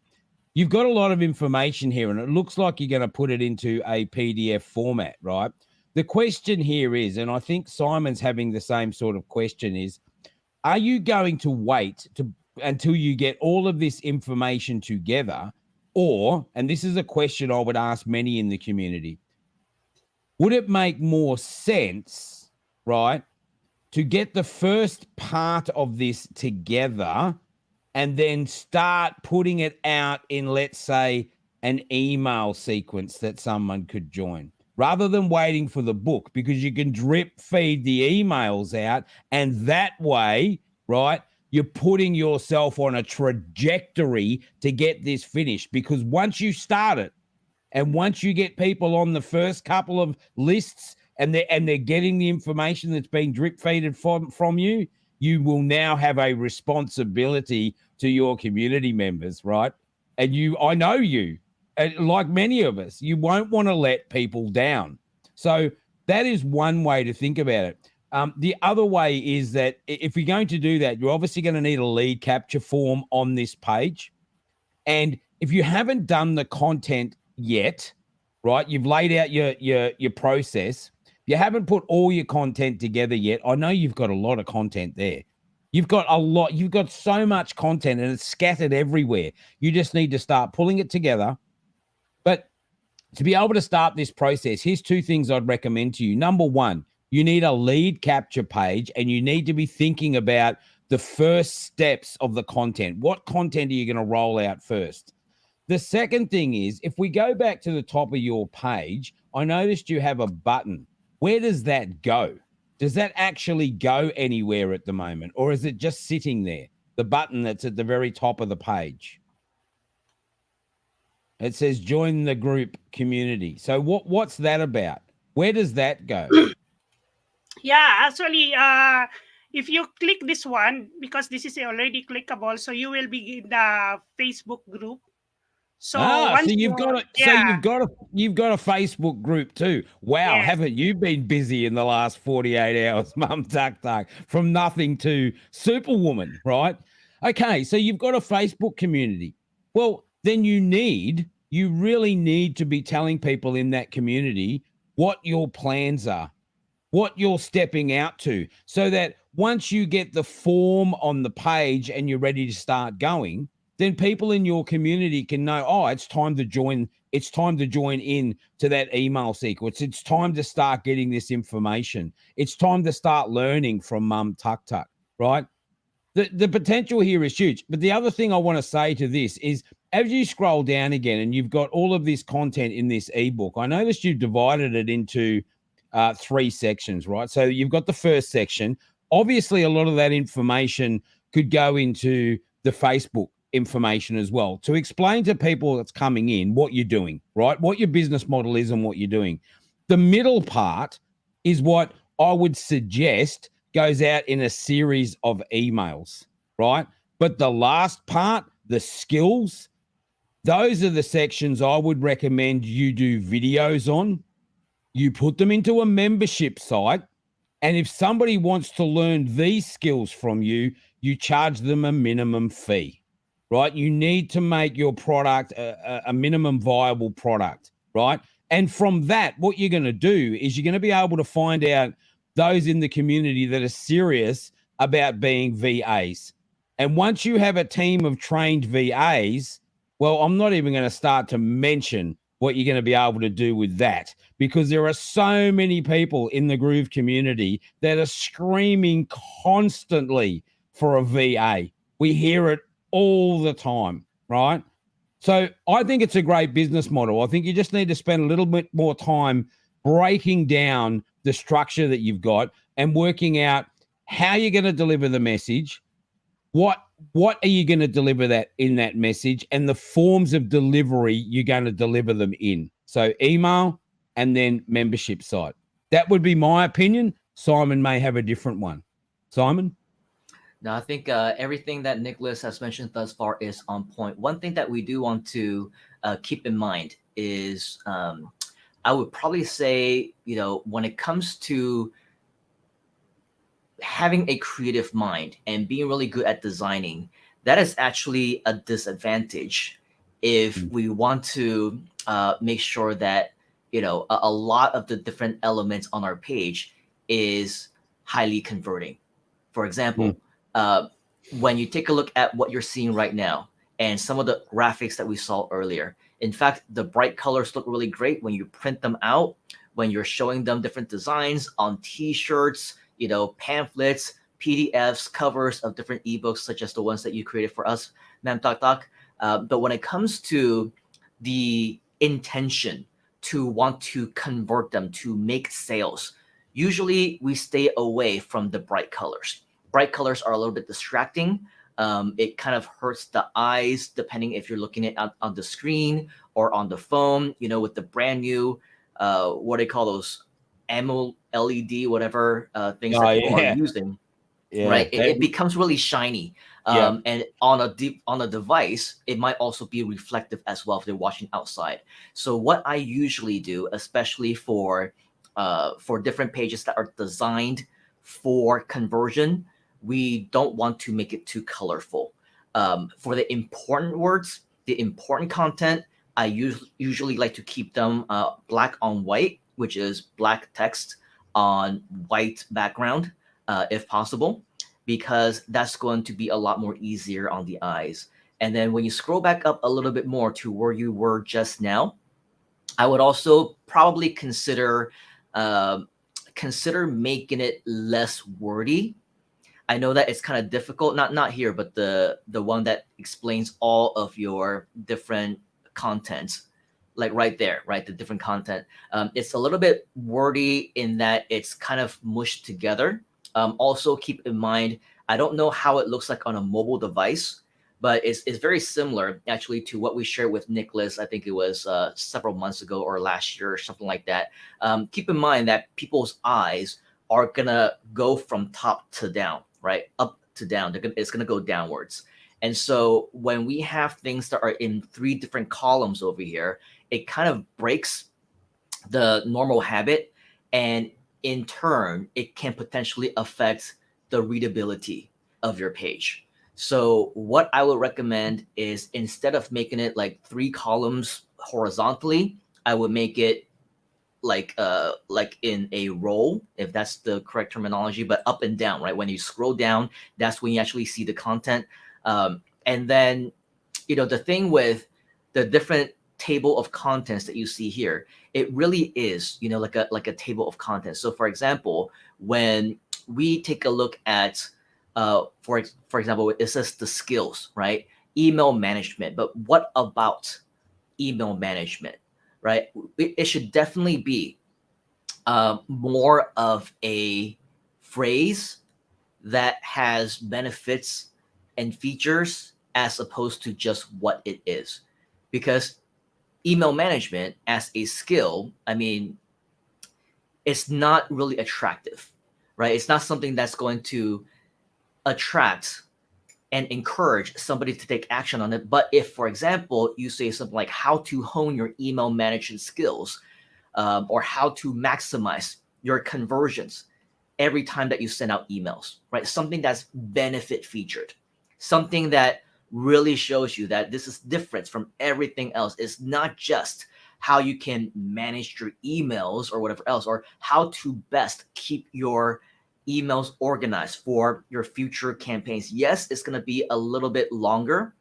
you've got a lot of information here, and it looks like you're going to put it into a PDF format, right? The question here is, and I think Simon's having the same sort of question, is, are you going to wait until you get all of this information together? Or, and this is a question I would ask many in the community, would it make more sense, right, to get the first part of this together and then start putting it out in, let's say, an email sequence that someone could join, rather than waiting for the book, because you can drip feed the emails out, and that way, right, you're putting yourself on a trajectory to get this finished. Because once you start it, and once you get people on the first couple of lists and they're getting the information that's being drip feeded from you, you will now have a responsibility to your community members, right? And I know you, like many of us, you won't want to let people down. So that is one way to think about it. The other way is that if you're going to do that, you're obviously going to need a lead capture form on this page. And if you haven't done the content yet, right, you've laid out your process, you haven't put all your content together yet. I know you've got a lot of content there. You've got so much content and it's scattered everywhere. You just need to start pulling it together. But to be able to start this process, here's 2 things I'd recommend to you. Number 1, you need a lead capture page, and you need to be thinking about the first steps of the content. What content are you going to roll out first? The second thing is, if we go back to the top of your page, I noticed you have a button. Where does that go? Does that actually go anywhere at the moment? Or is it just sitting there? The button that's at the very top of the page. It says join the group community. So what's that about? Where does that go? Yeah, actually, if you click this one, because this is already clickable, so you will be in the Facebook group. So once you've got a Facebook group too. Wow, Yes. haven't you been busy in the last 48 hours, Mum Tuck Tuck, from nothing to Superwoman, right? Okay, so you've got a Facebook community. Well, then you really need to be telling people in that community what your plans are, what you're stepping out to, so that once you get the form on the page and you're ready to start going, then people in your community can know, oh, it's time to join in to that email sequence. It's time to start getting this information. It's time to start learning from Mum Tuck Tuck, right? The potential here is huge. But the other thing I want to say to this is, as you scroll down again and you've got all of this content in this ebook, I noticed you've divided it into 3 sections, right? So you've got the first section. Obviously, a lot of that information could go into the Facebook information as well, to explain to people that's coming in what you're doing, right? What your business model is and what you're doing. The middle part is what I would suggest goes out in a series of emails, right? But the last part, the skills, those are the sections I would recommend you do videos on. You put them into a membership site, and if somebody wants to learn these skills from you, you charge them a minimum fee, right? You need to make your product a minimum viable product, right? And from that, what you're going to do is you're going to be able to find out those in the community that are serious about being VAs. And once you have a team of trained VAs, well, I'm not even going to start to mention what you're going to be able to do with that, because there are so many people in the Groove community that are screaming constantly for a VA. We hear it all the time, right? So I think it's a great business model. I think you just need to spend a little bit more time breaking down the structure that you've got and working out how you're going to deliver the message. What are you going to deliver that in that message, and the forms of delivery you're going to deliver them in. So email and then membership site. That would be my opinion. Simon may have a different one. Simon? Now, I think everything that Nicholas has mentioned thus far is on point. One thing that we do want to keep in mind is I would probably say, when it comes to having a creative mind and being really good at designing, that is actually a disadvantage if we want to make sure that, a lot of the different elements on our page is highly converting. For example, when you take a look at what you're seeing right now and some of the graphics that we saw earlier, in fact, the bright colors look really great when you print them out, when you're showing them different designs on t-shirts, pamphlets, PDFs, covers of different ebooks, such as the ones that you created for us, Ma'am Doc. But when it comes to the intention to want to convert them to make sales, usually we stay away from the bright colors. Bright colors are a little bit distracting. It kind of hurts the eyes, depending if you're looking at on the screen or on the phone, with the brand new, what do they call those, AMOLED, whatever things that people are using, right? It becomes really shiny. And on a device, it might also be reflective as well if they're watching outside. So what I usually do, especially for different pages that are designed for conversion, we don't want to make it too colorful. For the important words, the important content, I usually like to keep them black on white, which is black text on white background, if possible, because that's going to be a lot more easier on the eyes. And then when you scroll back up a little bit more to where you were just now, I would also probably consider making it less wordy. I know that it's kind of difficult, not here, but the one that explains all of your different contents, like right there, right? The different content. It's a little bit wordy in that it's kind of mushed together. Also keep in mind, I don't know how it looks like on a mobile device, but it's very similar actually to what we shared with Nicholas. I think it was several months ago or last year or something like that. Keep in mind that people's eyes are gonna go from top to down, right? Up to down. It's gonna go downwards. And so when we have things that are in 3 different columns over here, it kind of breaks the normal habit, and in turn, it can potentially affect the readability of your page. So what I would recommend is, instead of making it like 3 columns horizontally, I would make it like in a row, if that's the correct terminology, but up and down, right? When you scroll down, that's when you actually see the content. And then, the thing with the different table of contents that you see here, it really is, like a table of contents. So for example, when we take a look at, for example, it says the skills, right? Email management, but what about email management, right? It should definitely be more of a phrase that has benefits and features as opposed to just what it is. Because email management as a skill, I mean, it's not really attractive, right? It's not something that's going to attract and encourage somebody to take action on it. But if, for example, you say something like how to hone your email management skills, or how to maximize your conversions every time that you send out emails, right? Something that's benefit featured, something that really shows you that this is different from everything else. It's not just how you can manage your emails or whatever else, or how to best keep your emails organized for your future campaigns. Yes, it's going to be a little bit longer,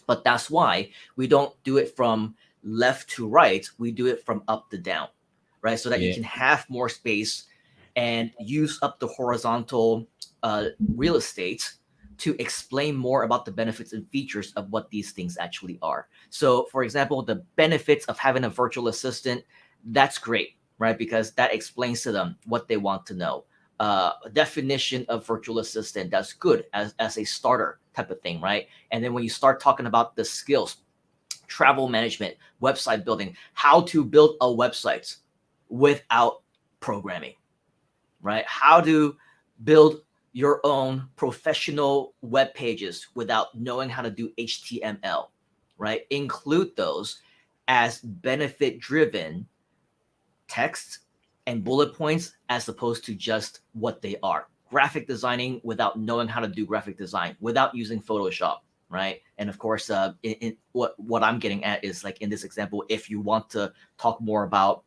but that's why we don't do it from left to right, we do it from up to down, right? So that you Yeah. can have more space and use up the horizontal real estate to explain more about the benefits and features of what these things actually are. So, for example, the benefits of having a virtual assistant, that's great, right? Because that explains to them what they want to know. Definition of virtual assistant, that's good as a starter type of thing, right? And then when you start talking about the skills, travel management, website building, how to build a website without programming, right? How to build your own professional web pages without knowing how to do HTML, right? Include those as benefit driven text and bullet points as opposed to just what they are. Graphic designing without knowing how to do graphic design, without using Photoshop, right? And of course, what I'm getting at is like in this example, if you want to talk more about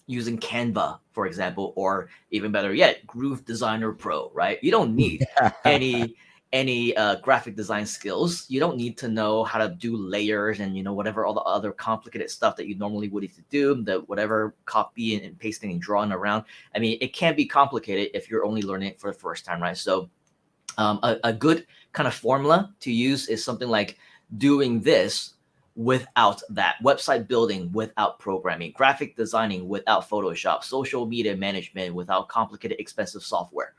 using Canva, for example, or even better yet, Groove Designer Pro, right? You don't need any graphic design skills. You don't need to know how to do layers and whatever all the other complicated stuff that you normally would need to do, the whatever copy and pasting and drawing around. I mean, it can be complicated if you're only learning it for the first time, right? So a good kind of formula to use is something like doing this without that, website building without programming, graphic designing without Photoshop, social media management without complicated, expensive software,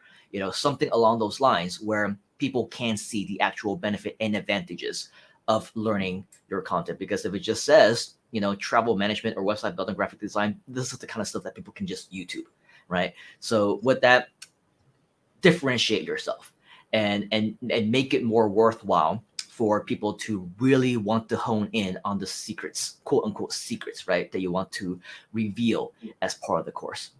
something along those lines where people can see the actual benefit and advantages of learning your content. Because if it just says, travel management or website building, graphic design, this is the kind of stuff that people can just YouTube, right? So with that, differentiate yourself and make it more worthwhile for people to really want to hone in on the secrets, quote unquote secrets, right? That you want to reveal as part of the course.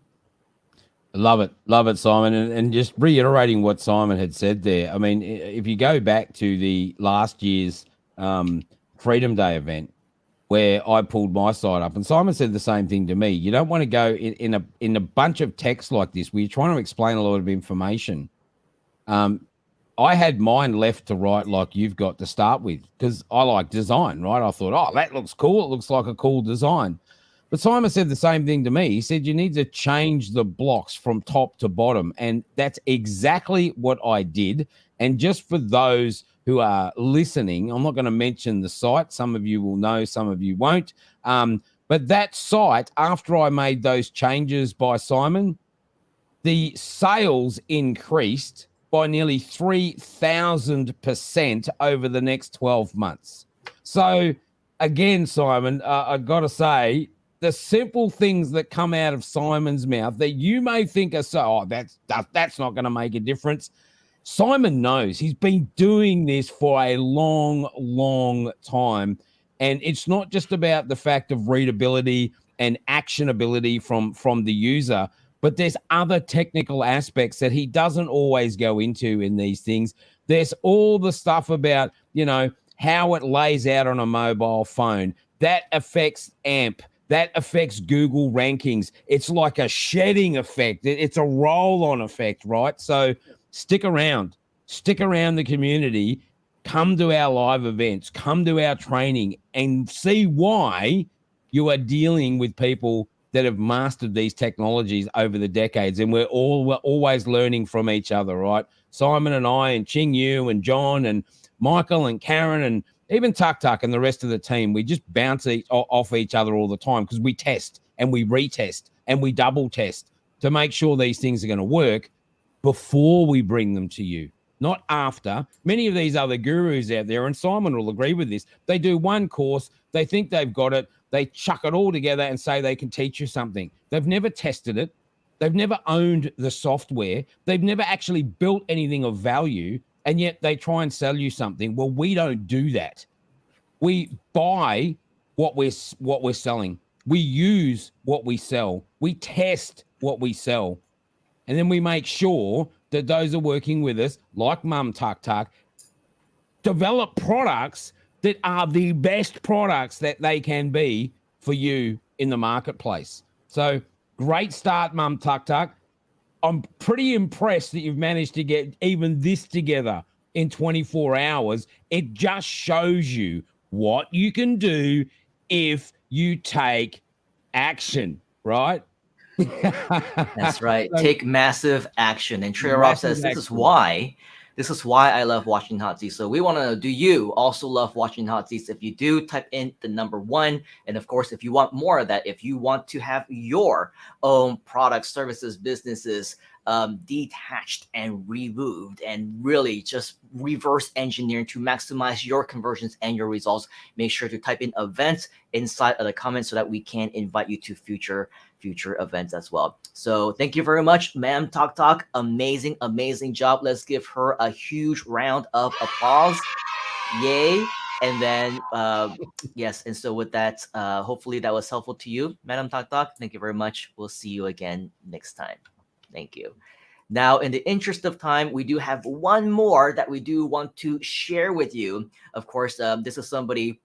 Love it, Simon. And just reiterating what Simon had said there. I mean, if you go back to the last year's Freedom Day event where I pulled my site up, and Simon said the same thing to me. You don't want to go in a bunch of text like this where you're trying to explain a lot of information. I had mine left to right like you've got to start with because I like design, right? I thought, oh, that looks cool. It looks like a cool design. But Simon said the same thing to me. He said, you need to change the blocks from top to bottom. And that's exactly what I did. And just for those who are listening, I'm not going to mention the site. Some of you will know, some of you won't. But that site, after I made those changes by Simon, the sales increased by nearly 3,000% over the next 12 months. So again, Simon, I've got to say, the simple things that come out of Simon's mouth that you may think are that's not going to make a difference. Simon knows. He's been doing this for a long, long time. And it's not just about the fact of readability and actionability from the user, but there's other technical aspects that he doesn't always go into in these things. There's all the stuff about, how it lays out on a mobile phone. That affects AMP. That affects Google rankings. It's like a shedding effect. It's a roll-on effect, right? So stick around the community, come to our live events, come to our training and see why you are dealing with people that have mastered these technologies over the decades. And we're always learning from each other, right? Simon and I and Ching Yu and John and Michael and Karen and even Tuk Tuk and the rest of the team, we just bounce off each other all the time because we test and we retest and we double test to make sure these things are going to work before we bring them to you, not after. Many of these other gurus out there, and Simon will agree with this, they do one course, they think they've got it, they chuck it all together and say they can teach you something. They've never tested it. They've never owned the software. They've never actually built anything of value, and yet they try and sell you something. Well, we don't do that. We buy what we're selling. We use what we sell. We test what we sell. And then we make sure that those are working with us, like Mum Tuk Tuk, develop products that are the best products that they can be for you in the marketplace. So great start, Mum Tuk Tuk. I'm pretty impressed that you've managed to get even this together in 24 hours. It just shows you what you can do if you take action, right? That's right. So, Take massive action. And Trader Rob massive says, this is action. why. This is why I love watching hot seats. So we want to know, do you also love watching hot seats? If you do, type in the number 1. And of course, if you want more of that, if you want to have your own products, services, businesses detached and removed and really just reverse engineering to maximize your conversions and your results, make sure to type in events inside of the comments so that we can invite you to future events as well. So thank you very much, ma'am. Talk. Amazing job. Let's give her a huge round of applause. Yay. And then yes, and so with that, hopefully that was helpful to you, Madam Talk. Thank you very much. We'll see you again next time. Thank you. Now, in the interest of time, we do have one more that we do want to share with you. Of course, this is somebody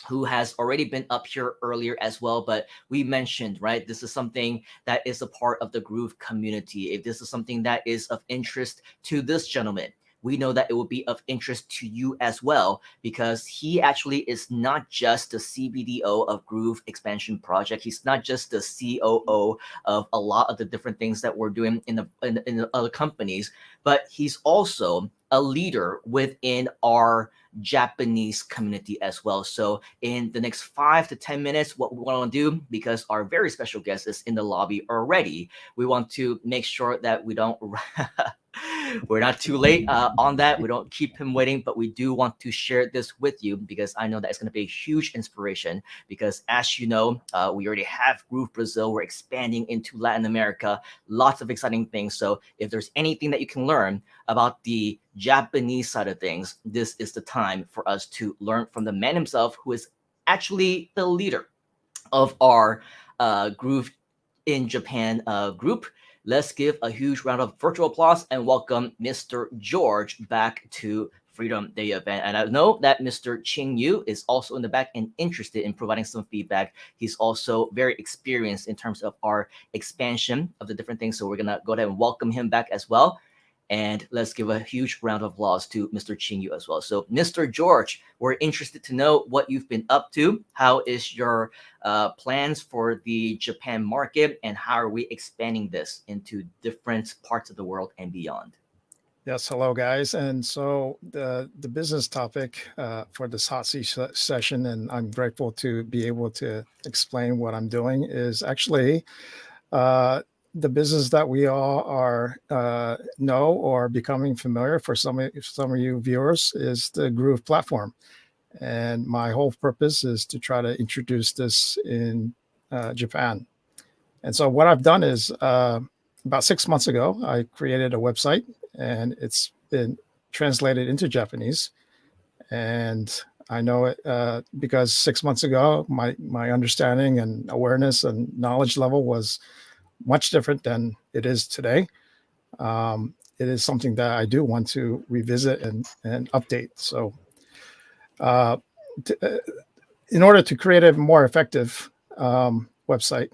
who has already been up here earlier as well, but we mentioned, right, this is something that is a part of the Groove community. If this is something that is of interest to this gentleman, we know that it will be of interest to you as well, because he actually is not just the CBDO of Groove Expansion Project. He's not just the COO of a lot of the different things that we're doing in the other companies, but he's also a leader within our Japanese community as well. So in the next 5 to 10 minutes, what we want to do, because our very special guest is in the lobby already, we want to make sure that we don't we're not too late on that. We don't keep him waiting, but we do want to share this with you because I know that it's going to be a huge inspiration, because as you know, we already have Groove Brazil. We're expanding into Latin America, lots of exciting things. So if there's anything that you can learn about the Japanese side of things, this is the time for us to learn from the man himself, who is actually the leader of our Groove in Japan group. Let's give a huge round of virtual applause and welcome Mr. George back to Freedom Day event. And I know that Mr. Ching Yu is also in the back and interested in providing some feedback. He's also very experienced in terms of our expansion of the different things. So we're going to go ahead and welcome him back as well. And let's give a huge round of applause to Mr. Ching Yu as well. So Mr. George, we're interested to know what you've been up to. How is your plans for the Japan market, and how are we expanding this into different parts of the world and beyond? Yes, hello guys. And so the business topic for this hot seat session, and I'm grateful to be able to explain what I'm doing, is actually the business that we all are know or becoming familiar for some of you viewers is the Groove platform. And my whole purpose is to try to introduce this in Japan. And so what I've done is about 6 months ago, I created a website, and it's been translated into Japanese. And I know it because 6 months ago, my understanding and awareness and knowledge level was much different than it is today. It is something that I do want to revisit and update. So in order to create a more effective website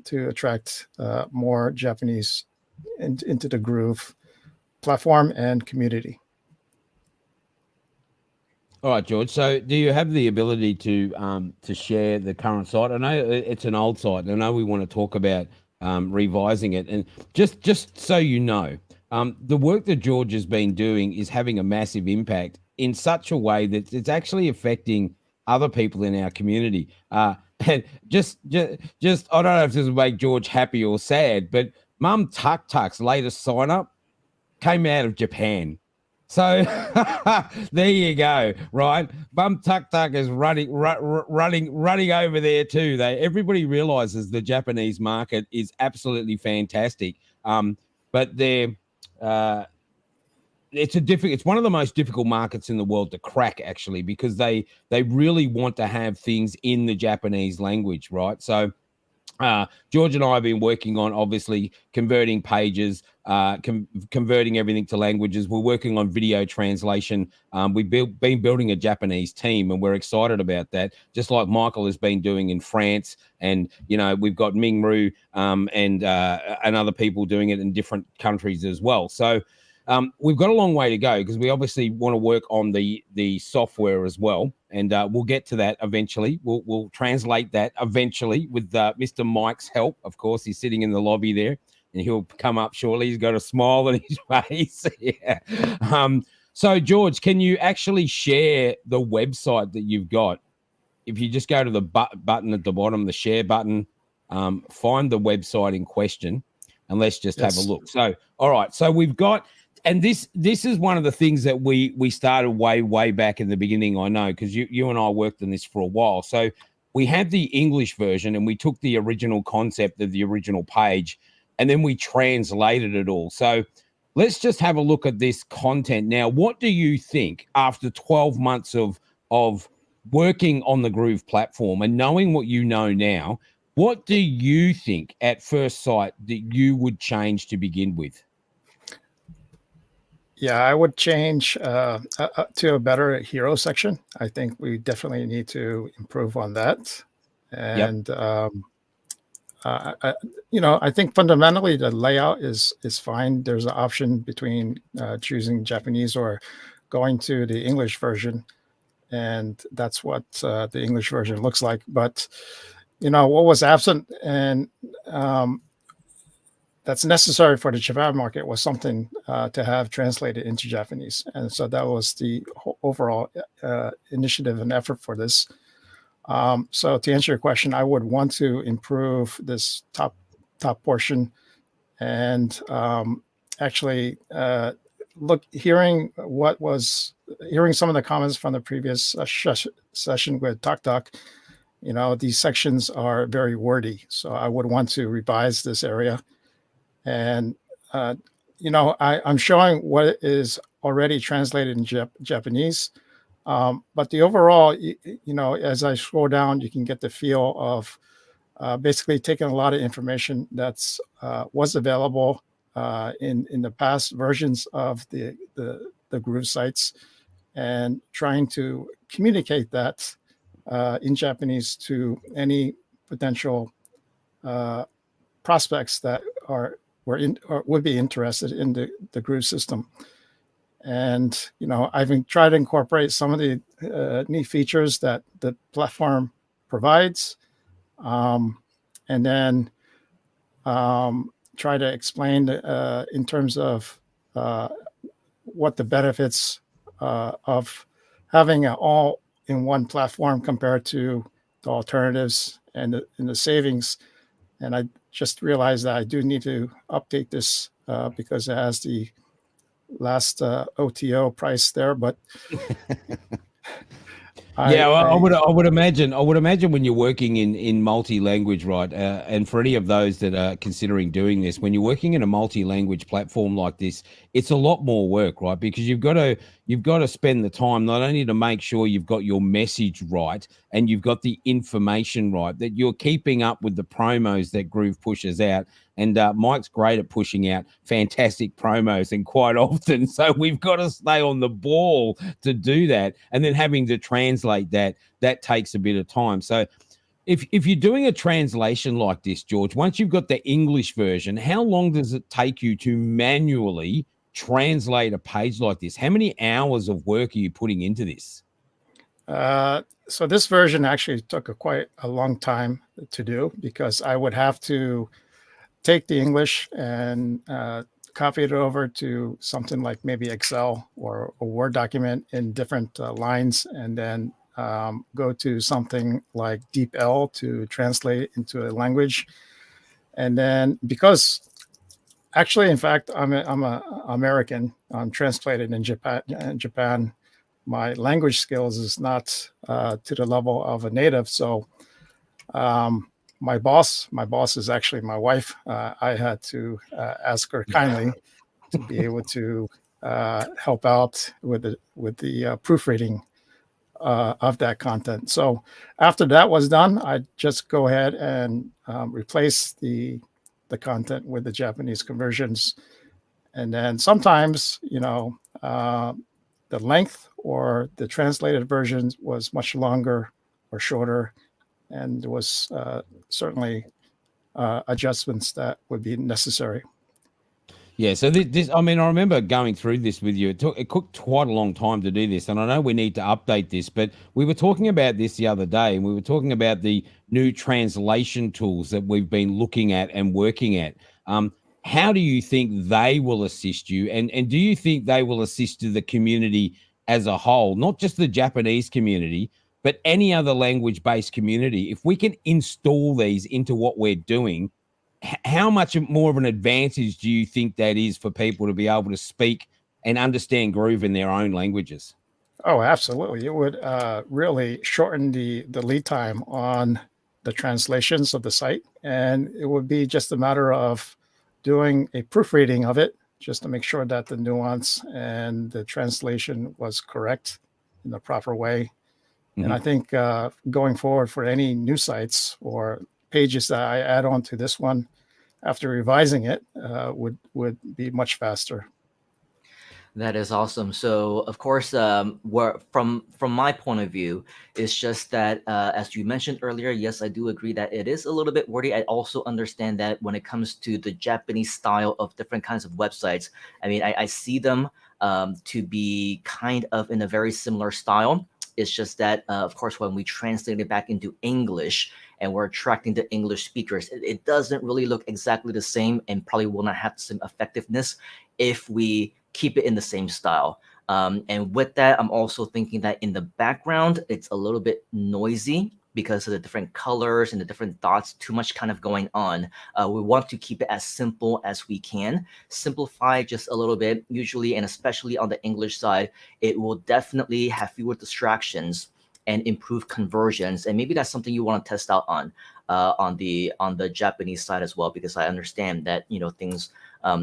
to attract more Japanese into the Groove platform and community. All right, George. So, do you have the ability to share the current site? I know it's an old site. I know we want to talk about revising it, and just so you know, the work that George has been doing is having a massive impact in such a way that it's actually affecting other people in our community. And just I don't know if this will make George happy or sad, but Mum Tuk Tuk's latest sign up came out of Japan. So there you go, right? Mum Tuk Tuk is running over there too. Everybody realizes the Japanese market is absolutely fantastic, but it's one of the most difficult markets in the world to crack, actually, because they really want to have things in the Japanese language, right? So George and I have been working on, obviously, converting pages, converting everything to languages. We're working on video translation. We've been building a Japanese team, and we're excited about that, just like Michael has been doing in France. And, you know, we've got Ming Ru and other people doing it in different countries as well. So We've got a long way to go because we obviously want to work on the software as well, and we'll get to that eventually. We'll translate that eventually with Mr. Mike's help. Of course, he's sitting in the lobby there, and he'll come up shortly. He's got a smile on his face. Yeah. So, George, can you actually share the website that you've got? If you just go to the button at the bottom, the share button, find the website in question, and let's just have a look. So, all right. So we've got, and this is one of the things that we started way back in the beginning. I know because you and I worked on this for a while. So we had the English version, and we took the original concept of the original page, and then we translated it all. So let's just have a look at this content now. What do you think after 12 months of working on the Groove platform and knowing what you know now? What do you think at first sight that you would change to begin with? Yeah, I would change to a better hero section. I think we definitely need to improve on that. And I think fundamentally the layout is fine. There's an option between choosing Japanese or going to the English version, and that's what the English version looks like. But what was absent and that's necessary for the Japan market was something to have translated into Japanese, and so that was the overall initiative and effort for this. So to answer your question, I would want to improve this top portion, and actually hearing some of the comments from the previous session with Tok. These sections are very wordy, so I would want to revise this area. And I'm showing what is already translated in Japanese. But the overall, as I scroll down, you can get the feel of basically taking a lot of information that's was available in the past versions of the Groove sites, and trying to communicate that in Japanese to any potential prospects that would be interested in the Groove system. And I've tried to incorporate some of the neat features that the platform provides, and then try to explain in terms of what the benefits of having an all-in-one platform compared to the alternatives and the savings. And I just realized that I do need to update this because it has the last OTO price there, but I would imagine when you're working in multi-language, right? And for any of those that are considering doing this, when you're working in a multi-language platform like this, it's a lot more work, right? Because you've got to spend the time not only to make sure you've got your message right and you've got the information right, that you're keeping up with the promos that Groove pushes out. And Mike's great at pushing out fantastic promos, and quite often, so we've got to stay on the ball to do that. And then having to translate that takes a bit of time. So if you're doing a translation like this, George, once you've got the English version, how long does it take you to manually translate a page like this? How many hours of work are you putting into this? So this version actually took quite a long time to do, because I would have to take the English and copy it over to something like maybe Excel or a Word document in different lines, and then go to something like DeepL to translate into a language. And then, because actually, in fact, I'm a American, I'm translated in Japan. My language skills is not to the level of a native. So my boss is actually my wife. I had to ask her kindly to be able to help out with the proofreading of that content. So after that was done, I just go ahead and replace the content with the Japanese conversions. And then sometimes, the length or the translated versions was much longer or shorter, and there was certainly adjustments that would be necessary. Yeah, so this, I mean, I remember going through this with you. It took quite a long time to do this, and I know we need to update this, but we were talking about this the other day, and we were talking about the new translation tools that we've been looking at and working at. How do you think they will assist you, and do you think they will assist the community as a whole, not just the Japanese community, but any other language-based community? If we can install these into what we're doing, how much more of an advantage do you think that is for people to be able to speak and understand Groove in their own languages? Oh, absolutely. It would really shorten the lead time on the translations of the site. And it would be just a matter of doing a proofreading of it just to make sure that the nuance and the translation was correct in the proper way. And I think going forward for any new sites or pages that I add on to this one, after revising it, would be much faster. That is awesome. So, of course, from my point of view, it's just that as you mentioned earlier, yes, I do agree that it is a little bit wordy. I also understand that when it comes to the Japanese style of different kinds of websites, I mean, I see them to be kind of in a very similar style. It's just that, of course, when we translate it back into English and we're attracting the English speakers, it doesn't really look exactly the same and probably will not have the same effectiveness if we keep it in the same style. And with that, I'm also thinking that in the background, it's a little bit noisy because of the different colors and the different dots, too much kind of going on. We want to keep it as simple as we can, simplify just a little bit, usually, and especially on the English side, it will definitely have fewer distractions and improve conversions. And maybe that's something you want to test out on the Japanese side as well, because I understand that, you know, things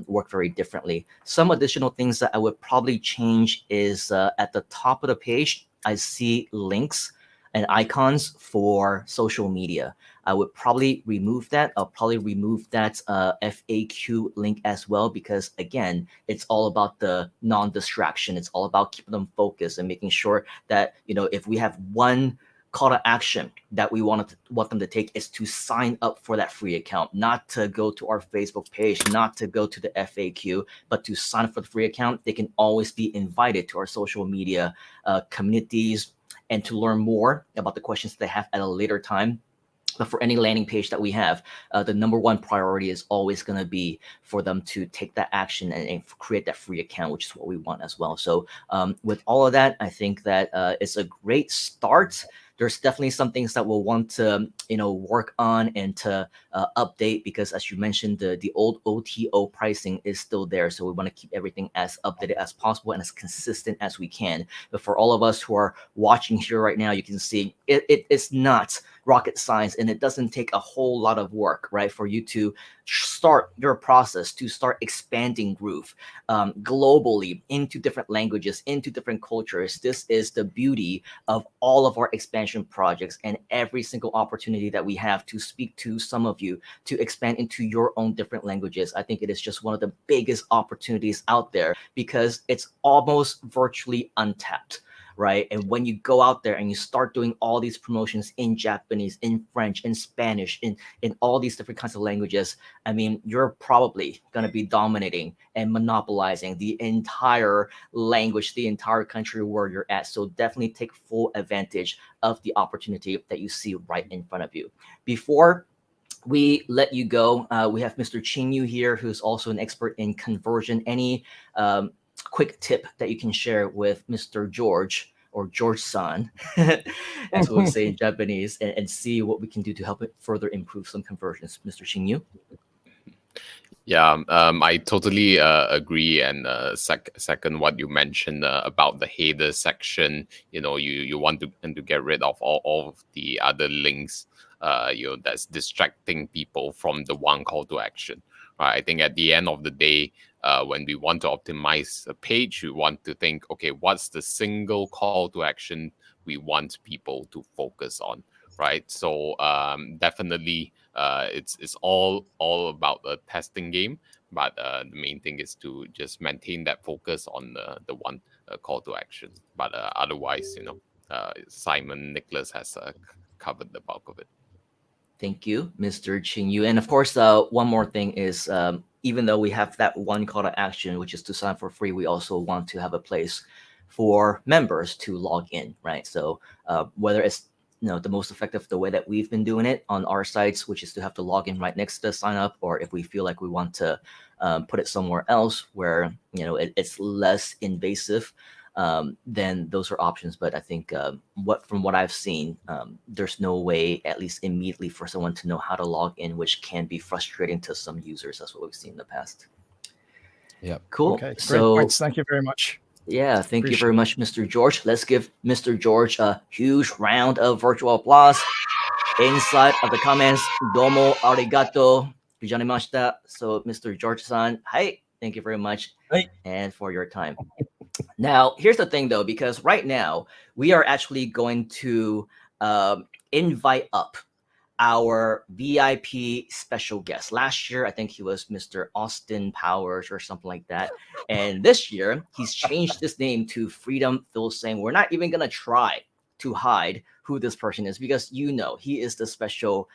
work very differently. Some additional things that I would probably change is at the top of the page, I see links and icons for social media. I would probably remove that. I'll probably remove that FAQ link as well, because again, it's all about the non-distraction. It's all about keeping them focused and making sure that, you know, if we have one call to action that we want them to take is to sign up for that free account, not to go to our Facebook page, not to go to the FAQ, but to sign up for the free account. They can always be invited to our social media communities and to learn more about the questions they have at a later time. But for any landing page that we have, the number one priority is always going to be for them to take that action and create that free account, which is what we want as well. So with all of that, I think that it's a great start. There's definitely some things that we'll want to, you know, work on and to update, because as you mentioned, the old OTO pricing is still there. So we want to keep everything as updated as possible and as consistent as we can. But for all of us who are watching here right now, you can see it's not rocket science, and it doesn't take a whole lot of work, right, for you to start your process to start expanding Groove globally into different languages, into different cultures. This is the beauty of all of our expansion projects and every single opportunity that we have to speak to some of you, to expand into your own different languages. I think it is just one of the biggest opportunities out there, because it's almost virtually untapped. Right. And when you go out there and you start doing all these promotions in Japanese, in French, in Spanish, in all these different kinds of languages, I mean, you're probably going to be dominating and monopolizing the entire language, the entire country where you're at. So definitely take full advantage of the opportunity that you see right in front of you. Before we let you go, we have Mr. Chinyu here, who's also an expert in conversion. Any quick tip that you can share with Mr. George, or George-san, as we say in Japanese, and see what we can do to help it further improve some conversions. Mr. Xingyu? Yeah, I totally agree, and second what you mentioned about the header section. You know, you want to get rid of all of the other links, you know, that's distracting people from the one call to action. Right? I think at the end of the day, when we want to optimize a page, we want to think, okay, what's the single call to action we want people to focus on, right? So definitely, it's all about the testing game, but the main thing is to just maintain that focus on the one call to action. But otherwise, you know, Simon Nicholas has covered the bulk of it. Thank you, Mr. Chinyu. And of course, one more thing is even though we have that one call to action, which is to sign for free, we also want to have a place for members to log in, right? So whether it's the most effective, the way that we've been doing it on our sites, which is to have to log in right next to sign up, or if we feel like we want to put it somewhere else where it's less invasive, then those are options. But I think from what I've seen, there's no way, at least immediately, for someone to know how to log in, which can be frustrating to some users. That's what we've seen in the past. Yep. Cool. Okay, great So points. Thank you very much. yeah, thank you Appreciate very much, Mr. George. Let's give Mr. George a huge round of virtual applause. Inside of the comments, domo arigato gozaimashita. So, Mr. George-san, hi, thank you very much, and for your time. Now, here's the thing, though, because right now we are actually going to invite up our VIP special guest. Last year, I think he was Mr. Austin Powers or something like that. And this year, he's changed his name to Freedom Phil Sang. We're not even going to try to hide who this person is, because he is the special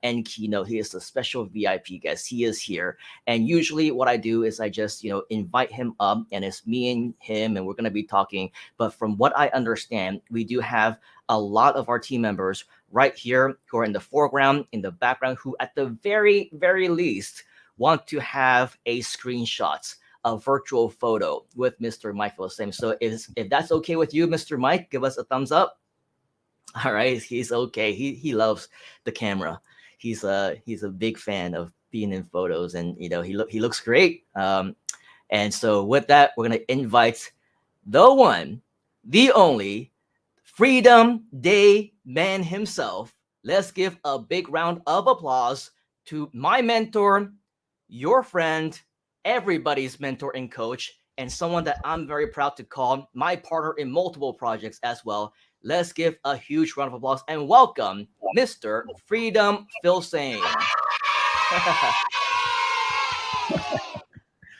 end keynote. He is the special VIP guest. He is here. And usually what I do is I just, invite him up, and it's me and him, and we're going to be talking. But from what I understand, we do have a lot of our team members right here who are in the foreground, in the background, who at the very, very least want to have a screenshot, a virtual photo with Mr. Mike Philsame. So if that's okay with you, Mr. Mike, give us a thumbs up. All right, he's okay. He loves the camera. He's a big fan of being in photos, and he looks great. And so with that, we're gonna invite the one, the only Freedom Day man himself. Let's give a big round of applause to my mentor, your friend, everybody's mentor and coach, and someone that I'm very proud to call my partner in multiple projects as well. Let's give a huge round of applause and welcome Mr. Freedom Phil Sang.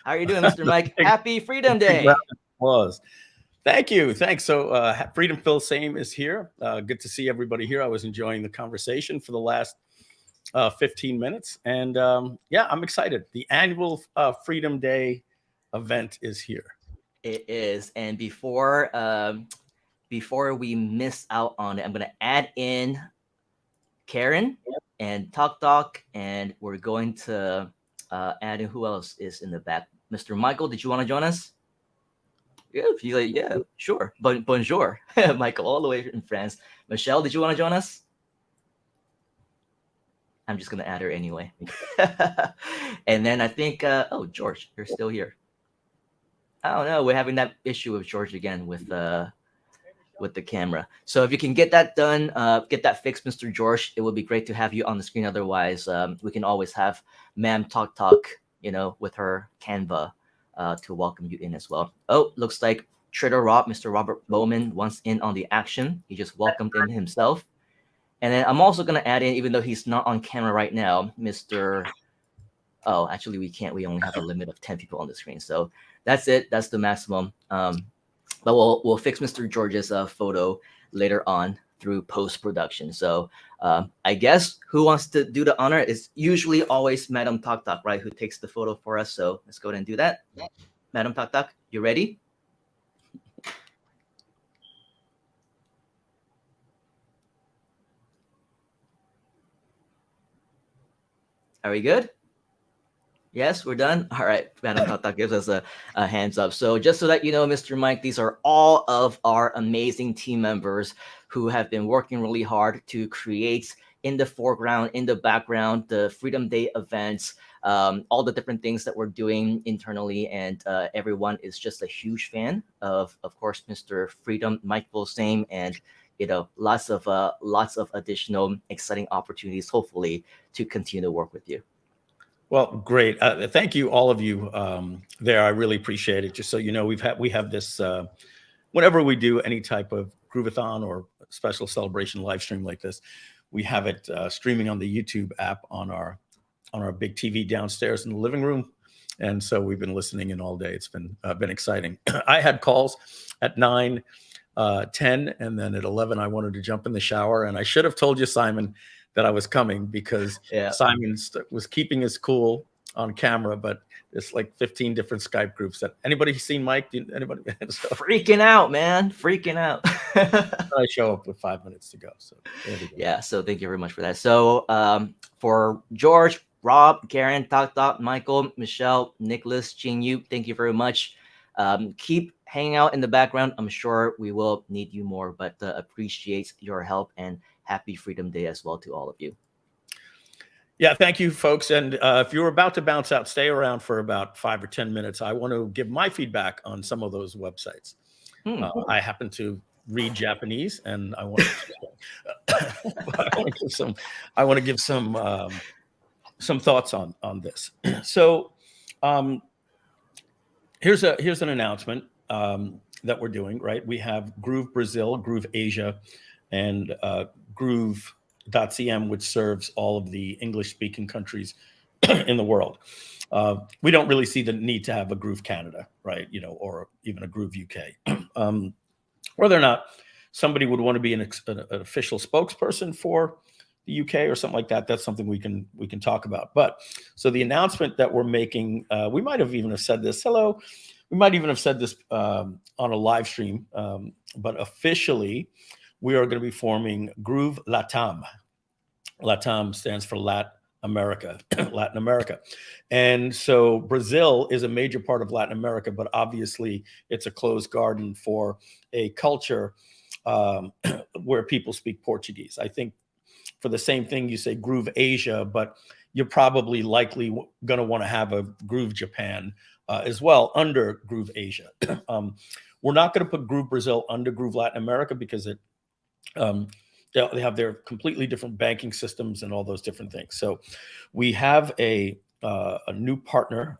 How are you doing, Mr. Mike? Happy Freedom Day. Round of applause. Thank you. Thanks. So Freedom Phil Sang is here. Good to see everybody here. I was enjoying the conversation for the last 15 minutes. And yeah, I'm excited. The annual Freedom Day event is here. It is. And before we miss out on it, I'm going to add in Karen and Talk, and we're going to add in who else is in the back. Mr. Michael, did you want to join us? Yeah, sure. Bonjour, Michael, all the way in France. Michelle, did you want to join us? I'm just going to add her anyway. And then I think, George, you're still here. I don't know. We're having that issue with George again with the camera. So if you can get that done, get that fixed, Mr. George, it would be great to have you on the screen. Otherwise, we can always have Ma'am Talk, with her Canva to welcome you in as well. Oh, looks like Trader Rob, Mr. Robert Bowman, wants in on the action. He just welcomed in himself. And then I'm also going to add in, even though he's not on camera right now, Mr. Oh, actually, we can't. We only have a limit of 10 people on the screen. So that's it. That's the maximum. But we'll fix Mr. George's photo later on through post-production. So I guess who wants to do the honor? It's usually always Madam Talk, right, who takes the photo for us. So let's go ahead and do that. Madam Talk, you ready? Are we good? Yes, we're done. All right, Madam Tata gives us a hands up. So just so that you know, Mr. Mike, these are all of our amazing team members who have been working really hard to create in the foreground, in the background, the Freedom Day events, all the different things that we're doing internally. And everyone is just a huge fan of course, Mr. Freedom, Mike Philsame, and lots of additional exciting opportunities, hopefully, to continue to work with you. Well, great. Thank you, all of you there. I really appreciate it. Just so you know, we have this whenever we do any type of Groovathon or special celebration live stream like this, we have it streaming on the YouTube app on our big TV downstairs in the living room. And so we've been listening in all day. It's been exciting. I had calls at 9, 10, and then at 11, I wanted to jump in the shower. And I should have told you, Simon, that I was coming, because Simon was keeping his cool on camera, but it's like 15 different Skype groups. That anybody seen Mike? Anybody? So, freaking out, man, freaking out. I show up with 5 minutes to go. So there we go. Yeah, so thank you very much for that. So for George, Rob, Karen, Tok, Michael, Michelle, Nicholas, Jing Yu, thank you very much. Keep hanging out in the background. I'm sure we will need you more, but appreciate your help, and happy Freedom Day as well to all of you. Yeah, thank you, folks. And if you're about to bounce out, stay around for about 5 or 10 minutes. I want to give my feedback on some of those websites. I happen to read Japanese, and I want to give some thoughts on this. So here's an announcement that we're doing. Right, we have Groove Brazil, GrooveAsia, and Groove.cm, which serves all of the English-speaking countries in the world. We don't really see the need to have a Groove Canada, right? Or even a Groove UK. Whether or not somebody would want to be an official spokesperson for the UK or something like that, that's something we can talk about. But so the announcement that we're making, we might have even have said this. Hello, we might even have said this on a live stream, but officially, we are going to be forming Groove Latam. Latam stands for Latin America, Latin America. And so Brazil is a major part of Latin America, but obviously it's a closed garden for a culture where people speak Portuguese. I think for the same thing, you say GrooveAsia, but you're probably likely going to want to have a Groove Japan as well under GrooveAsia. We're not going to put Groove Brazil under Groove Latin America because they have their completely different banking systems and all those different things. So we have a new partner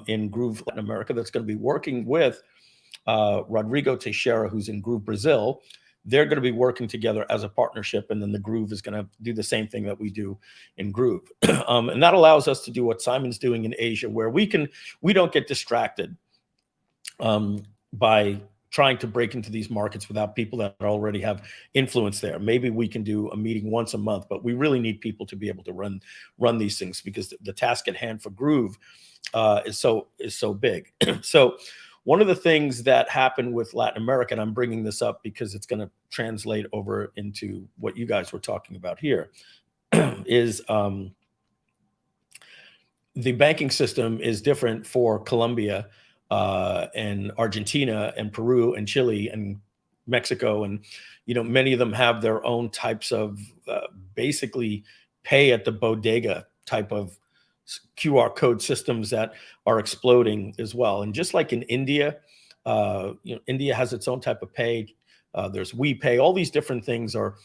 in Groove Latin America that's going to be working with Rodrigo Teixeira, who's in Groove Brazil. They're going to be working together as a partnership, and then the Groove is going to do the same thing that we do in Groove. And that allows us to do what Simon's doing in Asia, where we don't get distracted by trying to break into these markets without people that already have influence there. Maybe we can do a meeting once a month, but we really need people to be able to run these things, because the task at hand for Groove is so big. So one of the things that happened with Latin America, and I'm bringing this up because it's going to translate over into what you guys were talking about here, is the banking system is different for Colombia and Argentina and Peru and Chile and Mexico. And, many of them have their own types of basically pay at the bodega type of QR code systems that are exploding as well. And just like in India, India has its own type of pay. There's WePay. All these different things are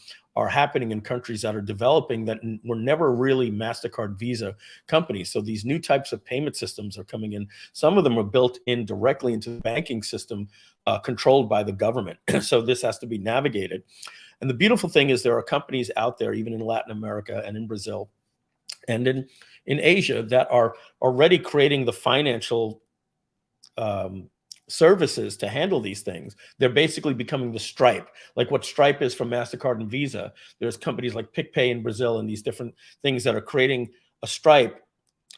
happening in countries that are developing that were never really MasterCard, Visa companies. So these new types of payment systems are coming in. Some of them are built in directly into the banking system, controlled by the government. So this has to be navigated. And the beautiful thing is there are companies out there, even in Latin America and in Brazil and in Asia, that are already creating the financial services to handle these things. They're basically becoming the Stripe, like what Stripe is from MasterCard and Visa. There's companies like PicPay in Brazil and these different things that are creating a Stripe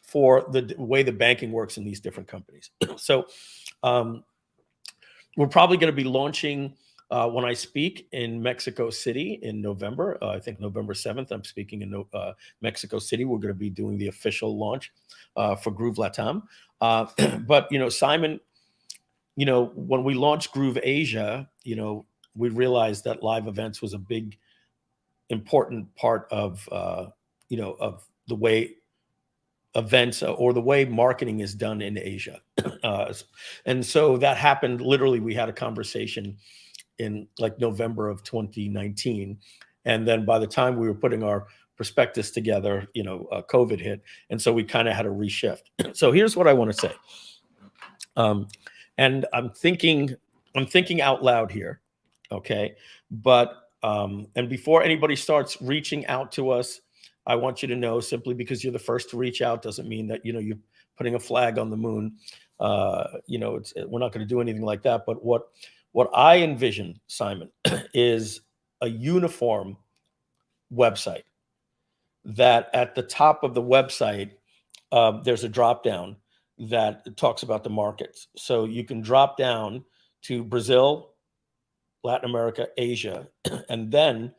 for the way the banking works in these different companies. So we're probably going to be launching when I speak in Mexico City in November. I think November 7th, I'm speaking in Mexico City. We're going to be doing the official launch for Groove Latam. But, Simon, when we launched GrooveAsia, we realized that live events was a big, important part of, of the way events or the way marketing is done in Asia. And so that happened. Literally, we had a conversation in like November of 2019. And then by the time we were putting our prospectus together, COVID hit. And so we kind of had a reshift. So here's what I want to say. And I'm thinking out loud here. Okay. But, and before anybody starts reaching out to us, I want you to know, simply because you're the first to reach out doesn't mean that, you're putting a flag on the moon. We're not going to do anything like that. But what I envision, Simon, is a uniform website that at the top of the website there's a drop down that talks about the markets. So you can drop down to Brazil, Latin America, Asia, and then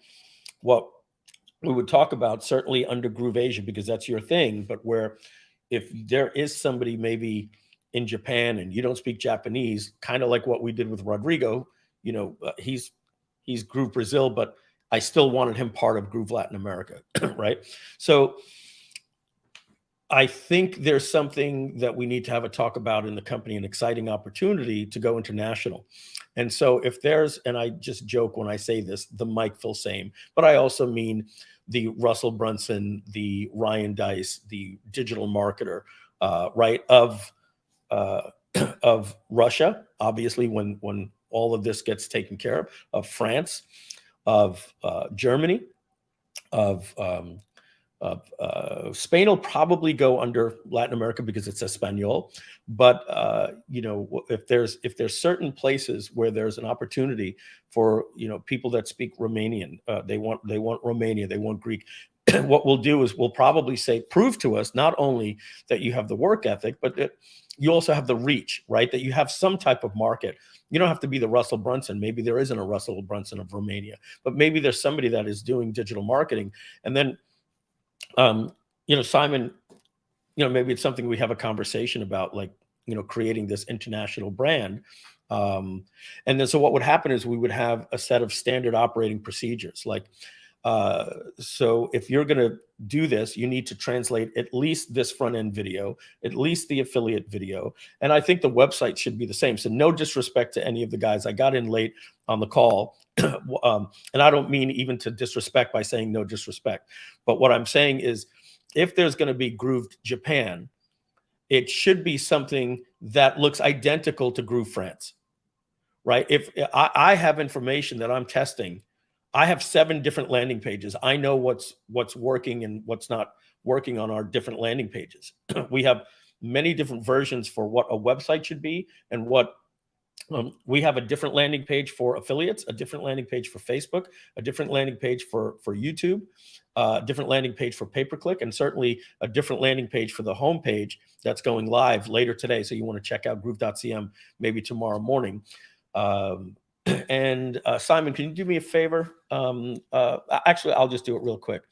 what we would talk about, certainly under GrooveAsia, because that's your thing, but where if there is somebody maybe in Japan and you don't speak Japanese, kind of like what we did with Rodrigo, he's Groove Brazil, but I still wanted him part of Groove Latin America, right? So I think there's something that we need to have a talk about in the company, an exciting opportunity to go international. And so if there's, and I just joke when I say this, the Mike Filsame, but I also mean the Russell Brunson, the Ryan Dice, the digital marketer, right, of Russia, obviously when all of this gets taken care of France, of Germany, of Spain will probably go under Latin America because it's Espanol. But if there's certain places where there's an opportunity for people that speak Romanian, they want Romania, they want Greek. What we'll do is we'll probably say, prove to us not only that you have the work ethic, but that you also have the reach, right? That you have some type of market. You don't have to be the Russell Brunson. Maybe there isn't a Russell Brunson of Romania, but maybe there's somebody that is doing digital marketing. And then Simon, maybe it's something we have a conversation about, like, creating this international brand. And then so what would happen is we would have a set of standard operating procedures. Like, so if you're going to do this, you need to translate at least this front end video, at least the affiliate video. And I think the website should be the same. So no disrespect to any of the guys. I got in late on the call. And I don't mean even to disrespect by saying no disrespect. But what I'm saying is, if there's going to be Groove Japan, it should be something that looks identical to Groove France, right? If I have information that I'm testing, I have 7 different landing pages. I know what's working and what's not working on our different landing pages. We have many different versions for what a website should be, and what we have a different landing page for affiliates, a different landing page for Facebook, a different landing page for YouTube, a different landing page for pay-per-click, and certainly a different landing page for the homepage that's going live later today. So you want to check out groove.cm maybe tomorrow morning. And Simon, can you do me a favor? Actually, I'll just do it real quick.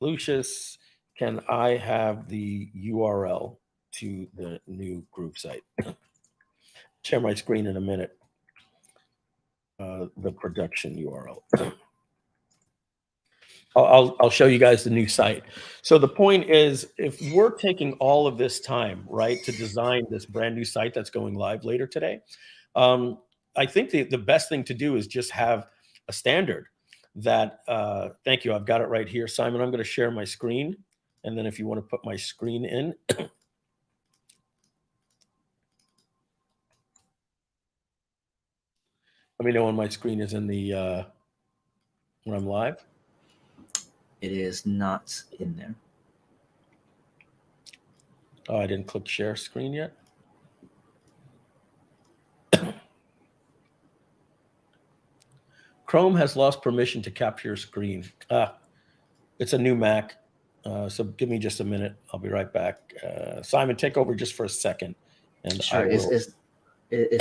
Lucius, can I have the URL to the new Groove site? Share my screen in a minute. The production URL. I'll show you guys the new site. So the point is, if we're taking all of this time, right, to design this brand new site that's going live later today, I think the best thing to do is just have a standard that, thank you, I've got it right here. Simon, I'm going to share my screen. And then if you want to put my screen in. Let me know when my screen is in the, when I'm live. It is not in there. Oh, I didn't click share screen yet. Chrome has lost permission to capture your screen. It's a new Mac, so give me just a minute. I'll be right back. Simon, take over just for a second. And sure, it's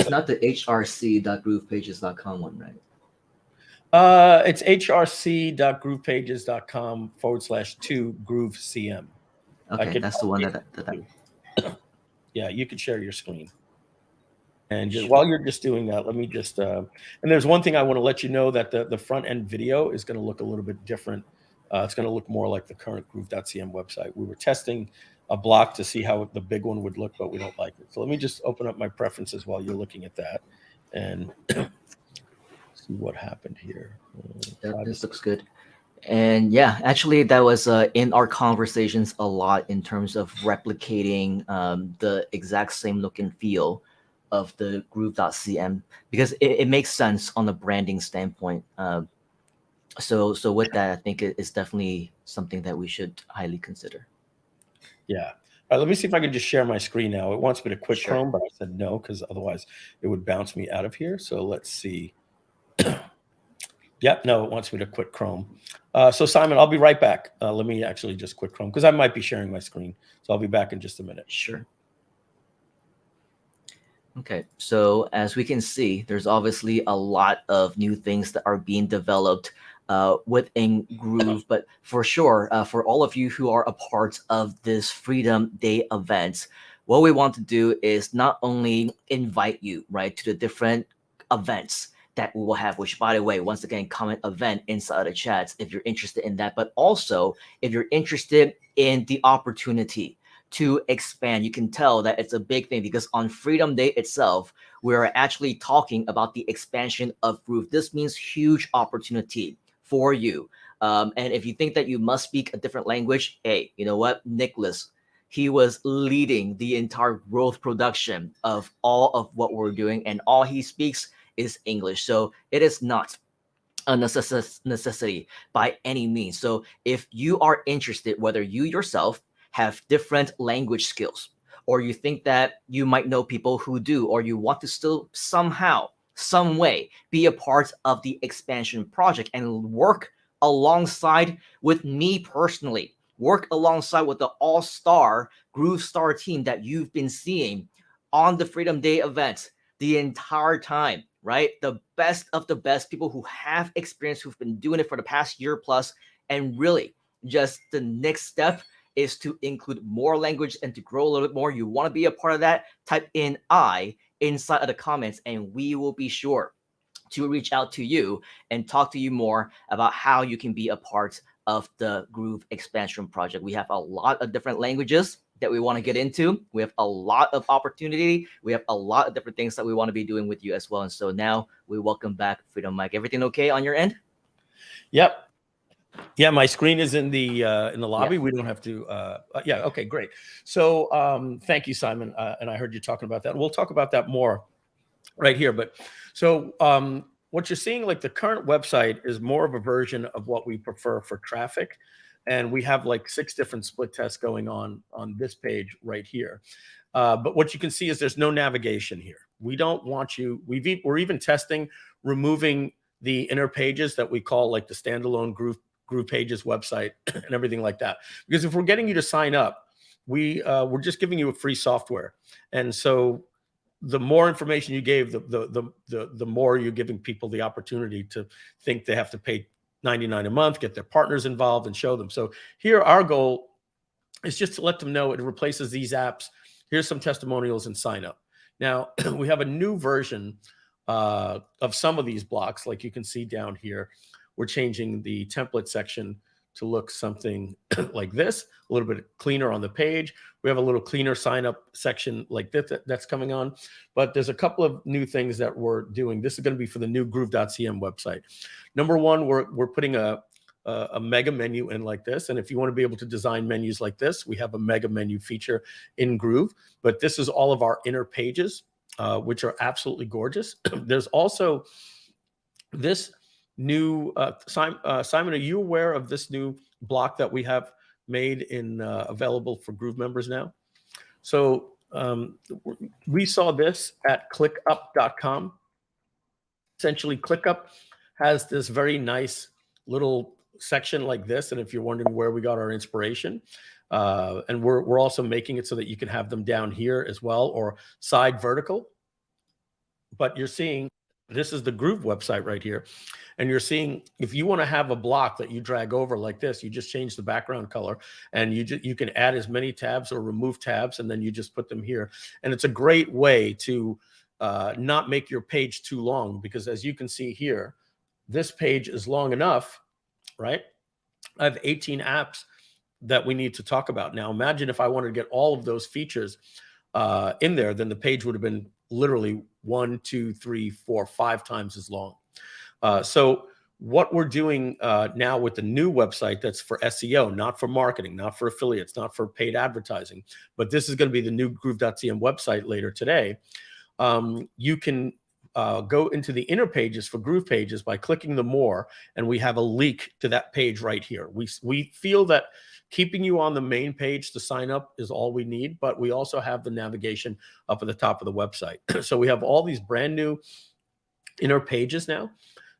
not the hrc.groovepages.com one, right? It's hrc.groovepages.com/2GrooveCM. Okay, that's the one that Yeah, you could share your screen. And just, while you're just doing that, let me just, and there's one thing I want to let you know, that the front end video is going to look a little bit different. It's going to look more like the current groove.cm website. We were testing a block to see how the big one would look, but we don't like it. So let me just open up my preferences while you're looking at that and see what happened here. This looks good. And yeah, actually that was in our conversations a lot in terms of replicating the exact same look and feel of the groove.cm, because it makes sense on the branding standpoint. So with that, I think it's definitely something that we should highly consider. Yeah. All right, let me see if I can just share my screen now. It wants me to quit Sure. Chrome, but I said no, because otherwise it would bounce me out of here. So let's see. Yep, no, it wants me to quit Chrome. So Simon, I'll be right back. Let me actually just quit Chrome because I might be sharing my screen. So I'll be back in just a minute. Sure. Okay, so as we can see, there's obviously a lot of new things that are being developed within Groove, but for sure, for all of you who are a part of this Freedom Day event, what we want to do is not only invite you, right, to the different events that we will have, which, by the way, once again, comment event inside the chats if you're interested in that, but also if you're interested in the opportunity to expand. You can tell that it's a big thing because on Freedom Day itself, we're actually talking about the expansion of Groove. This means huge opportunity for you. And if you think that you must speak a different language, hey, you know what? Nicholas, he was leading the entire growth production of all of what we're doing, and all he speaks is English. So it is not a necessity by any means. So if you are interested, whether you yourself have different language skills, or you think that you might know people who do, or you want to still somehow, some way be a part of the expansion project and work alongside with me personally, work alongside with the all-star Groovestar team that you've been seeing on the Freedom Day event the entire time, right? The best of the best people who have experience, who've been doing it for the past year plus, and really just the next step is to include more language and to grow a little bit more. You want to be a part of that? Type in I inside of the comments and we will be sure to reach out to you and talk to you more about how you can be a part of the Groove expansion project. We have a lot of different languages that we want to get into. We have a lot of opportunity. We have a lot of different things that we want to be doing with you as well. And so now we welcome back Freedom Mike. Everything okay on your end? Yep. Yeah, my screen is in the lobby. Yeah. We don't have to. Yeah. Okay. Great. So thank you, Simon. And I heard you talking about that. We'll talk about that more right here. But so what you're seeing, like the current website, is more of a version of what we prefer for traffic, and we have like 6 different split tests going on this page right here. But what you can see is there's no navigation here. We don't want you. We're even testing removing the inner pages that we call like the standalone Groove Pages website and everything like that. Because if we're getting you to sign up, we're just giving you a free software, and so the more information you gave, the more you're giving people the opportunity to think they have to pay $99 a month, get their partners involved, and show them. So here, our goal is just to let them know it replaces these apps. Here's some testimonials and sign up. Now we have a new version of some of these blocks, like you can see down here. We're changing the template section to look something like this, a little bit cleaner on the page. We have a little cleaner sign up section like this that's coming on. But there's a couple of new things that we're doing. This is going to be for the new groove.cm website. Number one, we're putting a mega menu in like this. And if you want to be able to design menus like this, we have a mega menu feature in Groove. But this is all of our inner pages, which are absolutely gorgeous. There's also this new Simon, are you aware of this new block that we have made in available for Groove members now? So we saw this at clickup.com. Essentially, ClickUp has this very nice little section like this, and if you're wondering where we got our inspiration, and we're also making it so that you can have them down here as well, or side vertical. But you're seeing this is the Groove website right here. And you're seeing, if you want to have a block that you drag over like this, you just change the background color, and you can add as many tabs or remove tabs, and then you just put them here. And it's a great way to not make your page too long, because as you can see here, this page is long enough, right? I have 18 apps that we need to talk about. Now, imagine if I wanted to get all of those features in there, then the page would have been literally 1, 2, 3, 4, 5 times as long. So what we're doing now with the new website, that's for SEO, not for marketing, not for affiliates, not for paid advertising, but this is going to be the new groove.cm website later today. You can go into the inner pages for Groove pages by clicking the more, and we have a link to that page right here. We feel that keeping you on the main page to sign up is all we need, but we also have the navigation up at the top of the website. So we have all these brand new inner pages now.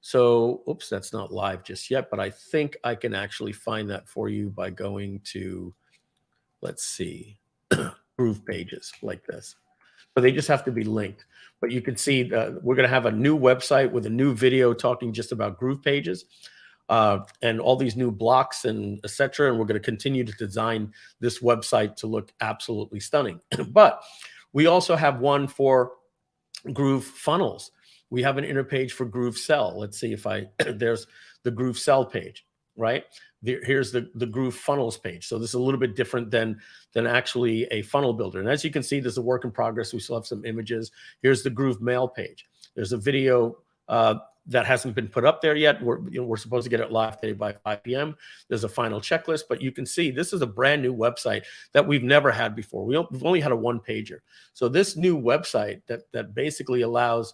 So, oops, that's not live just yet, but I think I can actually find that for you by going to, let's see, Groove pages like this. But they just have to be linked. But you can see we're going to have a new website with a new video talking just about Groove pages and all these new blocks and etc. And we're going to continue to design this website to look absolutely stunning. But we also have one for Groove funnels. We have an inner page for Groove Sell. Let's see if there's the Groove Sell page, right? Here's the Groove funnels page. So this is a little bit different than actually a funnel builder. And as you can see, there's a work in progress. We still have some images. Here's the Groove Mail page. There's a video that hasn't been put up there yet. We're supposed to get it live today by 5 p.m. There's a final checklist, but you can see this is a brand new website that we've never had before. We've only had a one-pager. So this new website that basically allows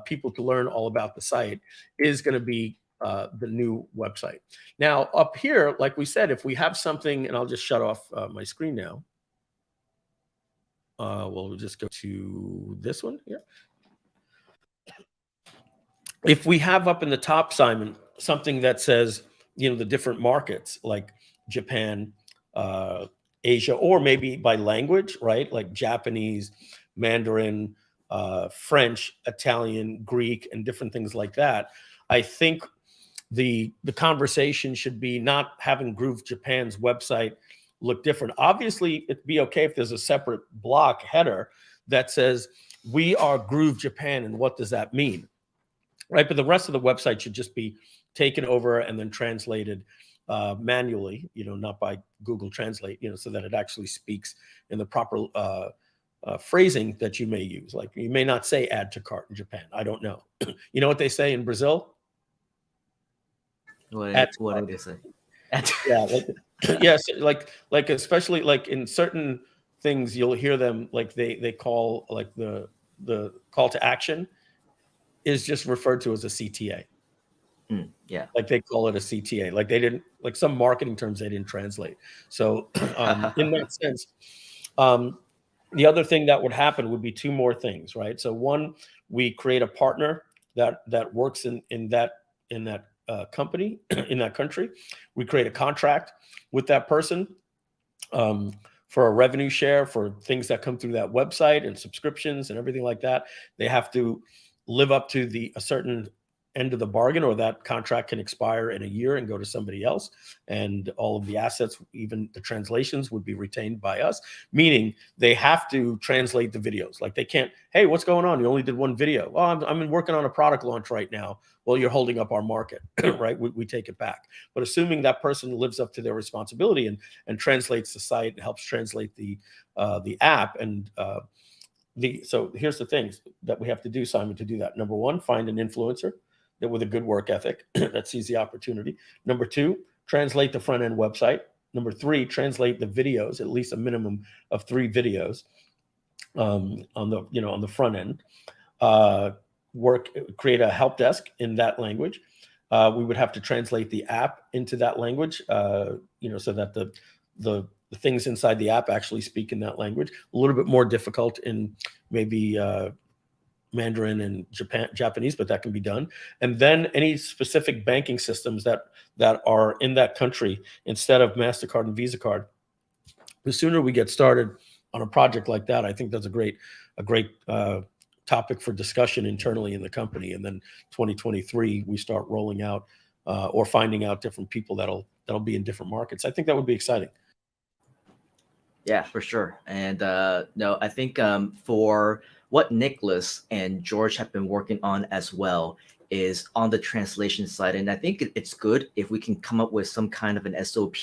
people to learn all about the site is going to be the new website. Now up here, like we said, if we have something, and I'll just shut off my screen now. We'll just go to this one here. If we have up in the top, Simon, something that says, the different markets like Japan, Asia, or maybe by language, right? Like Japanese, Mandarin, French, Italian, Greek, and different things like that. I think the conversation should be not having Groove Japan's website look different. Obviously, it'd be okay if there's a separate block header that says, we are Groove Japan, and what does that mean? Right, but the rest of the website should just be taken over and then translated manually, not by Google Translate, so that it actually speaks in the proper phrasing that you may use. Like you may not say add to cart in Japan. I don't know. You know what they say in Brazil? What do they say? Yeah, yes, like especially like in certain things, you'll hear them like they call like the call to action is just referred to as a CTA. Yeah. Like they call it a CTA. Like they didn't, like some marketing terms they didn't translate. So in that sense, the other thing that would happen would be two more things, right? So one, we create a partner that works in that company, in that country. We create a contract with that person for a revenue share for things that come through that website and subscriptions and everything like that. They have to live up to a certain end of the bargain, or that contract can expire in a year and go to somebody else. And all of the assets, even the translations, would be retained by us, meaning they have to translate the videos. Like they can't, hey, what's going on? You only did one video. Well, I'm working on a product launch right now. Well, you're holding up our market, right? We take it back. But assuming that person lives up to their responsibility and translates the site and helps translate the app and so here's the things that we have to do, Simon, to do that. Number one, find an influencer that with a good work ethic that sees the opportunity. Number two, translate the front end website. Number three, translate the videos, at least a minimum of 3 videos on the front end. Create a help desk in that language. We would have to translate the app into that language, so that the things inside the app actually speak in that language. A little bit more difficult in maybe Mandarin and Japanese, but that can be done. And then any specific banking systems that are in that country instead of MasterCard and Visa card. The sooner we get started on a project like that, I think that's a great topic for discussion internally in the company. And then 2023, we start rolling out or finding out different people that'll be in different markets. I think that would be exciting. Yeah, for sure. And no, I think for what Nicholas and George have been working on as well is on the translation side. And I think it's good if we can come up with some kind of an SOP,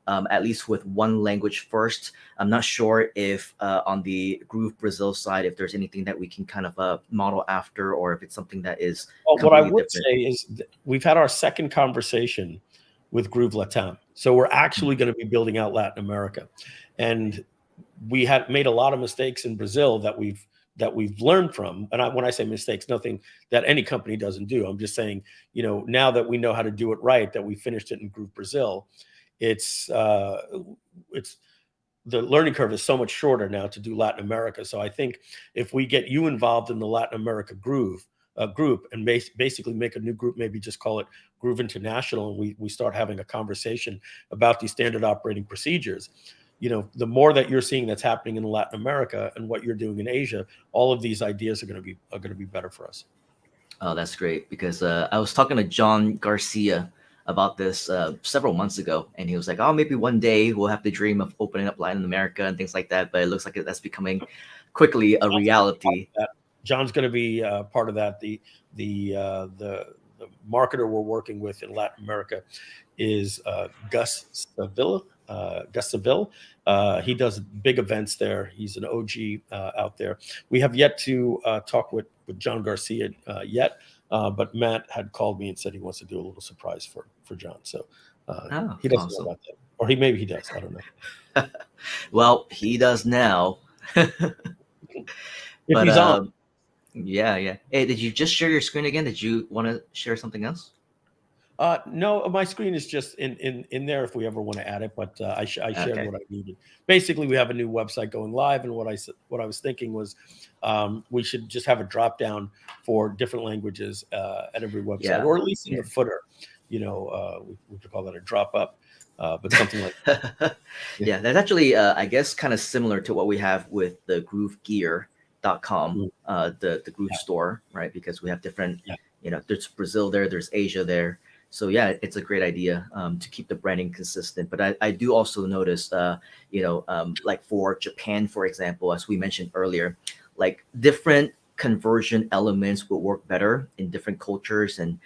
at least with one language first. I'm not sure if on the Groove Brazil side, if there's anything that we can kind of model after, or if it's something that is what I would different. say is we've had our second conversation with Groove Latam. So we're actually going to be building out Latin America. And we had made a lot of mistakes in Brazil that we've learned from. And when I say mistakes, nothing that any company doesn't do. I'm just saying, now that we know how to do it right, that we finished it in Groove Brazil, it's the learning curve is so much shorter now to do Latin America. So I think if we get you involved in the Latin America Groove group and basically make a new group, maybe just call it Groove International, and we start having a conversation about these standard operating procedures. The more that you're seeing that's happening in Latin America and what you're doing in Asia, all of these ideas are going to be better for us. Oh, that's great, because I was talking to John Garcia about this several months ago, and he was like, "Oh, maybe one day we'll have the dream of opening up Latin America and things like that." But it looks like that's becoming quickly a reality. John's going to be part of that. The marketer we're working with in Latin America is Gus Seville. He does big events there. He's an OG out there. We have yet to talk with John Garcia yet, but Matt had called me and said he wants to do a little surprise for John. So he doesn't know about that, or maybe he does. I don't know. Well, he does now. If he's on. Yeah. Hey, did you just share your screen again? Did you want to share something else? No, my screen is just in there if we ever want to add it, but I shared what I needed. Basically, we have a new website going live, and what I was thinking was we should just have a drop down for different languages at every website, or at least in the footer. We could call that a drop up, but something like that. Yeah, that's actually I guess kind of similar to what we have with the GrooveGear.com, the Groove store, right? Because we have different, there's Brazil there, there's Asia there. So yeah, it's a great idea to keep the branding consistent. But I do also notice, like for Japan, for example, as we mentioned earlier, like different conversion elements will work better in different cultures, and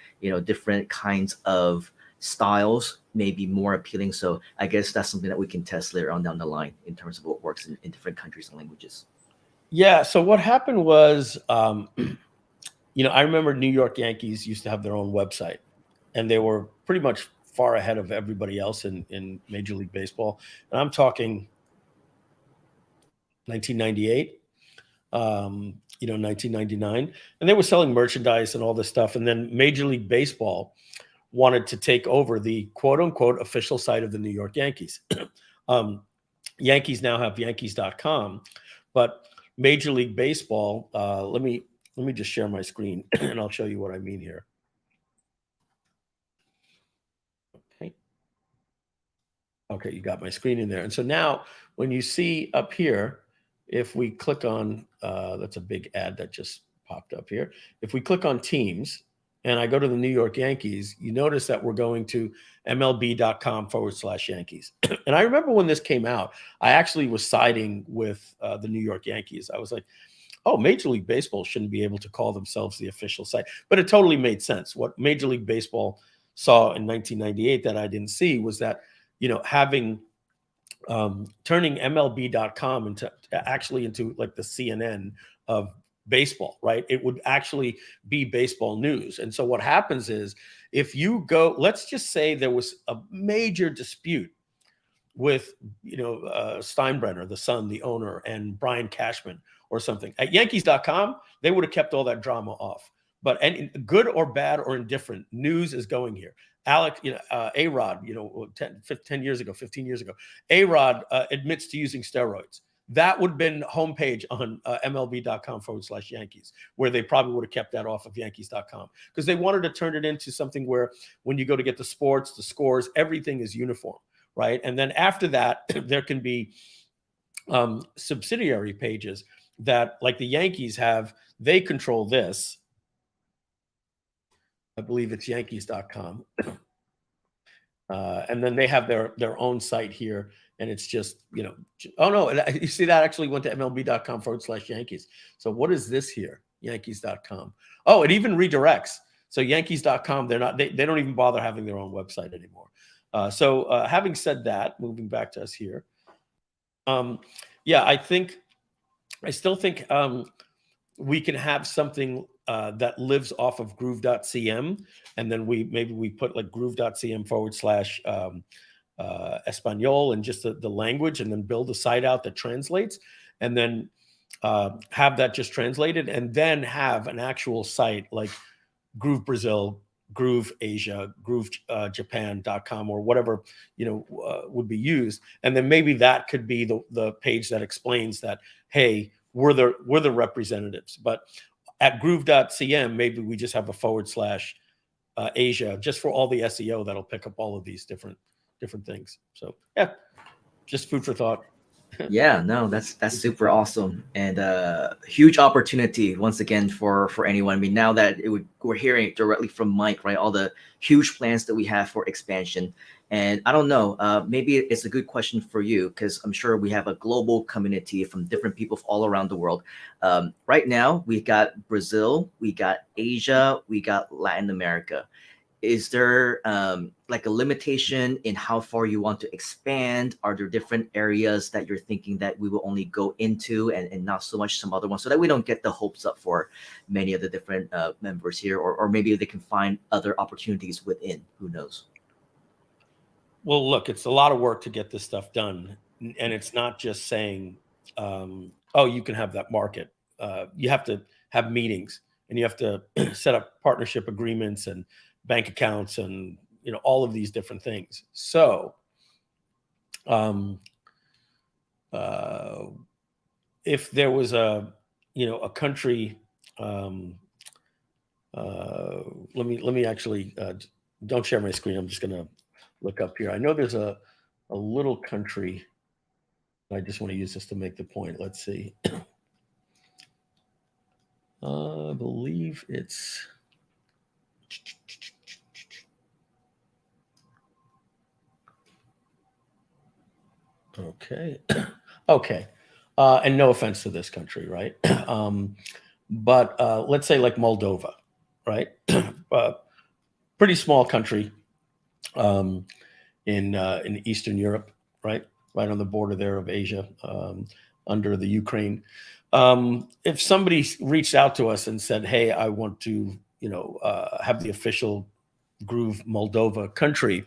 different kinds of styles may be more appealing. So I guess that's something that we can test later on down the line in terms of what works in different countries and languages. Yeah. So what happened was, I remember New York Yankees used to have their own website, and they were pretty much far ahead of everybody else in Major League Baseball. And I'm talking 1998, 1999. And they were selling merchandise and all this stuff. And then Major League Baseball wanted to take over the quote unquote official site of the New York Yankees. Yankees now have Yankees.com, but Major League Baseball, let me just share my screen and I'll show you what I mean here. Okay, you got my screen in there. And so now when you see up here, if we click on, that's a big ad that just popped up here. If we click on teams and I go to the New York Yankees, you notice that we're going to MLB.com/Yankees. And I remember when this came out, I actually was siding with the New York Yankees. I was like, oh, Major League Baseball shouldn't be able to call themselves the official site. But it totally made sense. What Major League Baseball saw in 1998 that I didn't see was that, having turning MLB.com into like the CNN of baseball, right? It would actually be baseball news. And so what happens is if you go, let's just say there was a major dispute with, Steinbrenner, the son, the owner, and Brian Cashman or something. At Yankees.com, they would have kept all that drama off. But any good or bad or indifferent, news is going here. Alec, A-Rod, 15 years ago, A-Rod admits to using steroids. That would have been homepage on MLB.com/Yankees, where they probably would have kept that off of Yankees.com because they wanted to turn it into something where when you go to get the sports, the scores, everything is uniform, right? And then after that, there can be subsidiary pages that, like the Yankees have, they control this. I believe it's Yankees.com. And then they have their own site here. And it's just, oh no, you see that actually went to MLB.com/Yankees. So what is this here? Yankees.com. Oh, it even redirects. So Yankees.com, they don't even bother having their own website anymore. So having said that, moving back to us here. I still think we can have something that lives off of groove.cm, and then we put like groove.cm/ Espanol and just the language, and then build a site out that translates, and then have that just translated, and then have an actual site like Groove Brazil, GrooveAsia, GrooveJapan.com, or whatever would be used, and then maybe that could be the page that explains that, hey, we're the representatives. But at groove.cm, maybe we just have a / Asia, just for all the SEO that'll pick up all of these different things. So yeah, just food for thought. Yeah, no, that's super awesome, and huge opportunity once again for anyone. I mean, now that we're hearing it directly from Mike, right? All the huge plans that we have for expansion, and I don't know, maybe it's a good question for you, because I'm sure we have a global community from different people all around the world. Right now, we got Brazil, we got Asia, we got Latin America. Is there like a limitation in how far you want to expand? Are there different areas that you're thinking that we will only go into and not so much some other ones, so that we don't get the hopes up for many of the different members here, or maybe they can find other opportunities within, who knows? Well, look, it's a lot of work to get this stuff done. And it's not just saying, oh, you can have that market. You have to have meetings, and you have to set up partnership agreements and bank accounts, and all of these different things. So if there was a country, let me actually don't share my screen. I'm just gonna look up here. I know there's a little country. I just want to use this to make the point. Let's see. I believe it's okay. Okay. And no offense to this country, right? But let's say like Moldova, right? Pretty small country in Eastern Europe, right on the border there of Asia, under the Ukraine. If somebody reached out to us and said, "Hey, I want to, have the official Groove Moldova country,"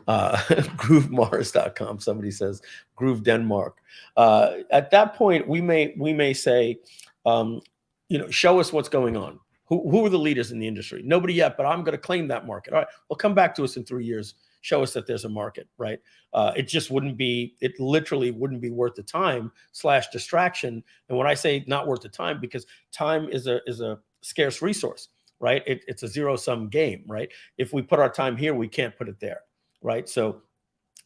GrooveMars.com. Somebody says Groove Denmark. At that point, we may say, show us what's going on. Who are the leaders in the industry? Nobody yet, but I'm going to claim that market. All right, well, come back to us in 3 years. Show us that there's a market, right? It literally wouldn't be worth the time / distraction. And when I say not worth the time, because time is a scarce resource, right? It's a zero-sum game, right? If we put our time here, we can't put it there, right? So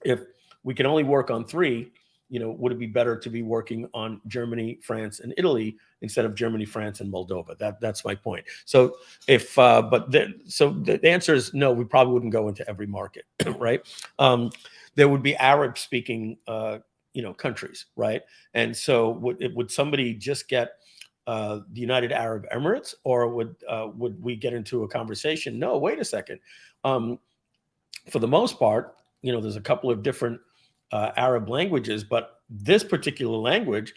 if we can only work on 3, would it be better to be working on Germany, France, and Italy instead of Germany, France, and Moldova? That's my point. So the answer is no. We probably wouldn't go into every market, right? There would be Arab-speaking, countries, right? And so would somebody just get the United Arab Emirates, or would we get into a conversation? No, wait a second. For the most part, there's a couple of different Arab languages, but this particular language,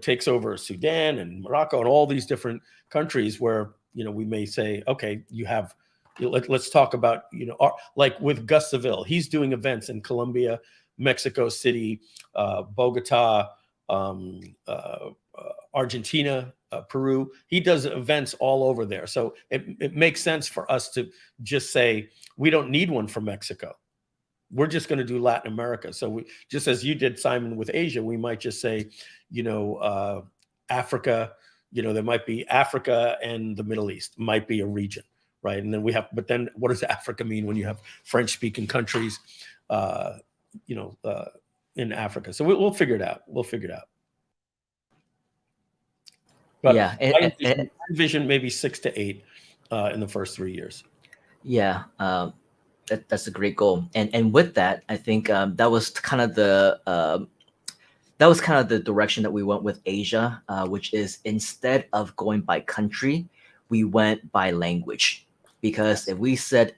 takes over Sudan and Morocco and all these different countries where, we may say, okay, let's talk about, like with Gus Seville, he's doing events in Colombia, Mexico City, Bogota, Argentina, Peru. He does events all over there. So it makes sense for us to just say, we don't need one for Mexico. We're just going to do Latin America. So we, just as you did, Simon, with Asia, we might just say, Africa, there might be Africa and the Middle East might be a region, right? And then but then what does Africa mean when you have French-speaking countries, in Africa? So we'll figure it out. But yeah, I envision maybe 6 to 8 in the first 3 years. Yeah. That's a great goal, and with that, I think that was kind of the direction that we went with Asia, which is, instead of going by country, we went by language. Because if we said,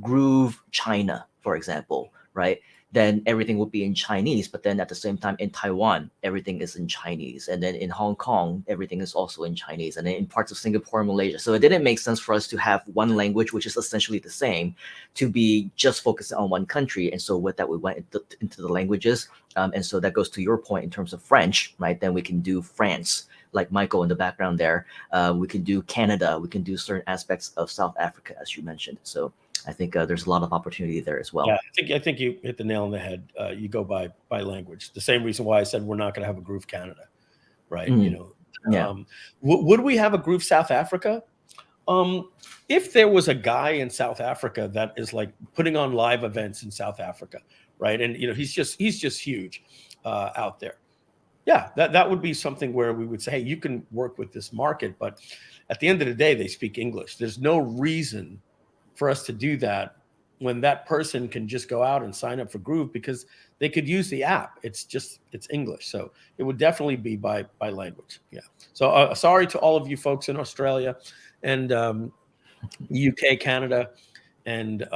Groove China, for example, right, then everything would be in Chinese. But then at the same time, in Taiwan, everything is in Chinese. And then in Hong Kong, everything is also in Chinese. And then in parts of Singapore and Malaysia. So it didn't make sense for us to have one language, which is essentially the same, to be just focused on one country. And so with that, we went into the languages. And so that goes to your point in terms of French, right? Then we can do France, like Michael in the background there. We can do Canada. We can do certain aspects of South Africa, as you mentioned. So I think there's a lot of opportunity there as well. Yeah, I think you hit the nail on the head. You go by language. The same reason why I said we're not going to have a Groove Canada, right? Yeah. Would we have a Groove South Africa? If there was a guy in South Africa that is like putting on live events in South Africa, right? And he's just huge out there. Yeah, that would be something where we would say, hey, you can work with this market, but at the end of the day, they speak English. There's no reason for us to do that when that person can just go out and sign up for Groove because they could use the app. It's English. So it would definitely be by language. Yeah. So sorry to all of you folks in Australia and UK, Canada, and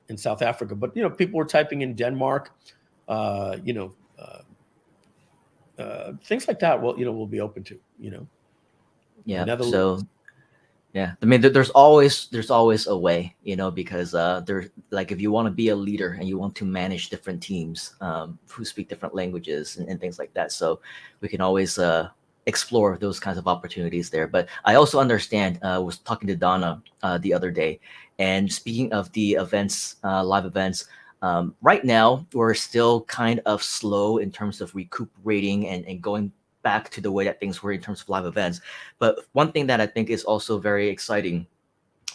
in South Africa. But, people were typing in Denmark, things like that. Well, we'll be open to, Yeah. Netherlands. So, yeah, I mean, there's always a way, because there's like if you want to be a leader and you want to manage different teams who speak different languages and things like that. So we can always explore those kinds of opportunities there. But I also understand. I was talking to Donna the other day, and speaking of the events, live events. Right now, we're still kind of slow in terms of recuperating and going back to the way that things were in terms of live events. But one thing that I think is also very exciting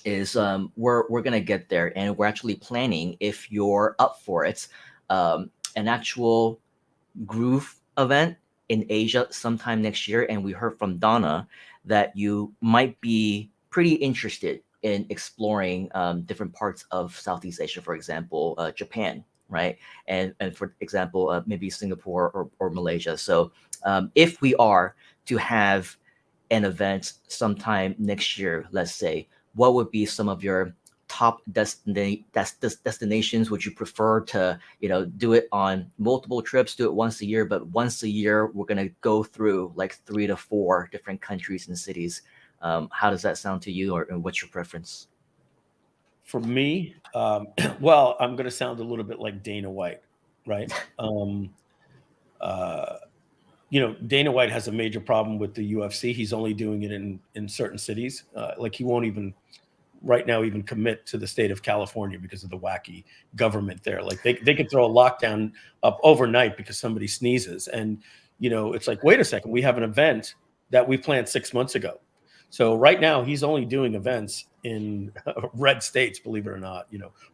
is we're gonna get there, and we're actually planning, if you're up for it, an actual Groove event in Asia sometime next year. And we heard from Donna that you might be pretty interested in exploring different parts of Southeast Asia, for example, Japan, right? And for example, maybe Singapore or Malaysia. So if we are to have an event sometime next year, let's say, what would be some of your top destinations? Would you prefer to, do it on multiple trips, do it once a year, but once a year, we're going to go through like 3 to 4 different countries and cities? How does that sound to you, or what's your preference? For me, well, I'm going to sound a little bit like Dana White, right? Dana White has a major problem with the UFC. He's only doing it in certain cities. Like he won't even right now even commit to the state of California because of the wacky government there. Like they could throw a lockdown up overnight because somebody sneezes. And, it's like, wait a second, we have an event that we planned 6 months ago. So right now he's only doing events in red states, believe it or not,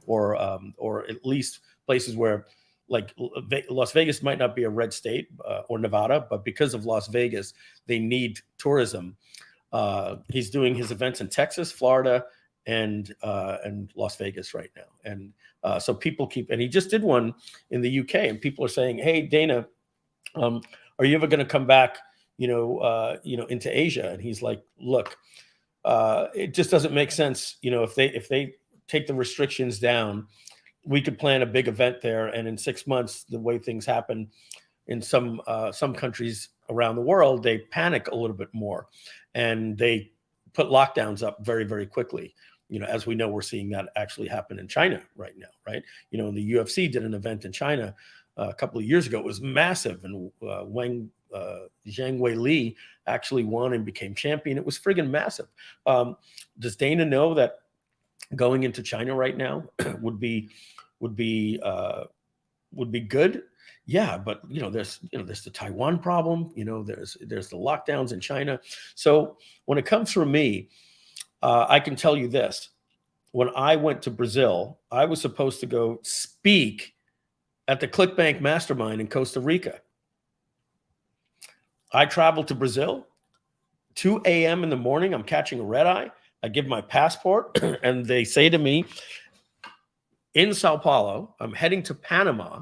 or at least places where like Las Vegas might not be a red state or Nevada, but because of Las Vegas, they need tourism. He's doing his events in Texas, Florida, and Las Vegas right now. And so people and he just did one in the UK, and people are saying, hey, Dana, are you ever going to come back, into Asia? And he's like, look, it just doesn't make sense. If they take the restrictions down, we could plan a big event there. And in 6 months, the way things happen in some countries around the world, they panic a little bit more and they put lockdowns up very, very quickly. As we know, we're seeing that actually happen in China right now, right? The UFC did an event in China a couple of years ago. It was massive. And Zhang Wei Li actually won and became champion. It was friggin' massive. Does Dana know that going into China right now would be good? Yeah, but there's the Taiwan problem. There's the lockdowns in China. So when it comes from me, I can tell you this: when I went to Brazil, I was supposed to go speak at the ClickBank Mastermind in Costa Rica. I traveled to Brazil, 2 a.m. in the morning. I'm catching a red eye. I give my passport, and they say to me, in Sao Paulo, I'm heading to Panama.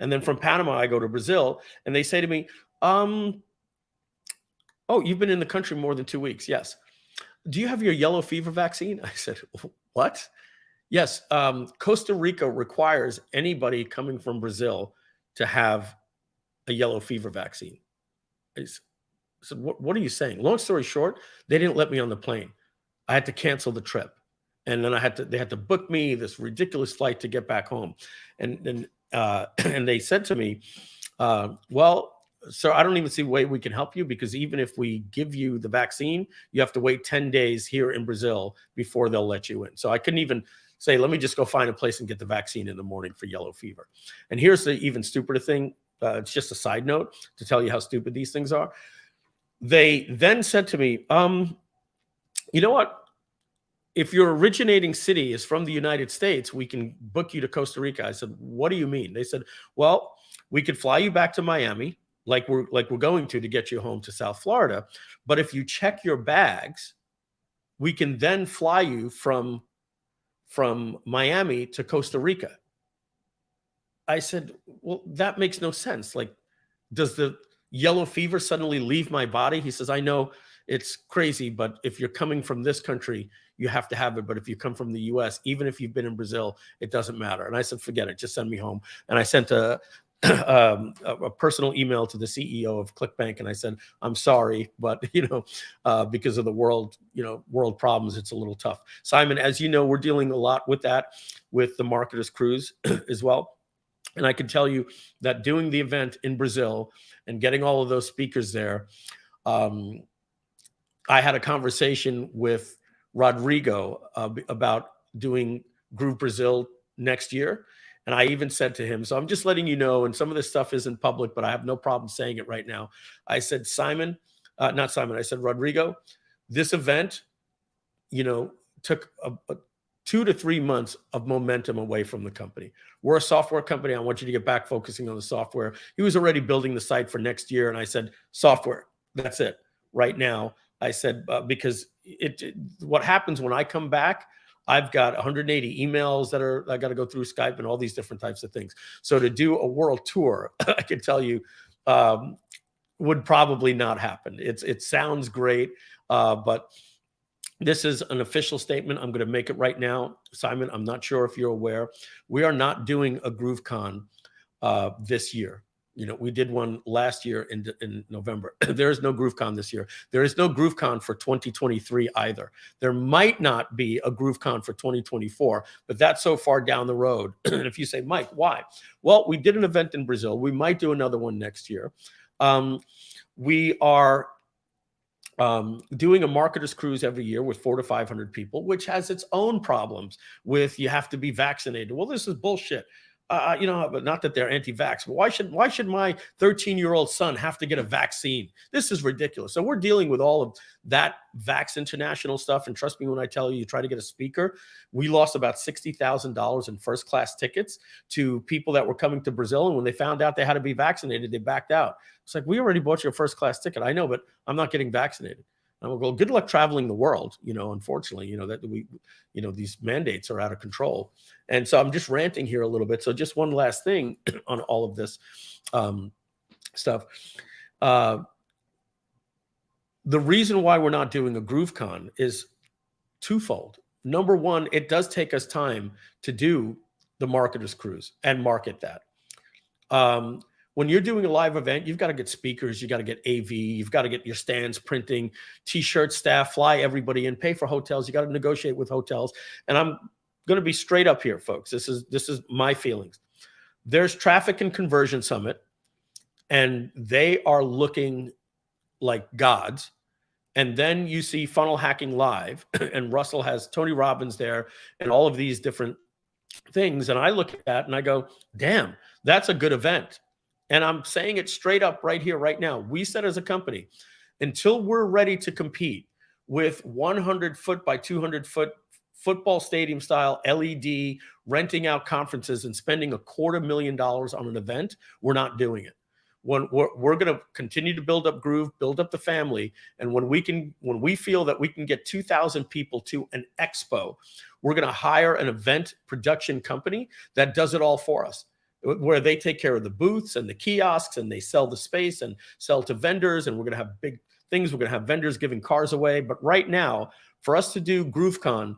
And then from Panama, I go to Brazil, and they say to me, oh, you've been in the country more than 2 weeks. Yes. Do you have your yellow fever vaccine? I said, what? Yes. Costa Rica requires anybody coming from Brazil to have a yellow fever vaccine. I said, what are you saying? Long story short, they didn't let me on the plane. I had to cancel the trip. And then they had to book me this ridiculous flight to get back home. And they said to me, well, sir, I don't even see a way we can help you, because even if we give you the vaccine, you have to wait 10 days here in Brazil before they'll let you in. So I couldn't even say, let me just go find a place and get the vaccine in the morning for yellow fever. And here's the even stupider thing. It's just a side note to tell you how stupid these things are. they then said to me, you know what? If your originating city is from the United States, we can book you to Costa Rica. I said, what do you mean? They said, well, we could fly you back to Miami, like we're going to get you home to South Florida. But if you check your bags, we can then fly you from Miami to Costa Rica. I said, well, that makes no sense. Like, does the yellow fever suddenly leave my body? He says, I know it's crazy, but if you're coming from this country, you have to have it. But if you come from the US, even if you've been in Brazil, it doesn't matter. And I said, forget it, just send me home. And I sent a personal email to the CEO of ClickBank. And I said, I'm sorry, but because of the world problems, it's a little tough. Simon, as you know, we're dealing a lot with that, with the Marketers Cruise as well. And I can tell you that doing the event in Brazil and getting all of those speakers there, I had a conversation with Rodrigo about doing Groove Brazil next year. And I even said to him, so I'm just letting you know, and some of this stuff isn't public, but I have no problem saying it right now. I said, I said, Rodrigo, this event, took a 2 to 3 months of momentum away from the company. We're a software company. I want you to get back focusing on the software. He was already building the site for next year. And I said, software, that's it right now. I said, because what happens when I come back, I've got 180 emails that I got to go through Skype and all these different types of things. So to do a world tour, I can tell you, would probably not happen. It sounds great, but this is an official statement. I'm going to make it right now. Simon, I'm not sure if you're aware. We are not doing a GrooveCon this year. We did one last year in November. There is no GrooveCon this year. There is no GrooveCon for 2023 either. There might not be a GrooveCon for 2024, but that's so far down the road. And if you say, Mike, why? Well, we did an event in Brazil. We might do another one next year. We are doing a marketers cruise every year with 400 to 500 people, which has its own problems with you have to be vaccinated. Well, this is bullshit. But not that they're anti-vax. But why should my 13-year-old son have to get a vaccine? This is ridiculous. So we're dealing with all of that Vax International stuff. And trust me when I tell you try to get a speaker. We lost about $60,000 in first-class tickets to people that were coming to Brazil. And when they found out they had to be vaccinated, they backed out. It's like, we already bought you a first-class ticket. I know, but I'm not getting vaccinated. And we'll go, good luck traveling the world. Unfortunately, that these mandates are out of control. And so I'm just ranting here a little bit. So just one last thing on all of this stuff. The reason why we're not doing a GrooveCon is twofold. Number one, it does take us time to do the Marketers Cruise and market that. When you're doing a live event, you've got to get speakers, you got to get AV, you've got to get your stands, printing, T-shirt staff, fly everybody in, pay for hotels. You got to negotiate with hotels. And I'm going to be straight up here, folks. This is my feelings. There's Traffic and Conversion Summit, and they are looking like gods. And then you see Funnel Hacking Live, and Russell has Tony Robbins there and all of these different things. And I look at that and I go, damn, that's a good event. And I'm saying it straight up right here, right now. We said as a company, until we're ready to compete with 100-foot by 200-foot football stadium style LED, renting out conferences and spending $250,000 on an event, we're not doing it. When we're going to continue to build up Groove, build up the family. And when we feel that we can get 2,000 people to an expo, we're going to hire an event production company that does it all for us, where they take care of the booths and the kiosks and they sell the space and sell to vendors. And we're going to have big things. We're going to have vendors giving cars away. But right now, for us to do GrooveCon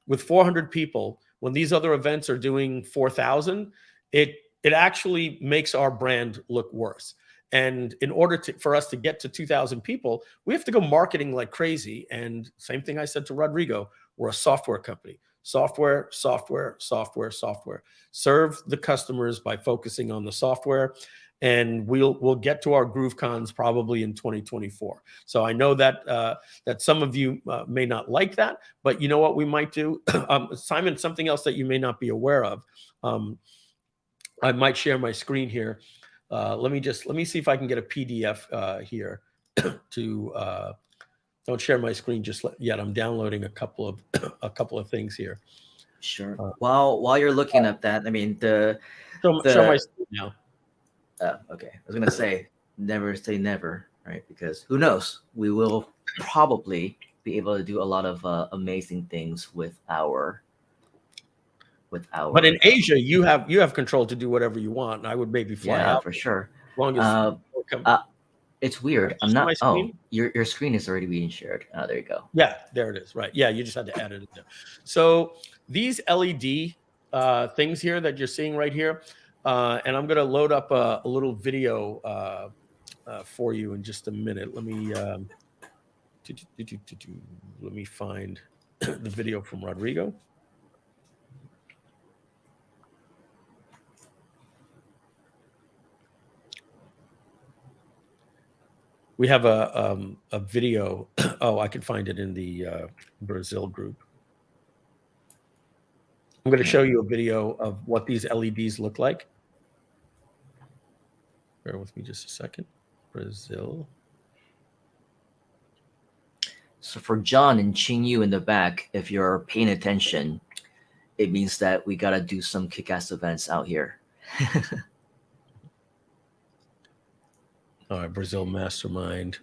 with 400 people, when these other events are doing 4,000, it actually makes our brand look worse. And in order for us to get to 2,000 people, we have to go marketing like crazy. And same thing I said to Rodrigo, we're a software company. Software, software, software, software. Serve the customers by focusing on the software. And we'll get to our GrooveCons probably in 2024. So I know that that some of you may not like that, but you know what we might do? Simon, something else that you may not be aware of. I might share my screen here. Let me see if I can get a PDF here. to don't share my screen just yet. I'm downloading a couple of things here. Sure. While you're looking up that, I mean show my screen now. Okay. I was gonna say never say never, right? Because who knows? We will probably be able to do a lot of amazing things with our. But in Asia, you have control to do whatever you want. And I would maybe fly out for sure. As long as it's weird. I'm not. Oh, your screen is already being shared. There you go. Yeah, there it is. Right. Yeah, you just had to add it in there. So these LED things here that you're seeing right here, and I'm going to load up a little video for you in just a minute. Let me find the video from Rodrigo. We have a video. Oh, I can find it in the Brazil group. I'm going to show you a video of what these LEDs look like. Bear with me just a second. Brazil. So for John and Qingyu in the back, if you're paying attention, it means that we got to do some kick-ass events out here. All right, Brazil Mastermind.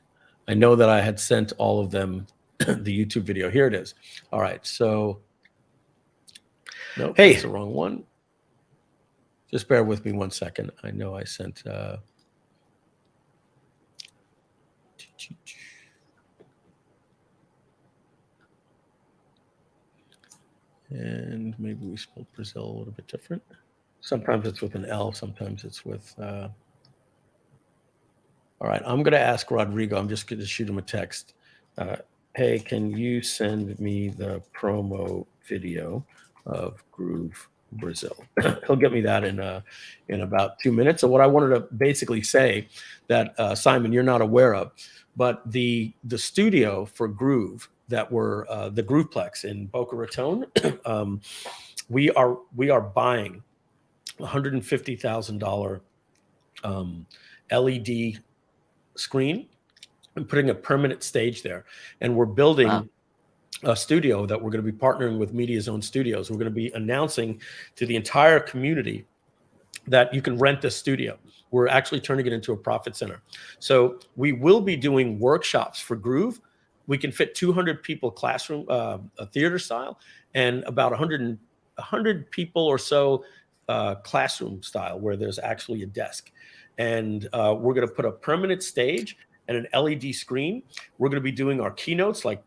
I know that I had sent all of them the YouTube video. Here it is. All right, so nope, that's the wrong one. Just bear with me 1 second. I know I sent and maybe we spelled Brazil a little bit different. Sometimes it's with an L, sometimes it's with all right, I'm going to ask Rodrigo. I'm just going to shoot him a text. Hey, can you send me the promo video of Groove Brazil? He'll get me that in about 2 minutes. So what I wanted to basically say that Simon, you're not aware of, but the studio for Groove that were the Grooveplex in Boca Raton, we are buying $150,000 LED screen and putting a permanent stage there, and we're building a studio that we're going to be partnering with Media Zone Studios. We're going to be announcing to the entire community that you can rent this studio. We're actually turning it into a profit center. So we will be doing workshops for Groove. We can fit 200 people classroom, a theater style, and about 100 people or so classroom style where there's actually a desk. And we're going to put a permanent stage and an LED screen. We're going to be doing our keynotes like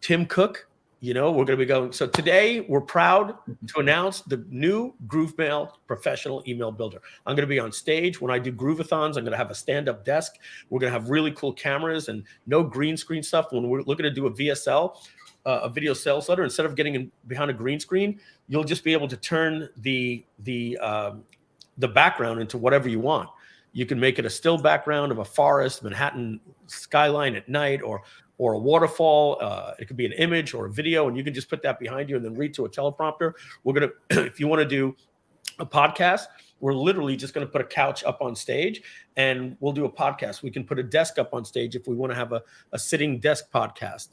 Tim Cook. You know, we're going to be going. So today we're proud to announce the new GrooveMail professional email builder. I'm going to be on stage when I do Groovathons. I'm going to have a stand-up desk. We're going to have really cool cameras and no green screen stuff. When we're looking to do a VSL, a video sales letter, instead of getting behind a green screen, you'll just be able to turn the background into whatever you want. You can make it a still background of a forest, Manhattan skyline at night, or a waterfall. It could be an image or a video, and you can just put that behind you and then read to a teleprompter. We're going to, if you want to do a podcast, we're literally just going to put a couch up on stage and we'll do a podcast. We can put a desk up on stage if we want to have a sitting desk podcast.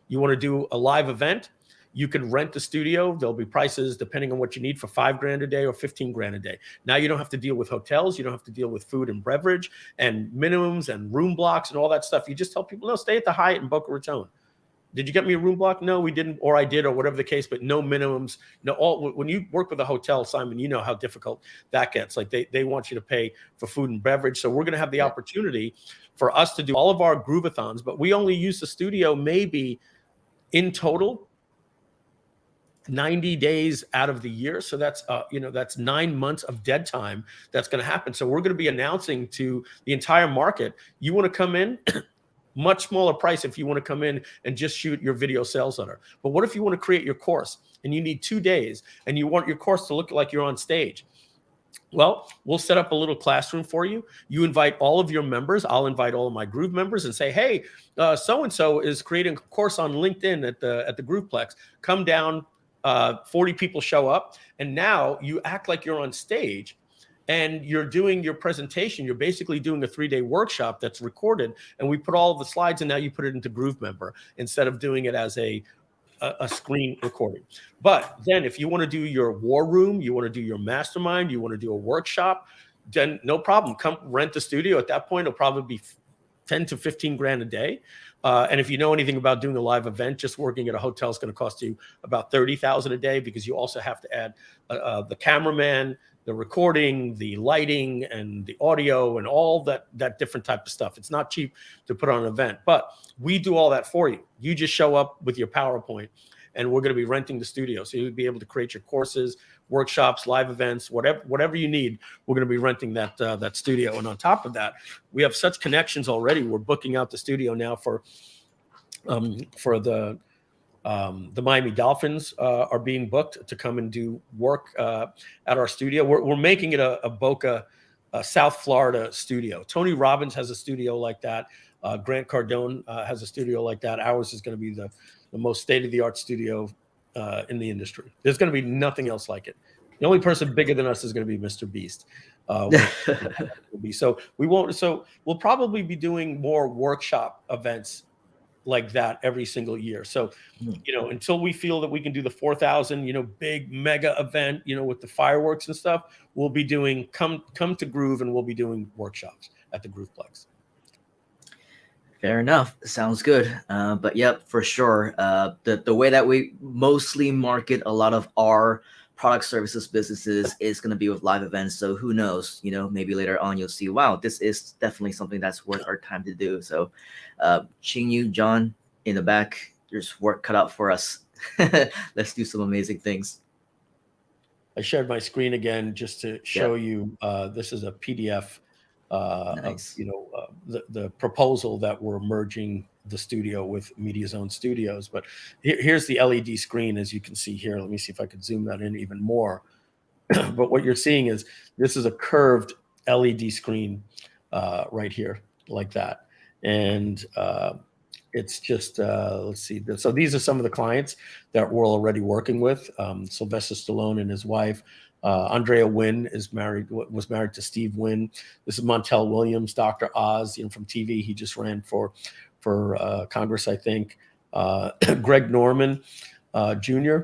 You want to do a live event, you can rent the studio. There'll be prices depending on what you need for $5,000 a day or $15,000 a day. Now you don't have to deal with hotels. You don't have to deal with food and beverage and minimums and room blocks and all that stuff. You just tell people, no, stay at the Hyatt in Boca Raton. Did you get me a room block? No, we didn't, or I did, or whatever the case, but no minimums. No, when you work with a hotel, Simon, you know how difficult that gets. Like they want you to pay for food and beverage. So we're going to have the opportunity for us to do all of our Groovathons, but we only use the studio maybe in total 90 days out of the year. So that's, that's 9 months of dead time that's going to happen. So we're going to be announcing to the entire market, you want to come in, much smaller price if you want to come in and just shoot your video sales letter. But what if you want to create your course and you need 2 days and you want your course to look like you're on stage? Well, we'll set up a little classroom for you. You invite all of your members. I'll invite all of my Groove members and say, hey, so-and-so is creating a course on LinkedIn at the Grooveplex. Come down. 40 people show up, and now you act like you're on stage, and you're doing your presentation, you're basically doing a 3-day workshop that's recorded, and we put all of the slides, and now you put it into GrooveMember instead of doing it as a screen recording. But then if you want to do your war room, you want to do your mastermind, you want to do a workshop, then no problem. Come rent the studio. At that point, it'll probably be 10 to 15 grand a day. And if you know anything about doing a live event, just working at a hotel is going to cost you about 30,000 a day, because you also have to add the cameraman, the recording, the lighting, and the audio, and all that different type of stuff. It's not cheap to put on an event, but we do all that for you. You just show up with your PowerPoint, and we're going to be renting the studio. So you'll be able to create your courses, workshops, live events, whatever you need. We're going to be renting that studio. And on top of that, we have such connections already. We're booking out the studio now for the Miami Dolphins are being booked to come and do work at our studio. We're making it a Boca, South Florida studio. Tony Robbins has a studio like that. Grant Cardone has a studio like that. Ours is going to be the most state-of-the-art studio in the industry. There's going to be nothing else like it. The only person bigger than us is going to be Mr. Beast. So we'll probably be doing more workshop events like that every single year. So, until we feel that we can do the 4,000, big mega event, with the fireworks and stuff, we'll be doing come to Groove, and we'll be doing workshops at the Grooveplex. Fair enough. Sounds good. But yep, for sure. The way that we mostly market a lot of our product services businesses is going to be with live events. So who knows, maybe later on you'll see, wow, this is definitely something that's worth our time to do. So Qingyu, John in the back, there's work cut out for us. Let's do some amazing things. I shared my screen again just to show you. This is a PDF nice. of the proposal that we're merging the studio with Media Zone Studios. But here's the LED screen, as you can see here. Let me see if I could zoom that in even more. But what you're seeing is this is a curved LED screen right here, like that. And it's just, let's see. So these are some of the clients that we're already working with. Sylvester Stallone and his wife. Andrea Wynn was married to Steve Wynn. This is Montel Williams, Dr. Oz, from TV. He just ran for Congress, I think. Greg Norman Jr.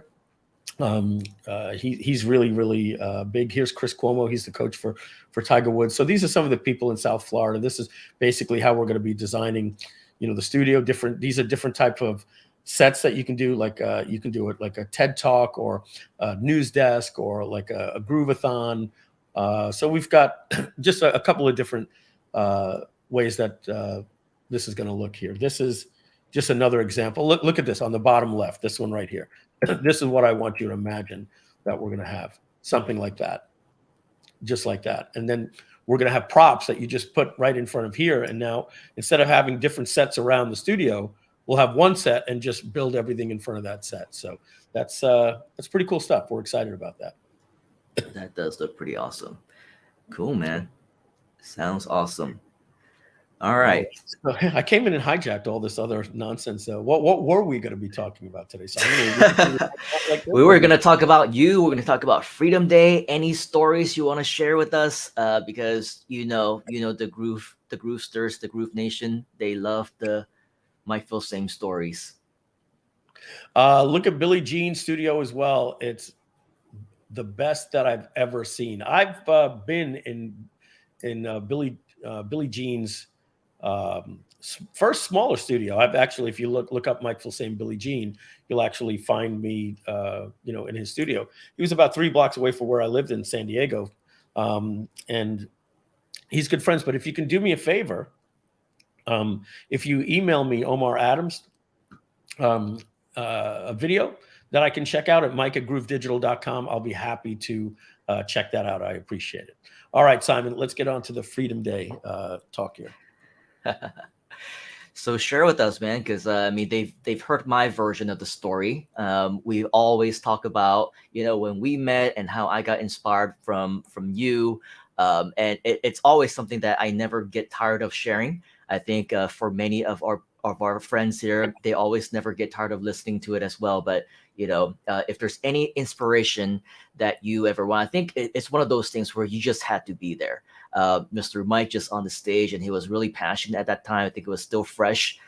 He's really, really big. Here's Chris Cuomo. He's the coach for Tiger Woods. So these are some of the people in South Florida. This is basically how we're going to be designing, the studio. These are different type of sets that you can do. Like you can do it like a TED Talk or a news desk or like a Groovathon. So we've got just a couple of different ways that this is going to look here. This is just another example. Look at this on the bottom left, this one right here. This is what I want you to imagine that we're going to have. Something like that, just like that. And then we're going to have props that you just put right in front of here. And now instead of having different sets around the studio, we'll have one set and just build everything in front of that set. So that's pretty cool stuff. We're excited about that. That does look pretty awesome. Cool, man. Sounds awesome. All right. So I came in and hijacked all this other nonsense. What were we going to be talking about today? So we were going to talk about you. We're going to talk about Freedom Day. Any stories you want to share with us? Because the Groovesters, the Groove Nation, they love the might feel same stories. Look at Billie Jean's studio as well. It's the best that I've ever seen. I've been in Billie Jean's first smaller studio. I've actually, if you look up Mike Filsaime Billie Jean, you'll actually find me, in his studio. He was about 3 blocks away from where I lived in San Diego, and he's good friends. But if you can do me a favor, if you email me Omar Adams a video that I can check out at mike@groovedigital.com, I'll be happy to check that out. I appreciate it. All right, Simon, let's get on to the Freedom Day talk here. So share with us, man, because they've heard my version of the story. We always talk about when we met and how I got inspired from you, and it's always something that I never get tired of sharing. I think for many of our of our friends here, they always never get tired of listening to it as well. But if there's any inspiration that you ever want, I think it's one of those things where you just had to be there. Mr. Mike just on the stage, and he was really passionate at that time. I think it was still fresh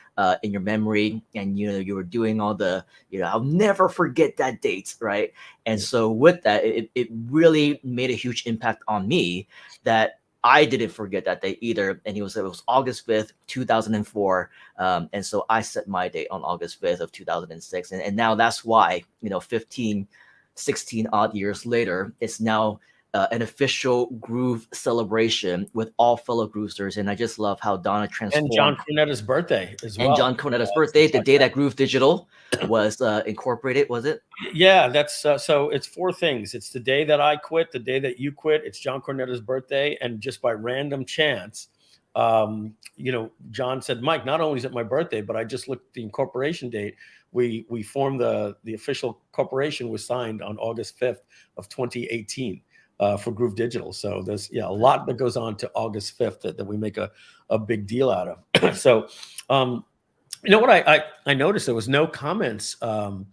in your memory, and you were doing all the I'll never forget that date, right? And so with that, it really made a huge impact on me that I didn't forget that day either. And it was August 5th, 2004. And so I set my date on August 5th of 2006. And now that's why, 15, 16 odd years later, it's now an official Groove celebration with all fellow Groovesters. And I just love how Donna transformed. And John Cornetta's birthday as well. And John Cornetta's birthday, the day that Groove Digital was incorporated, was it? Yeah, that's so it's 4 things. It's the day that I quit, the day that you quit, it's John Cornetta's birthday, and just by random chance, John said, Mike, not only is it my birthday, but I just looked at the incorporation date. We formed the official corporation was signed on August 5th of 2018 for Groove Digital. So there's a lot that goes on to August 5th that we make a big deal out of. So what I noticed, there was no comments in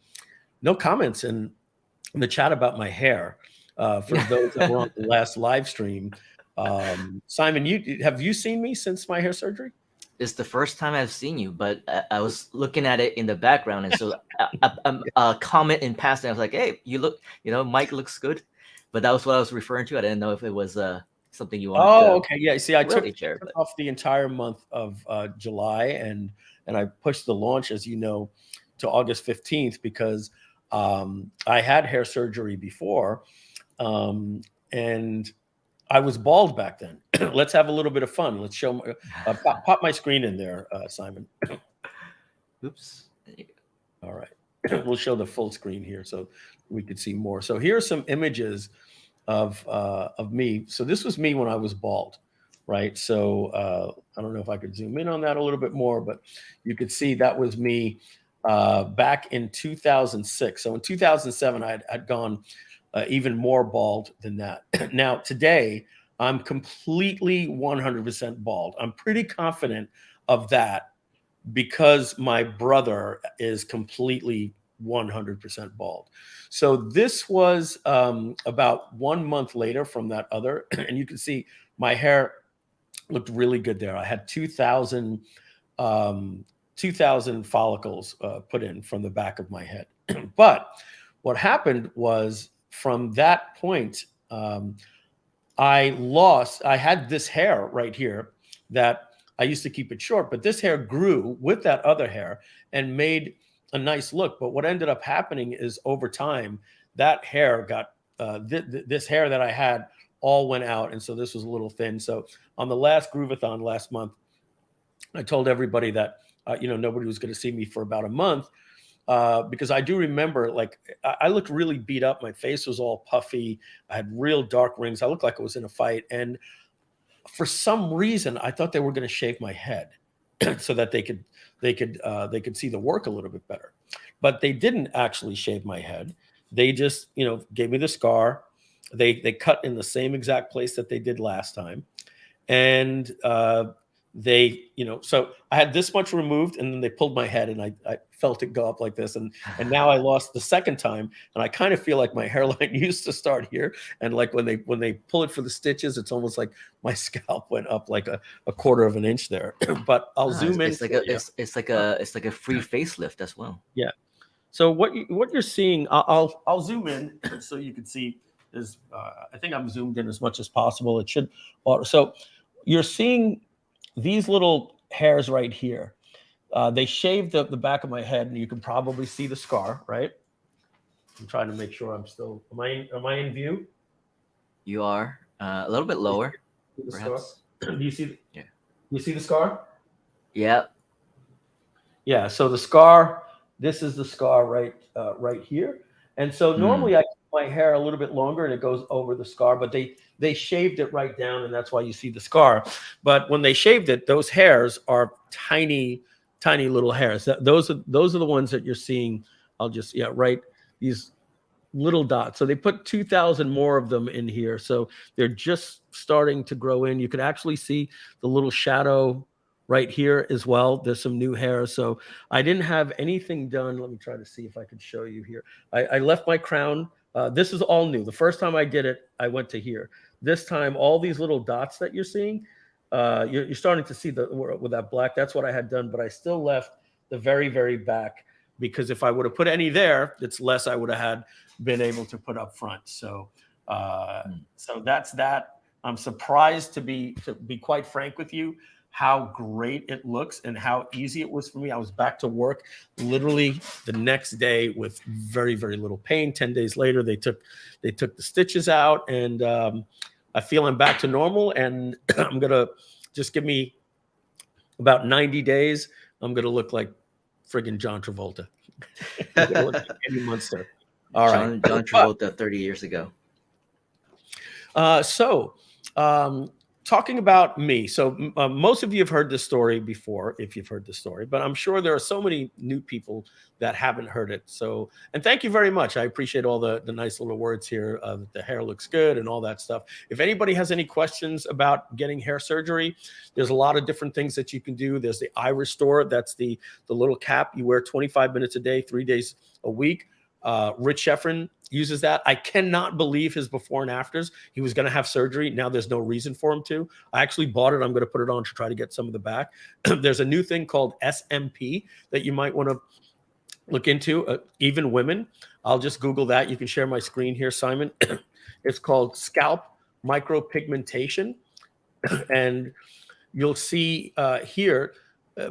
the chat about my hair for those that were on the last live stream. Simon, have you seen me since my hair surgery? It's the first time I've seen you, but I was looking at it in the background, and so a comment in passing, I was like, "Hey, you look, Mike looks good," but that was what I was referring to. I didn't know if it was something you wanted. Oh, okay, yeah. See, I took off the entire month of July, and I pushed the launch, as you know, to August 15th because I had hair surgery before, and I was bald back then. Let's have a little bit of fun. Let's show pop my screen in there, Simon. Oops. All right. We'll show the full screen here so we could see more. So here are some images of me. So this was me when I was bald, right? So I don't know if I could zoom in on that a little bit more, but you could see that was me back in 2006. So in 2007, I'd gone even more bald than that. Now, today, I'm completely 100% bald. I'm pretty confident of that because my brother is completely 100% bald. So this was about 1 month later from that other, and you can see my hair looked really good there. I had 2,000 follicles put in from the back of my head. But what happened was, from that point, I had this hair right here that I used to keep it short, but this hair grew with that other hair and made a nice look. But what ended up happening is over time, that hair got, this hair that I had all went out. And so this was a little thin. So on the last Groovathon last month, I told everybody that, nobody was going to see me for about a month. Because I do remember, I looked really beat up. My face was all puffy. I had real dark rings. I looked like I was in a fight. And for some reason, I thought they were going to shave my head so that they could see the work a little bit better. But they didn't actually shave my head. They just, gave me the scar. They cut in the same exact place that they did last time. And so I had this much removed, and then they pulled my head, and I felt it go up like this. And now I lost the second time, and I kind of feel like my hairline used to start here. And like when they pull it for the stitches, it's almost like my scalp went up like a quarter of an inch there. But I'll zoom in. It's like a free facelift as well. Yeah. So what you're seeing, I'll zoom in so you can see is I think I'm zoomed in as much as possible. It should. So you're seeing these little hairs right here. They shaved the back of my head, and you can probably see the scar, right? I'm trying to make sure I'm still. Am I in view? You are a little bit lower, perhaps. Do you see? Yeah. You see the scar? Yeah. Yeah. So the scar. This is the scar right here. And so normally I keep my hair a little bit longer, and it goes over the scar, but they shaved it right down, and that's why you see the scar. But when they shaved it, those hairs are tiny little hairs. Those are the ones that you're seeing. I'll just write these little dots. So they put 2,000 more of them in here. So they're just starting to grow in. You can actually see the little shadow right here as well. There's some new hair. So I didn't have anything done. Let me try to see if I could show you here. I left my crown. This is all new. The first time I did it, I went to here. This time, all these little dots that you're seeing, you're starting to see with that black. That's what I had done, but I still left the very, very back, because if I would have put any there, it's less I would have been able to put up front. So so that's that. I'm surprised, to be quite frank with you, how great it looks and how easy it was for me. I was back to work literally the next day with very, very little pain. 10 days later, they took the stitches out, and I feel I'm back to normal. And I'm gonna just give me about 90 days. I'm gonna look like friggin' John Travolta. I'm gonna look like Eddie Munster. All right, John Travolta 30 years ago. Talking about me. So most of you have heard this story before, if you've heard the story, but I'm sure there are so many new people that haven't heard it. So, and thank you very much. I appreciate all the nice little words here. The hair looks good and all that stuff. If anybody has any questions about getting hair surgery, there's a lot of different things that you can do. There's the eye restore. That's the little cap you wear 25 minutes a day, 3 days a week. Rich Sheffrin uses that. I cannot believe his before and afters. He was going to have surgery. Now there's no reason for him to. I actually bought it. I'm going to put it on to try to get some of the back. There's a new thing called SMP that you might want to look into. Even women. I'll just Google that. You can share my screen here, Simon. It's called scalp micropigmentation. And you'll see here,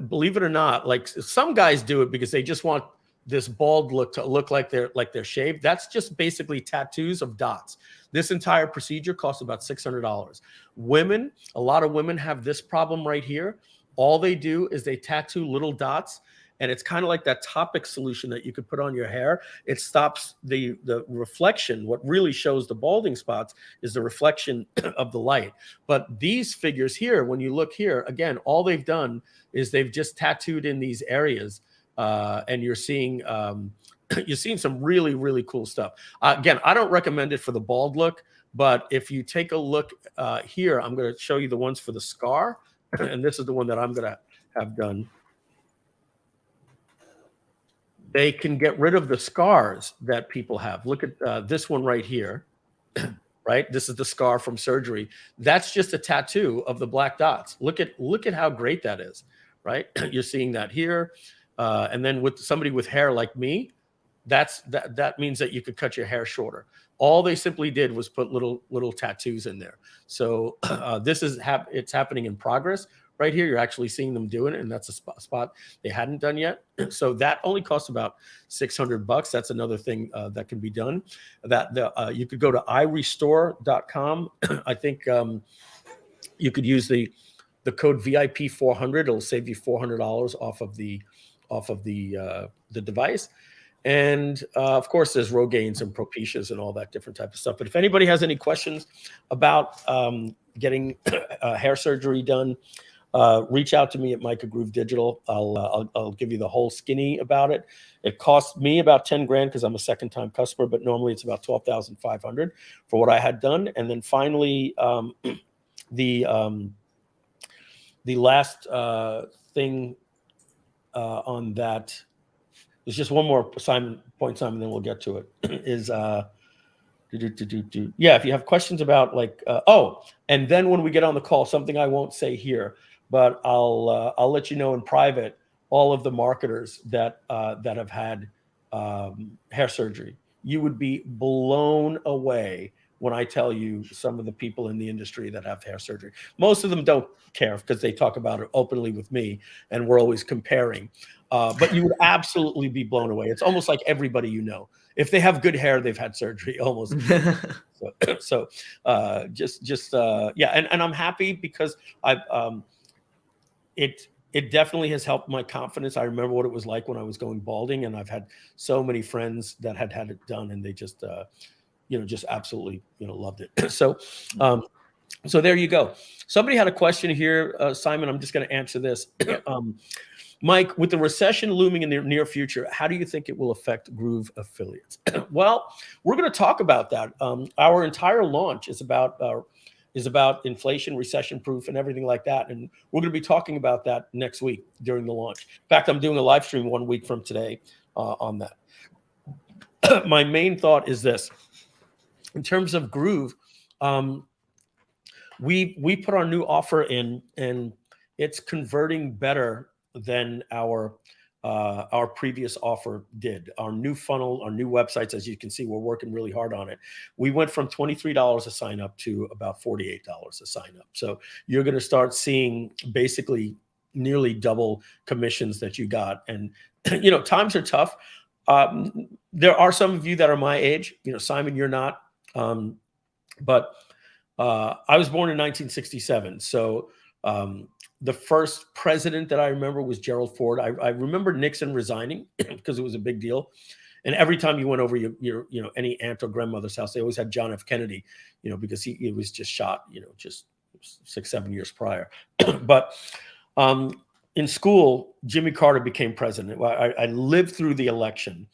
believe it or not, like some guys do it because they just want this bald look to look like they're shaved. That's just basically tattoos of dots. This entire procedure costs about $600. Women, a lot of women have this problem right here. All they do is they tattoo little dots, and it's kind of like that Topic solution that you could put on your hair. It stops the reflection. What really shows the balding spots is the reflection of the light. But these figures here, when you look here, again, all they've done is they've just tattooed in these areas. And you're seeing some really, really cool stuff. Again, I don't recommend it for the bald look, but if you take a look here, I'm going to show you the ones for the scar, and this is the one that I'm going to have done. They can get rid of the scars that people have. Look at this one right here, right? This is the scar from surgery. That's just a tattoo of the black dots. Look at how great that is, right? You're seeing that here. And then with somebody with hair like me, that means that you could cut your hair shorter. All they simply did was put little tattoos in there. So this is it's happening in progress right here. You're actually seeing them doing it, and that's a spot they hadn't done yet. So that only costs about $600. That's another thing that can be done. You could go to irestore.com. I think you could use the code VIP 400. It'll save you $400 off of the device. And of course, there's Rogaines and Propitias and all that different type of stuff. But if anybody has any questions about getting hair surgery done, reach out to me at Micah Groove Digital. I'll give you the whole skinny about it. It cost me about 10 grand because I'm a second-time customer, but normally it's about 12,500 for what I had done. And then finally, the last thing on that, there's just one more point, Simon, then we'll get to it, is yeah, if you have questions about and then when we get on the call, something I won't say here, but I'll let you know in private, all of the marketers that have had hair surgery. You would be blown away when I tell you some of the people in the industry that have hair surgery. Most of them don't care because they talk about it openly with me, and we're always comparing. But you would absolutely be blown away. It's almost like everybody you know. If they have good hair, they've had surgery almost. So yeah, and I'm happy because it definitely has helped my confidence. I remember what it was like when I was going balding, and I've had so many friends that had it done, and they just just absolutely loved it. So there you go. Somebody had a question here, Simon. I'm just going to answer this. Mike, with the recession looming in the near future, how do you think it will affect Groove affiliates? Well, we're going to talk about that. Our entire launch is about is about inflation, recession proof, and everything like that. And we're going to be talking about that next week during the launch. In fact, I'm doing a live stream 1 week from today on that. My main thought is this. In terms of Groove, we put our new offer in, and it's converting better than our previous offer did. Our new funnel, our new websites, as you can see, we're working really hard on it. We went from $23 a sign up to about $48 a sign up. So you're going to start seeing basically nearly double commissions that you got. And you know, times are tough. There are some of you that are my age. You know, Simon, you're not. But I was born in 1967. So the first president that I remember was Gerald Ford. I remember Nixon resigning because it was a big deal. And every time you went over your any aunt or grandmother's house, they always had John F. Kennedy, you know, because he was just shot, you know, just 6-7 years prior. But in school, Jimmy Carter became president. I lived through the election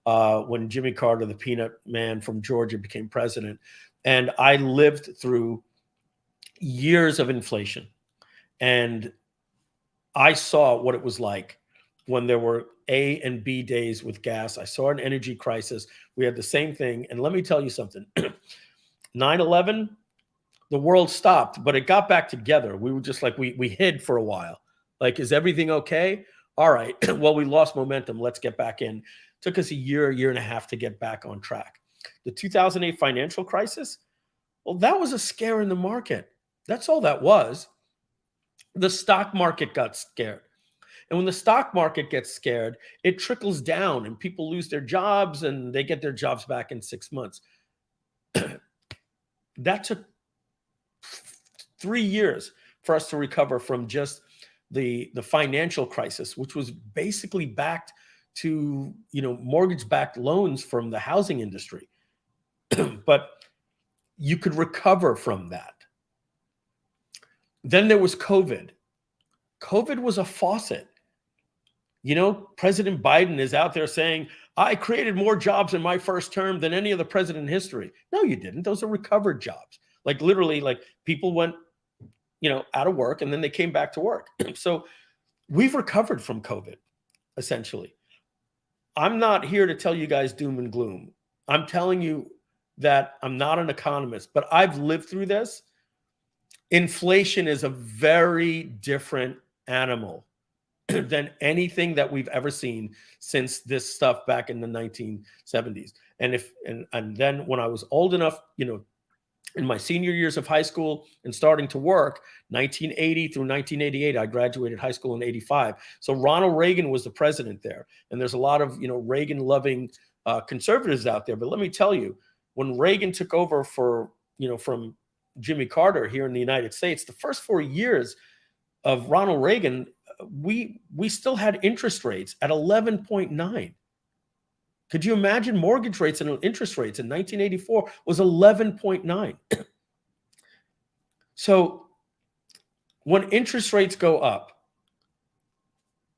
when Jimmy Carter, the peanut man from Georgia, became president. And I lived through years of inflation. And I saw what it was like when there were A and B days with gas. I saw an energy crisis. We had the same thing. And let me tell you something. 9/11, the world stopped, but it got back together. We were just like, we hid for a while. Like, is everything okay? All right. Well, we lost momentum. Let's get back in. Took us a year and a half to get back on track. The 2008 financial crisis, well, that was a scare in the market. That's all that was. The stock market got scared. And when the stock market gets scared, it trickles down and people lose their jobs and they get their jobs back in 6 months. That took 3 years for us to recover from just the financial crisis, which was basically backed to, you know, mortgage-backed loans from the housing industry. But you could recover from that. Then there was COVID. COVID was a faucet. You know, President Biden is out there saying, I created more jobs in my first term than any other president in history. No, you didn't. Those are recovered jobs. Like literally, like people went, you know, out of work and then they came back to work. So we've recovered from COVID, essentially. I'm not here to tell you guys doom and gloom. I'm telling you that I'm not an economist, but I've lived through this. Inflation is a very different animal than anything that we've ever seen since this stuff back in the 1970s. And then when I was old enough, you know, in my senior years of high school and starting to work, 1980 through 1988, I graduated high school in 85. So Ronald Reagan was the president there. And there's a lot of, you know, Reagan-loving conservatives out there. But let me tell you, when Reagan took over for, you know, from Jimmy Carter here in the United States, the first 4 years of Ronald Reagan, we still had interest rates at 11.9. Could you imagine mortgage rates and interest rates in 1984 was 11.9. So when interest rates go up,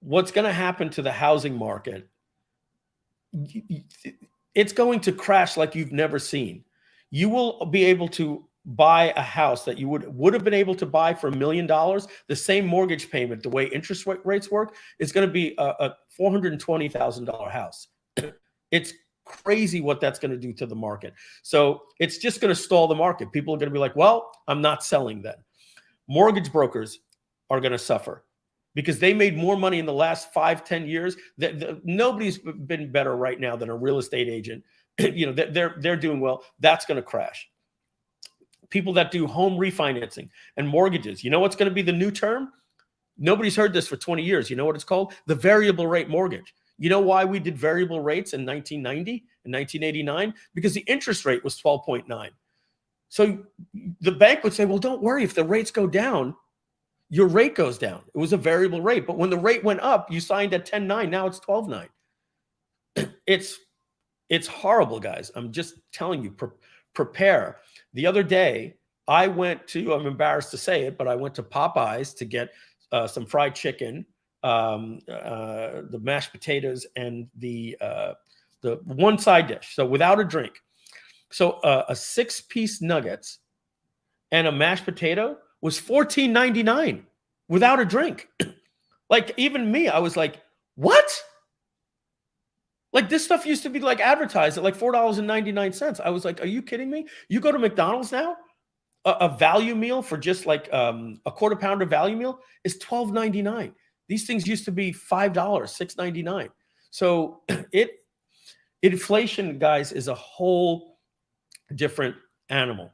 what's going to happen to the housing market? It's going to crash like you've never seen. You will be able to buy a house that you would have been able to buy for $1 million. The same mortgage payment, the way interest rates work, is going to be a $420,000 house. It's crazy what that's going to do to the market. So it's just going to stall the market. People are going to be like, well, I'm not selling then. Mortgage brokers are going to suffer because they made more money in the last 5-10 years. Nobody's been better right now than a real estate agent. You know, they're doing well. That's going to crash. People that do home refinancing and mortgages, you know what's going to be the new term? Nobody's heard this for 20 years. You know what it's called? The variable rate mortgage. You know why we did variable rates in 1990 and 1989? Because the interest rate was 12.9. So the bank would say, well, don't worry. If the rates go down, your rate goes down. It was a variable rate. But when the rate went up, you signed at 10.9. Now it's 12.9. It's horrible, guys. I'm just telling you, prepare. The other day, I went to, I'm embarrassed to say it, but I went to Popeyes to get some fried chicken, the mashed potatoes, and the one side dish. So without a drink. So a 6-piece nuggets and a mashed potato was $14.99 without a drink. Like, even me, I was like, what? Like, this stuff used to be like advertised at like $4.99. I was like, are you kidding me? You go to McDonald's now, a value meal for just like a quarter pounder value meal is $12.99. These things used to be $5, $6.99. So inflation, guys, is a whole different animal.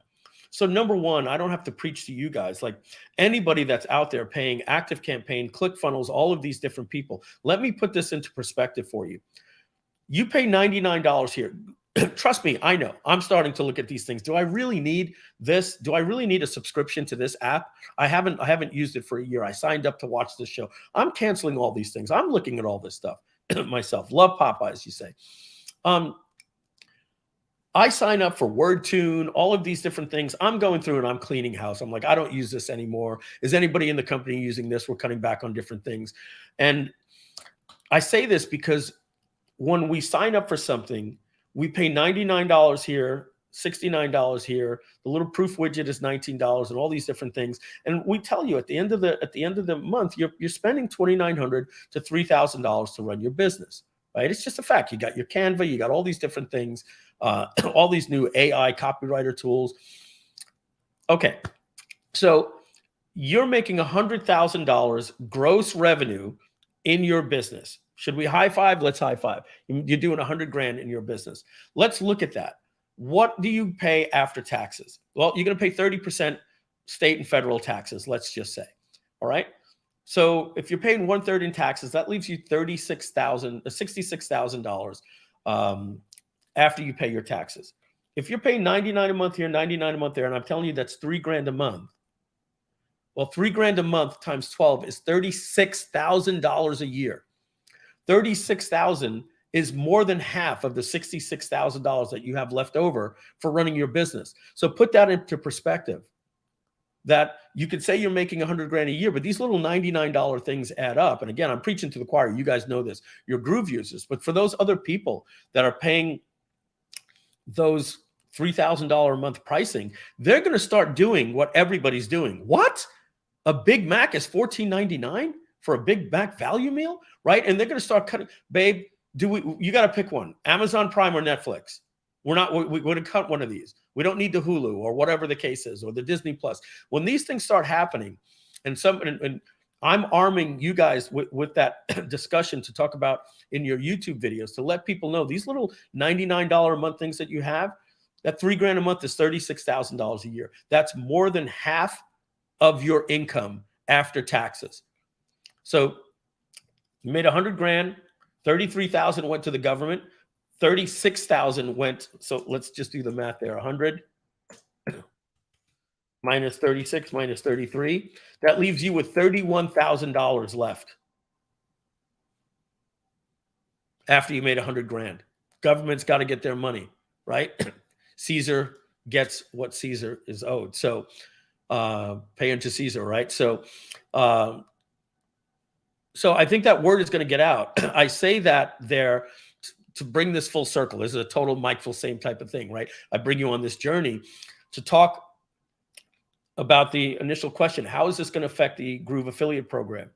So number one, I don't have to preach to you guys. Like, anybody that's out there paying Active Campaign, ClickFunnels, all of these different people, let me put this into perspective for you. You pay $99 here. Trust me, I know. I'm starting to look at these things. Do I really need this? Do I really need a subscription to this app? I haven't used it for a year. I signed up to watch this show. I'm canceling all these things. I'm looking at all this stuff myself. Love Popeyes, you say. I sign up for WordTune, all of these different things. I'm going through and I'm cleaning house. I'm like, I don't use this anymore. Is anybody in the company using this? We're cutting back on different things. And I say this because when we sign up for something, we pay $99 here, $69 here. The little proof widget is $19 and all these different things. And we tell you at the end of the month, you're spending $2,900 to $3,000 to run your business, right? It's just a fact. You got your Canva, you got all these different things. All these new AI copywriter tools. Okay, so you're making $100,000 gross revenue in your business. Should we high five? Let's high five. You're doing 100 grand in your business. Let's look at that. What do you pay after taxes? Well, you're going to pay 30% state and federal taxes, let's just say. All right. So if you're paying 1/3 in taxes, that leaves you $66,000 after you pay your taxes. If you're paying $99 a month here, $99 a month there, and I'm telling you that's $3,000 a month. Well, $3,000 a month times 12 is $36,000 a year. $36,000 is more than half of the $66,000 that you have left over for running your business. So put that into perspective. That you could say you're making 100 grand a year, but these little $99 things add up. And again, I'm preaching to the choir. You guys know this. You're Groove users. But for those other people that are paying those $3,000 a month pricing, they're going to start doing what everybody's doing. What? A Big Mac is $14.99 for a Big Mac value meal, right? And they're going to start cutting. Babe, you got to pick one. Amazon Prime or Netflix. We're going to cut one of these. We don't need the Hulu or whatever the case is, or the Disney Plus. When these things start happening, and I'm arming you guys with that discussion to talk about in your YouTube videos, to let people know these little $99 a month things that you have, that $3,000 a month is $36,000 a year. That's more than half of your income after taxes. So you made 100 grand, 33,000 went to the government, 36,000 went. So let's just do the math there. 100 minus 36 minus 33. That leaves you with $31,000 left after you made 100 grand. Government's got to get their money, right? Caesar gets what Caesar is owed. So pay unto Caesar, right? So I think that word is going to get out. I say that there to bring this full circle. This is a total Mike Fulsame type of thing, right? I bring you on this journey to talk about the initial question. How is this going to affect the Groove affiliate program?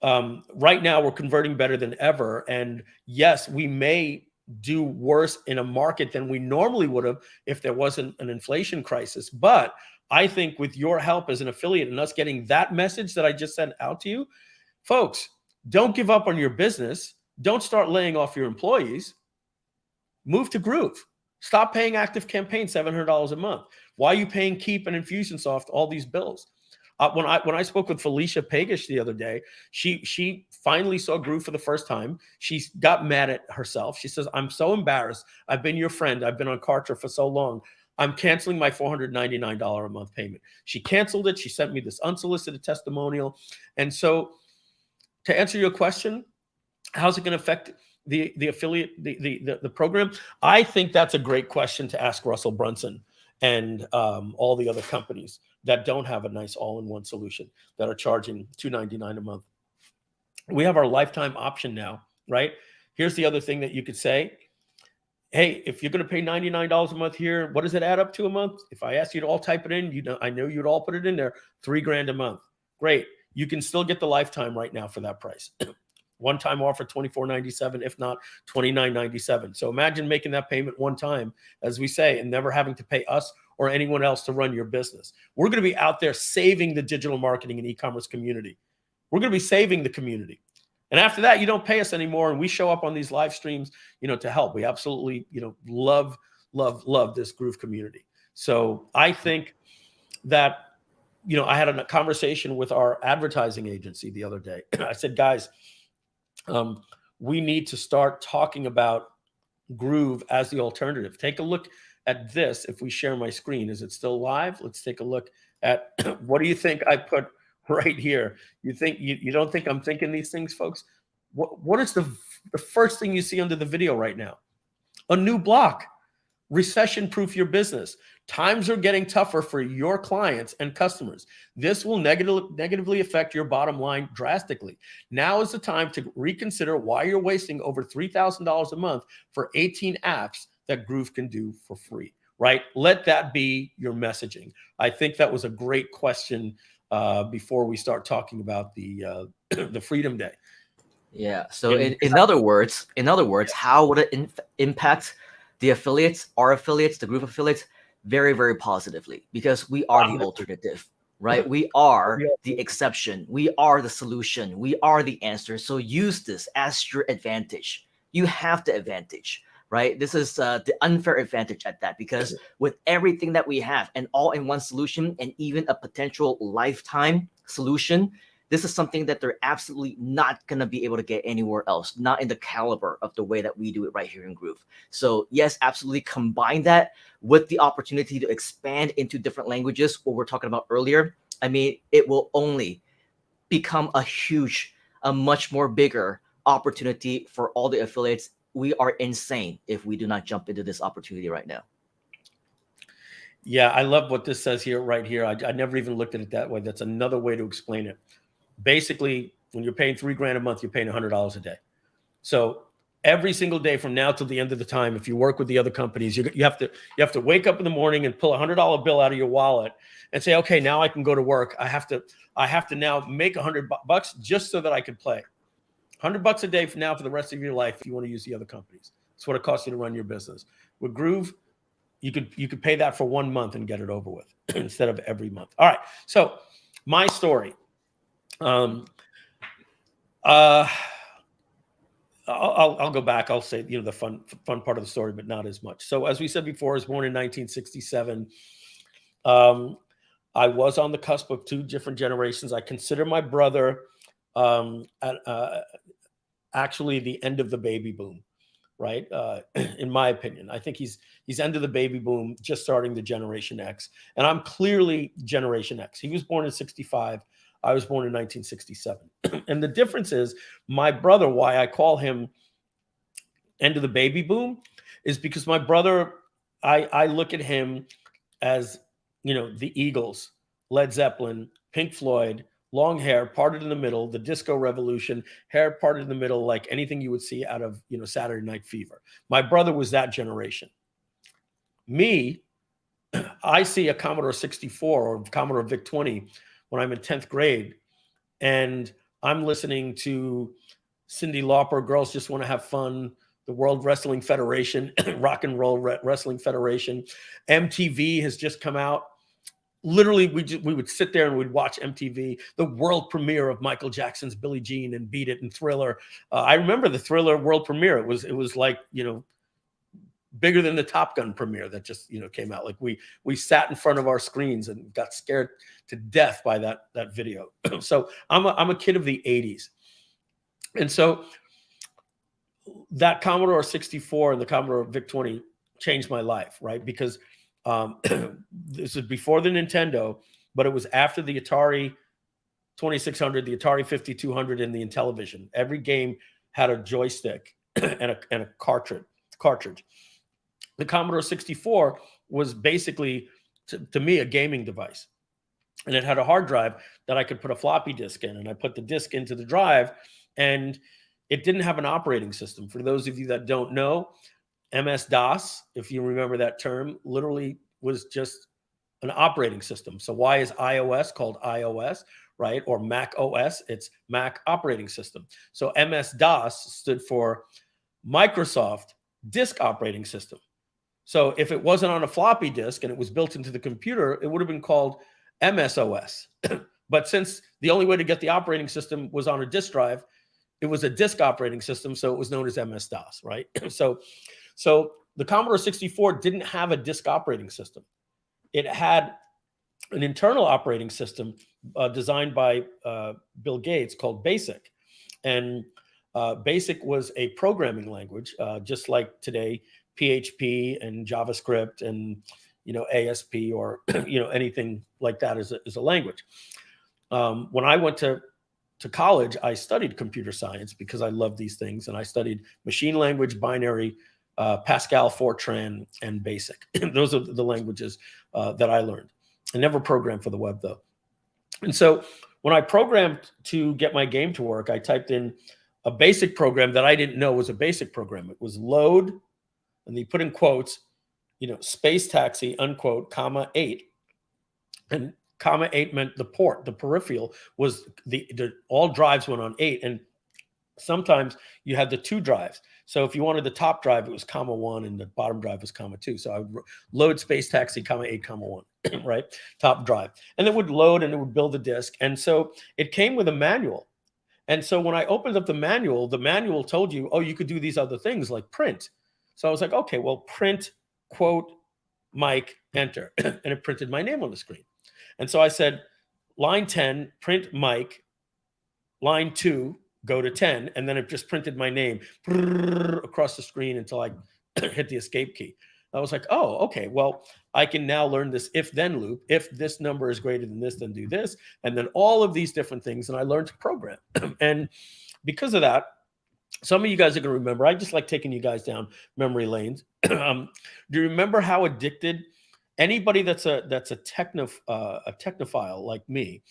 Right now, we're converting better than ever. And yes, we may do worse in a market than we normally would have if there wasn't an inflation crisis. But I think with your help as an affiliate and us getting that message that I just sent out to you, folks, don't give up on your business. Don't start laying off your employees. Move to Groove. Stop paying Active Campaign $700 a month. Why are you paying Keep and Infusionsoft all these bills? When I spoke with Felicia Pagish the other day, she finally saw Groove for the first time. She got mad at herself. She says, I'm so embarrassed. I've been your friend. I've been on Kartra for so long. I'm canceling my $499 a month payment. She canceled it. She sent me this unsolicited testimonial. And so to answer your question, how's it going to affect the affiliate, the program? I think that's a great question to ask Russell Brunson and all the other companies that don't have a nice all-in-one solution that are charging $299 a month. We have our lifetime option now, right? Here's the other thing that you could say. hey, if you're going to pay $99 a month here, what does it add up to a month? If I asked you to all type it in, I know you'd all put it in there, $3,000 a month. Great. You can still get the lifetime right now for that price. One-time offer, $24.97, if not $29.97. So imagine making that payment one time, as we say, and never having to pay us or anyone else to run your business. We're going to be out there saving the digital marketing and e-commerce community. We're going to be saving the community. And after that, you don't pay us anymore, and we show up on these live streams, to help. We absolutely, love this Groove community. So I think that, I had a conversation with our advertising agency the other day. I said, guys, we need to start talking about Groove as the alternative. Take a look at this. If we share my screen, is it still live? Let's take a look at what do you think I put right here? You think you don't think I'm thinking these things, folks? What is the first thing you see under the video right now? A new block. Recession-proof your business. Times are getting tougher for your clients and customers. This will negatively affect your bottom line drastically. Now is the time to reconsider why you're wasting over $3,000 a month for 18 apps that Groove can do for free, right? Let that be your messaging. I think that was a great question before we start talking about the Freedom Day. Yeah. So in other words, how would it impact the affiliates, our affiliates, the Groove affiliates? Very, very positively, because we are the alternative, right? We are the exception. We are the solution. We are the answer. So use this as your advantage. You have the advantage, right? This is the unfair advantage at that, because with everything that we have, an all-in-one solution and even a potential lifetime solution, this is something that they're absolutely not going to be able to get anywhere else, not in the caliber of the way that we do it right here in Groove. So yes, absolutely combine that with the opportunity to expand into different languages, what we're talking about earlier. I mean, it will only become a much more bigger opportunity for all the affiliates. We are insane if we do not jump into this opportunity right now. Yeah, I love what this says here, right here. I never even looked at it that way. That's another way to explain it. Basically, when you're paying $3,000 a month, you're paying $100 a day. So every single day from now till the end of the time, if you work with the other companies, you have to wake up in the morning and pull a $100 bill out of your wallet and say, okay, now I can go to work. I have to now make $100 just so that I can play. $100 a day from now for the rest of your life if you want to use the other companies. That's what it costs you to run your business. With Groove, you could pay that for 1 month and get it over with instead of every month. All right. So my story. I'll go back. I'll say, the fun part of the story, but not as much. So as we said before, I was born in 1967. I was on the cusp of two different generations. I consider my brother actually the end of the baby boom, right? In my opinion, I think he's end of the baby boom, just starting the Generation X. And I'm clearly Generation X. He was born in 65. I was born in 1967. And the difference is my brother, why I call him end of the baby boom, is because my brother, I look at him as, the Eagles, Led Zeppelin, Pink Floyd, long hair, parted in the middle, the disco revolution, hair parted in the middle, like anything you would see out of, Saturday Night Fever. My brother was that generation. Me, I see a Commodore 64 or Commodore VIC-20 when I'm in 10th grade, and I'm listening to Cyndi Lauper, Girls Just Want to Have Fun, the World Wrestling Federation, Rock and Roll Wrestling Federation. MTV has just come out. Literally, we would sit there and we'd watch MTV, the world premiere of Michael Jackson's Billie Jean and Beat It and Thriller. I remember the Thriller world premiere. It was like, bigger than the Top Gun premiere that just, came out. Like we sat in front of our screens and got scared to death by that video. So I'm a kid of the 80s. And so that Commodore 64 and the Commodore VIC-20 changed my life, right? Because this is before the Nintendo, but it was after the Atari 2600, the Atari 5200, and the Intellivision. Every game had a joystick and a cartridge. The Commodore 64 was basically, to me, a gaming device. And it had a hard drive that I could put a floppy disk in. And I put the disk into the drive, and it didn't have an operating system. For those of you that don't know, MS-DOS, if you remember that term, literally was just an operating system. So why is iOS called iOS, right? Or Mac OS, it's Mac operating system. So MS-DOS stood for Microsoft Disk Operating System. So if it wasn't on a floppy disk and it was built into the computer, it would have been called MS-OS. But since the only way to get the operating system was on a disk drive, it was a disk operating system, so it was known as MS-DOS, right? So the Commodore 64 didn't have a disk operating system. It had an internal operating system designed by Bill Gates called BASIC. And BASIC was a programming language, just like today, PHP and JavaScript and ASP or anything like that is a language. When I went to college, I studied computer science because I love these things, and I studied machine language, binary, Pascal, Fortran, and BASIC. Those are the languages that I learned. I never programmed for the web though. And so when I programmed to get my game to work, I typed in a basic program that I didn't know was a basic program. It was load, and they put in quotes, space taxi, unquote, comma 8. And comma 8 meant the port, the peripheral was all drives went on 8. And sometimes you had the 2 drives. So if you wanted the top drive, it was comma 1 and the bottom drive was comma 2. So I would load space taxi, comma 8, comma 1, right? Top drive. And it would load and it would build a disk. And so it came with a manual. And so when I opened up the manual told you, oh, you could do these other things like print. So I was like, okay, well, print, quote, Mike, enter. And it printed my name on the screen. And so I said, line 10, print Mike, line 2, go to 10, and then it just printed my name across the screen until I hit the escape key. I was like, oh, okay, well, I can now learn this if-then loop. If this number is greater than this, then do this. And then all of these different things, and I learned to program. And because of that, some of you guys are going to remember, I just like taking you guys down memory lanes. Do you remember how addicted anybody that's a technophile like me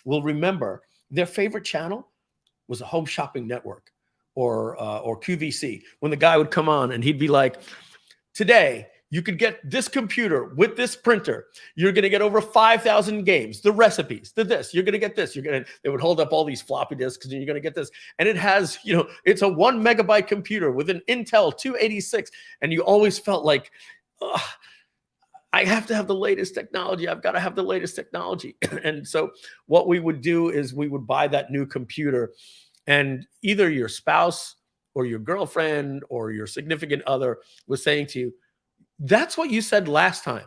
will remember their favorite channel was a Home Shopping Network or QVC, when the guy would come on and he'd be like, today you could get this computer with this printer. You're going to get over 5,000 games, the recipes, this. You're going to get this. They would hold up all these floppy disks, and you're going to get this. And it has, it's a 1 megabyte computer with an Intel 286, and you always felt like, I have to have the latest technology. I've got to have the latest technology. And so what we would do is we would buy that new computer, and either your spouse or your girlfriend or your significant other was saying to you, that's what you said last time.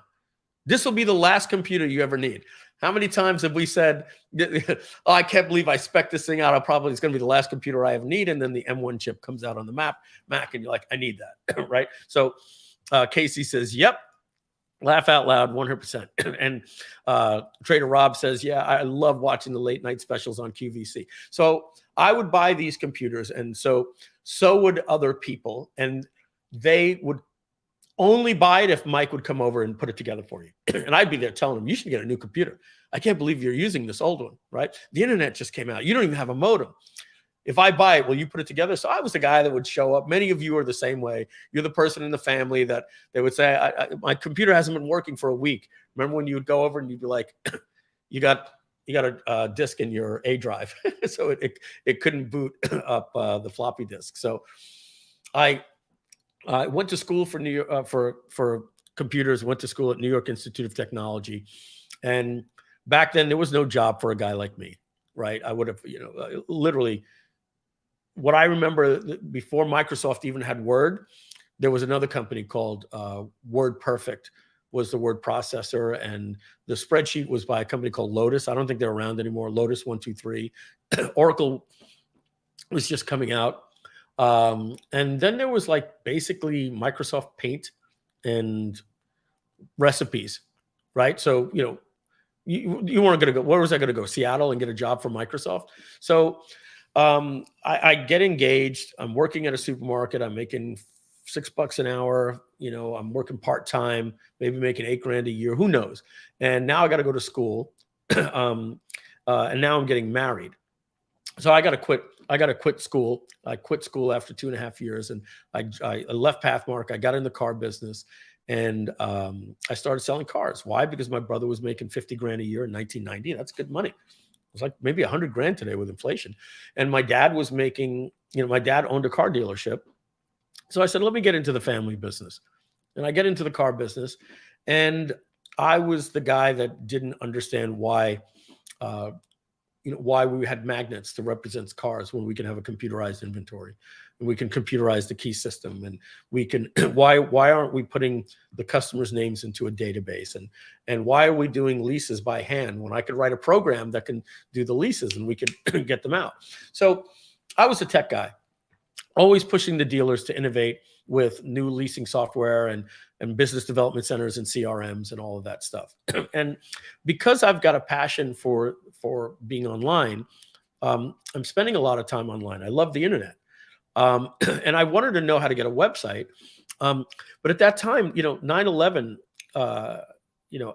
This will be the last computer you ever need. How many times have we said, oh, I can't believe I spec'd this thing out. It's going to be the last computer I ever need. And then the M1 chip comes out on the Mac, and you're like, I need that, right? So Casey says, yep. Laugh out loud, 100%. And Trader Rob says, yeah, I love watching the late night specials on QVC. So I would buy these computers, and so would other people. And they would only buy it if Mike would come over and put it together for you. And I'd be there telling them, you should get a new computer. I can't believe you're using this old one, right? The internet just came out. You don't even have a modem. If I buy it, will you put it together? So I was the guy that would show up. Many of you are the same way. You're the person in the family that they would say, my computer hasn't been working for a week. Remember when you would go over and you'd be like, you got a disk in your A drive. So it couldn't boot up the floppy disk. So I went to school for New York, for computers, went to school at New York Institute of Technology. And back then there was no job for a guy like me, right? I would have, literally, what I remember before Microsoft even had Word, there was another company called WordPerfect was the word processor, and the spreadsheet was by a company called Lotus. I don't think they're around anymore. Lotus 123. Oracle was just coming out. And then there was like basically Microsoft Paint and recipes, right? So, you weren't going to go, where was I going to go? Seattle and get a job for Microsoft? So I get engaged. I'm working at a supermarket. I'm making $6 an hour. I'm working part-time, maybe making $8,000 a year. Who knows? And now I got to go to school. And now I'm getting married. So I got to quit I got to quit school. I quit school after 2.5 years, and I left Pathmark. I got in the car business, and I started selling cars. Why? Because my brother was making 50 grand a year in 1990. That's good money. It was like maybe 100 grand today with inflation. And my dad was making, my dad owned a car dealership. So I said, let me get into the family business. And I get into the car business, and I was the guy that didn't understand why, why we had magnets to represent cars when we can have a computerized inventory, and we can computerize the key system, and we can why aren't we putting the customers' names into a database, and why are we doing leases by hand when I could write a program that can do the leases and we could get them out. So I was a tech guy, always pushing the dealers to innovate with new leasing software and business development centers and CRMs and all of that stuff. And because I've got a passion for being online, I'm spending a lot of time online. I love the internet. And I wanted to know how to get a website. But at that time, 9/11,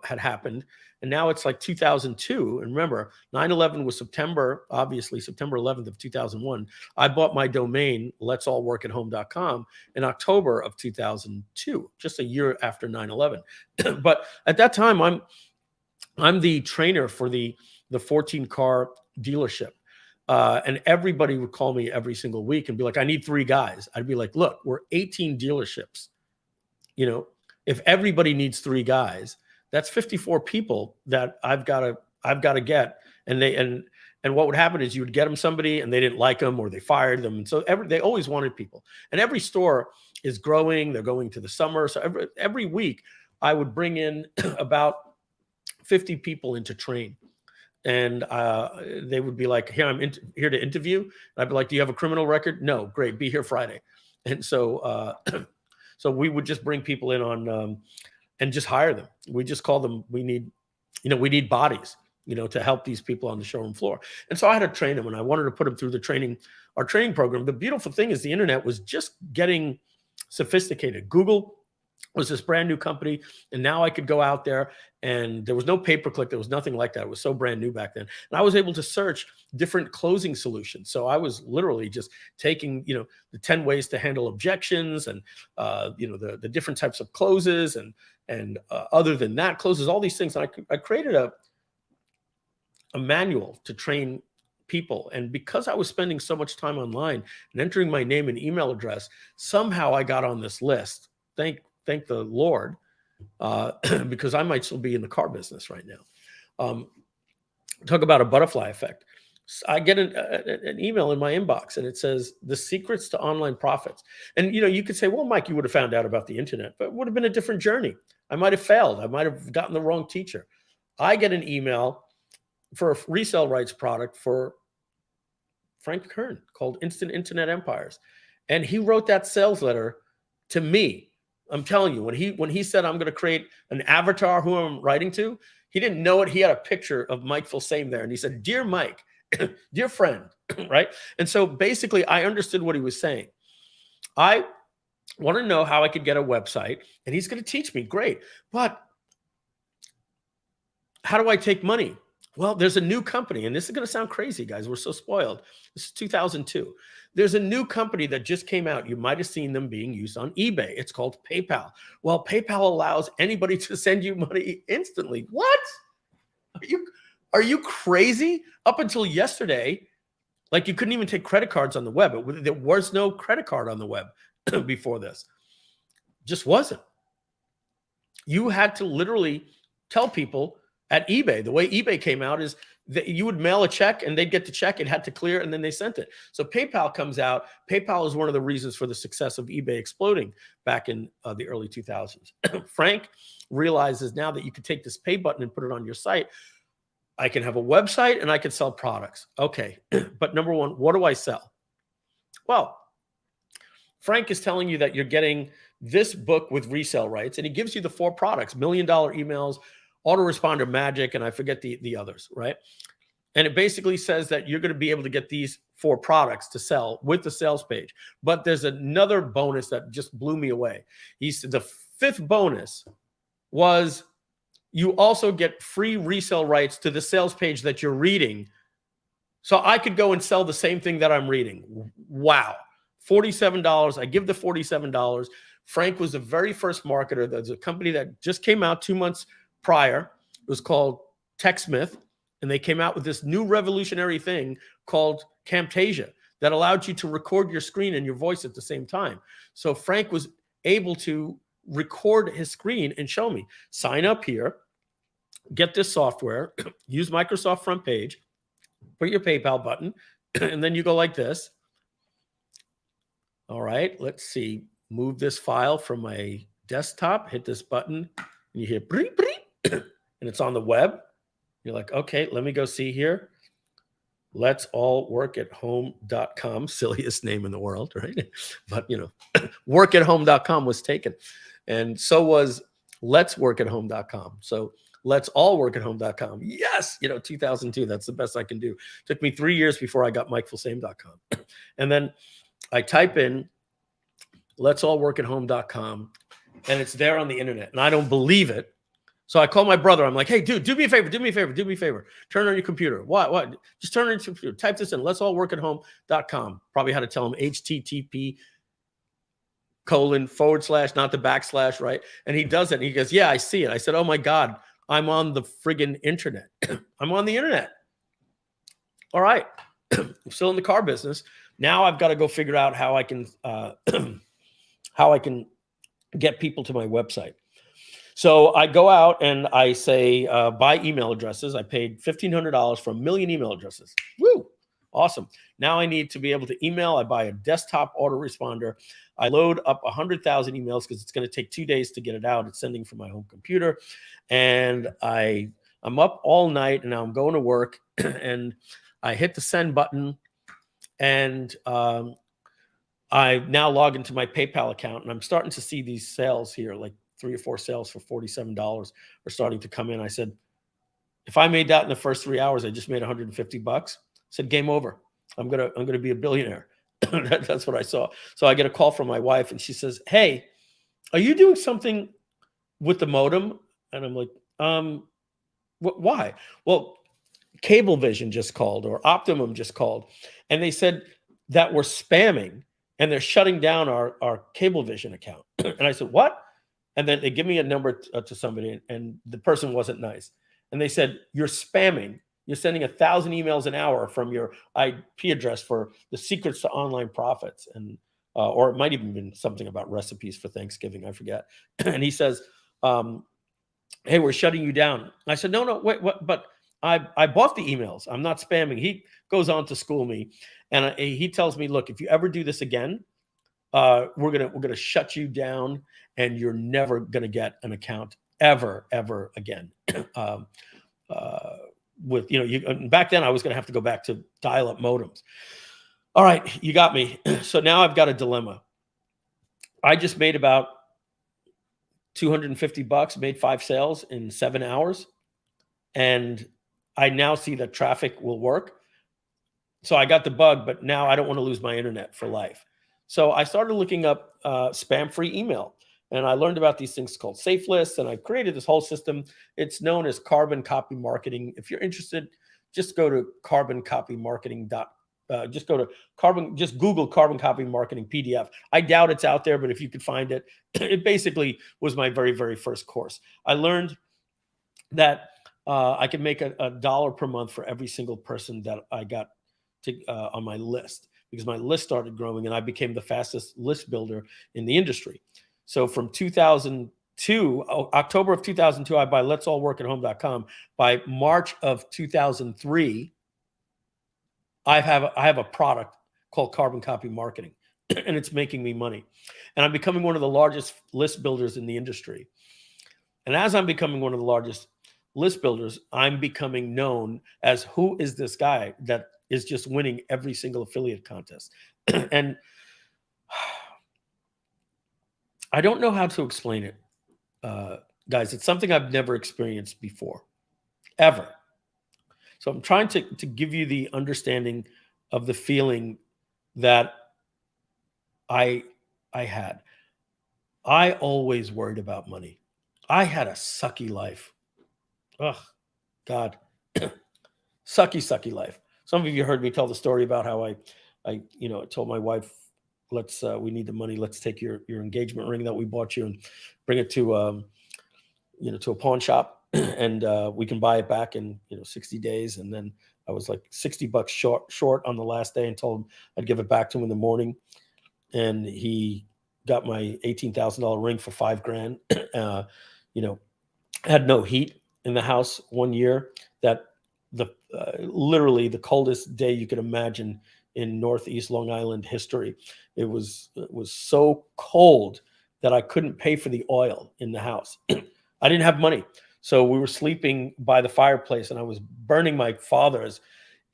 had happened. And now it's like 2002. And remember, 9/11 was September 11th of 2001. I bought my domain, letsallworkathome.com, in October of 2002, just a year after 9/11. But at that time, I'm the trainer for the 14 car dealership. And everybody would call me every single week and be like, I need 3 guys. I'd be like, look, we're 18 dealerships. If everybody needs 3 guys, that's 54 people that I've got to get. And what would happen is you would get them somebody and they didn't like them or they fired them. And so they always wanted people. And every store is growing. They're going to the summer. So every week I would bring in about 50 people into train. And they would be like, here, I'm here to interview. And I'd be like, do you have a criminal record? No. Great. Be here Friday. And so so we would just bring people in on and just hire them. We just call them, we need bodies, to help these people on the showroom floor. And so I had to train them, and I wanted to put them through our training program. The beautiful thing is the internet was just getting sophisticated. Google was this brand new company, and now I could go out there, and there was no pay-per-click. There was nothing like that. It was so brand new back then. And I was able to search different closing solutions. So I was literally just taking, the 10 ways to handle objections and, the different types of closes and other than that closes, all these things. And I created a manual to train people. And because I was spending so much time online and entering my name and email address, somehow I got on this list. Thank the Lord, because I might still be in the car business right now. Talk about a butterfly effect. I get an email in my inbox, and it says the secrets to online profits. And you could say, well, Mike, you would have found out about the internet, but it would have been a different journey. I might have failed. I might have gotten the wrong teacher. I get an email for a resale rights product for Frank Kern called Instant Internet Empires, and he wrote that sales letter to me. I'm telling you, when he said I'm going to create an avatar who I'm writing to, he didn't know it. He had a picture of Mike Filsame there, and he said, "Dear Mike, dear friend," right? And so basically, I understood what he was saying. I want to know how I could get a website, and he's going to teach me. Great, but how do I take money? Well, there's a new company, and this is going to sound crazy, guys. We're so spoiled. This is 2002. There's a new company that just came out. You might have seen them being used on eBay. It's called PayPal. Well, PayPal allows anybody to send you money instantly. What? Are you crazy? Up until yesterday, like you couldn't even take credit cards on the web. There was no credit card on the web before this. Just wasn't. You had to literally tell people at eBay. The way eBay came out is that you would mail a check and they'd get the check. It had to clear and then they sent it. So PayPal comes out. PayPal is one of the reasons for the success of eBay exploding back in the early 2000s. Frank realizes now that you could take this pay button and put it on your site. I can have a website and I can sell products. Okay. But number one, what do I sell? Well, Frank is telling you that you're getting this book with resale rights, and he gives you the 4 products: $1 Million Emails, Autoresponder Magic, and I forget the others, right? And it basically says that you're going to be able to get these 4 products to sell with the sales page. But there's another bonus that just blew me away. He said the 5th bonus was you also get free resale rights to the sales page that you're reading So I could go and sell the same thing that I'm reading. Wow. $47. I give the $47. Frank was the very first marketer. There's a company that just came out 2 months prior. It was called TechSmith. And they came out with this new revolutionary thing called Camtasia that allowed you to record your screen and your voice at the same time. So Frank was able to record his screen and show me, sign up here, get this software, use Microsoft Front Page, put your PayPal button, and then you go like this. All right, let's see. Move this file from my desktop, hit this button, and you hear breep, breep, and it's on the web. You're like, okay, let me go see here. Let's all work at home.com. Silliest name in the world, right? But, you know, workathome.com was taken. And so was let's work at home.com. So let's all work at home.com. Yes, you know, 2002, that's the best I can do. Took me 3 years before I got MikeFulsame.com. And then I type in let's all work at home.com, and it's there on the internet. And I don't believe it. So I call my brother. I'm like, hey, dude, do me a favor, do me a favor, do me a favor. Turn on your computer. What? Just turn on your computer. Type this in. Let's all work at home.com. Probably had to tell him HTTP:// not the backslash, right? And he does it. And he goes, yeah, I see it. I said, oh my God, I'm on the friggin' internet. I'm on the internet. All right. I'm still in the car business. Now I've got to go figure out how I can get people to my website. So I go out and I say, buy email addresses. I paid $1,500 for 1 million email addresses. Woo! Awesome. Now I need to be able to email. I buy a desktop autoresponder. I load up 100,000 emails because it's going to take 2 days to get it out. It's sending from my home computer. And I'm up all night and now I'm going to work and I hit the send button and I now log into my PayPal account and I'm starting to see these sales here, like 3 or 4 sales for $47 are starting to come in. I said, if I made that in the first 3 hours, I just made $150. I said, game over. I'm gonna be a billionaire. That's what I saw. So I get a call from my wife and she says, hey, are you doing something with the modem? And I'm like, why? Well, Cablevision just called or Optimum just called. And they said that we're spamming and they're shutting down our Cablevision account. And I said, what? And then they give me a number to somebody and the person wasn't nice. And they said, you're spamming. You're sending 1,000 emails an hour from your IP address for the secrets to online profits. And or it might even been something about recipes for Thanksgiving. I forget. And he says, hey, we're shutting you down. I said, no, wait, what? But I bought the emails. I'm not spamming. He goes on to school me. And he tells me, look, if you ever do this again, we're gonna shut you down and you're never gonna get an account ever again. With back then I was gonna have to go back to dial-up modems. All right, you got me. So now I've got a dilemma. I just made about $250, made 5 sales in 7 hours, and I now see that traffic will work. So I got the bug, but now I don't want to lose my internet for life. So I started looking up spam-free email, and I learned about these things called safe lists, and I created this whole system. It's known as carbon copy marketing. If you're interested, just go to just Google carbon copy marketing PDF. I doubt it's out there, but if you could find it, it basically was my very, very first course. I learned that I could make a dollar per month for every single person that I got on my list, because my list started growing and I became the fastest list builder in the industry. So from 2002, October of 2002, I buy let's all work at home.com. By March of 2003, I have a product called Carbon Copy Marketing, and it's making me money. And I'm becoming one of the largest list builders in the industry. And as I'm becoming one of the largest list builders, I'm becoming known as who is this guy that is just winning every single affiliate contest. And I don't know how to explain it, guys. It's something I've never experienced before, ever. So I'm trying to give you the understanding of the feeling that I had. I always worried about money. I had a sucky life. Oh, God. Sucky life. Some of you heard me tell the story about how I told my wife, we need the money. Let's take your engagement ring that we bought you and bring it to, to a pawn shop and we can buy it back in, 60 days. And then I was like $60 short on the last day and told him I'd give it back to him in the morning. And he got my $18,000 ring for $5,000. Had no heat in the house one year. That literally the coldest day you could imagine in Northeast Long Island history. It was so cold that I couldn't pay for the oil in the house. I didn't have money. So we were sleeping by the fireplace and I was burning my father's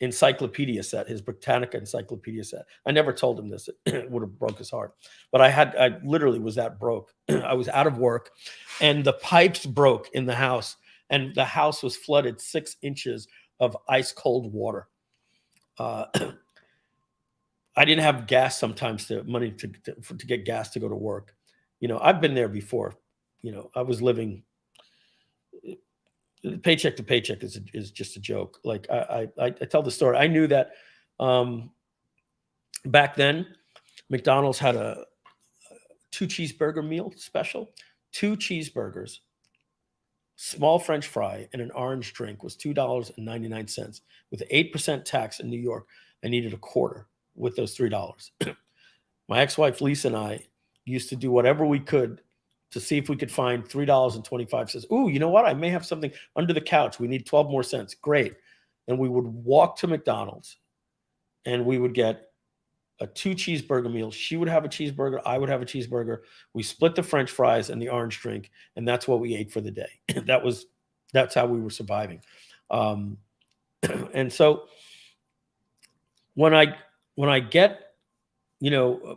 encyclopedia set, his Britannica encyclopedia set. I never told him this. It would have broke his heart. But I literally was that broke. I was out of work and the pipes broke in the house and the house was flooded 6 inches of ice cold water. I didn't have gas sometimes, money to get gas to go to work. I've been there before. I was living paycheck to paycheck is just a joke. Like I tell the story. I knew that back then McDonald's had a 2 cheeseburger meal special. 2 cheeseburgers, small French fry, and an orange drink was $2.99. With 8% tax in New York, I needed a quarter with those $3. My ex-wife Lisa and I used to do whatever we could to see if we could find $3.25. Ooh, you know what? I may have something under the couch. We need 12 more cents. Great. And we would walk to McDonald's and we would get a 2 cheeseburger meal. She would have a cheeseburger. I would have a cheeseburger. We split the French fries and the orange drink. And that's what we ate for the day. That's how we were surviving. And so when I get,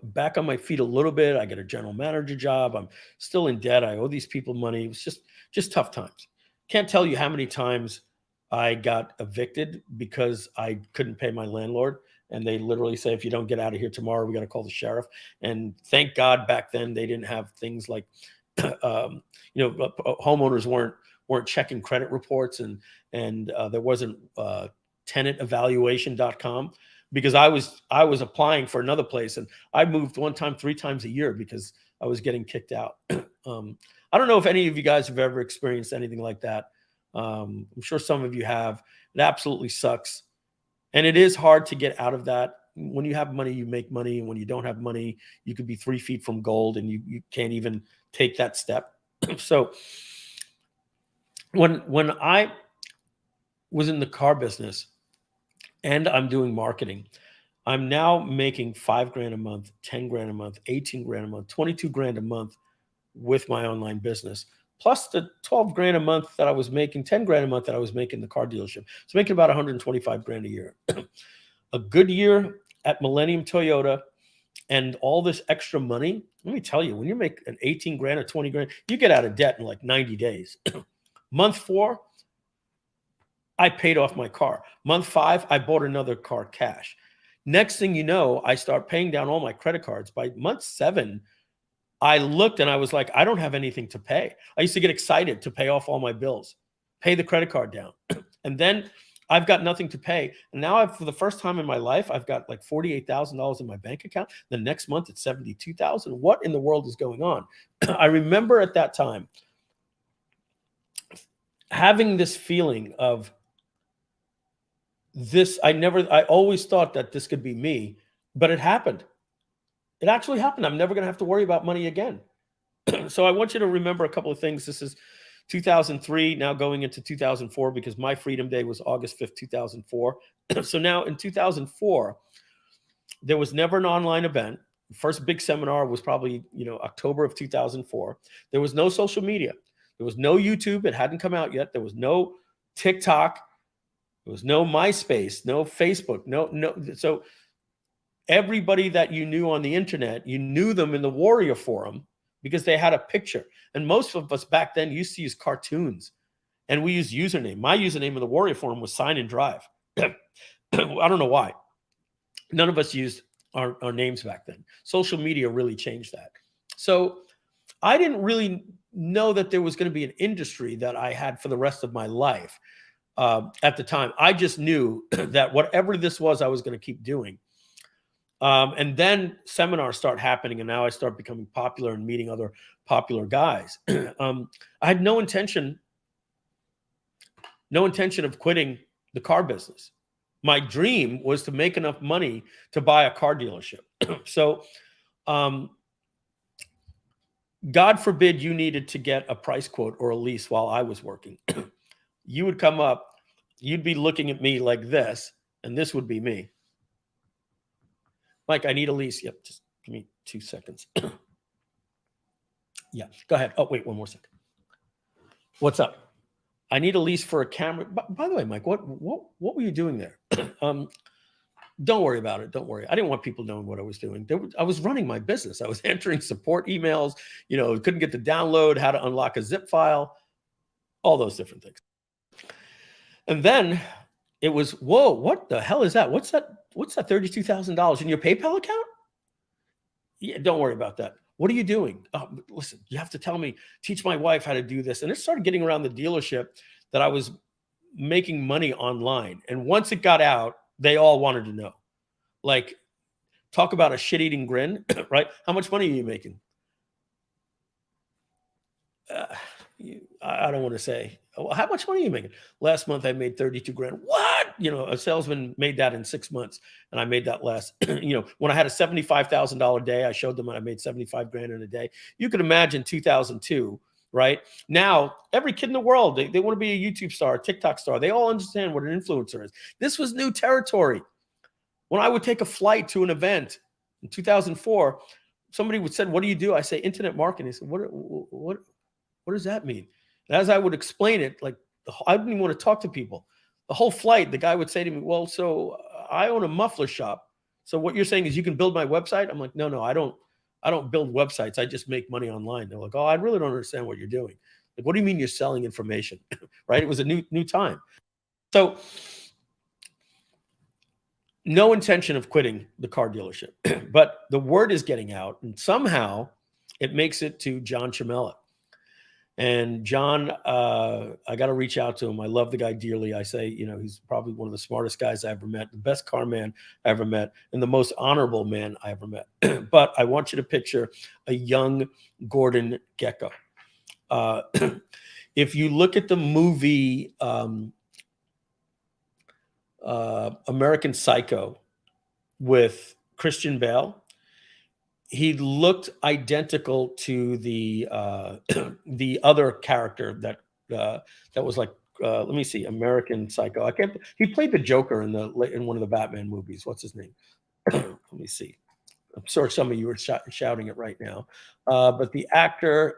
back on my feet a little bit, I get a general manager job. I'm still in debt. I owe these people money. It was just tough times. Can't tell you how many times I got evicted because I couldn't pay my landlord. And they literally say, if you don't get out of here tomorrow, we got to call the sheriff. And thank God back then they didn't have things like, homeowners weren't checking credit reports and there wasn't tenantevaluation.com. Because I was applying for another place and I moved 1 time, 3 times a year because I was getting kicked out. I don't know if any of you guys have ever experienced anything like that. I'm sure some of you have. It absolutely sucks. And it is hard to get out of that. When you have money, you make money. And when you don't have money, you could be 3 feet from gold and you can't even take that step. So when I was in the car business, and I'm doing marketing, I'm now making $5,000 a month, $10,000 a month, $18,000 a month, $22,000 a month with my online business, plus the $12,000 a month that I was making, $10,000 a month that I was making in the car dealership. So making about $125,000 a year. A good year at Millennium Toyota and all this extra money. Let me tell you, when you make an $18,000 or $20,000, you get out of debt in like 90 days. Month 4, I paid off my car. Month 5, I bought another car cash. Next thing you know, I start paying down all my credit cards. By month 7, I looked and I was like, I don't have anything to pay. I used to get excited to pay off all my bills, pay the credit card down. And then I've got nothing to pay. And now for the first time in my life, I've got like $48,000 in my bank account. The next month it's $72,000. What in the world is going on? I remember at that time having this feeling of, I always thought that this could be me, but it happened. It actually happened. I'm never going to have to worry about money again. So I want you to remember a couple of things. This is 2003, now going into 2004, because my Freedom Day was August 5th, 2004. So now in 2004, there was never an online event. The first big seminar was probably, October of 2004. There was no social media. There was no YouTube. It hadn't come out yet. There was no TikTok. There was no MySpace, no Facebook, no. So everybody that you knew on the internet, you knew them in the Warrior Forum because they had a picture. And most of us back then used to use cartoons and we used username. My username in the Warrior Forum was Sign and Drive. I don't know why. None of us used our names back then. Social media really changed that. So I didn't really know that there was going to be an industry that I had for the rest of my life. at the time. I just knew that whatever this was, I was going to keep doing. And then seminars start happening, and now I start becoming popular and meeting other popular guys. I had no intention of quitting the car business. My dream was to make enough money to buy a car dealership. So, God forbid you needed to get a price quote or a lease while I was working. You would come up, you'd be looking at me like this, and this would be me. Mike, I need a lease. Yep, just give me 2 seconds. Yeah, go ahead. Oh, wait, one more second. What's up? I need a lease for a camera. By the way, Mike, what were you doing there? Don't worry about it. Don't worry. I didn't want people knowing what I was doing. I was running my business. I was answering support emails. You know, couldn't get the download, how to unlock a zip file, all those different things. And then it was, whoa, what the hell is that? What's that $32,000 in your PayPal account? Yeah, don't worry about that. What are you doing? Listen, you have to tell me, teach my wife how to do this. And it started getting around the dealership that I was making money online. And once it got out, they all wanted to know. Like, talk about a shit-eating grin, right? How much money are you making? I don't want to say. How much money are you making? Last month I made 32 grand. What? You know, a salesman made that in 6 months, and I made that last. You know, when I had a $75,000 day, I showed them I made 75 grand in a day. You could imagine 2002, right? Now, every kid in the world, they want to be a YouTube star, a TikTok star. They all understand what an influencer is. This was new territory. When I would take a flight to an event in 2004, somebody would say, "What do you do?" I say, "Internet marketing." He said, "What does that mean?" And as I would explain it, like, I didn't even want to talk to people. The whole flight, the guy would say to me, "Well, so I own a muffler shop. So what you're saying is you can build my website?" I'm like, no, I don't build websites. I just make money online. They're like, "Oh, I really don't understand what you're doing." Like, what do you mean you're selling information? Right? It was a new time. So no intention of quitting the car dealership, but the word is getting out, and somehow it makes it to John Chamella. And John, I got to reach out to him. I love the guy dearly. I say, you know, he's probably one of the smartest guys I ever met, the best car man I ever met, and the most honorable man I ever met. But I want you to picture a young Gordon Gekko. If you look at the movie American Psycho with Christian Bale, he looked identical to the the other character that was like, let me see, American Psycho. He played the Joker in one of the Batman movies. What's his name? Let me see. I'm sure some of you are shouting it right now. But the actor,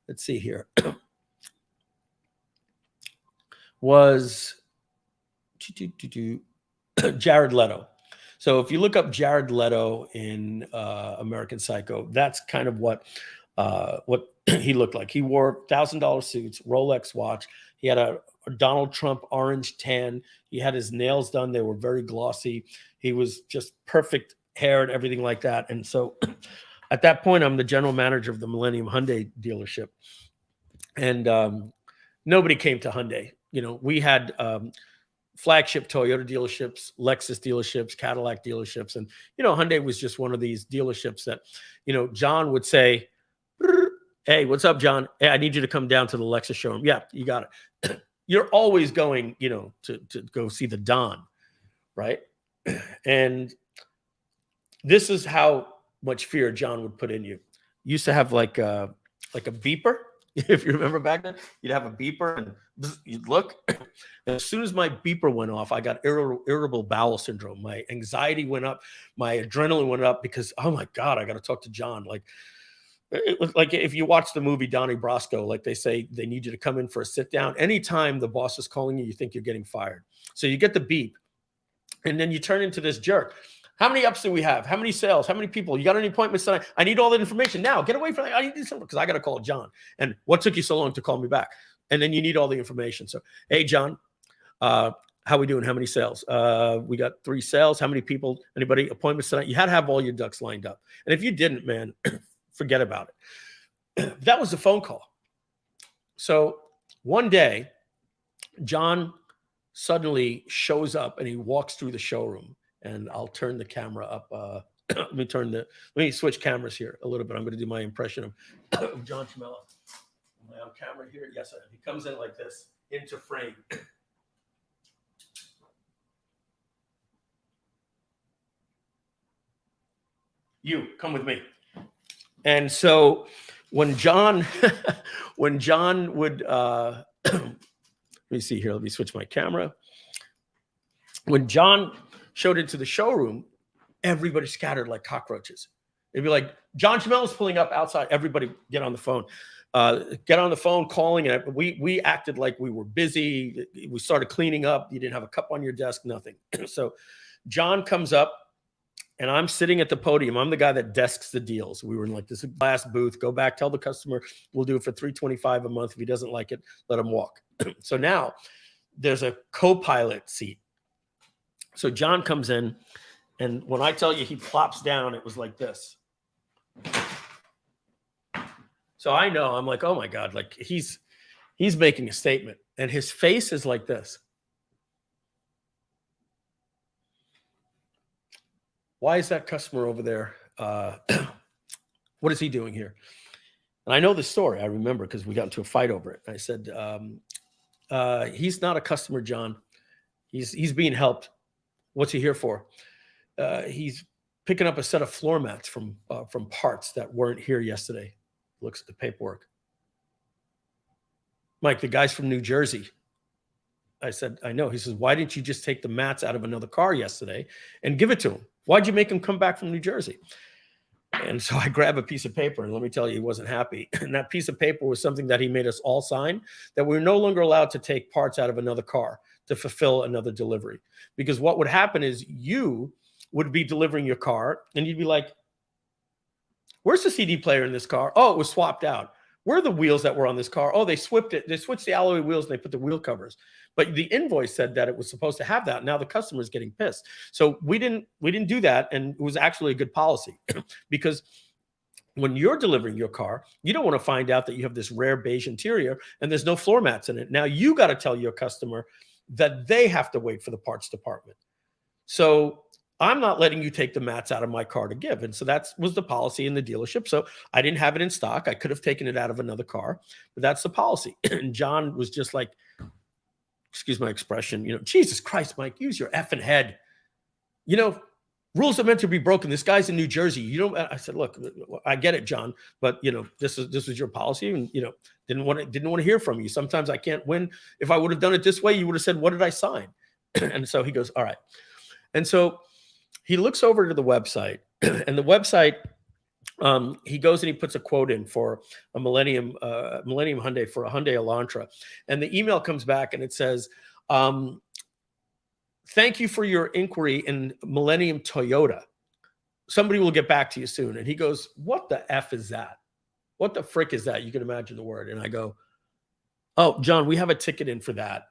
let's see here, was Jared Leto. So if you look up Jared Leto in American Psycho, that's kind of what he looked like. He wore $1,000 suits, Rolex watch. He had a Donald Trump orange tan. He had his nails done. They were very glossy. He was just perfect hair and everything like that. And so at that point, I'm the general manager of the Millennium Hyundai dealership. And nobody came to Hyundai. You know, we had flagship Toyota dealerships, Lexus dealerships, Cadillac dealerships. And, you know, Hyundai was just one of these dealerships that, you know, John would say, "Hey, what's up, John? Hey, I need you to come down to the Lexus showroom." "Yeah, you got it." You're always going, you know, to go see the Don, right? And this is how much fear John would put in you. Used to have like a beeper. If you remember back then, you'd have a beeper and you'd look. And as soon as my beeper went off, I got irritable bowel syndrome. My anxiety went up. My adrenaline went up because, oh my God, I got to talk to John. Like, it was like if you watch the movie Donnie Brasco, like they say they need you to come in for a sit down. Anytime the boss is calling you, you think you're getting fired. So you get the beep and then you turn into this jerk. "How many ups do we have? How many sales? How many people? You got any appointments tonight? I need all that information now. Get away from that. I need something because I got to call John. And what took you so long to call me back?" And then you need all the information. So, "Hey, John, how we doing? How many sales? We got 3 sales. How many people? Anybody appointments tonight?" You had to have all your ducks lined up. And if you didn't, man, forget about it. That was the phone call. So one day, John suddenly shows up and he walks through the showroom, and I'll turn the camera up. Let me switch cameras here a little bit. I'm going to do my impression of John Chimella. Am I on camera here? Yes, I am. He comes in like this, into frame. You come with me. And so when John would let me see here, let me switch my camera. When John showed into the showroom, everybody scattered like cockroaches. It'd be like, John Chamella's pulling up outside. Everybody get on the phone. Get on the phone, calling. And we acted like we were busy. We started cleaning up. You didn't have a cup on your desk, nothing. So John comes up, and I'm sitting at the podium. I'm the guy that desks the deals. We were in like this glass booth. Go back, tell the customer we'll do it for $325 a month. If he doesn't like it, let him walk. So now there's a co-pilot seat. So John comes in, and when I tell you he plops down, it was like this. So I know, I'm like, oh my God, like he's making a statement, and his face is like this. Why is that customer over there? What is he doing here? And I know the story. I remember because we got into a fight over it. I said, he's not a customer, John. He's being helped. What's he here for? He's picking up a set of floor mats from parts that weren't here yesterday. Looks at the paperwork. Mike, the guy's from New Jersey. I said, I know. He says, why didn't you just take the mats out of another car yesterday and give it to him? Why'd you make him come back from New Jersey? And so I grab a piece of paper, and let me tell you, he wasn't happy. And that piece of paper was something that he made us all sign, that we're no longer allowed to take parts out of another car to fulfill another delivery. Because what would happen is you would be delivering your car, and you'd be like, where's the CD player in this car? Oh, it was swapped out. Where are the wheels that were on this car? Oh, they switched it. They switched the alloy wheels, and they put the wheel covers. But the invoice said that it was supposed to have that. Now the customer is getting pissed. So we didn't do that, and it was actually a good policy because when you're delivering your car, you don't want to find out that you have this rare beige interior and there's no floor mats in it. Now you got to tell your customer that they have to wait for the parts department. So I'm not letting you take the mats out of my car to give. And so that was the policy in the dealership. So I didn't have it in stock. I could have taken it out of another car, but that's the policy. And John was just like, excuse my expression, Jesus Christ, Mike, use your effing head. Rules are meant to be broken. This guy's in New Jersey. I said, look, I get it, John, but this was your policy, and didn't want to hear from you. Sometimes I can't win. If I would have done it this way, you would have said, what did I sign? And so he goes, all right. And so he looks over to the website, and the website, he goes and he puts a quote in for a Millennium Hyundai, for a Hyundai Elantra. And the email comes back and it says, thank you for your inquiry in Millennium Toyota. Somebody will get back to you soon. And he goes, what the F is that? What the frick is that? You can imagine the word. And I go, oh, John, we have a ticket in for that.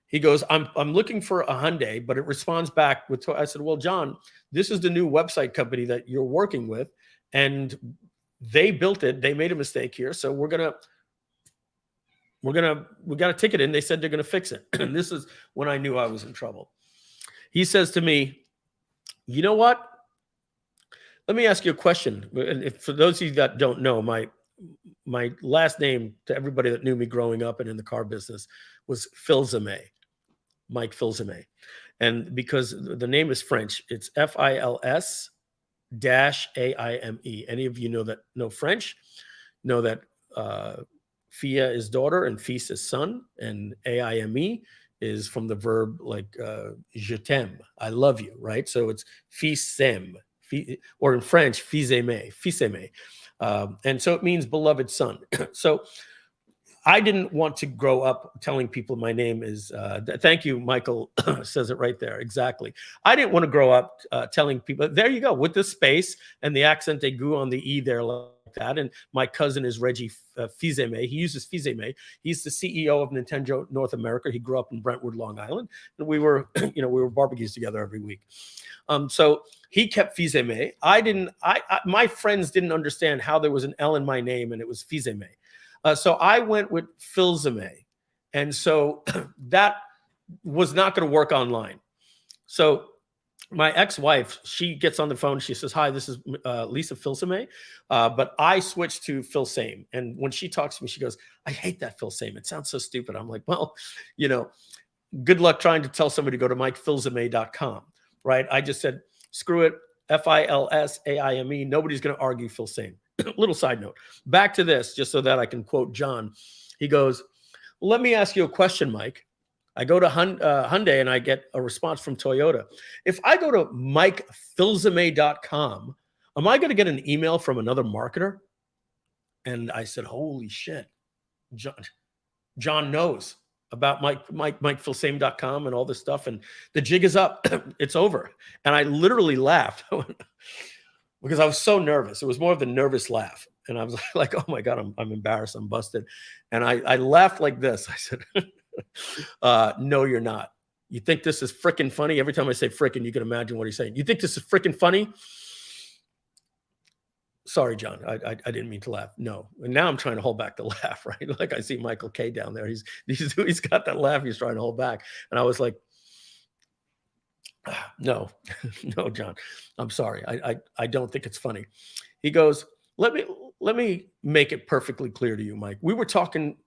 He goes, I'm looking for a Hyundai, but it responds back with, I said, well, John, this is the new website company that you're working with. And they built it. They made a mistake here. So we got a ticket in. They said they're going to fix it. And this is when I knew I was in trouble. He says to me, you know what? Let me ask you a question. And for those of you that don't know, my last name, to everybody that knew me growing up and in the car business, was Filzame, Mike Filzame. And because the name is French, it's FILS -AIME. Any of you know French, know that Fia is daughter and fils is son, and AIME is from the verb like je t'aime, I love you, right? So it's fils aime, or in French, fils aimé. And so it means beloved son. So I didn't want to grow up telling people my name is, thank you, Michael says it right there. Exactly. I didn't want to grow up telling people, there you go, with the space and the accent aigu on the E there like that. And my cousin is Reggie Fils-Aimé. He uses Fils-Aimé. He's the CEO of Nintendo North America. He grew up in Brentwood, Long Island. And we were, we were barbecues together every week. So he kept Fils-Aimé. My friends didn't understand how there was an L in my name and it was Fils-Aimé. So I went with Filzame. And so that was not going to work online. So my ex-wife, she gets on the phone. She says, "Hi, this is Lisa Filsame, but I switched to Phil Same." And when she talks to me, she goes, "I hate that Phil Same. It sounds so stupid." I'm like, well, you know, good luck trying to tell somebody to go to MikeFilsame.com, right? I just said, screw it, Filsame. Nobody's going to argue Phil Same. Little side note. Back to this, just so that I can quote John. He goes, "Let me ask you a question, Mike." I go to Hyundai and I get a response from Toyota. If I go to MikeFilsame.com, am I going to get an email from another marketer? And I said, holy shit, John knows about MikeFilsame.com and all this stuff. And the jig is up. It's over. And I literally laughed because I was so nervous. It was more of the nervous laugh. And I was like, oh my God, I'm embarrassed. I'm busted. And I laughed like this. I said, no, you're not. You think this is freaking funny? Every time I say freaking, you can imagine what he's saying. You think this is freaking funny? Sorry, John. I didn't mean to laugh. No. And now I'm trying to hold back the laugh, right? Like I see Michael K down there. He's got that laugh he's trying to hold back. And I was like, no, no, John, I'm sorry. I don't think it's funny. He goes, let me make it perfectly clear to you, Mike. We were talking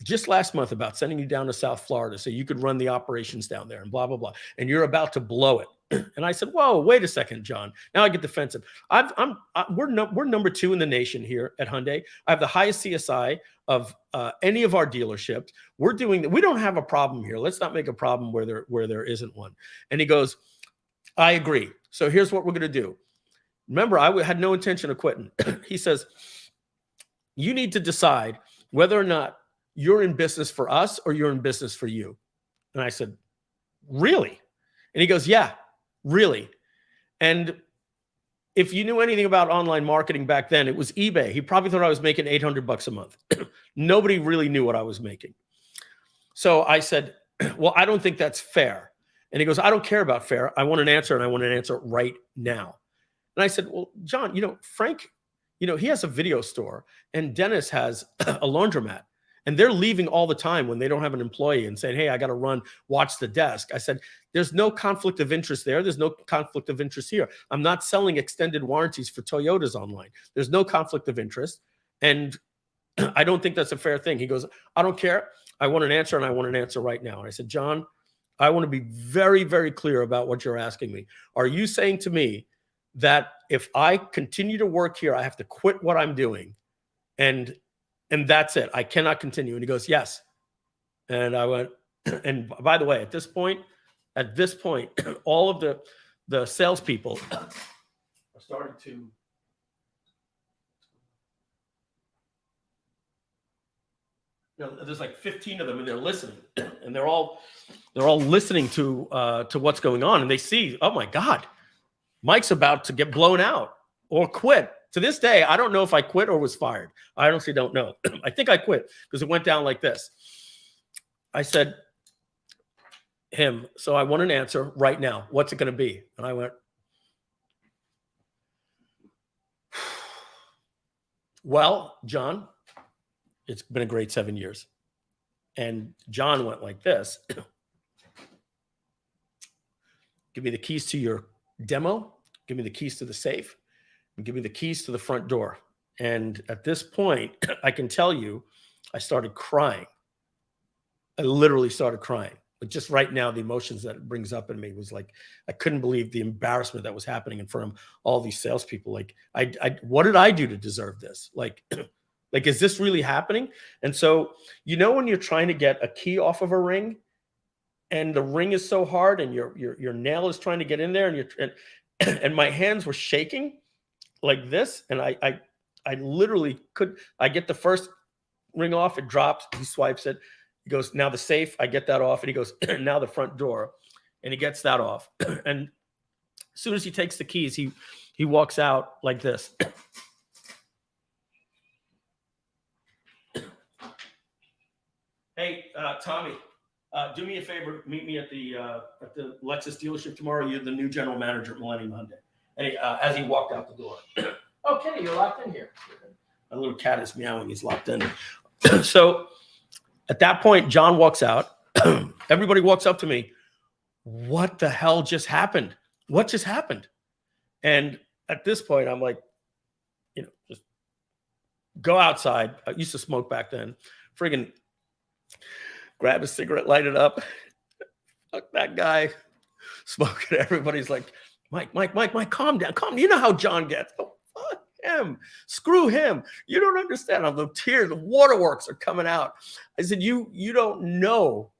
just last month about sending you down to South Florida so you could run the operations down there and blah, blah, blah. And you're about to blow it. And I said, whoa, wait a second, John. Now I get defensive. We're number 2 in the nation here at Hyundai. I have the highest CSI of any of our dealerships. We don't have a problem here. Let's not make a problem where there isn't one. And he goes, I agree. So here's what we're going to do. Remember, I had no intention of quitting. He says, you need to decide whether or not you're in business for us or you're in business for you. And I said, really? And he goes, yeah, really. And if you knew anything about online marketing back then, it was eBay. He probably thought I was making $800 a month. Nobody really knew what I was making. So I said, well, I don't think that's fair. And he goes, I don't care about fair. I want an answer, and I want an answer right now. And I said, well, John, Frank, he has a video store, and Dennis has a laundromat. And they're leaving all the time when they don't have an employee and saying, hey, I got to watch the desk. I said, there's no conflict of interest there. There's no conflict of interest here. I'm not selling extended warranties for Toyotas online. There's no conflict of interest. And I don't think that's a fair thing. He goes, I don't care. I want an answer, and I want an answer right now. And I said, John, I want to be very, very clear about what you're asking me. Are you saying to me that if I continue to work here, I have to quit what I'm doing and that's it? I cannot continue. And he goes, yes. And I went, and by the way, at this point, all of the salespeople are starting to, there's like 15 of them, and they're listening, and they're all listening to what's going on, and they see, oh my God, Mike's about to get blown out or quit. To this day, I don't know if I quit or was fired. I honestly don't know. I think I quit because it went down like this. I said, so I want an answer right now. What's it going to be? And I went, well, John, it's been a great 7 years. And John went like this. Give me the keys to your demo. Give me the keys to the safe. And give me the keys to the front door. And at this point, I can tell you, I started crying. I literally started crying. But just right now, the emotions that it brings up in me was like, I couldn't believe the embarrassment that was happening in front of all these salespeople. Like, what did I do to deserve this? Like, is this really happening? And so, when you're trying to get a key off of a ring, and the ring is so hard, and your nail is trying to get in there, and my hands were shaking like this, and I literally I get the first ring off, it drops, he swipes it, he goes, now the safe, I get that off, and he goes, now the front door, and he gets that off. And as soon as he takes the keys, he walks out like this. Hey, Tommy, do me a favor, meet me at the Lexus dealership tomorrow. You're the new general manager at Millennium Hyundai. And as he walked out the door, oh, Kenny, you're locked in here. A little cat is meowing. He's locked in. So At that point, John walks out. Everybody walks up to me. What the hell just happened? What just happened? And at this point, I'm like, just go outside. I used to smoke back then. Friggin' grab a cigarette, light it up. Fuck that guy smoking. Everybody's like, Mike, calm down. You know how John gets. Oh, fuck him. Screw him. You don't understand. The tears, the waterworks are coming out. I said, you don't know.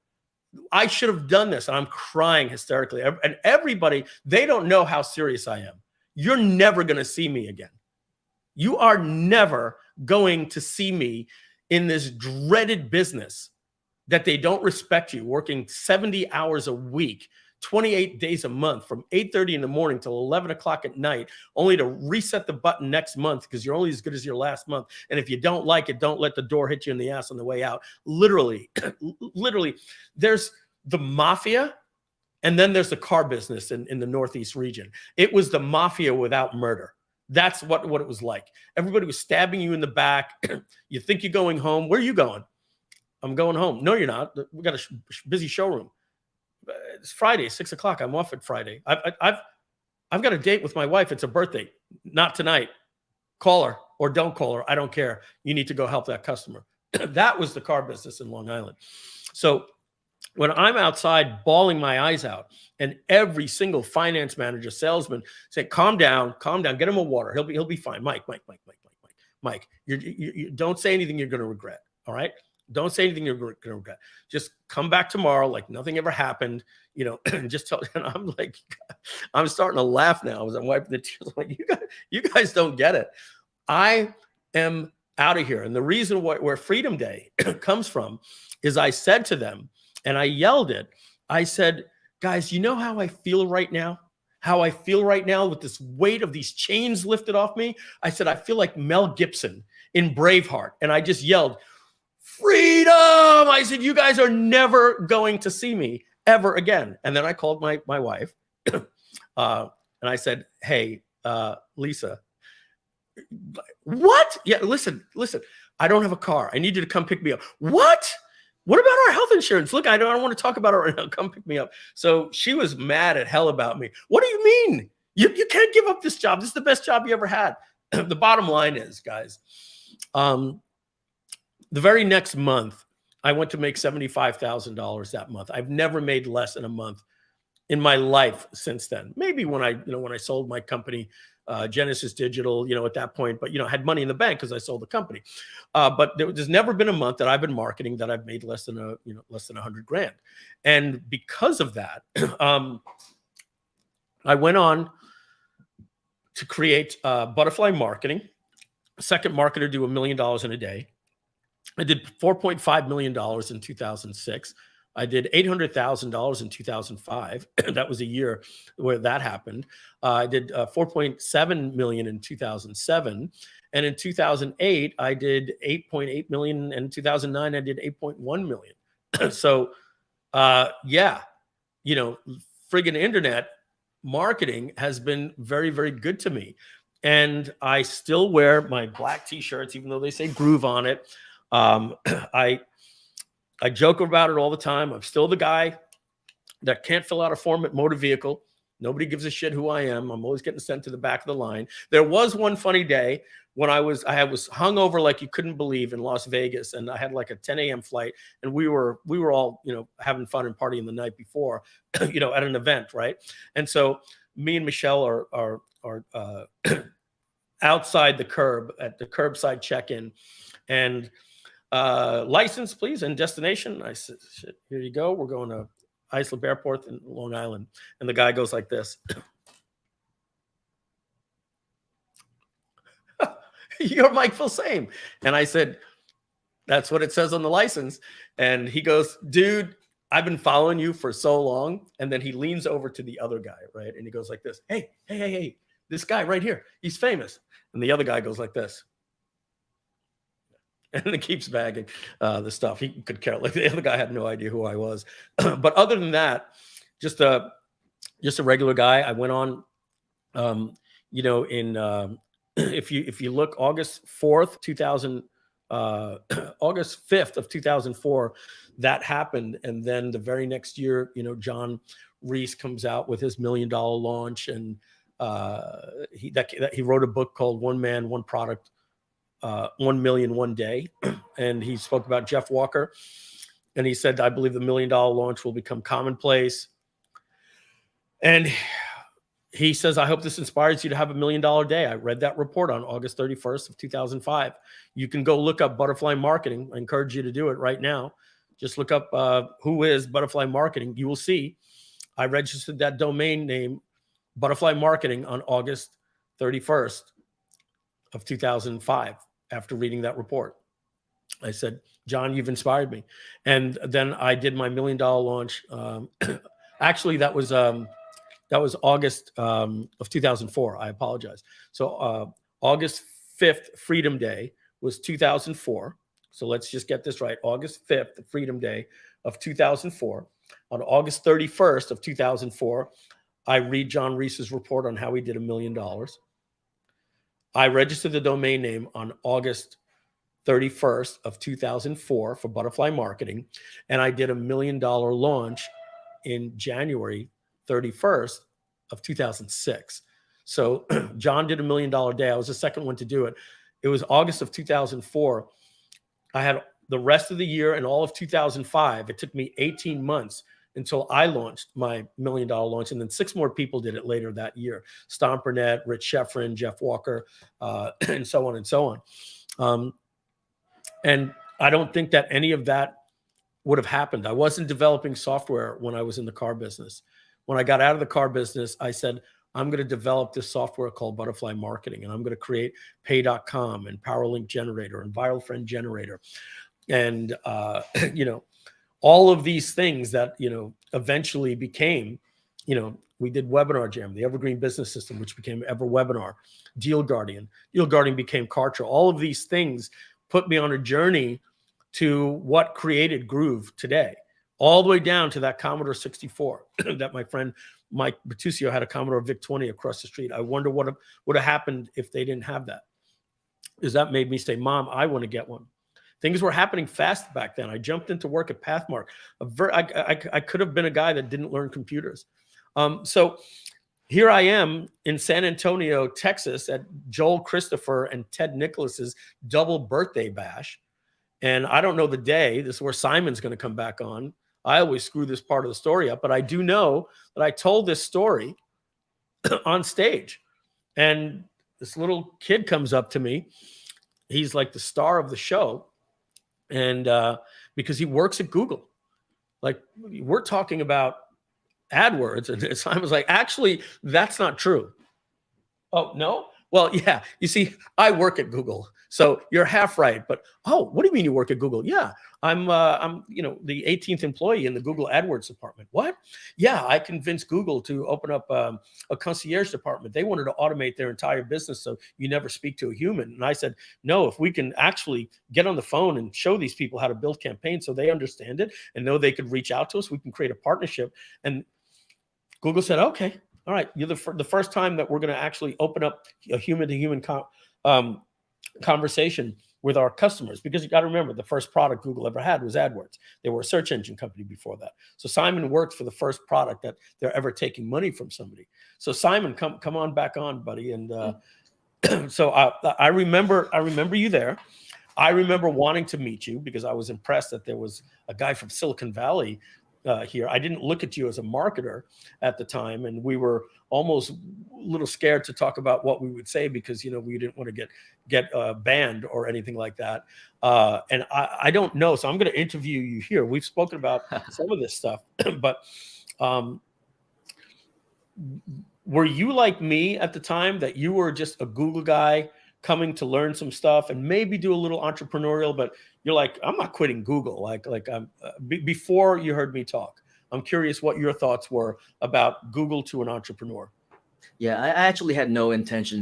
I should have done this. And I'm crying hysterically. And everybody, they don't know how serious I am. You're never going to see me again. You are never going to see me in this dreaded business that they don't respect you, working 70 hours a week, 28 days a month, from 8:30 in the morning till 11 o'clock at night, only to reset the button next month because you're only as good as your last month. And if you don't like it, don't let the door hit you in the ass on the way out. Literally, there's the mafia, and then there's the car business in the Northeast region. It was the mafia without murder. That's what it was like. Everybody was stabbing you in the back. You think you're going home. Where are you going? I'm going home. No, you're not. We got a busy showroom. It's Friday, 6 o'clock. I'm off at Friday. I've got a date with my wife. It's a birthday. Not tonight. Call her or don't call her. I don't care. You need to go help that customer. That was the car business in Long Island. So when I'm outside bawling my eyes out, and every single finance manager, salesman say, calm down, get him a water. He'll be fine. Mike, you don't say anything you're going to regret. All right. Don't say anything you're going to regret. Just come back tomorrow like nothing ever happened, and just tell. And I'm like, I'm starting to laugh now as I'm wiping the tears. I'm like, you guys don't get it. I am out of here. And the reason where Freedom Day comes from is I said to them, and I yelled it. I said, guys, you know how I feel right now? How I feel right now with this weight of these chains lifted off me? I said, I feel like Mel Gibson in Braveheart. And I just yelled, freedom! I said, you guys are never going to see me ever again. And then I called my wife and I said, hey, Lisa, what? Yeah, listen, I don't have a car. I need you to come pick me up. What? What about our health insurance? Look, I don't want to talk about it right now. Come pick me up. So she was mad at hell about me. What do you mean? You can't give up this job. This is the best job you ever had. The bottom line is, guys, the very next month, I went to make $75,000 that month. I've never made less in a month in my life since then. Maybe when I sold my company, Genesis Digital, at that point, but had money in the bank because I sold the company. But there's never been a month that I've been marketing that I've made less than $100,000. And because of that, I went on to create Butterfly Marketing, second marketer to do $1 million in a day. I did $4.5 million in 2006. I did $800,000 in 2005. That was a year where that happened. I did $4.7 million in 2007. And in 2008, I did $8.8 million. And in 2009, I did $8.1 million. So, friggin' internet marketing has been very, very good to me. And I still wear my black t-shirts, even though they say Groove on it. I joke about it all the time. I'm still the guy that can't fill out a form at motor vehicle. Nobody gives a shit who I am. I'm always getting sent to the back of the line. There was one funny day when I was hungover like you couldn't believe in Las Vegas, and I had like a 10 a.m. flight, and we were all having fun and partying the night before, at an event, right? And so me and Michelle are outside the curb at the curbside check-in, and license, please, and destination. I said, shit, here you go. We're going to Islip Airport in Long Island. And the guy goes like this. You're Mike Filsame. And I said, that's what it says on the license. And he goes, dude, I've been following you for so long. And then he leans over to the other guy, right? And he goes like this. Hey, this guy right here, he's famous. And the other guy goes like this. And it keeps bagging the stuff. He could care. Like the other guy had no idea who I was. But other than that, just a regular guy. I went on, if you look, August 4th, 2000, August 5th of 2004, that happened. And then the very next year, John Reese comes out with his $1 million launch, and he wrote a book called One Man, One Product, 1 million, 1 day. And he spoke about Jeff Walker. And he said, I believe the $1 million launch will become commonplace. And he says, I hope this inspires you to have $1 million day. I read that report on August 31st of 2005. You can go look up Butterfly Marketing. I encourage you to do it right now. Just look up who is Butterfly Marketing. You will see I registered that domain name, Butterfly Marketing, on August 31st of 2005 after reading that report. I said, John, you've inspired me. And then I did my $1 million launch. Actually, that was August of 2004. I apologize. So August 5th, Freedom Day, was 2004. So let's just get this right. August 5th, Freedom Day of 2004. On August 31st of 2004, I read John Reese's report on how he did $1 million. I registered the domain name on August 31st of 2004 for Butterfly Marketing, and I did $1 million launch in January 31st of 2006. So John did $1 million day. I was the second one to do it. It was August of 2004. I had the rest of the year and all of 2005. It took me 18 months until I launched my $1 million launch. And then 6 more people did it later that year. Stomp Burnett, Rich Sheffrin, Jeff Walker, and so on and so on. And I don't think that any of that would have happened. I wasn't developing software when I was in the car business. When I got out of the car business, I said, I'm going to develop this software called Butterfly Marketing, and I'm going to create Pay.com and PowerLink Generator and Viral Friend Generator. And, all of these things that, eventually became, we did Webinar Jam, the Evergreen Business System, which became EverWebinar, Deal Guardian. Deal Guardian became Kartra. All of these things put me on a journey to what created Groove today, all the way down to that Commodore 64 that my friend Mike Bertuccio had a Commodore VIC-20 across the street. I wonder what would have happened if they didn't have that. Because that made me say, Mom, I want to get one. Things were happening fast back then. I jumped into work at Pathmark. I could have been a guy that didn't learn computers. So here I am in San Antonio, Texas, at Joel Christopher and Ted Nicholas's double birthday bash. And I don't know the day. This is where Simon's going to come back on. I always screw this part of the story up, but I do know that I told this story on stage. And this little kid comes up to me. He's like the star of the show. And because he works at Google. Like, we're talking about AdWords. And Simon's like, actually, that's not true. Oh, no? Well, yeah. You see, I work at Google. So you're half right. But, oh, what do you mean you work at Google? Yeah, I'm the 18th employee in the Google AdWords department. What? Yeah, I convinced Google to open up a concierge department. They wanted to automate their entire business so you never speak to a human. And I said, no, if we can actually get on the phone and show these people how to build campaigns so they understand it and know they could reach out to us, we can create a partnership. And Google said, okay, all right, you're the first time that we're going to actually open up a human-to-human conversation with our customers, because you got to remember, the first product Google ever had was AdWords. They were a search engine company before that. So Simon worked for the first product that they're ever taking money from somebody. So Simon, come on back on, buddy. And so I remember you there. I remember wanting to meet you because I was impressed that there was a guy from Silicon Valley here. I didn't look at you as a marketer at the time, and we were almost a little scared to talk about what we would say because we didn't want to get banned or anything like that. And I don't know, so I'm going to interview you here. We've spoken about some of this stuff, but were you like me at the time, that you were just a Google guy coming to learn some stuff and maybe do a little entrepreneurial, but you're like, I'm not quitting Google. Before you heard me talk, I'm curious what your thoughts were about Google to an entrepreneur. Yeah, I actually had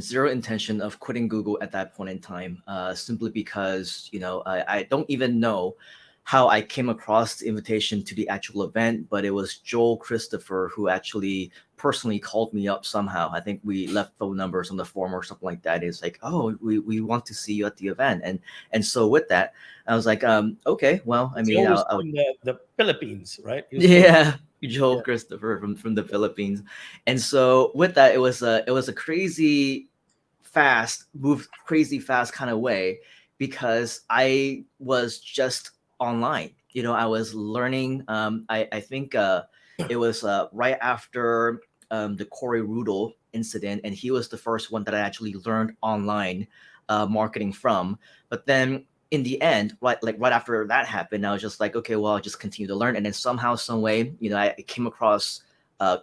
zero intention of quitting Google at that point in time, simply because, I don't even know how I came across the invitation to the actual event, but it was Joel Christopher who actually personally called me up somehow. I think we left phone numbers on the forum or something like that. It's like, oh, we want to see you at the event. And so with that, I was like, okay, well, I mean, Joe was from the Philippines, right? He was from- yeah, Joel Christopher from the Philippines. And so with that, it was a crazy fast kind of way, because I was just online. I was learning. I think it was right after the Corey Rudel incident, and he was the first one that I actually learned online marketing from. But then in the end, right after that happened, I was just like, okay, well, I'll just continue to learn. And then somehow, some way, I came across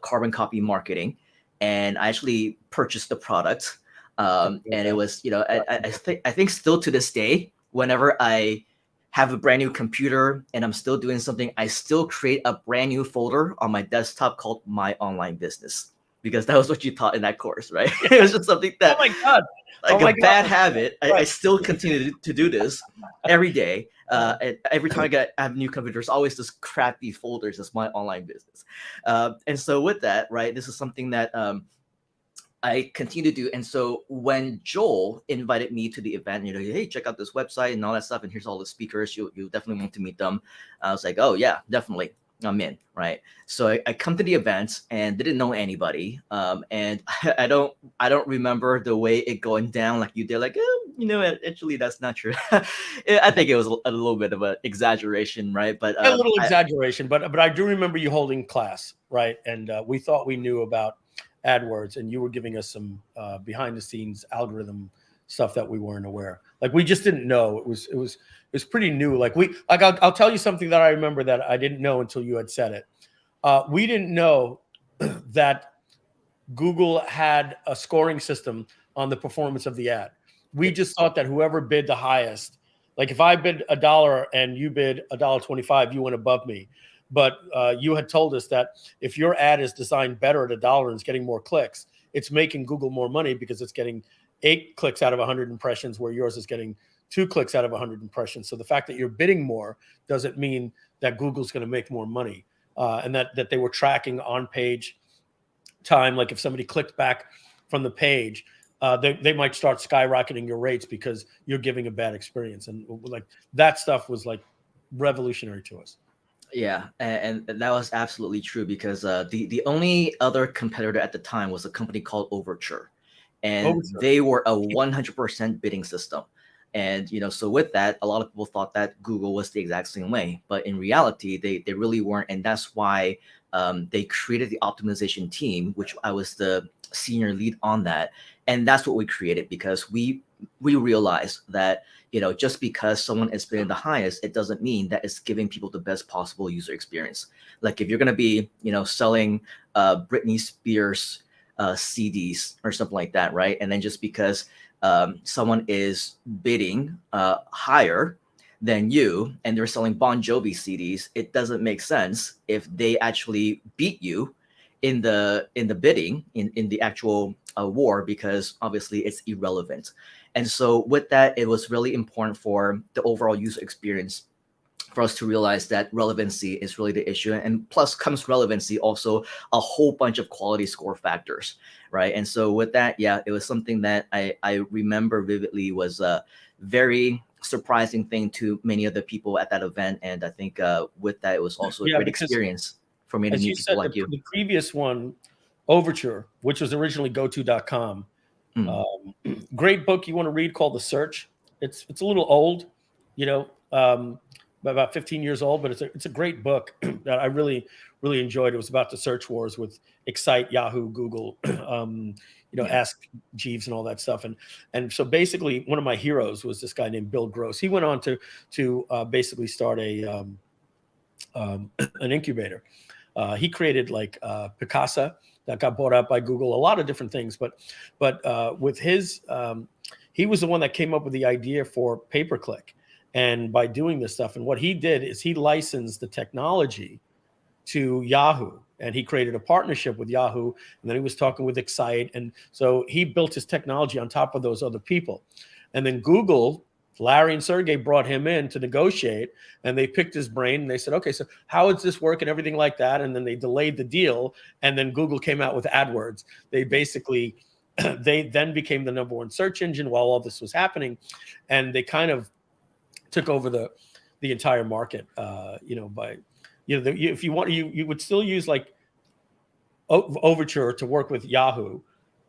carbon copy marketing, and I actually purchased the product. And it was, I think still to this day, whenever I have a brand new computer and I'm still doing something, I still create a brand new folder on my desktop called My Online Business, because that was what you taught in that course, right? It was just something that, oh my God, bad habit. I still continue to do this every day. And every time I have new computers, always this crappy folders as My Online Business. And so with that, right, this is something that I continue to do. And so when Joel invited me to the event, hey, check out this website and all that stuff, and here's all the speakers, you definitely want to meet them. I was like, oh yeah, definitely, I'm in, right? So I come to the event and didn't know anybody, and I don't remember the way it going down like you did. Like, actually, that's not true. I think it was a little bit of an exaggeration, right? But a little exaggeration, but I do remember you holding class, right? And we thought we knew about AdWords, and you were giving us some behind the scenes algorithm stuff that we weren't aware. Like, we just didn't know. It was pretty new. I'll tell you something that I remember that I didn't know until you had said it. We didn't know that Google had a scoring system on the performance of the ad. We just thought that whoever bid the highest, like if I bid $1 and you bid $1.25, you went above me. But you had told us that if your ad is designed better at $1 and it's getting more clicks, it's making Google more money because it's getting 8 clicks out of 100 impressions, where yours is getting 2 clicks out of 100 impressions. So the fact that you're bidding more doesn't mean that Google's going to make more money. And that they were tracking on-page time. Like if somebody clicked back from the page, they might start skyrocketing your rates because you're giving a bad experience. And like that stuff was like revolutionary to us. Yeah, and that was absolutely true, because the only other competitor at the time was a company called Overture, and they were a 100% bidding system. And so with that, a lot of people thought that Google was the exact same way, but in reality, they really weren't. And that's why they created the optimization team, which I was the senior lead on that. And that's what we created, because we realized that just because someone is bidding the highest, it doesn't mean that it's giving people the best possible user experience. Like if you're going to be, selling Britney Spears CDs or something like that, right? And then just because someone is bidding higher than you and they're selling Bon Jovi CDs, it doesn't make sense if they actually beat you in the bidding in the actual war, because obviously it's irrelevant. And so with that, it was really important for the overall user experience for us to realize that relevancy is really the issue. And plus comes relevancy, also a whole bunch of quality score factors, right? And so with that, yeah, it was something that I remember vividly, was a very surprising thing to many other people at that event. And I think with that, it was also a great experience for me to meet people like you. The previous one, Overture, which was originally goto.com, great book you want to read, called The Search. It's a little old, about 15 years old, but it's a great book that I really enjoyed. It was about the search wars with Excite, Yahoo, Google, Ask Jeeves and all that stuff. And so basically one of my heroes was this guy named Bill Gross. He went on to basically start an incubator. He created like Picasa that got bought out by Google, a lot of different things. But with his, he was the one that came up with the idea for pay-per-click. And by doing this stuff, and what he did is he licensed the technology to Yahoo, and he created a partnership with Yahoo, and then he was talking with Excite. And so he built his technology on top of those other people. And then Google Larry and Sergey brought him in to negotiate, and they picked his brain and they said, okay, so how does this work and everything like that? And then they delayed the deal, and then Google came out with AdWords. They basically, they then became the #1 search engine while all this was happening, and they kind of took over the entire market. If you want, you would still use like Overture to work with Yahoo.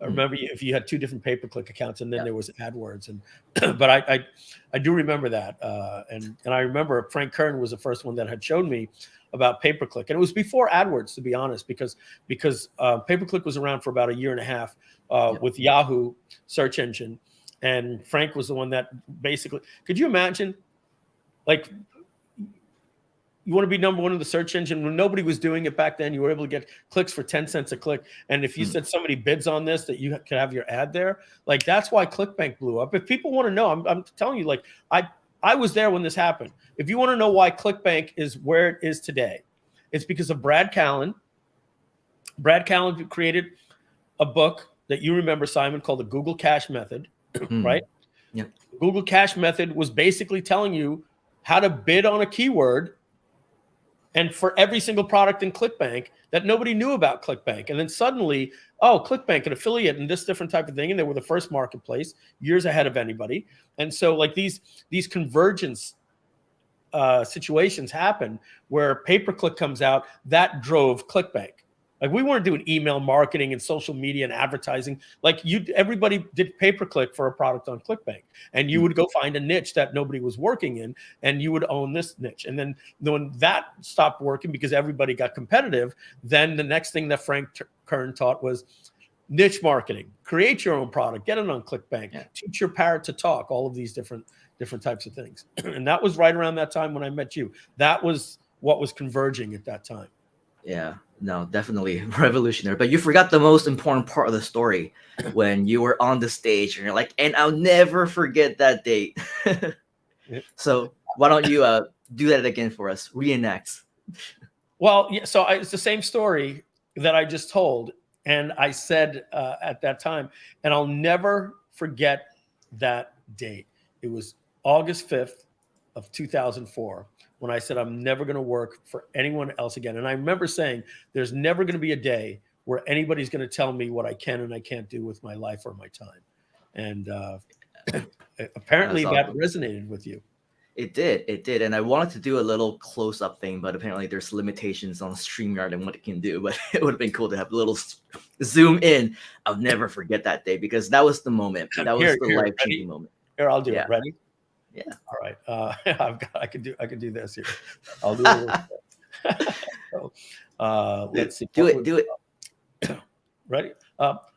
I remember if you had 2 different pay-per-click accounts, and then there was AdWords, and but I do remember that, and I remember Frank Kern was the first one that had shown me about pay-per-click, and it was before AdWords, to be honest, because pay-per-click was around for about a year and a half with Yahoo search engine, and Frank was the one that basically. Could you imagine, like, you want to be #1 in the search engine when nobody was doing it back then? You were able to get clicks for 10 cents a click. And if you said somebody bids on this, that you could have your ad there. Like, that's why ClickBank blew up. If people want to know, I'm telling you, like, I was there when this happened. If you want to know why ClickBank is where it is today, it's because of Brad Callen. Brad Callen created a book that you remember, Simon, called the Google Cash Method, right? Yeah. Google Cash Method was basically telling you how to bid on a keyword, and for every single product in ClickBank that nobody knew about ClickBank. And then suddenly, oh, ClickBank, an affiliate and this different type of thing. And they were the first marketplace years ahead of anybody. And so like these convergence situations happen where pay-per-click comes out, that drove ClickBank. Like, we weren't doing email marketing and social media and advertising. Like, everybody did pay-per-click for a product on ClickBank, and you would go find a niche that nobody was working in, and you would own this niche. And then when that stopped working because everybody got competitive, then the next thing that Frank Kern taught was niche marketing. Create your own product, get it on ClickBank, teach your parrot to talk, all of these different types of things. And that was right around that time when I met you. That was what was converging at that time. Yeah, no, definitely revolutionary. But you forgot the most important part of the story when you were on the stage and you're like, and I'll never forget that date. So why don't you do that again for us? Reenact. Well, yeah, so it's the same story that I just told. And I said at that time, and I'll never forget that date. It was August 5th of 2004. When I said, I'm never going to work for anyone else again. And I remember saying, there's never going to be a day where anybody's going to tell me what I can and I can't do with my life or my time. And apparently that resonated with you. It did. And I wanted to do a little close-up thing, but apparently there's limitations on StreamYard and what it can do. But it would have been cool to have a little zoom in. I'll never forget that day, because that was the moment. That was the life-changing moment. Here, I'll do it. Ready? Yeah. All right. I can do this here. I'll do it. Let's see. Do it. Ready?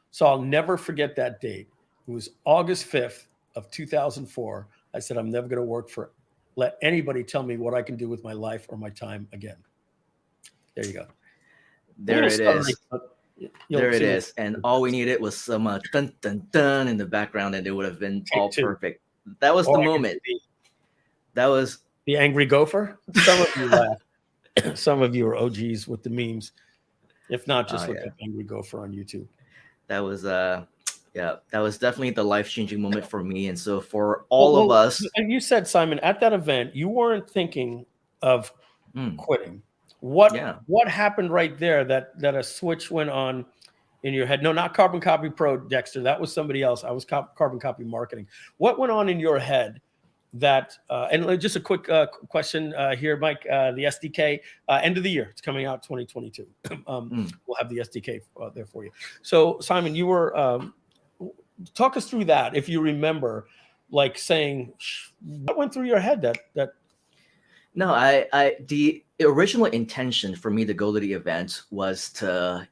So I'll never forget that date. It was August 5th of 2004. I said, I'm never going to let anybody tell me what I can do with my life or my time again. There you go. There it is. There it is. And all we needed was some dun dun dun in the background, and it would have been all perfect. That was the moment. That was the angry gopher. Some of you laugh. Some of you are OGs with the memes. If not, just look up angry gopher on YouTube. That was that was definitely the life-changing moment for me. And so for all of us. And you said, Simon, at that event, you weren't thinking of quitting. What happened right there that a switch went on in your head? No, not Carbon Copy Pro, Dexter. That was somebody else. I was Carbon Copy Marketing. What went on in your head that, and just a quick question here, Mike, the SDK, end of the year, it's coming out 2022. We'll have the SDK there for you. So Simon, you were, talk us through that. If you remember, like saying, what went through your head that No, the original intention for me to go to the event was to,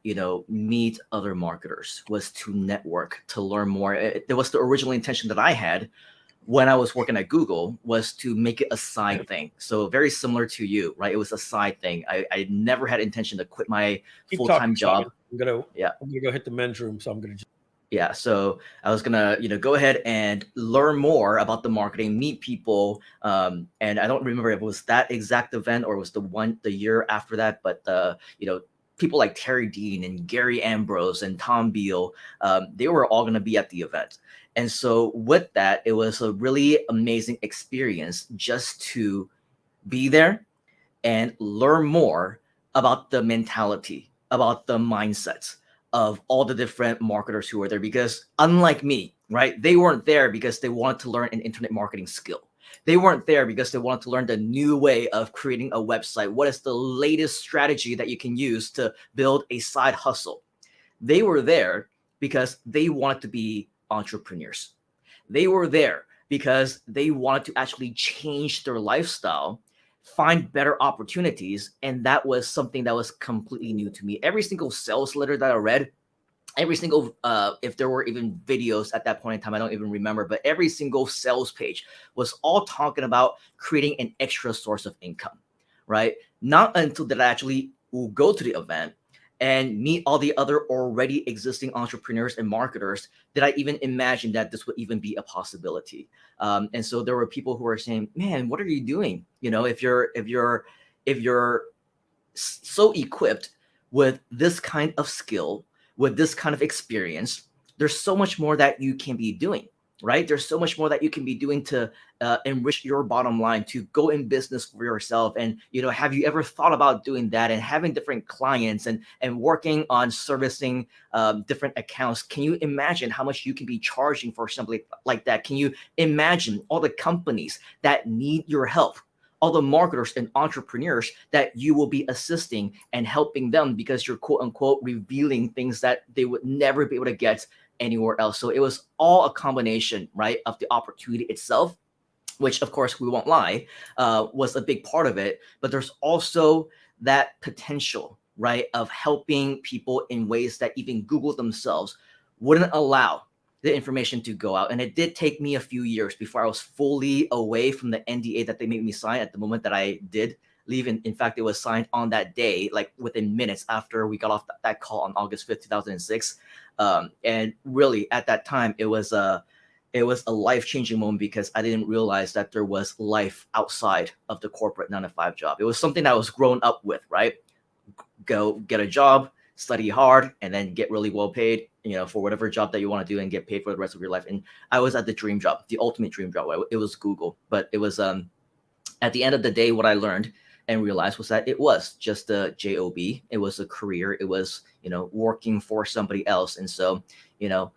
meet other marketers, was to network, to learn more. It was the original intention that I had when I was working at Google, was to make it a side thing. So very similar to you, right? It was a side thing. I never had intention to quit my full-time job. I'm gonna go hit the men's room, so I'm gonna. Yeah, so I was gonna, go ahead and learn more about the marketing, meet people, and I don't remember if it was that exact event or it was the year after that, but people like Terry Dean and Gary Ambrose and Tom Beal, they were all going to be at the event. And so with that, it was a really amazing experience just to be there and learn more about the mentality, about the mindsets of all the different marketers who were there. Because unlike me, right, they weren't there because they wanted to learn an internet marketing skill. They weren't there because they wanted to learn the new way of creating a website. What is the latest strategy that you can use to build a side hustle? They were there because they wanted to be entrepreneurs. They were there because they wanted to actually change their lifestyle, find better opportunities. And that was something that was completely new to me. Every single sales letter that I read, every single, if there were even videos at that point in time, I don't even remember, but every single sales page was all talking about creating an extra source of income, right? Not until did I actually go to the event and meet all the other already existing entrepreneurs and marketers did I even imagine that this would even be a possibility. And so there were people who were saying, man, what are you doing? You know, if you're so equipped with this kind of skill, with this kind of experience, there's so much more that you can be doing, right? There's so much more that you can be doing to enrich your bottom line, to go in business for yourself. And, you know, have you ever thought about doing that and having different clients and working on servicing different accounts? Can you imagine how much you can be charging for something like that? Can you imagine all the companies that need your help? All the marketers and entrepreneurs that you will be assisting and helping them because you're quote unquote revealing things that they would never be able to get anywhere else. So it was all a combination, right, of the opportunity itself, which of course we won't lie, was a big part of it. But there's also that potential, right, of helping people in ways that even Google themselves wouldn't allow the information to go out. And it did take me a few years before I was fully away from the NDA that they made me sign at the moment that I did leave. In fact, it was signed on that day, like within minutes after we got off that call on August 5th, 2006. And really at that time, it was a life-changing moment because I didn't realize that there was life outside of the corporate 9-to-5 job. It was something that I was grown up with, right? Go get a job, study hard, and then get really well paid, you know, for whatever job that you want to do and get paid for the rest of your life. And I was at the dream job, the ultimate dream job. It was Google, but it was at the end of the day, what I learned and realized was that it was just a job. It was a career. It was, you know, working for somebody else. And so, you know,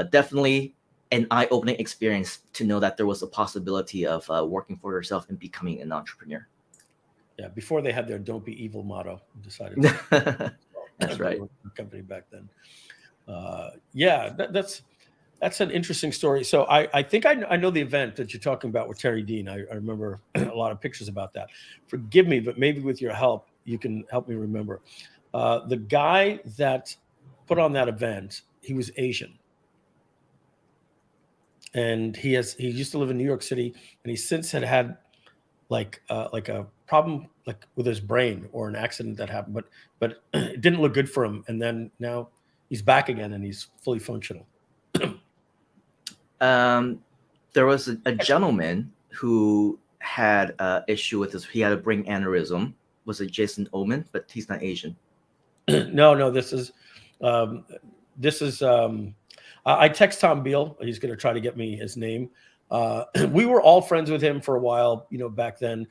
definitely an eye-opening experience to know that there was a possibility of working for yourself and becoming an entrepreneur. Yeah, before they had their "Don't Be Evil" motto, decided. That's right. Company back then. Yeah, that's an interesting story. So I think I know the event that you're talking about with Terry Dean. I remember a lot of pictures about that. Forgive me, but maybe with your help, you can help me remember. The guy that put on that event, he was Asian. And he used to live in New York City, and he since had like a problem like with his brain or an accident that happened, but it didn't look good for him. And then now he's back again and he's fully functional. There was a gentleman who had issue with this. He had a brain aneurysm. Was it Jason Oman? But he's not Asian. No. This is. I text Tom Beal. He's going to try to get me his name. We were all friends with him for a while, you know, back then.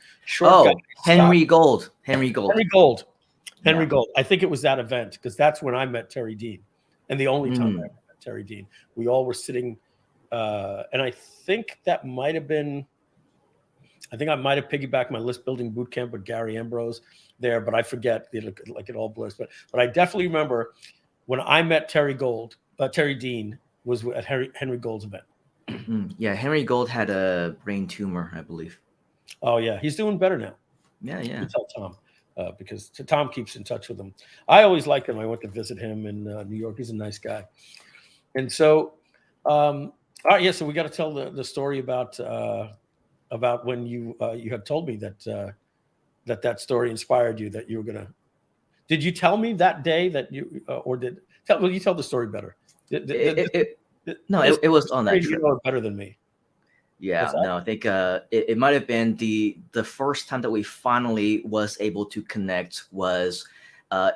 Henry Gold. Henry Gold. I think it was that event because that's when I met Terry Dean, and the only time I met Terry Dean. We all were sitting, and I think that might have been. I think I might have piggybacked my list building boot camp with Gary Ambrose there, but I forget. Like it all blurs. But I definitely remember when I met Terry Dean was at Henry Gold's event. Yeah, Henry Gold had a brain tumor, I believe. Oh yeah, he's doing better now. Yeah. You tell Tom because Tom keeps in touch with him. I always liked him. I went to visit him in New York. He's a nice guy. And so, all right, yeah. So we got to tell the story about when you had told me that story inspired you, that you were gonna. Did you tell me that day that you you tell the story better? It was on that trip. You know it better than me. Yeah, no, I think it might have been the first time that we finally was able to connect was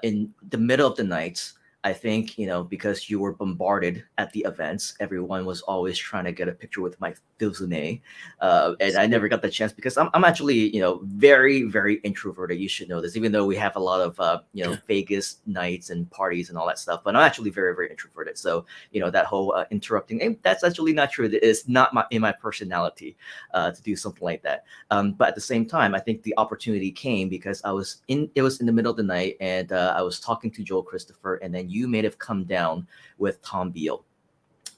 in the middle of the night. I think, because you were bombarded at the events, everyone was always trying to get a picture with my Filzune. And I never got the chance because I'm actually, very, very introverted. You should know this, even though we have a lot of, Vegas nights and parties and all that stuff. But I'm actually very, very introverted. So, that whole interrupting, that's actually not true. It's not in my personality to do something like that. But at the same time, I think the opportunity came because it was in the middle of the night and I was talking to Joel Christopher, and then you may have come down with Tom Beal.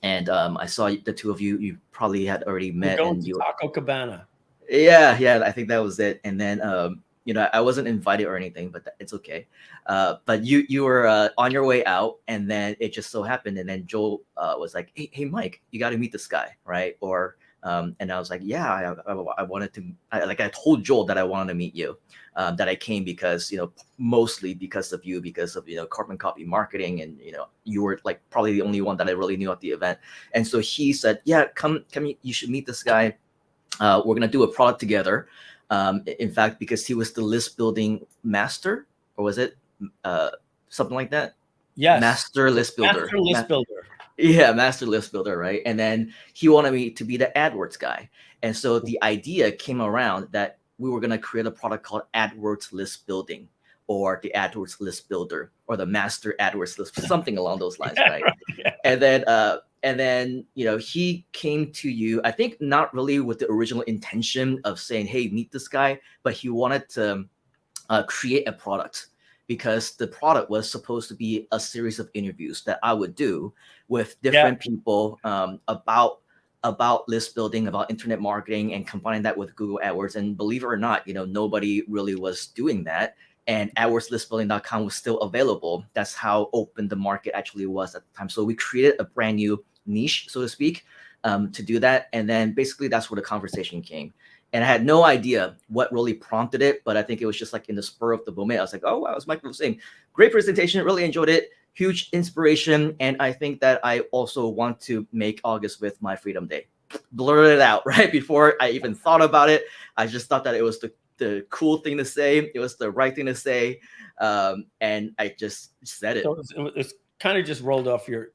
And I saw the two of you probably had already met. We're going and to you Taco Cabana. Yeah, I think that was it. And then I wasn't invited or anything, but it's okay. But you were on your way out, and then it just so happened, and then Joel was like, hey Mike, you got to meet this guy, right? Or and I was like, yeah, I wanted to, I told Joel that I wanted to meet you, that I came because, mostly because of you, because of, carbon copy marketing. And, you were like probably the only one that I really knew at the event. And so he said, yeah, come, you should meet this guy. We're going to do a product together. In fact, because he was the list building master, or was it something like that? Yes. Master list builder. Master list builder. Yeah, master list builder, right? And then he wanted me to be the AdWords guy. And so the idea came around that we were going to create a product called AdWords List Building, or the AdWords List Builder, or the Master AdWords List, something along those lines, right? Yeah. And then he came to you, I think not really with the original intention of saying, hey, meet this guy, but he wanted to create a product, because the product was supposed to be a series of interviews that I would do with different people about list building, about internet marketing, and combining that with Google AdWords. And believe it or not, nobody really was doing that. And AdWordsListBuilding.com was still available. That's how open the market actually was at the time. So we created a brand new niche, so to speak, to do that. And then basically that's where the conversation came. And I had no idea what really prompted it, but I think it was just like in the spur of the moment. I was like, oh, wow, as Michael was saying, great presentation, really enjoyed it, huge inspiration. And I think that I also want to make August 5th my Freedom Day. Blurted it out right before I even thought about it. I just thought that it was the cool thing to say. It was the right thing to say. And I just said it. So it's kind of just rolled off your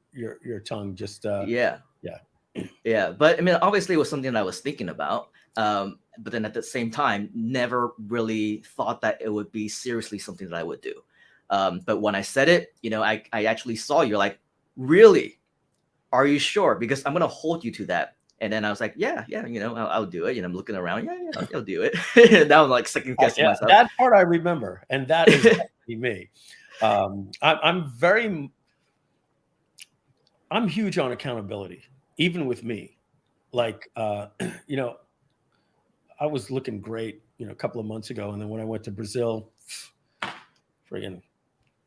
tongue. Just Yeah. But I mean, obviously it was something that I was thinking about. But then at the same time, never really thought that it would be seriously something that I would do. But when I said it, I actually saw you're like, really? Are you sure? Because I'm going to hold you to that. And then I was like, yeah, I'll do it. I'm looking around. Yeah, I'll do it. Now I'm like second guessing myself. That part I remember. And that is definitely me. I'm huge on accountability, even with me. Like, I was looking great, a couple of months ago. And then when I went to Brazil, friggin'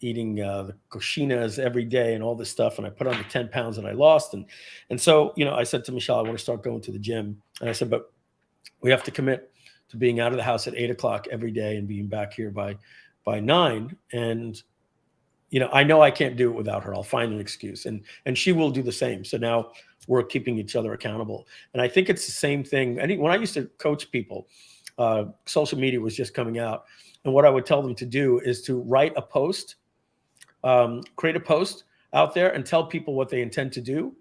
eating the coxinas every day and all this stuff. And I put on the 10 pounds that I lost. And so, I said to Michelle, I want to start going to the gym. And I said, but we have to commit to being out of the house at 8 o'clock every day and being back here by 9. And, I know I can't do it without her. I'll find an excuse, and she will do the same. So now we're keeping each other accountable. And I think it's the same thing. When I used to coach people, social media was just coming out. And what I would tell them to do is to write a post, create a post out there and tell people what they intend to do,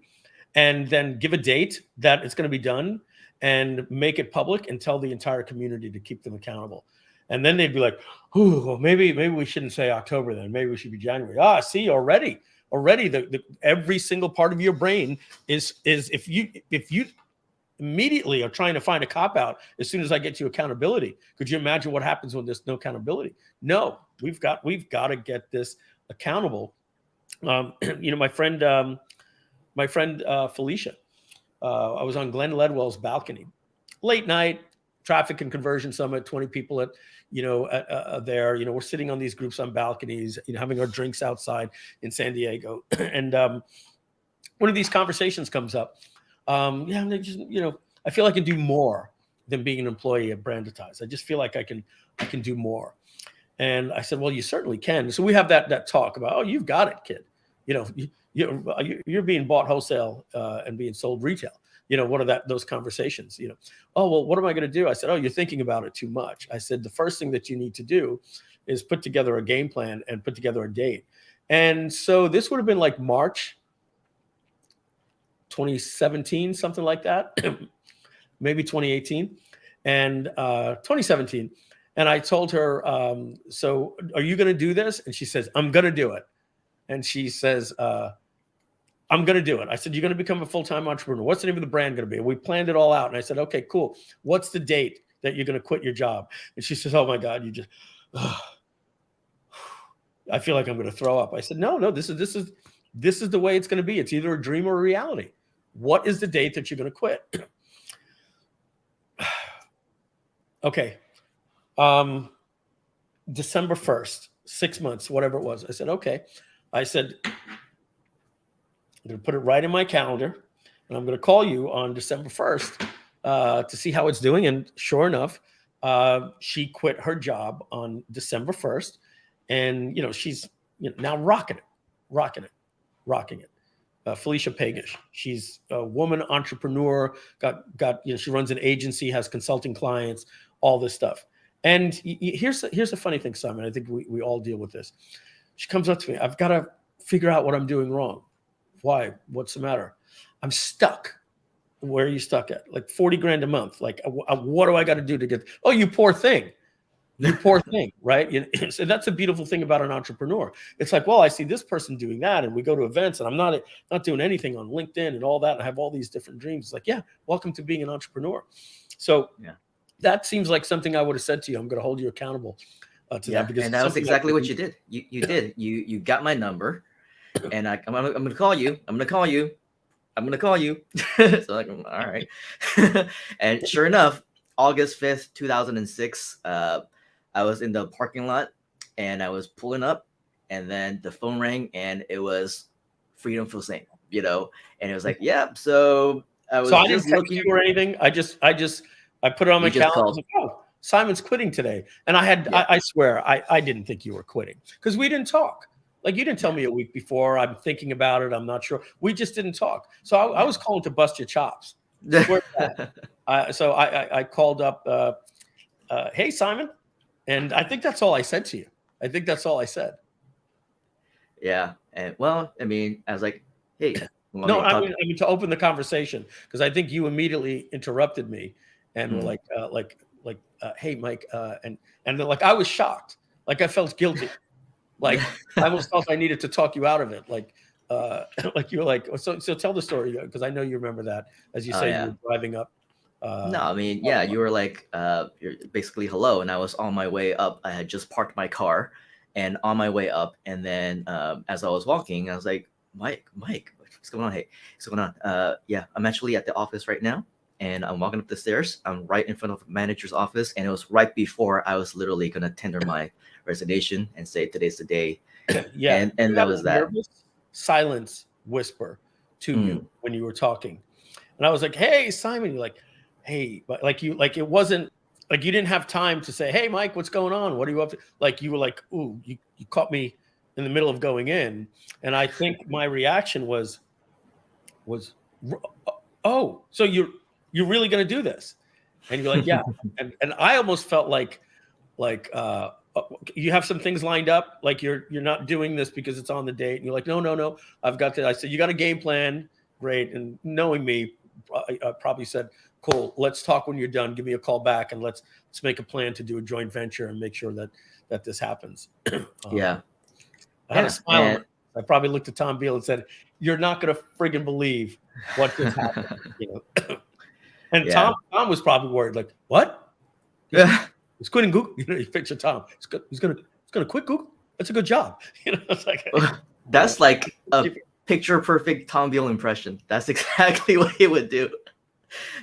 and then give a date that it's going to be done and make it public and tell the entire community to keep them accountable. And then they'd be like, "Ooh, well, maybe we shouldn't say October then. Maybe we should be January." See, already the every single part of your brain is if you immediately are trying to find a cop out as soon as I get to accountability. Could you imagine what happens when there's no accountability? No, we've got to get this accountable. My friend Felicia, I was on Glenn Ledwell's balcony, late night, traffic and conversion summit, 20 people at there. We're sitting on these groups on balconies, having our drinks outside in San Diego. And one of these conversations comes up. They just, I feel I can do more than being an employee at Branditize. I just feel like I can do more. And I said, well, you certainly can. So we have that talk about, oh, you've got it, kid. You're being bought wholesale and being sold retail. What are those conversations? Oh, well, what am I going to do? I said, oh, you're thinking about it too much. I said, the first thing that you need to do is put together a game plan and put together a date. And so this would have been like March 2017, something like that, maybe 2018 and 2017. And I told her, so are you going to do this? And she says, I'm going to do it. And she says, I'm going to do it. I said, you're going to become a full-time entrepreneur. What's the name of the brand going to be? And we planned it all out. And I said, okay, cool. What's the date that you're going to quit your job? And she says, oh my God, you just, I feel like I'm going to throw up. I said, no, this is the way it's going to be. It's either a dream or a reality. What is the date that you're going to quit? Okay. December 1st, 6 months, whatever it was. I said, okay. I said, I'm going to put it right in my calendar, and I'm going to call you on December 1st to see how it's doing. And sure enough, she quit her job on December 1st. And, she's now rocking it. Felicia Pagish. She's a woman entrepreneur, she runs an agency, has consulting clients, all this stuff. And here's a funny thing, Simon. I think we all deal with this. She comes up to me. I've got to figure out what I'm doing wrong. Why? What's the matter? I'm stuck. Where are you stuck at? Like 40 grand a month. Like, what do I got to do to get? Oh, you poor thing. You poor thing, right? So that's a beautiful thing about an entrepreneur. It's like, well, I see this person doing that, and we go to events, and I'm not doing anything on LinkedIn and all that. And I have all these different dreams. It's like, yeah, welcome to being an entrepreneur. So that seems like something I would have said to you. I'm going to hold you accountable to that, because and that was exactly what you did. You did. You got my number, and I'm going to call you. I'm going to call you. So like, all right. And sure enough, August 5th, 2006. I was in the parking lot and I was pulling up, and then the phone rang, and it was Freedom Fusing, and it was like, yeah. So I was I just didn't text looking you or anything. I put it on my calendar. I was like, oh, Simon's quitting today. And I swear, I didn't think you were quitting, because we didn't talk. Like, you didn't tell me a week before. I'm thinking about it. I'm not sure. We just didn't talk. So I was calling to bust your chops. So I called up, hey, Simon. And I think that's all I said to you. I think that's all I said. Yeah. And well, I mean, I was like, hey. No, I mean to open the conversation, because I think you immediately interrupted me and were like, hey, Mike. And then, like, I was shocked. Like, I felt guilty. Like, I almost felt I needed to talk you out of it. Like you were like, so tell the story, because I know you remember that. As you say, you were driving up. No, I mean, yeah, you were like, you're basically hello. And I was on my way up. I had just parked my car, and on my way up. And then as I was walking, I was like, Mike, what's going on? Hey, what's going on? Yeah, I'm actually at the office right now, and I'm walking up the stairs. I'm right in front of the manager's office. And it was right before I was literally going to tender my resignation and say, today's the day. Yeah. And that was that. Silence whisper to you when you were talking. And I was like, hey, Simon. You're like, hey, but it wasn't like you didn't have time to say, hey, Mike, what's going on? What are you up to? Like, you were like, ooh, you caught me in the middle of going in. And I think my reaction was, oh, so you're really going to do this? And you're like, yeah. and I almost felt like you have some things lined up, like you're not doing this because it's on the date. And you're like, no, I've got to. I said, you got a game plan. Great. And knowing me, I probably said, cool, let's talk when you're done. Give me a call back, and let's make a plan to do a joint venture and make sure that this happens. Yeah. I had a smile on my face. I probably looked at Tom Beal and said, you're not going to friggin' believe what just happened. And Tom was probably worried, like, what? He's quitting Google. You picture Tom. He's gonna quit Google. That's a good job. It's like, that's like a picture perfect Tom Beal impression. That's exactly what he would do.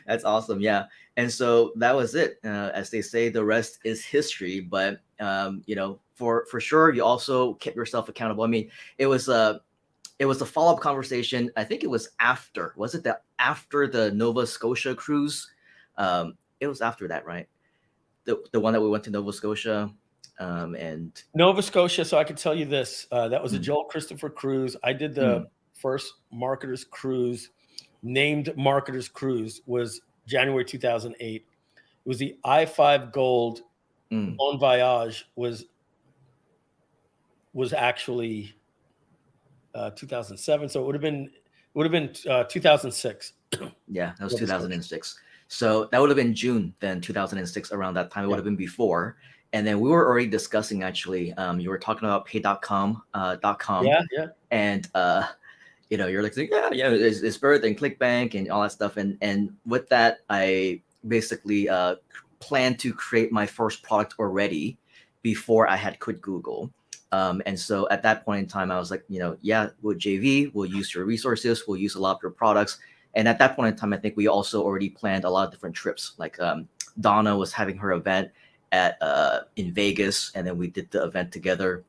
That's awesome. Yeah. And so that was it. As they say, the rest is history. But for sure, you also kept yourself accountable. I mean, it was a follow-up conversation. I think it was after. Was it after the Nova Scotia cruise? It was after that, right? The one that we went to Nova Scotia, and Nova Scotia. So I could tell you this: that was a Joel Christopher cruise. I did the first Marketers Cruise, named Marketers Cruise, was January 2008. It was the I-5 Gold Bon Voyage. Was was actually 2007. So it would have been 2006. Yeah, that was 2006. So that would have been June then, 2006. Around that time, it would have been before. And then we were already discussing actually. You were talking about pay.com. Yeah. And you're like, yeah, it's Bird and ClickBank and all that stuff. And with that, I basically planned to create my first product already before I had quit Google. And so at that point in time, I was like, yeah, we'll JV, we'll use your resources, we'll use a lot of your products. And at that point in time, I think we also already planned a lot of different trips. Like Donna was having her event in Vegas, and then we did the event together,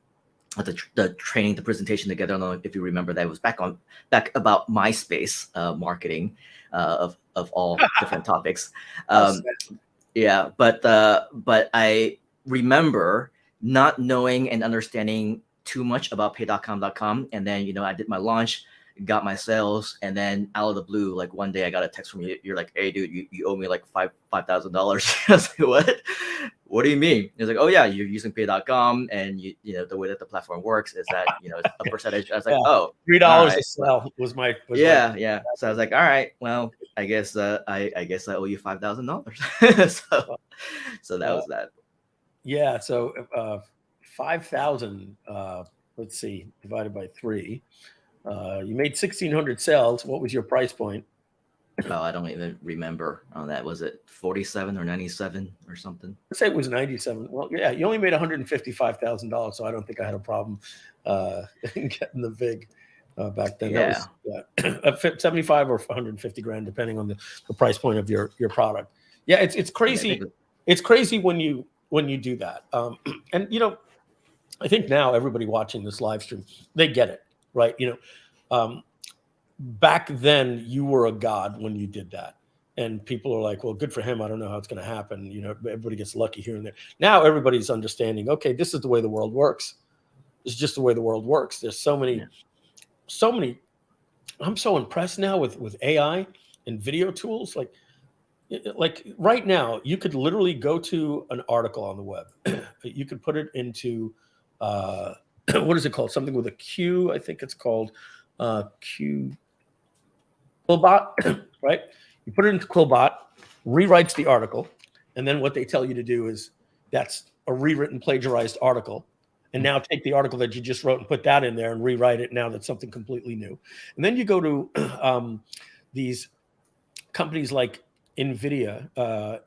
the training, the presentation together. I don't know if you remember that. It was back about MySpace marketing of all different topics. Yeah, but I remember not knowing and understanding too much about pay.com. And then, I did my launch, got my sales, and then out of the blue, like one day I got a text from you. You're like, hey, dude, you owe me like $5,000. I was like, what? What do you mean? It's like, oh yeah, you're using pay.com, and the way that the platform works is that it's a percentage. I was like, oh, $3 a sell was my yeah. So I was like, all right, well, I guess I owe you $5,000. so that was that. Yeah. So 5,000. Let's see, divided by 3. You made 1,600 sales. What was your price point? Oh, I don't even remember on that. Was it 47 or 97 or something? Let's say it was 97. Well, yeah, you only made $155,000, so I don't think I had a problem getting the VIG back then. Yeah. That was 75 or 150 grand, depending on the price point of your product. Yeah, it's crazy. Yeah, it's crazy when you do that. And I think now everybody watching this live stream, they get it, right? Back then you were a god when you did that, and people are like, well, good for him. I don't know how it's going to happen. Everybody gets lucky here and there. Now everybody's understanding, okay, this is the way the world works. It's just the way the world works. There's so many. I'm so impressed now with AI and video tools. Like right now, you could literally go to an article on the web. You could put it into what is it called? Something with a Q. I think it's called Q. Quillbot, right? You put it into Quillbot, rewrites the article, and then what they tell you to do is that's a rewritten, plagiarized article. And now take the article that you just wrote and put that in there and rewrite it. Now that's something completely new. And then you go to these companies like NVIDIA,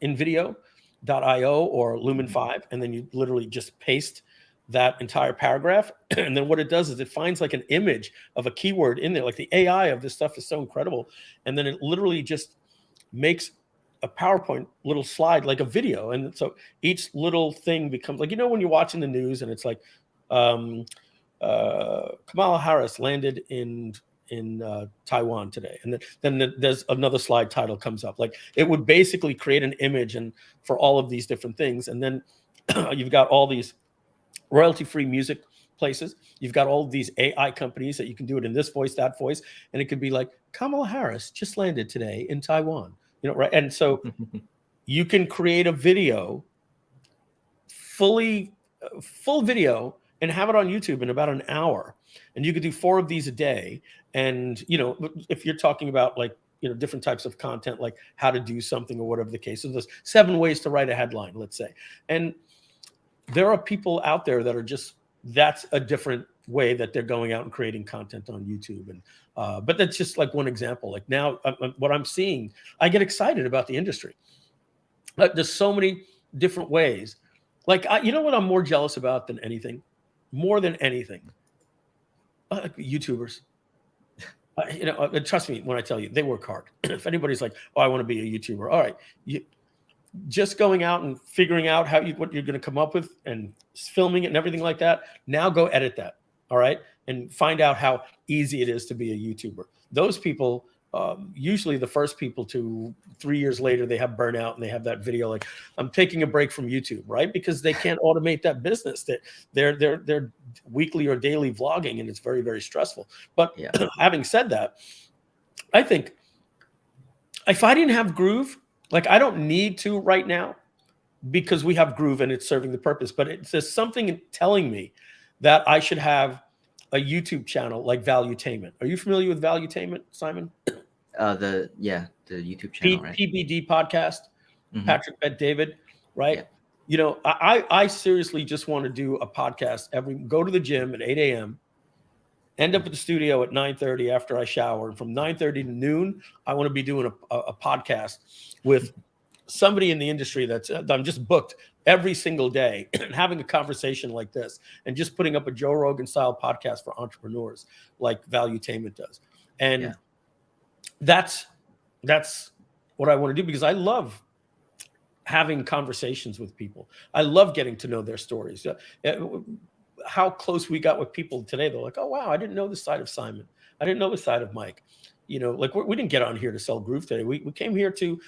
Nvidio.io or Lumen 5, and then you literally just paste that entire paragraph. And then what it does is it finds like an image of a keyword in there. Like the AI of this stuff is so incredible. And then it literally just makes a PowerPoint little slide, like a video. And so each little thing becomes like, when you're watching the news and it's like Kamala Harris landed in Taiwan today. And then there's another slide title comes up. Like it would basically create an image and for all of these different things. And then you've got all these royalty-free music places. You've got all these AI companies that you can do it in this voice, that voice. And it could be like Kamala Harris just landed today in Taiwan, right? And so you can create a video, full video, and have it on YouTube in about an hour. And you could do 4 of these a day. And, if you're talking about like, different types of content, like how to do something or whatever the case is, there's 7 ways to write a headline, let's say. And there are people out there that are that's a different way that they're going out and creating content on YouTube. And, but that's just like one example. Like now what I'm seeing, I get excited about the industry. There's so many different ways. Like, what I'm more jealous about than anything, more than anything, YouTubers. Trust me when I tell you, they work hard. If anybody's like, oh, I want to be a YouTuber. All right. Just going out and figuring out what you're going to come up with and filming it and everything like that. Now go edit that. All right. And find out how easy it is to be a YouTuber. Those people, usually the first people to 3 years later, they have burnout and they have that video like, I'm taking a break from YouTube, right? Because they can't automate that business. They're weekly or daily vlogging, and it's very, very stressful. But having said that, I think if I didn't have Groove, like I don't need to right now because we have Groove and it's serving the purpose. But there's something telling me that I should have a YouTube channel like Valuetainment. Are you familiar with Valuetainment, Simon? The YouTube channel, right? PBD podcast, Mhm. Patrick Bet David, right? You know, I seriously just want to do a podcast go to the gym at 8 a.m., end up at the studio at 9:30 after I shower. And from 9:30 to noon, I want to be doing a podcast with somebody in the industry that I'm just booked every single day and having a conversation like this and just putting up a Joe Rogan style podcast for entrepreneurs like Valuetainment does. And that's what I want to do, because I love having conversations with people. I love getting to know their stories. How close we got with people today. They're like, oh, wow, I didn't know this side of Simon. I didn't know this side of Mike. You know, like we didn't get on here to sell Groove today. We came here to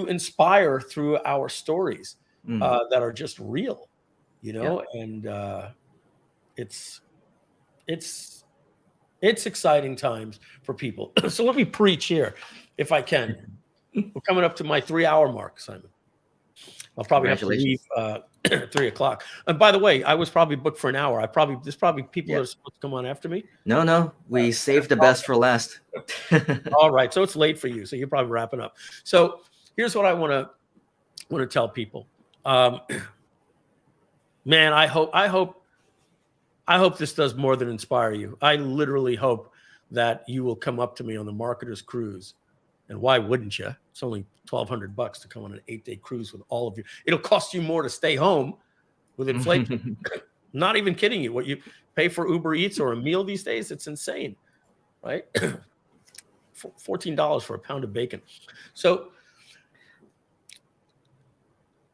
inspire through our stories that are just real, you know, and it's exciting times for people. So let me preach here if I can. We're coming up to my 3-hour mark, Simon. I'll probably have to leave 3 o'clock. And by the way, I was probably booked for an hour. There's probably people that are supposed to come on after me. No, we saved the best for last. All right, so it's late for you, so you're probably wrapping up. So here's what I want to tell people. Man, I hope this does more than inspire you. I literally hope that you will come up to me on the Marketer's Cruise. And why wouldn't you? It's only $1,200 to come on an 8-day cruise with all of you. It'll cost you more to stay home with inflation. Not even kidding you. What you pay for Uber Eats or a meal these days, it's insane, right? $14 for a pound of bacon. So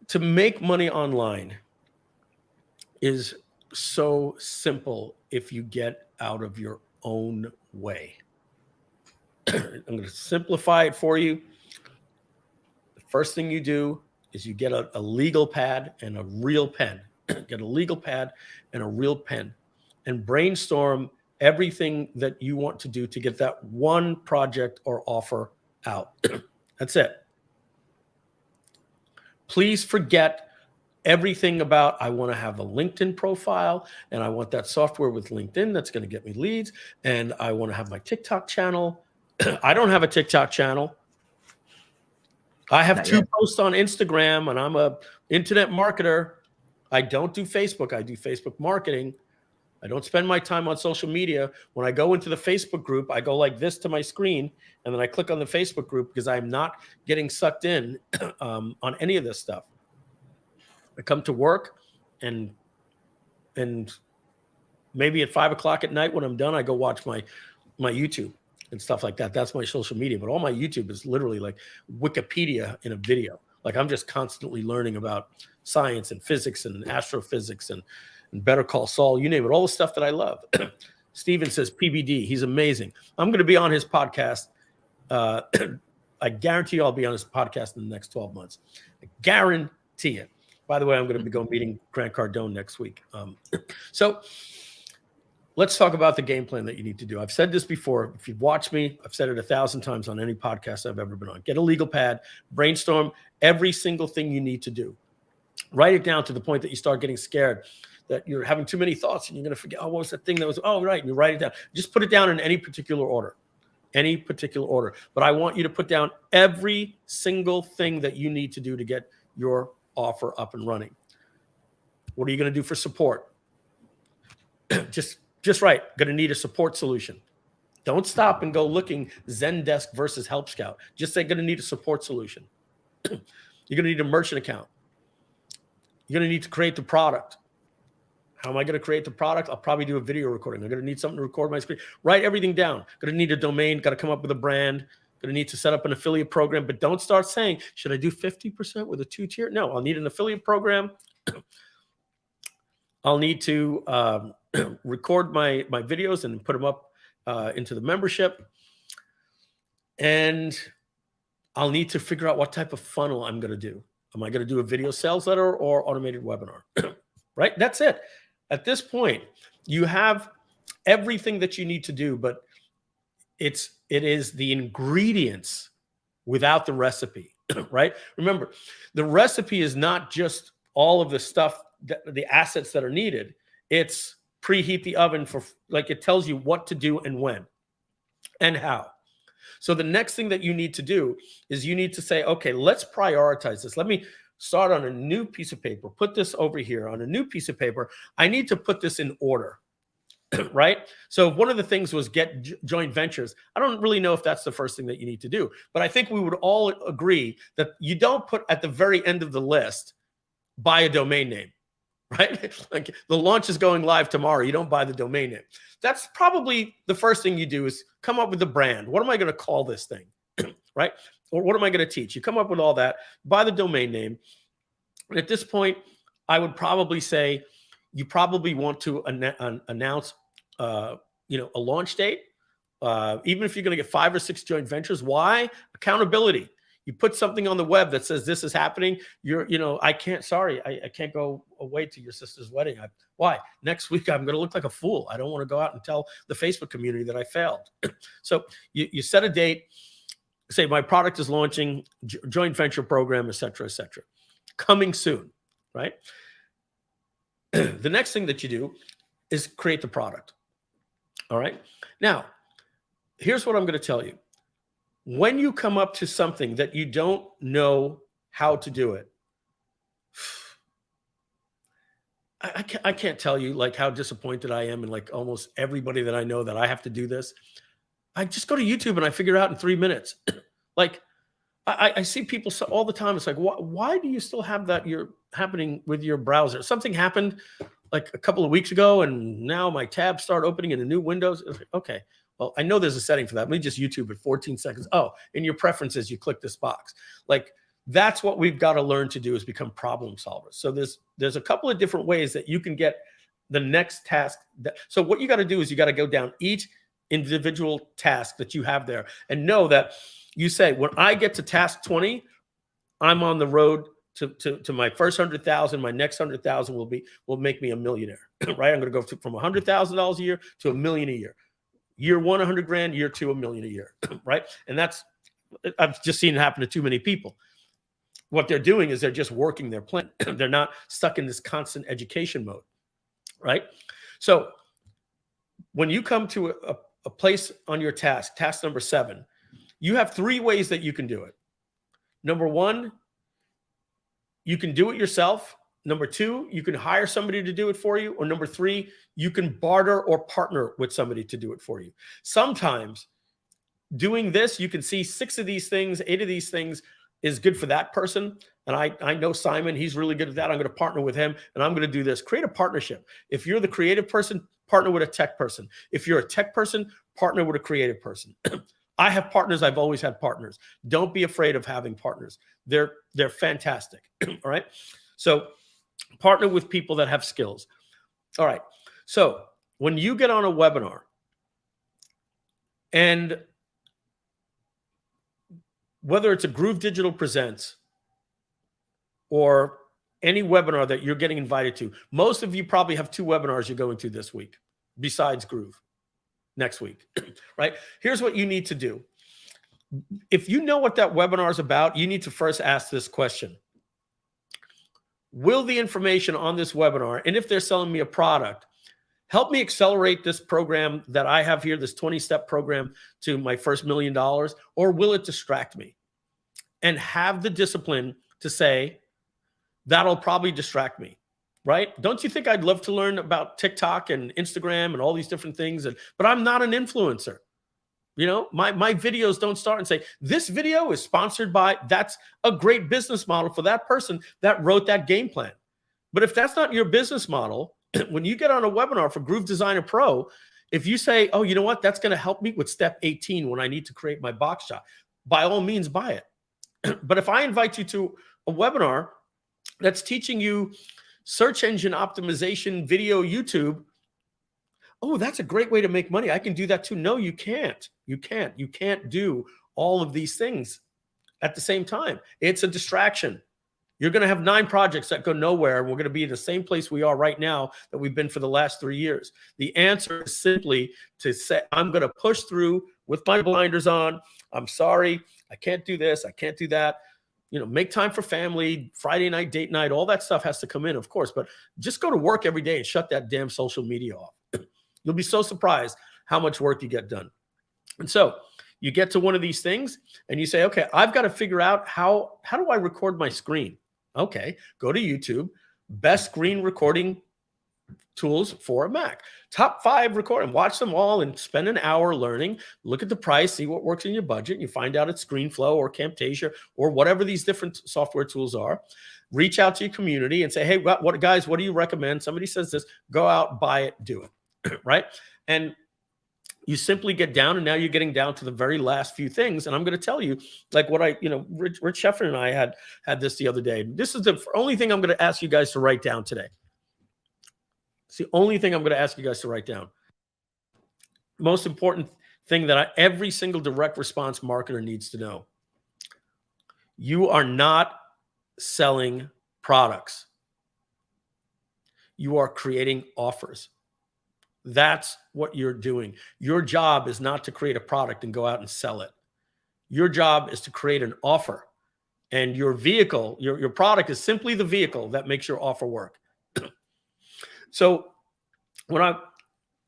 to make money online is so simple if you get out of your own way. I'm going to simplify it for you. The first thing you do is you get a legal pad and a real pen. Get a legal pad and a real pen and brainstorm everything that you want to do to get that one project or offer out. That's it. Please forget everything about, I want to have a LinkedIn profile and I want that software with LinkedIn that's going to get me leads, and I want to have my TikTok channel. I don't have a TikTok channel. I have two posts on Instagram, and I'm a internet marketer. I don't do Facebook. I do Facebook marketing. I don't spend my time on social media. When I go into the Facebook group, I go like this to my screen, and then I click on the Facebook group because I'm not getting sucked in on any of this stuff. I come to work, and maybe at 5 o'clock at night when I'm done, I go watch my YouTube and stuff like that. That's my social media. But all my YouTube is literally like Wikipedia in a video. Like I'm just constantly learning about science and physics and astrophysics and Better Call Saul, you name it, all the stuff that I love. Steven says PBD. He's amazing. I'm going to be on his podcast. I guarantee you I'll be on his podcast in the next 12 months. I guarantee it. By the way, I'm going to be going meeting Grant Cardone next week. So let's talk about the game plan that you need to do. I've said this before. If you've watched me, I've said it 1,000 times on any podcast I've ever been on. Get a legal pad, brainstorm every single thing you need to do. Write it down to the point that you start getting scared that you're having too many thoughts and you're going to forget, oh, what was that thing that was, oh, right. And you write it down. Just put it down in any particular order. But I want you to put down every single thing that you need to do to get your offer up and running. What are you going to do for support? Just right. Going to need a support solution. Don't stop and go looking Zendesk versus Help Scout. Just say going to need a support solution. You're going to need a merchant account. You're going to need to create the product. How am I going to create the product? I'll probably do a video recording. I'm going to need something to record my screen. Write everything down. Going to need a domain. Got to come up with a brand. Going to need to set up an affiliate program. But don't start saying, should I do 50% with a 2-tier? No, I'll need an affiliate program. I'll need to record my videos and put them up into the membership. And I'll need to figure out what type of funnel I'm going to do. Am I going to do a video sales letter or automated webinar? Right? That's it. At this point, you have everything that you need to do, but it is the ingredients without the recipe, right? Remember, the recipe is not just all of the stuff, the assets that are needed. It's preheat the oven for, like, it tells you what to do and when and how. So the next thing that you need to do is you need to say, okay, let's prioritize this. Let me start on a new piece of paper, put this over here on a new piece of paper. I need to put this in order, right? So one of the things was get joint ventures. I don't really know if that's the first thing that you need to do, but I think we would all agree that you don't put at the very end of the list, buy a domain name, right? Like the launch is going live tomorrow. You don't buy the domain name. That's probably the first thing you do is come up with the brand. What am I going to call this thing, right? Or what am I going to teach? You come up with all that, buy the domain name. And at this point, I would probably say you probably want to announce, a launch date. Even if you're going to get 5 or 6 joint ventures. Why? Accountability. You put something on the web that says this is happening. I can't go away to your sister's wedding. Why? Next week, I'm going to look like a fool. I don't want to go out and tell the Facebook community that I failed. So you set a date, say my product is launching, joint venture program, et cetera, coming soon, right? The next thing that you do is create the product. All right. Now, here's what I'm going to tell you. When you come up to something that you don't know how to do it, I can't tell you like how disappointed I am in like almost everybody that I know that I have to do this. I just go to YouTube and I figure it out in 3 minutes. Like I see people all the time. It's like, why do you still have that happening with your browser? Something happened like a couple of weeks ago, and now my tabs start opening in a new Windows. Okay, well, I know there's a setting for that. Let me just YouTube it 14 seconds. Oh, in your preferences, you click this box. Like that's what we've got to learn to do is become problem solvers. So there's a couple of different ways that you can get the next task. So what you got to do is you got to go down each individual task that you have there and know that you say, when I get to task 20, I'm on the road to my first 100,000. My next 100,000 will make me a millionaire, right? I'm going to go from $100,000 a year to $1 million a year. Year 1, 100 grand. Year 2, $1 million a year, right? And I've just seen it happen to too many people. What they're doing is they're just working their plan. They're not stuck in this constant education mode, right? So when you come to a place on your task number 7, you have 3 ways that you can do it. Number 1, you can do it yourself. Number 2, you can hire somebody to do it for you. Or number 3, you can barter or partner with somebody to do it for you. Sometimes doing this, you can see 6 of these things, 8 of these things is good for that person. And I know Simon, he's really good at that. I'm going to partner with him and I'm going to do this. Create a partnership. If you're the creative person, partner with a tech person. If you're a tech person, partner with a creative person. I have partners. I've always had partners. Don't be afraid of having partners. They're fantastic. All right. So partner with people that have skills. All right. So when you get on a webinar and whether it's a Groove Digital Presents or any webinar that you're getting invited to, most of you probably have 2 webinars you're going to this week besides Groove next week, right? Here's what you need to do. If you know what that webinar is about, you need to first ask this question. Will the information on this webinar, and if they're selling me a product, help me accelerate this program that I have here, this 20-step program to my first $1 million, or will it distract me? And have the discipline to say, that'll probably distract me, right? Don't you think I'd love to learn about TikTok and Instagram and all these different things? But I'm not an influencer. You know, my videos don't start and say, this video is sponsored by, that's a great business model for that person that wrote that game plan. But if that's not your business model, when you get on a webinar for Groove Designer Pro, if you say, oh, you know what, that's going to help me with step 18 when I need to create my box shot, by all means, buy it. But if I invite you to a webinar that's teaching you search engine optimization, video, YouTube, oh, that's a great way to make money. I can do that too. No, you can't. You can't do all of these things at the same time. It's a distraction. You're going to have 9 projects that go nowhere. We're going to be in the same place we are right now that we've been for the last 3 years. The answer is simply to say, I'm going to push through with my blinders on. I'm sorry. I can't do this. I can't do that. make time for family, Friday night, date night, all that stuff has to come in, of course, but just go to work every day and shut that damn social media off. You'll be so surprised how much work you get done. And so you get to one of these things and you say, okay, I've got to figure out how do I record my screen? Okay, go to YouTube, best screen recording tools for a Mac. Top 5 recording, watch them all and spend an hour learning, look at the price, see what works in your budget. You find out it's ScreenFlow or Camtasia or whatever these different software tools are. Reach out to your community and say, hey, what guys, what do you recommend? Somebody says this, go out, buy it, do it, right? And you simply get down, and now you're getting down to the very last few things. And I'm going to tell you, like what Rich Sheffer and I had this the other day. This is the only thing I'm going to ask you guys to write down today. It's the only thing I'm going to ask you guys to write down. Most important thing that every single direct response marketer needs to know. You are not selling products. You are creating offers. That's what you're doing. Your job is not to create a product and go out and sell it. Your job is to create an offer. And your vehicle, your product is simply the vehicle that makes your offer work. So when I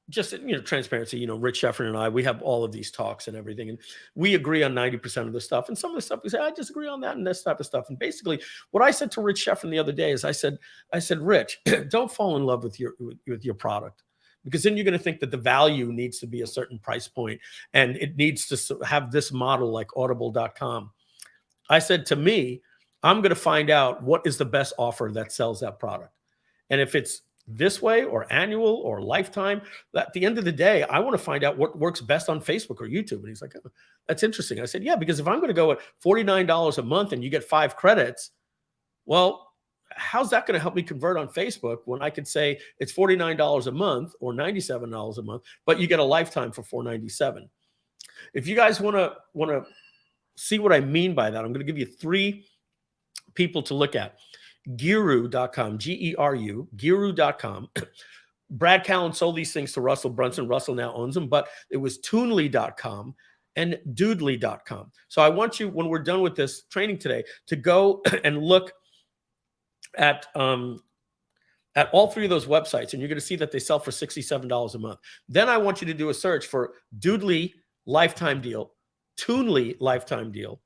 just, transparency, Rich Sheffer and I, we have all of these talks and everything, and we agree on 90% of the stuff. And some of the stuff we say, I disagree on that and this type of stuff. And basically what I said to Rich Sheffer the other day is I said, Rich, don't fall in love with your product. Because then you're going to think that the value needs to be a certain price point and it needs to have this model like audible.com. I said, to me, I'm going to find out what is the best offer that sells that product. And if it's this way or annual or lifetime, at the end of the day, I want to find out what works best on Facebook or YouTube. And he's like, oh, that's interesting. I said, yeah, because if I'm going to go at $49 a month and you get 5 credits, well, how's that going to help me convert on Facebook when I could say it's $49 a month or $97 a month, but you get a lifetime for $497? If you guys want to see what I mean by that, I'm going to give you 3 people to look at. Geru.com, Geru, Geru.com. Brad Callen sold these things to Russell Brunson. Russell now owns them, but it was Toonly.com and Doodly.com. So I want you, when we're done with this training today, to go and look at all 3 of those websites, and you're going to see that they sell for $67 a month. Then I want you to do a search for Doodly lifetime deal, Toonly lifetime deal,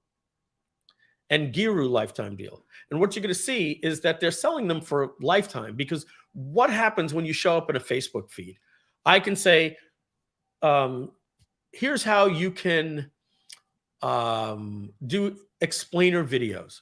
and Geru lifetime deal. And what you're going to see is that they're selling them for lifetime, because what happens when you show up in a Facebook feed? I can say, here's how you can do explainer videos.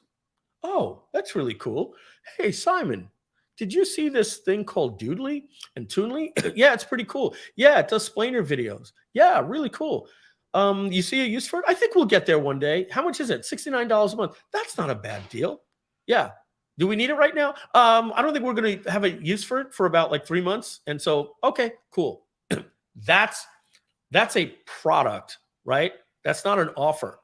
Oh, that's really cool. Hey, Simon, did you see this thing called Doodly and Toonly? Yeah, it's pretty cool. Yeah, it does explainer videos. Yeah, really cool. You see a use for it? I think we'll get there one day. How much is it? $69 a month. That's not a bad deal. Yeah. Do we need it right now? I don't think we're going to have a use for it for about like 3 months. And so, okay, cool. That's a product, right? That's not an offer.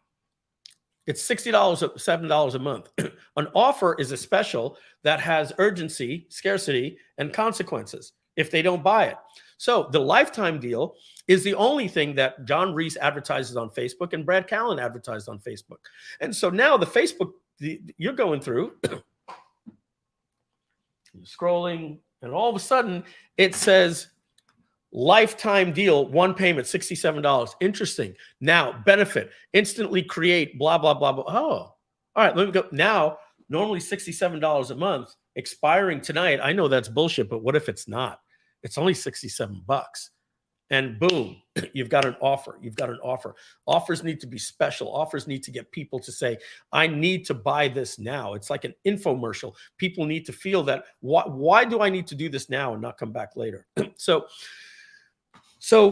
It's $60, $7 a month. An offer is a special that has urgency, scarcity, and consequences if they don't buy it. So the lifetime deal is the only thing that John Reese advertises on Facebook and Brad Callen advertised on Facebook. And so now the Facebook, you're going through, you're scrolling, and all of a sudden it says lifetime deal, 1 payment, $67. Interesting. Now, benefit, instantly create, blah, blah, blah, blah. Oh, all right, let me go. Now, normally $67 a month, expiring tonight. I know that's bullshit, but what if it's not? It's only $67. And boom, you've got an offer. You've got an offer. Offers need to be special. Offers need to get people to say, I need to buy this now. It's like an infomercial. People need to feel that, why do I need to do this now and not come back later? So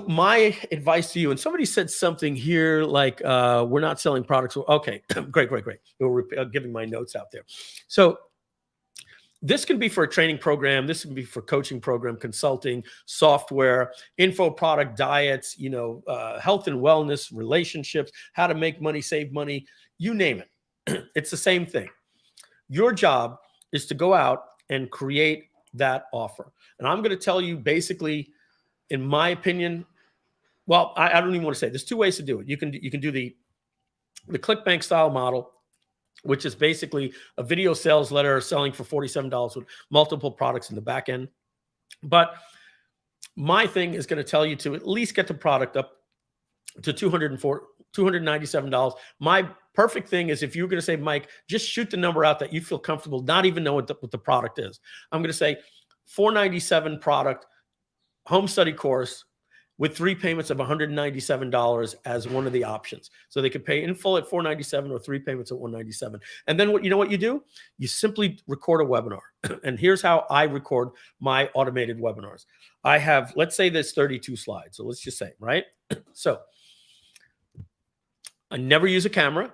my advice to you, and somebody said something here like, we're not selling products. Okay, great. We're giving my notes out there. So this can be for a training program. This can be for coaching program, consulting, software, info product, diets, health and wellness, relationships, how to make money, save money, you name it. It's the same thing. Your job is to go out and create that offer. And I'm going to tell you basically, in my opinion, well, I don't even want to say, there's 2 ways to do it. You can do the ClickBank style model, which is basically a video sales letter selling for $47 with multiple products in the back end. But my thing is going to tell you to at least get the product up to $297. My perfect thing is if you're going to say, Mike, just shoot the number out that you feel comfortable, not even know what the product is. I'm going to say $497 product, home study course with 3 payments of $197 as one of the options. So they could pay in full at $497 or 3 payments at $197. And then what you do? You simply record a webinar. And here's how I record my automated webinars. I have, let's say there's 32 slides. So let's just say, right? So I never use a camera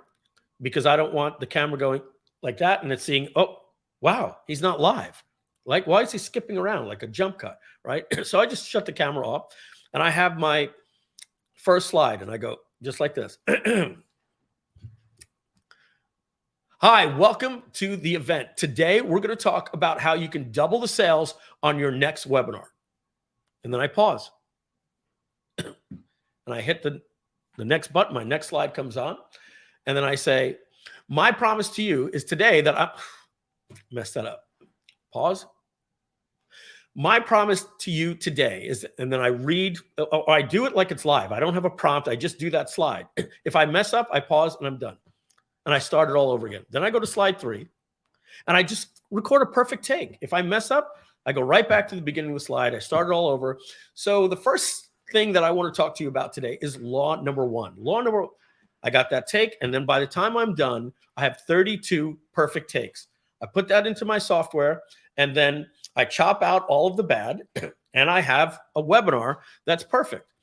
because I don't want the camera going like that and it's seeing, oh, wow, he's not live. Like, why is he skipping around like a jump cut, right? So I just shut the camera off and I have my first slide and I go just like this. Hi, welcome to the event. Today, we're going to talk about how you can double the sales on your next webinar. And then I pause. And I hit the next button. My next slide comes on. And then I say, my promise to you is today that I messed that up. Pause. My promise to you today is, and then I read, or I do it like it's live. I don't have a prompt. I just do that slide. If I mess up, I pause and I'm done. And I start it all over again. Then I go to slide 3 and I just record a perfect take. If I mess up, I go right back to the beginning of the slide. I start it all over. So the first thing that I want to talk to you about today is law number 1. I got that take. And then by the time I'm done, I have 32 perfect takes. I put that into my software and then I chop out all of the bad and I have a webinar that's perfect.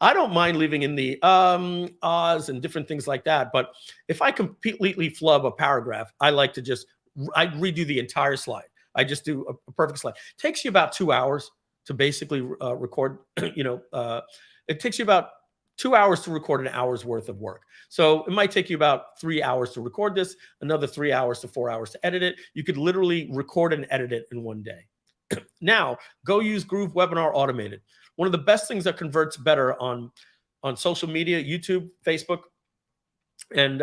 I don't mind leaving in the ahs and different things like that. But if I completely flub a paragraph, I like to I redo the entire slide. I just do a perfect slide. It takes you about 2 hours to basically record, it takes you about 2 hours to record an hour's worth of work. So it might take you about 3 hours to record this, another 3 hours to 4 hours to edit it. You could literally record and edit it in one day. Now, go use Groove Webinar Automated. One of the best things that converts better on social media, YouTube, Facebook, and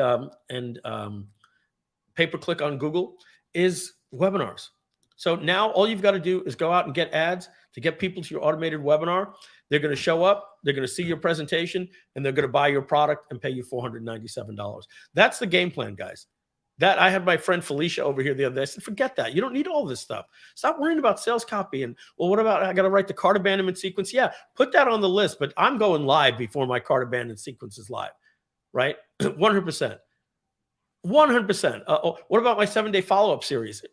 pay-per-click on Google is webinars. So now all you've got to do is go out and get ads to get people to your automated webinar. They're going to show up, they're going to see your presentation, and they're going to buy your product and pay you $497. That's the game plan, guys. That I had my friend Felicia over here the other day. I said, forget that. You don't need all this stuff. Stop worrying about sales copy. And, well, what about I got to write the cart abandonment sequence? Yeah, put that on the list, but I'm going live before my cart abandonment sequence is live, right? 100%. 100%. What about my 7-day follow-up series?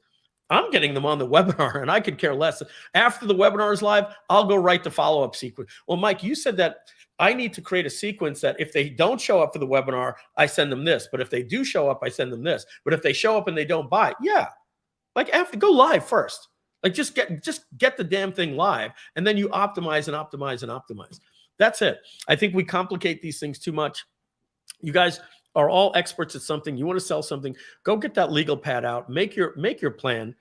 I'm getting them on the webinar and I could care less. After the webinar is live, I'll go write the follow-up sequence. Well, Mike, you said that I need to create a sequence that if they don't show up for the webinar, I send them this. But if they do show up, I send them this. But if they show up and they don't buy, yeah. Like after go live first. Like just get the damn thing live. And then you optimize and optimize and optimize. That's it. I think we complicate these things too much. You guys are all experts at something. You want to sell something, go get that legal pad out, make your plan,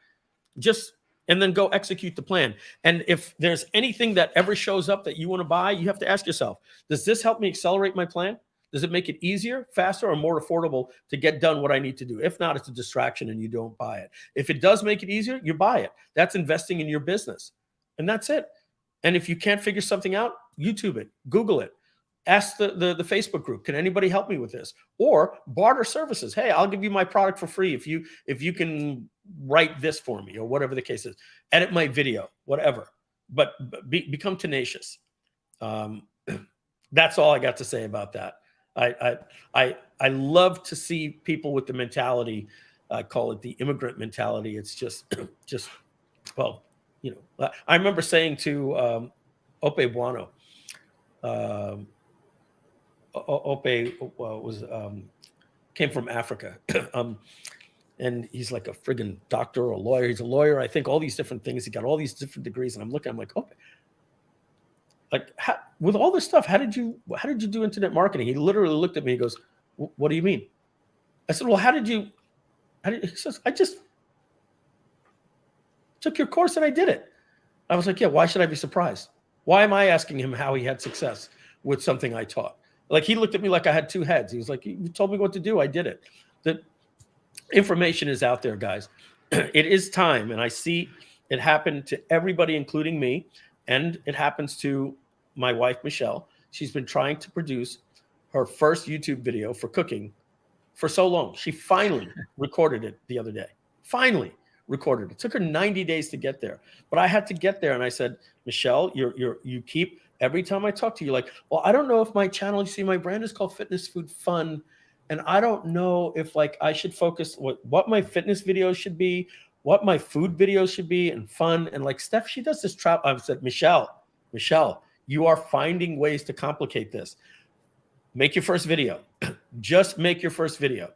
and then go execute the plan. And if there's anything that ever shows up that you want to buy, you have to ask yourself, does this help me accelerate my plan? Does it make it easier, faster, or more affordable to get done what I need to do? If not, it's a distraction and you don't buy it. If it does make it easier, you buy it. That's investing in your business. And that's it. And if you can't figure something out, YouTube it, Google it. Ask the Facebook group, can anybody help me with this? Or barter services. Hey, I'll give you my product for free if you can write this for me or whatever the case is. Edit my video, whatever. But become tenacious. That's all I got to say about that. I love to see people with the mentality. I call it the immigrant mentality. It's just well, I remember saying to Ope Buono, Ope came from Africa, and he's like a friggin' doctor or a lawyer. He's a lawyer, I think, all these different things. He got all these different degrees, and I'm like, Ope, like with all this stuff, how did you do internet marketing? He literally looked at me. He goes, "What do you mean?" I said, "Well, how did he says, "I just took your course and I did it." I was like, "Yeah, why should I be surprised? Why am I asking him how he had success with something I taught?" Like he looked at me like I had two heads. He was like, "You told me what to do. I did it." information is out there, guys. It is time, and I see it happen to everybody, including me, and it happens to my wife, Michelle. She's been trying to produce her first YouTube video for cooking for so long. She finally recorded it the other day. Finally recorded it. It took her 90 days to get there. But I had to get there, and I said, Michelle, you keep, every time I talk to you, like, well, I don't know if my channel, you see, my brand is called Fitness Food Fun, and I don't know if like I should focus what my fitness videos should be, what my food videos should be, and fun. And like Steph, she does this trap. I've said, Michelle, you are finding ways to complicate this. Make your first video. Just make your first video.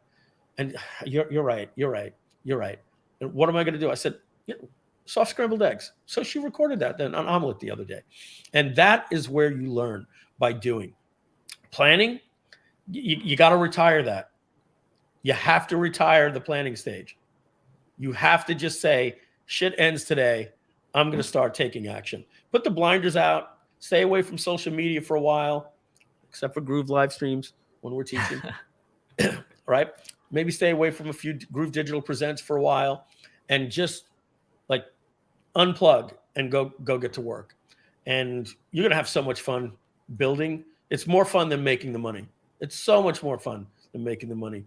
And you're right. And what am I going to do? I said, soft scrambled eggs. So she recorded that then on omelet the other day. And that is where you learn, by doing. Planning, you got to retire that. You have to retire the planning stage. You have to just say, shit ends today. I'm going to start taking action. Put the blinders out. Stay away from social media for a while, except for Groove live streams when we're teaching. Right? Maybe stay away from a few Groove Digital Presents for a while, and just like unplug and go get to work. And you're going to have so much fun building. It's more fun than making the money. It's so much more fun than making the money.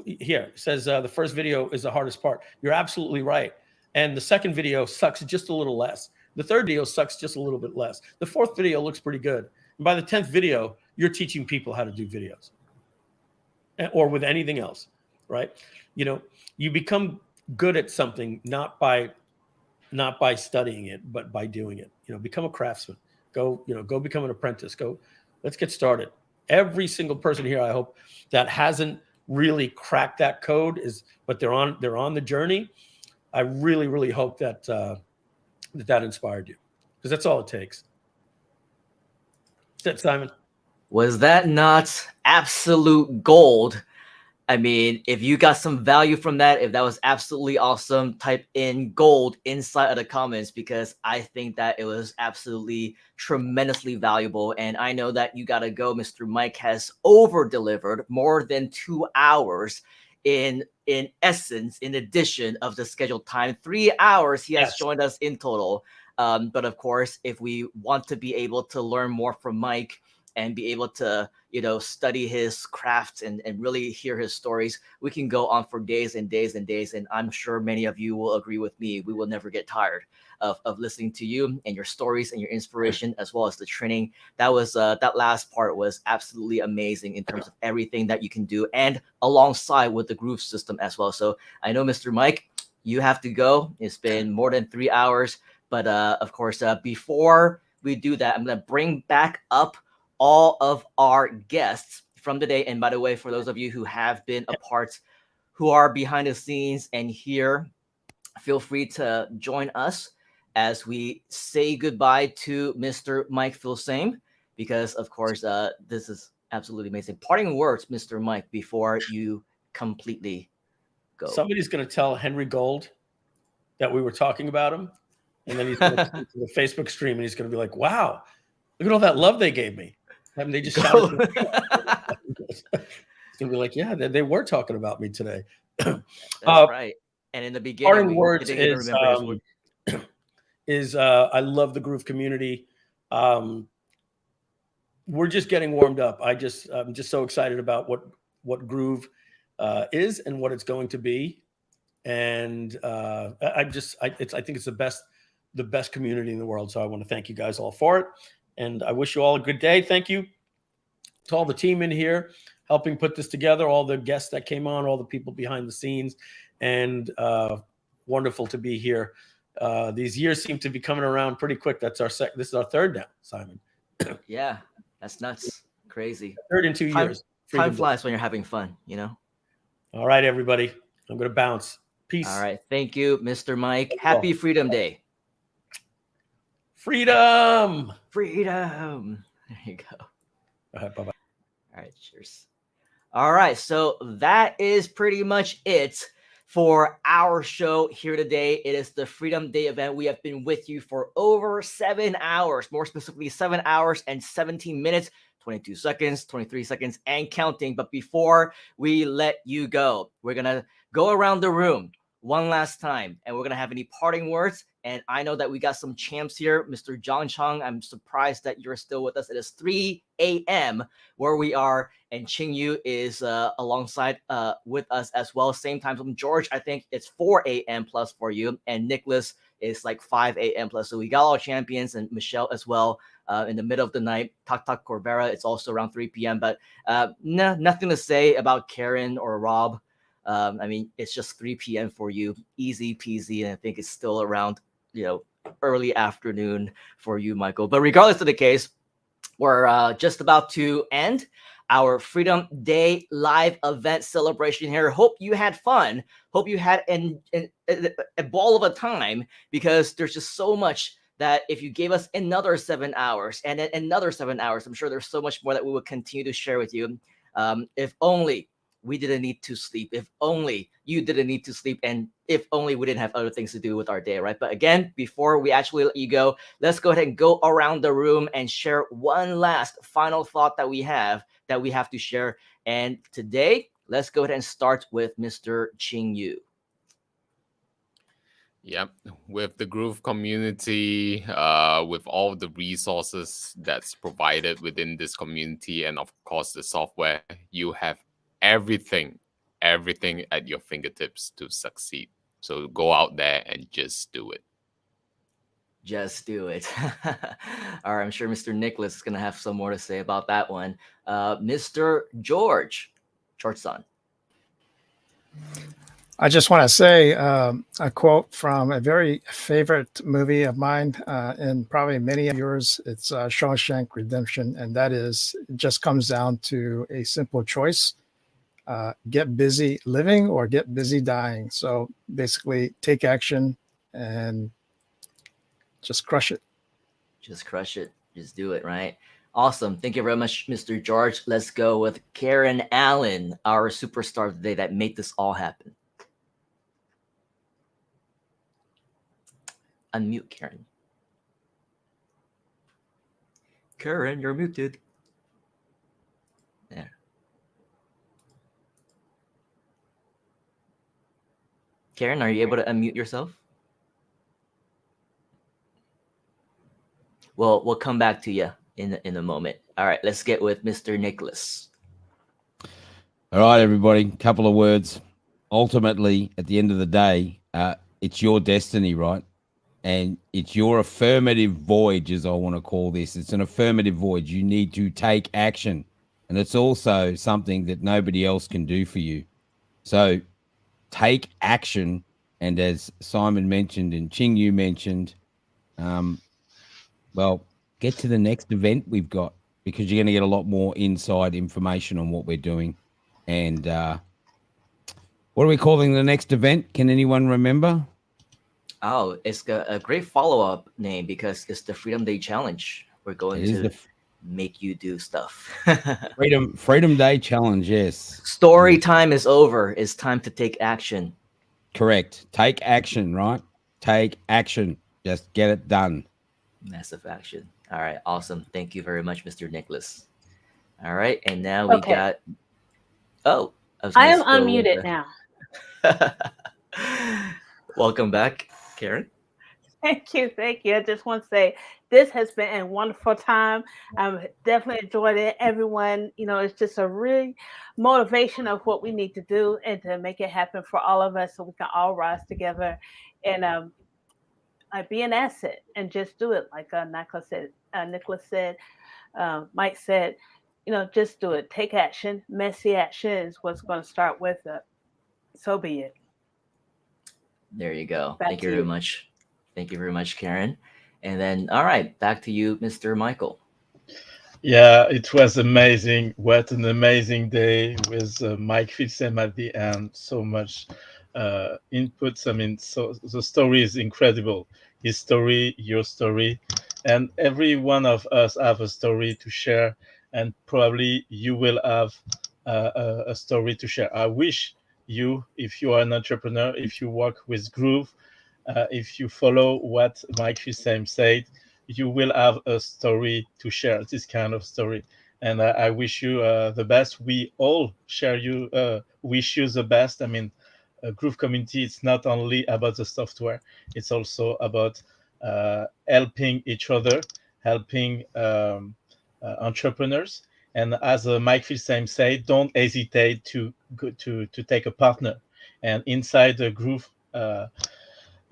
Here it says the first video is the hardest part. You're absolutely right. And the second video sucks just a little less. The third video sucks just a little bit less. The fourth video looks pretty good. And by the 10th video, you're teaching people how to do videos, or with anything else, right? You know, you become good at something not by studying it, but by doing it. You know, become a craftsman. Go become an apprentice. Let's get started. Every single person here, I hope, that hasn't really cracked that code but they're on the journey. I really, really hope that that inspired you, because that's all it takes. That's it, Simon. Was that not absolute gold? I mean, if you got some value from that, if that was absolutely awesome, type in gold inside of the comments, because I think that it was absolutely tremendously valuable. And I know that you got to go. Mr. Mike has over-delivered more than 2 hours in essence, in addition of the scheduled time. 3 hours he has joined us in total. But of course, if we want to be able to learn more from Mike and be able to, study his craft and really hear his stories, we can go on for days and days and days. And I'm sure many of you will agree with me. We will never get tired of listening to you and your stories and your inspiration, as well as the training. That was that last part was absolutely amazing in terms of everything that you can do, and alongside with the Groove system as well. So I know, Mr. Mike, you have to go. It's been more than 3 hours. But of course, before we do that, I'm going to bring back up all of our guests from today. And by the way, for those of you who have been a part, who are behind the scenes and here, feel free to join us as we say goodbye to Mr. Mike Filsame, because of course, this is absolutely amazing. Parting words, Mr. Mike, before you completely go. Somebody's going to tell Henry Gold that we were talking about him, and then he's going to come to the Facebook stream, and he's going to be like, wow, look at all that love they gave me. I mean, they just shouted. It's going to be like, yeah, they were talking about me today. That's right. And in the beginning, parting words is I love the Groove community. We're just getting warmed up. I'm just so excited about what Groove is and what it's going to be. And I think it's the best community in the world. So I want to thank you guys all for it. And I wish you all a good day. Thank you to all the team in here helping put this together, all the guests that came on, all the people behind the scenes, and wonderful to be here. These years seem to be coming around pretty quick. This is our third now, Simon. Yeah, that's nuts. Crazy. Third in 2 years. Time flies when you're having fun, All right, everybody. I'm going to bounce. Peace. All right. Thank you, Mr. Mike. Happy Freedom Day. Freedom. Freedom. There you go. All right. Bye-bye. All right. Cheers. All right. So that is pretty much it for our show here today. It is the Freedom Day event. We have been with you for over 7 hours, more specifically 7 hours and 17 minutes, 22 seconds, 23 seconds, and counting. But before we let you go, we're going to go around the room one last time, and we're going to have any parting words. And I know that we got some champs here. Mr. John Chung, I'm surprised that you're still with us. It is 3 a.m. where we are, and Ching Yu is alongside with us as well. Same time from George, I think it's 4 a.m. plus for you, and Nicholas is like 5 a.m. plus. So we got all champions, and Michelle as well in the middle of the night. Tak Tak Corbera, it's also around 3 p.m. But nothing to say about Karen or Rob. I mean, it's just 3 p.m. for you, easy peasy, and I think it's still around, early afternoon for you, Michael. But regardless of the case, we're just about to end our Freedom Day live event celebration here. Hope you had fun. Hope you had a ball of a time, because there's just so much that if you gave us another 7 hours and another 7 hours, I'm sure there's so much more that we will continue to share with you. If only we didn't need to sleep. If only you didn't need to sleep. And if only we didn't have other things to do with our day, right? But again, before we actually let you go, let's go ahead and go around the room and share one last final thought that we have to share. And today, let's go ahead and start with Mr. Ching Yu. Yep, with the Groove community, with all the resources that's provided within this community, and of course the software, you have everything at your fingertips to succeed. So go out there and just do it. Just do it. All right, I'm sure Mr. Nicholas is going to have some more to say about that one. Mr. George-san. I just want to say a quote from a very favorite movie of mine, and probably many of yours. It's Shawshank Redemption, and that is, it just comes down to a simple choice. Get busy living or get busy dying. So basically, take action and just crush it. Just crush it. Just do it, right? Awesome. Thank you very much, Mr. George. Let's go with Karen Allen, our superstar today that made this all happen. Unmute, Karen. Karen, you're muted. There. Karen, are you able to unmute yourself? Well, we'll come back to you in a moment. All right, let's get with Mr. Nicholas. All right, everybody, couple of words. Ultimately, at the end of the day, it's your destiny, right? And it's your affirmative voyage, as I want to call this. It's an affirmative voyage. You need to take action. And it's also something that nobody else can do for you. So take action. And as Simon mentioned and Ching Yu mentioned, well, get to the next event we've got, because you're going to get a lot more inside information on what we're doing. And what are we calling the next event? Can anyone remember? Oh, it's a great follow-up name, because it's the Freedom Day Challenge. We're going to make you do stuff. Freedom Day Challenge, yes. Story time is over. It's time to take action. Correct. Take action, right? Take action. Just get it done. Massive action. All right, awesome. Thank you very much, Mr. Nicholas. All right, and now we got... Oh, I am unmuted now. Welcome back, Karen. Thank you. I just want to say this has been a wonderful time. I've definitely enjoyed it. Everyone, it's just a really motivation of what we need to do and to make it happen for all of us, so we can all rise together and be an asset and just do it. Like Nicholas said, Mike said, just do it. Take action. Messy action is what's going to start with it. So be it. There you go. Thank you very much. Thank you very much, Karen. And then, all right, back to you, Mr. Michael. Yeah, it was amazing. What an amazing day with Mike Filsem at the end. So much inputs. I mean, so the story is incredible. His story, your story, and every one of us have a story to share, and probably you will have a story to share. I wish you, if you are an entrepreneur, if you work with Groove, if you follow what Mike Filsem said, you will have a story to share, this kind of story. and I wish you the best. We all share you wish you the best. I mean, Groove community, it's not only about the software, it's also about helping each other, helping entrepreneurs. And as Mike Filsheim said, don't hesitate to take a partner. And inside the Groove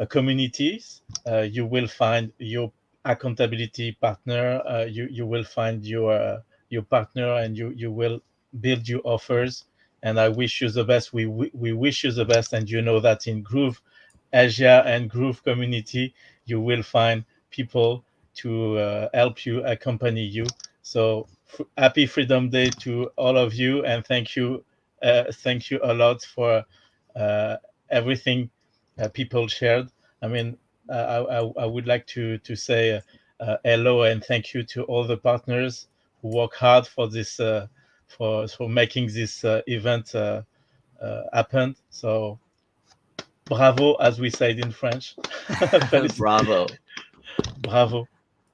communities, you will find your accountability partner. You will find your partner, and you will build your offers. And I wish you the best. We wish you the best, and you know that in GrooveAsia and Groove community, you will find people to help you, accompany you. So happy Freedom Day to all of you, and thank you a lot for everything people shared. I mean, I would like to say hello and thank you to all the partners who work hard for this for making this event happen. So bravo, as we said in French. Bravo. Bravo.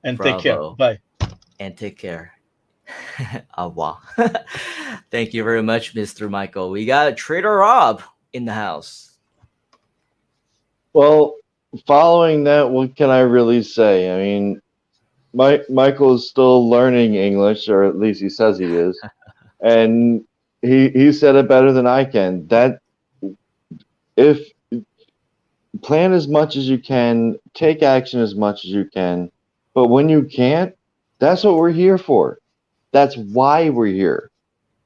And take care. Bravo. Bye. And take care. Au revoir. Thank you very much, Mr. Michael. We got Trader Rob in the house. Well, following that, what can I really say? I mean, Michael is still learning English, or at least he says he is, and he said it better than I can. That if plan as much as you can, take action as much as you can, but when you can't, that's what we're here for. That's why we're here,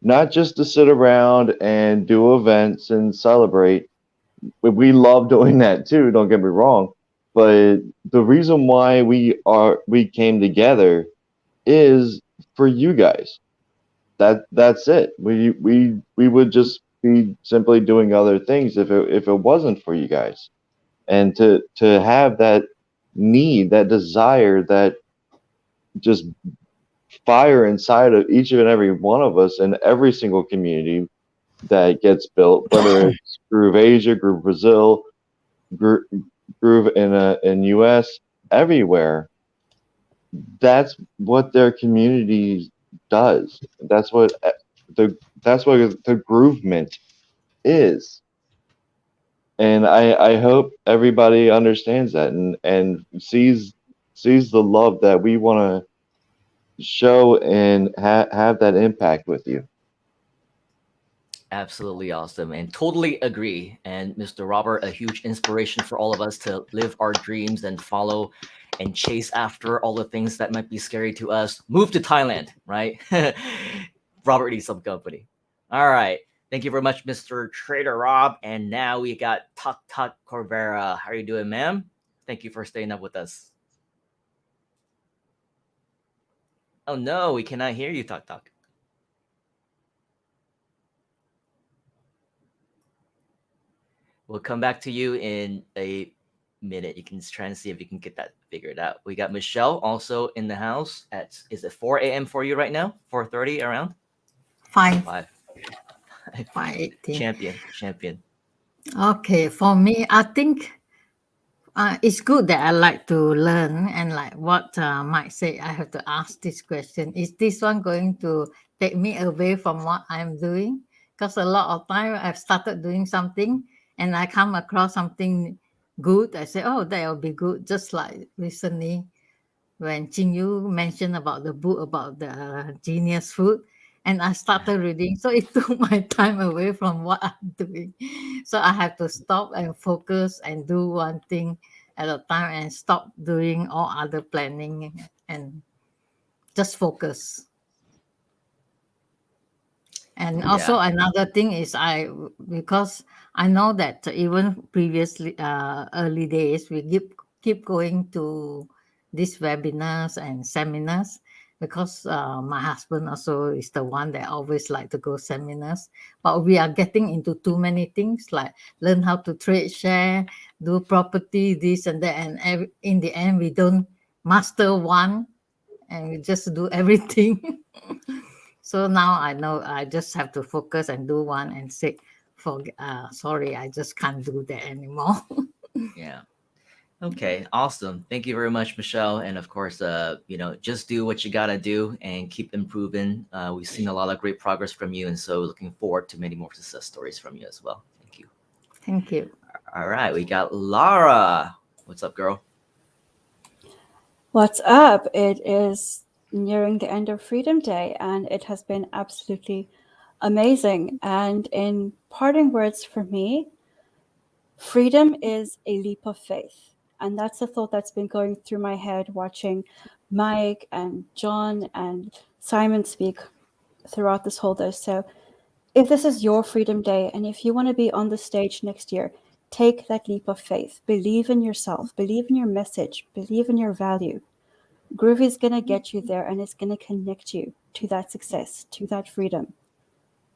not just to sit around and do events and celebrate. We love doing that too, don't get me wrong, but the reason why we came together is for you guys. That's it. We would just be simply doing other things if it wasn't for you guys. And to have that need, that desire, that just fire inside of each and every one of us in every single community that gets built, whether it's GrooveAsia, Groove Brazil, Groove in US, everywhere. That's what their community does. That's what the groovement is. And I hope everybody understands that and sees the love that we want to show and have that impact with you. Absolutely awesome, and totally agree. And Mr. Robert, a huge inspiration for all of us to live our dreams and follow and chase after all the things that might be scary to us. Move to Thailand, right? Robert needs some company. All right. Thank you very much, Mr. Trader Rob. And now we got Tuk Tuk Corvera. How are you doing, ma'am? Thank you for staying up with us. Oh no, we cannot hear you, Tuk Tuk. We'll come back to you in a minute. You can try and see if you can get that figured out. We got Michelle also in the house at, is it 4 a.m. for you right now? 4:30 around? 5. 5:18. Champion. Okay, for me, I think it's good that I like to learn, and like what Mike said, I have to ask this question: is this one going to take me away from what I'm doing? Because a lot of time I've started doing something, and I come across something good. I say, "Oh, that will be good." Just like recently, when Yu mentioned about the book about the genius food, and I started reading, so it took my time away from what I'm doing. So I have to stop and focus and do one thing at a time and stop doing all other planning and just focus. And also another thing is because I know that even previously early days we keep going to these webinars and seminars because my husband also is the one that always like to go seminars, but we are getting into too many things like learn how to trade share, do property, this and that, and in the end we don't master one and we just do everything. So now I know I just have to focus and do one and say, sorry, I just can't do that anymore. Yeah. Okay, awesome. Thank you very much, Michelle. And of course, just do what you gotta do and keep improving. We've seen a lot of great progress from you, and so looking forward to many more success stories from you as well. Thank you. Thank you. All right, we got Lara. What's up, girl? What's up? It is nearing the end of Freedom Day, and it has been absolutely amazing. And in parting words for me, freedom is a leap of faith. And that's the thought that's been going through my head watching Mike and John and Simon speak throughout this whole day. So if this is your Freedom Day and if you want to be on the stage next year, take that leap of faith. Believe in yourself, believe in your message, believe in your value. Groovy is going to get you there, and it's going to connect you to that success, to that freedom,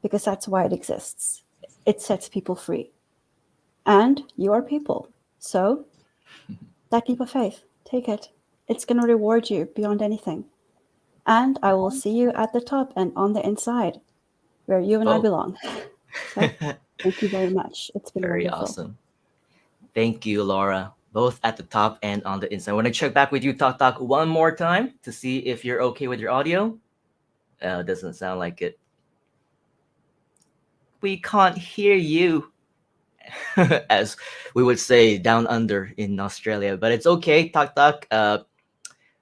because that's why it exists. It sets people free. And you are people. So that leap of faith, take it. It's going to reward you beyond anything. And I will see you at the top and on the inside, where you and I belong. So thank you very much. It's been Very wonderful. awesome. Thank you, Laura. Both at the top and on the inside. I want to check back with you, Talk, one more time to see if you're okay with your audio. It doesn't sound like it. We can't hear you, as we would say down under in Australia. But it's okay, Talk.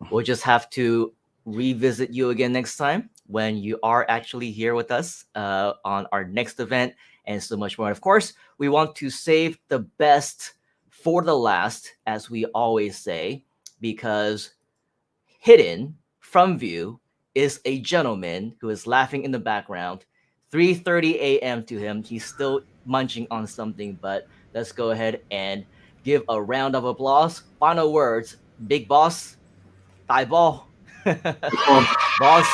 We'll just have to revisit you again next time when you are actually here with us on our next event and so much more. And of course, we want to save the best for the last, as we always say, because hidden from view is a gentleman who is laughing in the background. 3:30 a.m. to him. He's still munching on something, but let's go ahead and give a round of applause. Final words, big boss, Thai ball. Boss,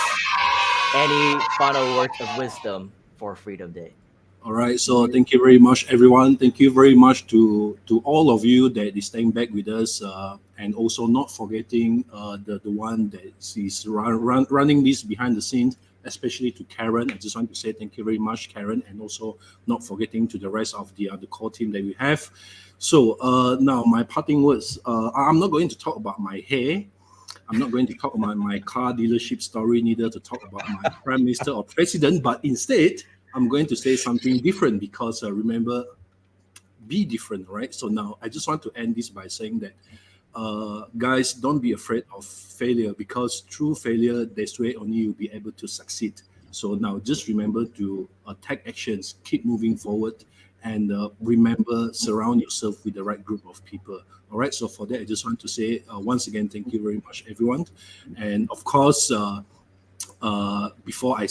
any final words of wisdom for Freedom Day? All right. So thank you very much, everyone. Thank you very much to all of you that is staying back with us, and also not forgetting the one that is running this behind the scenes, especially to Karen. I just want to say thank you very much, Karen, and also not forgetting to the rest of the core team that we have. So now my parting words. I'm not going to talk about my hair. I'm not going to talk about my car dealership story, neither to talk about my prime minister or president, but instead, I'm going to say something different because remember, be different, right? So now I just want to end this by saying that, guys, don't be afraid of failure, because through failure, that's where only you'll be able to succeed. So now just remember to take actions, keep moving forward, and remember, surround yourself with the right group of people. All right. So for that, I just want to say once again, thank you very much, everyone. And of course, before I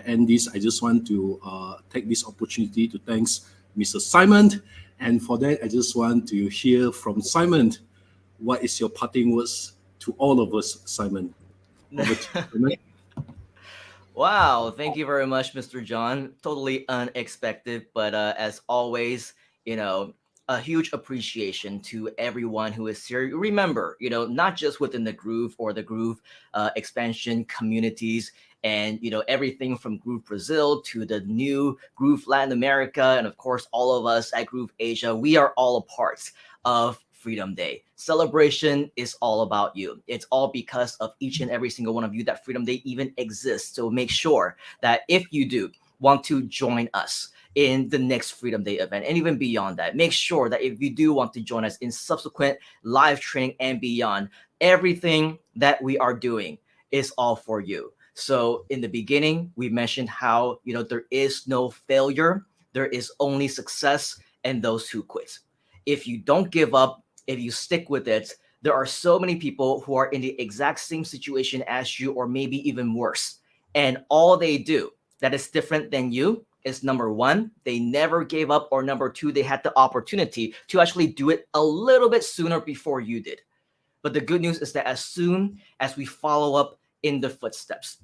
end this, I just want to take this opportunity to thanks Mr. Simon. And for that, I just want to hear from Simon. What is your parting words to all of us, Simon? Over to you, Simon. Wow, thank you very much, Mr. John. Totally unexpected, but as always, a huge appreciation to everyone who is here. Remember, not just within the Groove or the Groove expansion communities, and everything from Groove Brazil to the new Groove Latin America, and of course all of us at GrooveAsia, we are all a part of Freedom Day. Celebration is all about you. It's all because of each and every single one of you that Freedom Day even exists. So make sure that if you do want to join us in the next Freedom Day event, and even beyond that, make sure that if you do want to join us in subsequent live training and beyond, everything that we are doing is all for you. So in the beginning, we mentioned how, there is no failure, there is only success and those who quit. If you don't give up, if you stick with it, there are so many people who are in the exact same situation as you, or maybe even worse. And all they do that is different than you is, number one, they never gave up, or number two, they had the opportunity to actually do it a little bit sooner before you did. But the good news is that as soon as we follow up in the footsteps,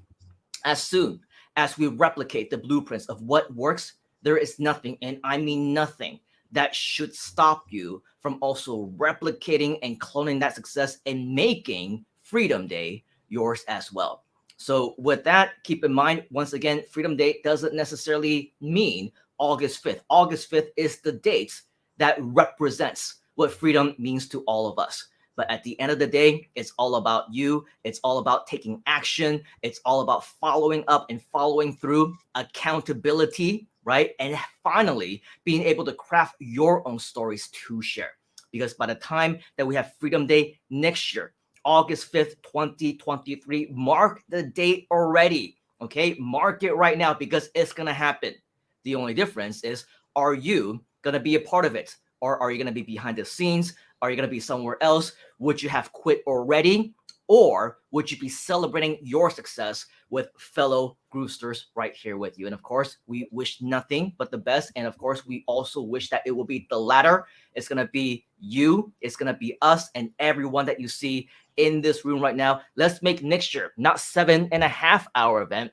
as soon as we replicate the blueprints of what works, there is nothing, and I mean nothing, that should stop you from also replicating and cloning that success and making Freedom Day yours as well. So with that, keep in mind, once again, Freedom Day doesn't necessarily mean August 5th. August 5th is the date that represents what freedom means to all of us. But at the end of the day, it's all about you. It's all about taking action. It's all about following up and following through, accountability, right? And finally, being able to craft your own stories to share. Because by the time that we have Freedom Day next year, August 5th, 2023, mark the date already, okay? Mark it right now because it's going to happen. The only difference is, are you going to be a part of it? Or are you going to be behind the scenes? Are you going to be somewhere else? Would you have quit already? Or would you be celebrating your success with fellow Groovesters right here with you? And of course, we wish nothing but the best. And of course, we also wish that it will be the latter. It's going to be you. It's going to be us and everyone that you see in this room right now. Let's make next year not 7.5-hour event.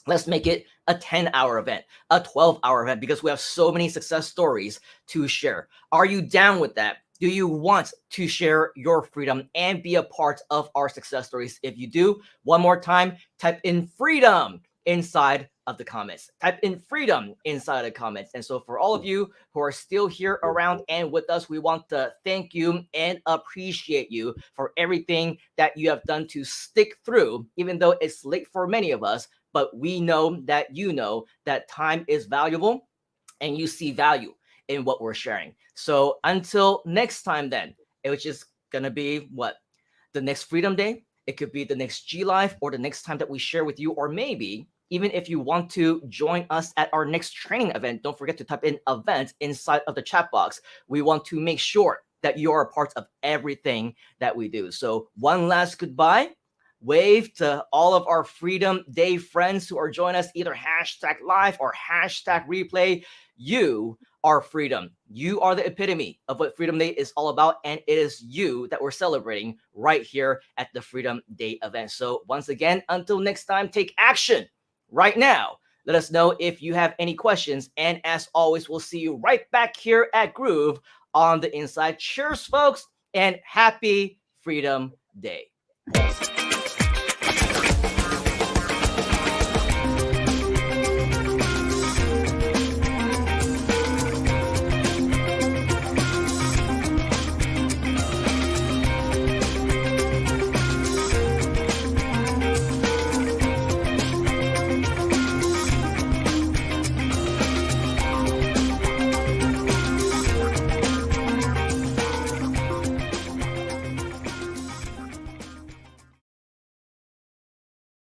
Let's make it a 10-hour event, a 12-hour event, because we have so many success stories to share. Are you down with that? Do you want to share your freedom and be a part of our success stories? If you do, one more time, type in freedom inside of the comments. Type in freedom inside of the comments. And so for all of you who are still here around and with us, we want to thank you and appreciate you for everything that you have done to stick through, even though it's late for many of us. But we know that you know that time is valuable and you see value in what we're sharing. So until next time then, which is going to be what? The next Freedom Day. It could be the next G Live or the next time that we share with you, or maybe even if you want to join us at our next training event, don't forget to type in event inside of the chat box. We want to make sure that you are a part of everything that we do. So one last goodbye. Wave to all of our Freedom Day friends who are joining us, either #live or #replay. You are freedom. You are the epitome of what Freedom Day is all about, and it is you that we're celebrating right here at the Freedom Day event. So once again, until next time, take action right now. Let us know if you have any questions, and as always, we'll see you right back here at Groove on the inside. Cheers, folks, and happy Freedom Day.